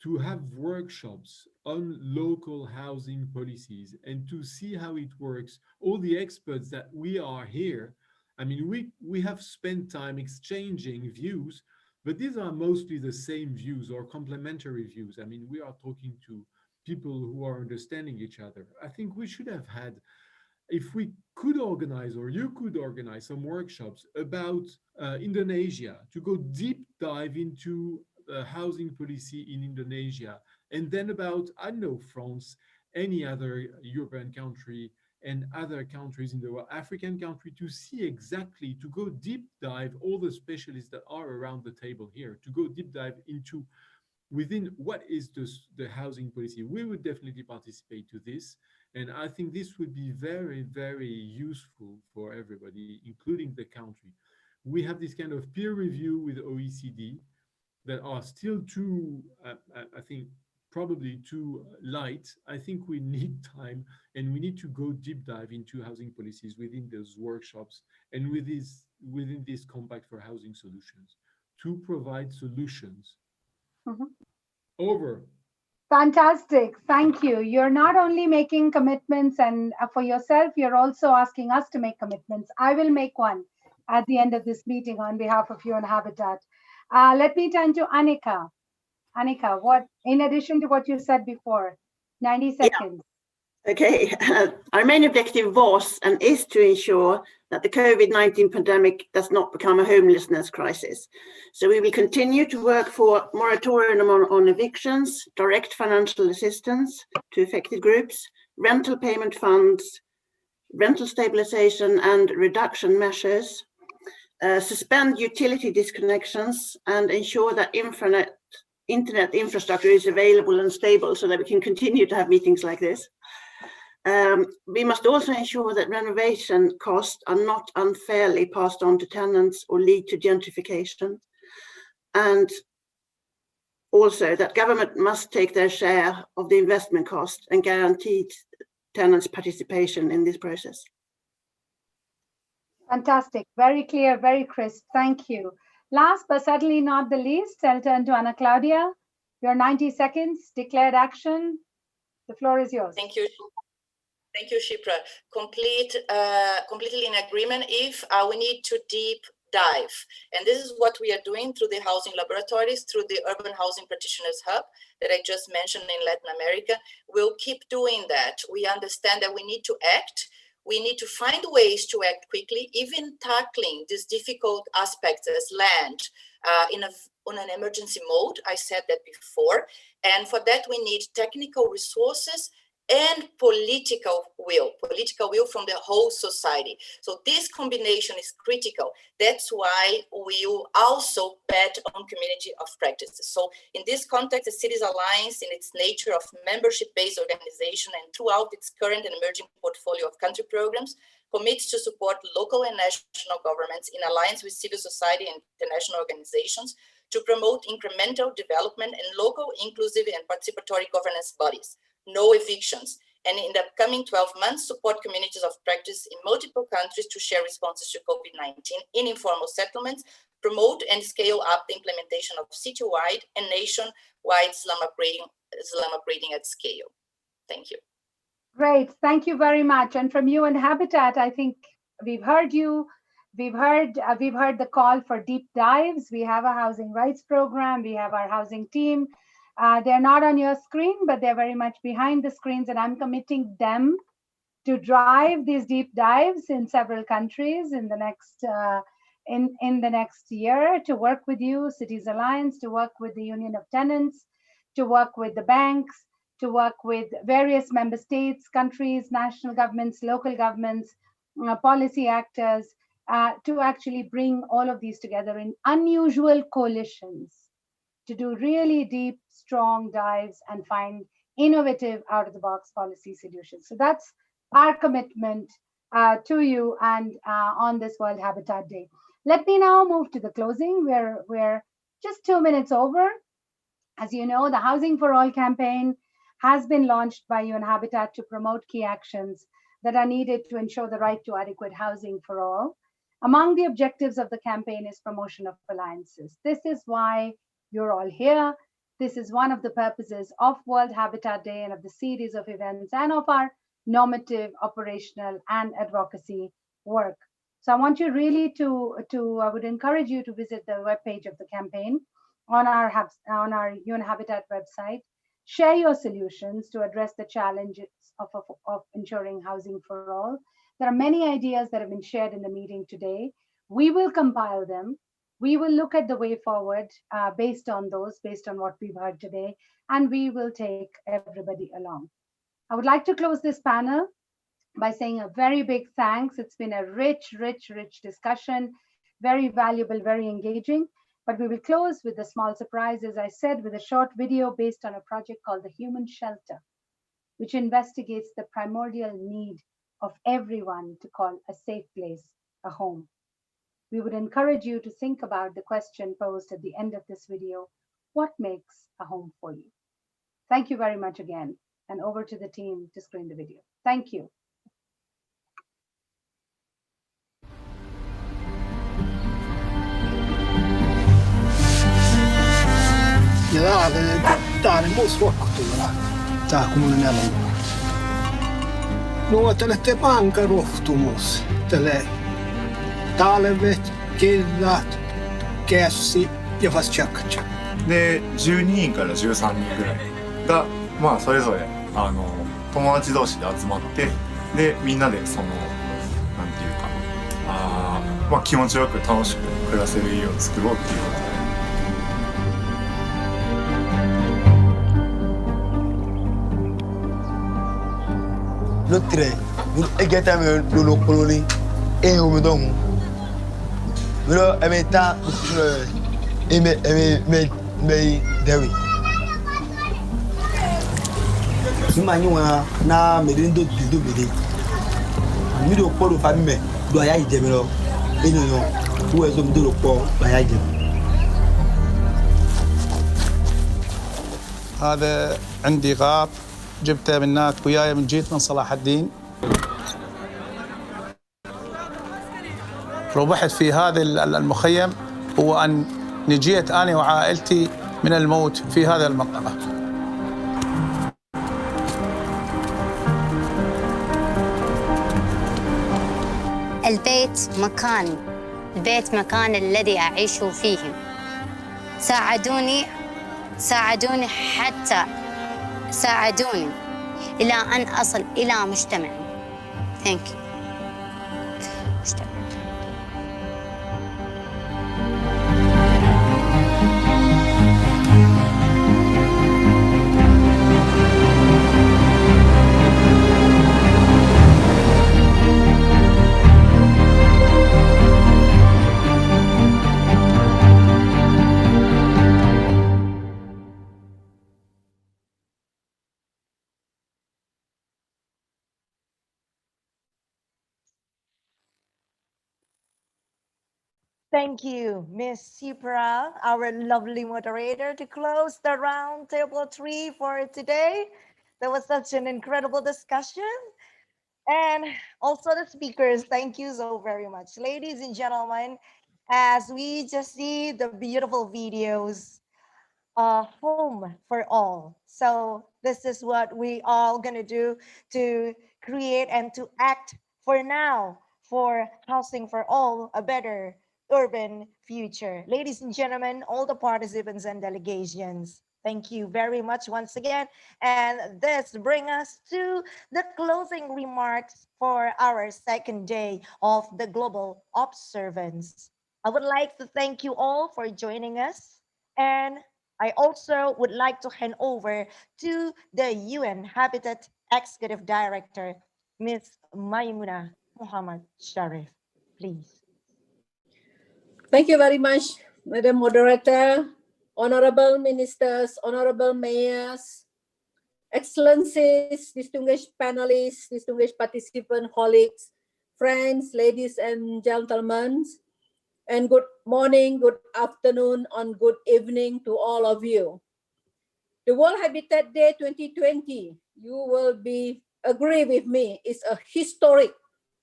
to have workshops on local housing policies and to see how it works. All the experts that we are here, I mean, we have spent time exchanging views, but these are mostly the same views or complementary views. I mean, we are talking to people who are understanding each other. I think we should have had, if we could organize, or you could organize some workshops about Indonesia, to go deep dive into housing policy in Indonesia, and then about, I don't know, France, any other European country, and other countries in the world, African country, to see exactly, to go deep dive, all the specialists that are around the table here, to go deep dive into within what is the housing policy. We would definitely participate to this. And I think this would be very, very useful for everybody, including the country. We have this kind of peer review with OECD that are still too, I think, probably too light. I think we need time, and we need to go deep dive into housing policies within those workshops and within this Compact for Housing Solutions to provide solutions. Over. Fantastic. Thank you. You're not only making commitments and for yourself, you're also asking us to make commitments. I will make one at the end of this meeting on behalf of UN Habitat. Let me turn to Annika. Annika, what, in addition to what you said before, 90 seconds. Yeah. Okay, our main objective was and is to ensure that the COVID-19 pandemic does not become a homelessness crisis. So we will continue to work for moratorium on evictions, direct financial assistance to affected groups, rental payment funds, rental stabilization and reduction measures, suspend utility disconnections, and ensure that internet infrastructure is available and stable so that we can continue to have meetings like this. We must also ensure that renovation costs are not unfairly passed on to tenants or lead to gentrification. And also that government must take their share of the investment cost and guarantee tenants' participation in this process. Fantastic, very clear, very crisp, thank you. Last but certainly not the least, I'll turn to Ana Claudia. Your 90 seconds, declared action. The floor is yours. Thank you. Thank you, Shipra. Completely in agreement. If we need to deep dive, and this is what we are doing through the housing laboratories, through the Urban Housing Practitioners Hub that I just mentioned in Latin America. We'll keep doing that. We understand that we need to act. We need to find ways to act quickly, even tackling these difficult aspects as land on an emergency mode. I said that before. And for that, we need technical resources and political will from the whole society. So this combination is critical. That's why we will also bet on community of practices. So in this context, the Cities Alliance, in its nature of membership-based organization and throughout its current and emerging portfolio of country programs, commits to support local and national governments in alliance with civil society and international organizations to promote incremental development and local, inclusive, and participatory governance bodies. No evictions, and in the coming 12 months, support communities of practice in multiple countries to share responses to COVID-19 in informal settlements, promote and scale up the implementation of citywide and nationwide slum upgrading at scale. Thank you. Great, thank you very much. And from you and Habitat, I think we've heard you. We've heard the call for deep dives. We have a housing rights program. We have our housing team. They're not on your screen, but they're very much behind the screens, and I'm committing them to drive these deep dives in several countries in the next in the next year, to work with you, Cities Alliance, to work with the Union of Tenants, to work with the banks, to work with various member states, countries, national governments, local governments, policy actors, to actually bring all of these together in unusual coalitions, to do really deep, strong dives and find innovative out-of-the-box policy solutions. So that's our commitment to you and on this World Habitat Day. Let me now move to the closing. We're just 2 minutes over. As you know, the Housing for All campaign has been launched by UN Habitat to promote key actions that are needed to ensure the right to adequate housing for all. Among the objectives of the campaign is promotion of alliances. This is why you're all here. This is one of the purposes of World Habitat Day and of the series of events and of our normative, operational, and advocacy work. So I want you really I would encourage you to visit the webpage of the campaign on our UN Habitat website, Share your solutions to address the challenges of ensuring housing for all. There are many ideas that have been shared in the meeting today. We will compile them. We will look at the way forward based on what we've heard today, and we will take everybody along. I would like to close this panel by saying a very big thanks. It's been a rich discussion, very valuable, very engaging. But we will close with a small surprise, as I said, with a short video based on a project called The Human Shelter, which investigates the primordial need of everyone to call a safe place a home. We would encourage you to think about the question posed at the end of this video: what makes a home for you? Thank you very much again, and over to the team to screen the video. Thank you. Täällä muus ruokkutulla. Tää kun mun elämä. No tälle panka ruohtumus. Tälle talvet, keväät, kässi ja vast chakcha. で12人から13人ぐらいがまあそれぞれ友達同士で集まってでみんなでそのなんていうかまあ気持ちよく楽しく暮らせる家を作ろうっていうことで。Lottire, egeta me lolo koloni, me dong. Melo emeta me dewi. Simanywa na merindo dido bede. Mi do poro fa me do aya ije lo. Eno wo ezo mi do po aya ije. هذا عندي غاب جبته من هناك وياي من جيت من صلاح الدين. ربحت في هذا المخيم هو أن نجيت أنا وعائلتي من الموت في هذه المنطقة. البيت مكان الذي أعيش فيه. ساعدوني إلى أن أصل إلى مجتمع. Thank you. Thank you, Ms. Sipra, our lovely moderator, to close the round table 3 for today. That was such an incredible discussion. And also the speakers, thank you so very much. Ladies and gentlemen, as we just see the beautiful videos, home for all. So this is what we all gonna do to create and to act for now for housing for all, a better urban future. Ladies and gentlemen, all the participants and delegations, thank you very much once again. And this brings us to the closing remarks for our second day of the Global Observance. I would like to thank you all for joining us. And I also would like to hand over to the UN Habitat Executive Director, Ms. Maimuna Muhammad Sharif, please. Thank you very much, Madam Moderator, Honorable Ministers, Honorable Mayors, Excellencies, distinguished panelists, distinguished participants, colleagues, friends, ladies and gentlemen, and good morning, good afternoon, and good evening to all of you. The World Habitat Day 2020, you will agree with me, is a historic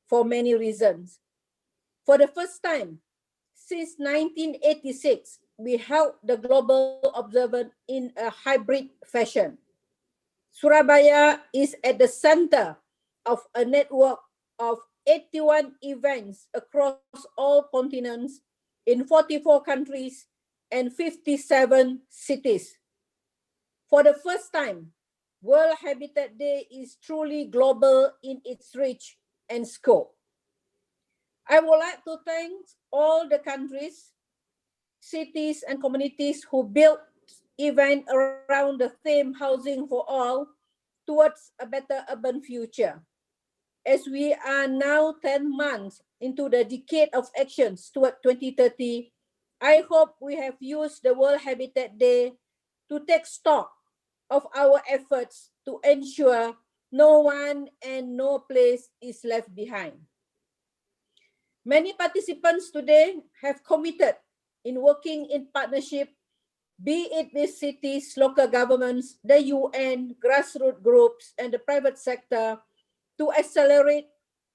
for many reasons. For the first time since 1986, we held the Global Observance in a hybrid fashion. Surabaya is at the center of a network of 81 events across all continents in 44 countries and 57 cities. For the first time, World Habitat Day is truly global in its reach and scope. I would like to thank all the countries, cities, and communities who built events around the theme Housing for All towards a better urban future. As we are now 10 months into the decade of actions toward 2030, I hope we have used the World Habitat Day to take stock of our efforts to ensure no one and no place is left behind. Many participants today have committed in working in partnership, be it with cities, local governments, the UN, grassroots groups, and the private sector, to accelerate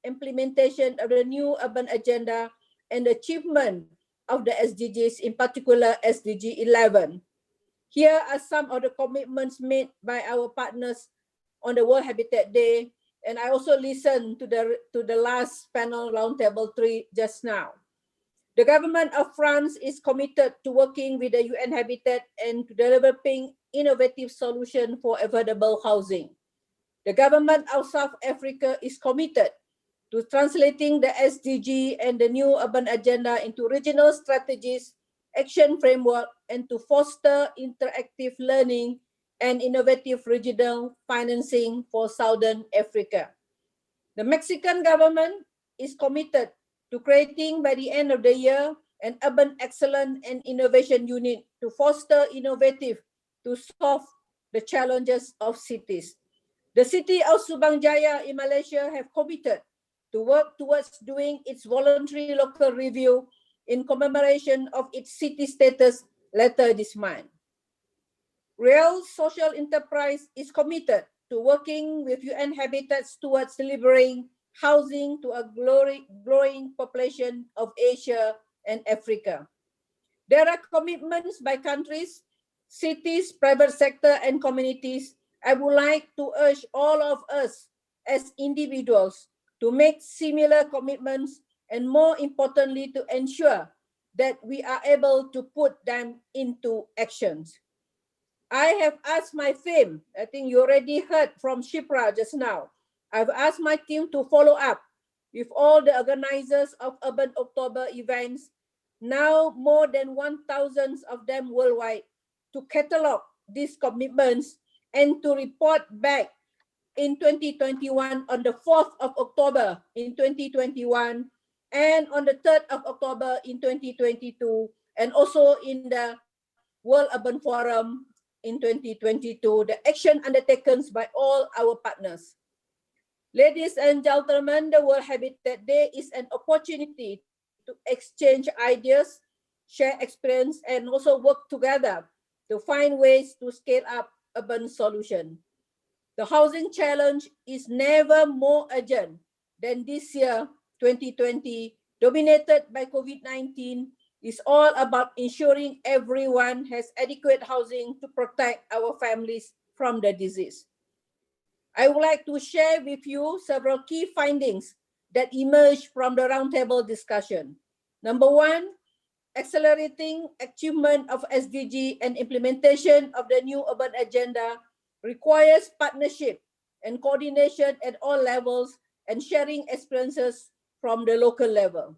implementation of the new urban agenda and the achievement of the SDGs, in particular SDG 11. Here are some of the commitments made by our partners on the World Habitat Day, and I also listened to the last panel roundtable 3 just now. The government of France is committed to working with the UN Habitat and to developing innovative solutions for affordable housing. The government of South Africa is committed to translating the SDG and the new urban agenda into regional strategies, action framework, and to foster interactive learning and innovative regional financing for Southern Africa. The Mexican government is committed to creating by the end of the year an urban excellence and innovation unit to foster innovative to solve the challenges of cities. The city of Subang Jaya in Malaysia have committed to work towards doing its voluntary local review in commemoration of its city status later this month. Real Social Enterprise is committed to working with UN Habitats towards delivering housing to a growing population of Asia and Africa. There are commitments by countries, cities, private sector, and communities. I would like to urge all of us as individuals to make similar commitments, and more importantly, to ensure that we are able to put them into actions. I have asked my team, I think you already heard from Shipra just now, I've asked my team to follow up with all the organizers of Urban October events, now more than 1,000 of them worldwide, to catalog these commitments and to report back in 2021 on the 4th of October in 2021 and on the 3rd of October in 2022, and also in the World Urban Forum in 2022, the action undertaken by all our partners. Ladies and gentlemen, the World Habitat Day is an opportunity to exchange ideas, share experience, and also work together to find ways to scale up urban solutions. The housing challenge is never more urgent than this year, 2020, dominated by COVID-19, is all about ensuring everyone has adequate housing to protect our families from the disease. I would like to share with you several key findings that emerged from the roundtable discussion. Number one, accelerating achievement of SDG and implementation of the new urban agenda requires partnership and coordination at all levels and sharing experiences from the local level.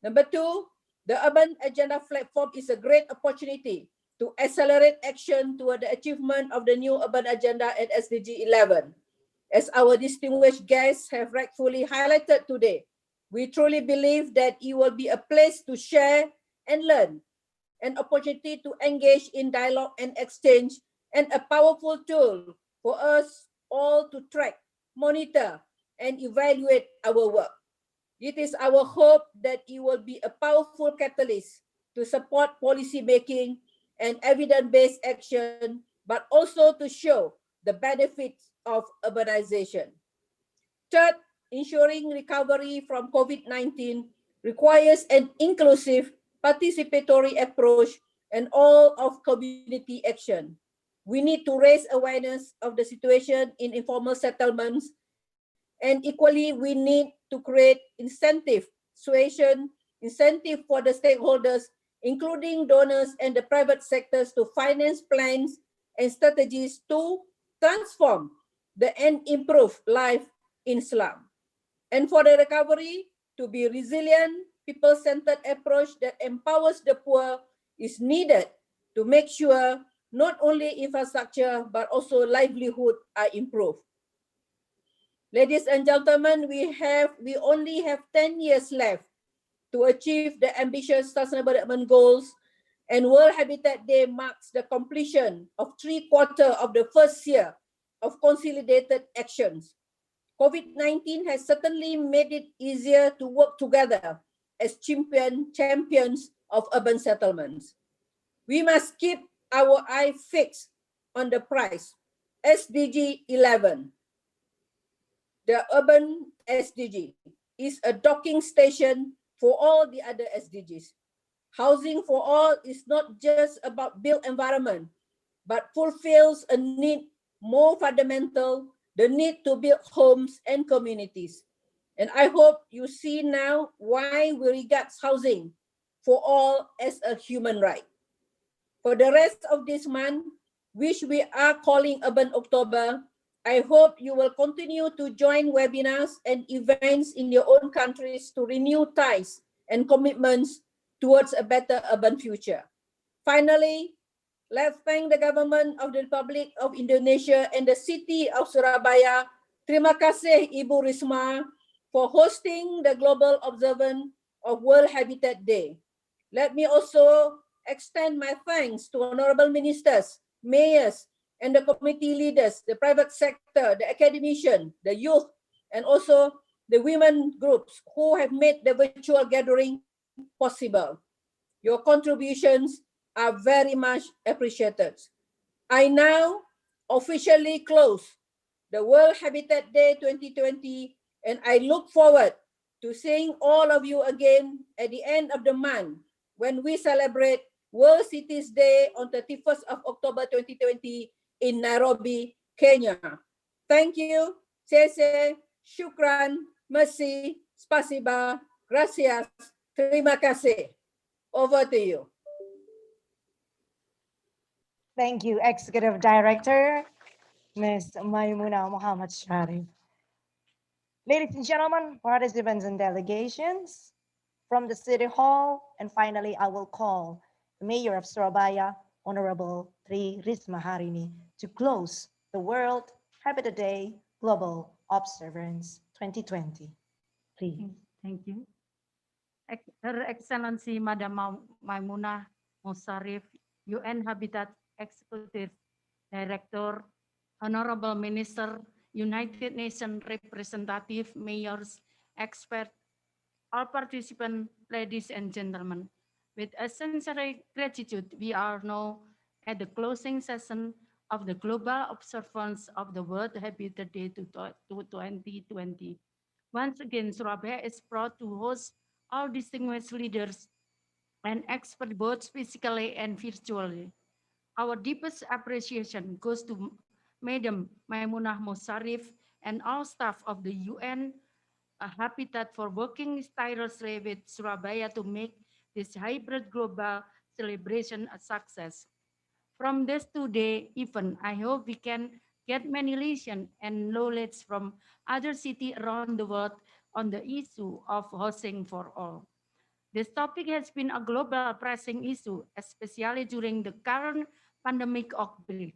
Number two, the Urban Agenda platform is a great opportunity to accelerate action toward the achievement of the new urban agenda and SDG 11. As our distinguished guests have rightfully highlighted today, we truly believe that it will be a place to share and learn, an opportunity to engage in dialogue and exchange, and a powerful tool for us all to track, monitor, and evaluate our work. It is our hope that it will be a powerful catalyst to support policy making and evidence-based action, but also to show the benefits of urbanization. Third, ensuring recovery from COVID-19 requires an inclusive, participatory approach and all of community action. We need to raise awareness of the situation in informal settlements, and equally we need to create incentive for the stakeholders, including donors and the private sectors, to finance plans and strategies to transform and improve life in slum. And for the recovery, to be resilient, people-centered approach that empowers the poor is needed to make sure not only infrastructure, but also livelihood are improved. Ladies and gentlemen, we only have 10 years left to achieve the ambitious Sustainable Development Goals, and World Habitat Day marks the completion of 3/4 of the first year of consolidated actions. COVID-19 has certainly made it easier to work together as champions of urban settlements. We must keep our eye fixed on the prize. SDG 11, the urban SDG, is a docking station for all the other SDGs. Housing for all is not just about built environment, but fulfills a need more fundamental, the need to build homes and communities. And I hope you see now why we regard housing for all as a human right. For the rest of this month, which we are calling Urban October, I hope you will continue to join webinars and events in your own countries to renew ties and commitments towards a better urban future. Finally, let's thank the government of the Republic of Indonesia and the city of Surabaya. Terima kasih Ibu Risma for hosting the global observance of World Habitat Day. Let me also extend my thanks to honorable ministers, mayors, and the committee leaders, the private sector, the academician, the youth, and also the women groups who have made the virtual gathering possible. Your contributions are very much appreciated. I now officially close the World Habitat Day 2020, and I look forward to seeing all of you again at the end of the month when we celebrate World Cities Day on 31st of October 2020 in Nairobi, Kenya. Thank you. Sese, shukran, merci, spasiba, gracias, terima kasih. Over to you. Thank you, Executive Director, Ms. Maimuna Muhammad Sharif. Ladies and gentlemen, participants and delegations from the City Hall, and finally, I will call the Mayor of Surabaya, Honorable Tri Risma Harini, to close the World Habitat Day Global Observance 2020. Please. Thank you. Her Excellency Madam Maimuna Musarif, UN Habitat Executive Director, Honorable Minister, United Nations Representative, Mayors, Experts, all participants, ladies and gentlemen. With a sincere gratitude, we are now at the closing session of the global observance of the World Habitat Day 2020. Once again, Surabaya is proud to host all distinguished leaders and experts both physically and virtually. Our deepest appreciation goes to Madam Maimunah Musarif and all staff of the UN Habitat for working tirelessly with Surabaya to make this hybrid global celebration a success. From this two-day event, I hope we can get many lessons and knowledge from other cities around the world on the issue of housing for all. This topic has been a global pressing issue, especially during the current pandemic outbreak.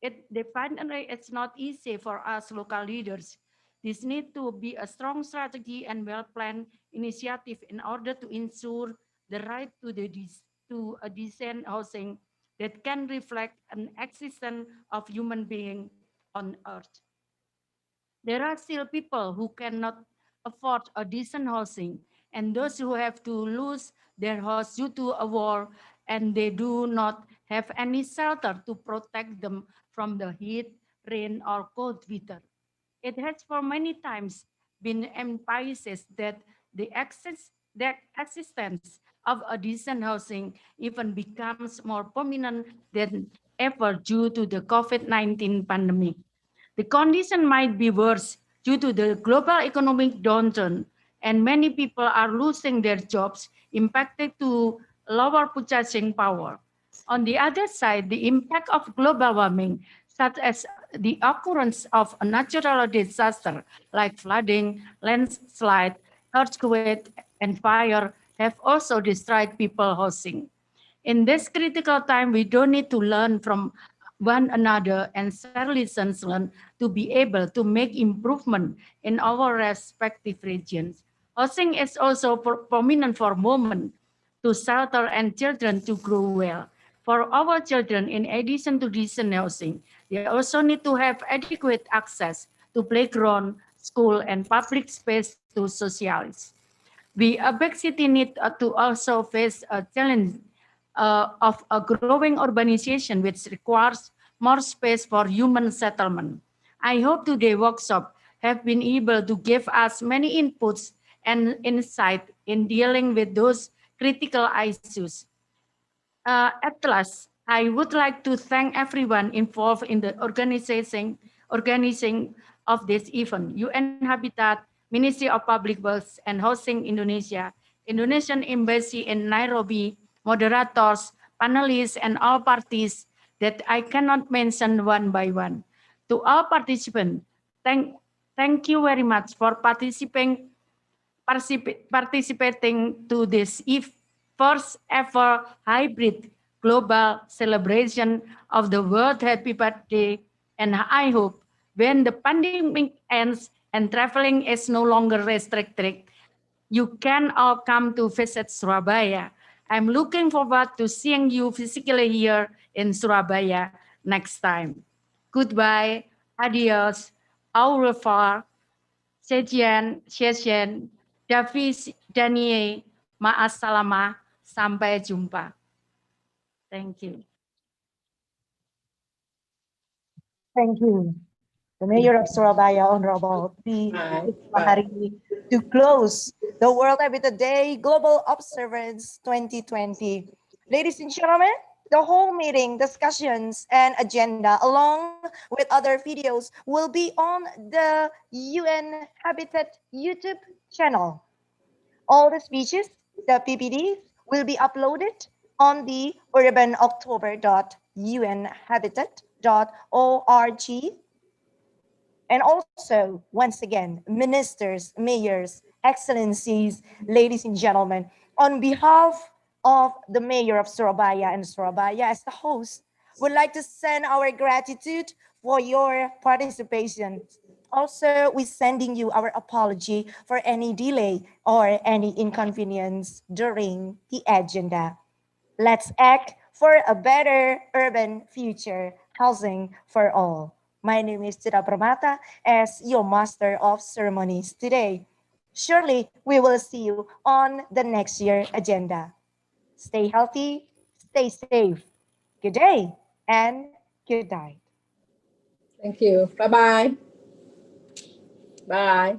It definitely it's not easy for us local leaders. This needs to be a strong strategy and well-planned initiative in order to ensure the right to a decent housing that can reflect an existence of human being on earth. There are still people who cannot afford a decent housing, and those who have to lose their house due to a war, and they do not have any shelter to protect them from the heat, rain, or cold weather. It has for many times been emphasized that the existence of a decent housing even becomes more prominent than ever due to the COVID-19 pandemic. The condition might be worse due to the global economic downturn, and many people are losing their jobs, impacted to lower purchasing power. On the other side, the impact of global warming, such as the occurrence of a natural disaster like flooding, landslide, earthquake, and fire, have also destroyed people housing. In this critical time, we don't need to learn from one another and share lessons learned to be able to make improvement in our respective regions. Housing is also prominent for women to shelter and children to grow well. For our children, in addition to decent housing, they also need to have adequate access to playground, school, and public space to socialize. We, a big city, need to also face a challenge of a growing urbanization, which requires more space for human settlement. I hope today's workshop have been able to give us many inputs and insight in dealing with those critical issues. At last, I would like to thank everyone involved in the organizing of this event: UN Habitat, Ministry of Public Works and Housing Indonesia, Indonesian Embassy in Nairobi, moderators, panelists, and all parties that I cannot mention one by one. To all participants, thank you very much for participating to this first ever hybrid global celebration of the World Happy Birthday. And I hope when the pandemic ends and traveling is no longer restricted, you can all come to visit Surabaya. I'm looking forward to seeing you physically here in Surabaya next time. Goodbye, adios, au revoir, Sejen, Davis, Danie, Ma'assalamah, sampai jumpa. Thank you. Thank you. The Mayor of Surabaya, Honorable P. Mahari, to close the World Habitat Day Global Observance 2020. Ladies and gentlemen, the whole meeting, discussions, and agenda, along with other videos, will be on the UN Habitat YouTube channel. All the speeches, the PPDs, will be uploaded on the urbanoctober.unhabitat.org. And also, once again, ministers, mayors, excellencies, ladies and gentlemen, on behalf of the Mayor of Surabaya and Surabaya as the host, would like to send our gratitude for your participation. Also, we're sending you our apology for any delay or any inconvenience during the agenda. Let's act for a better urban future, housing for all. My name is Tira Pramata as your master of ceremonies today. Surely we will see you on the next year agenda. Stay healthy, stay safe. Good day and good night. Thank you. Bye-bye. Bye.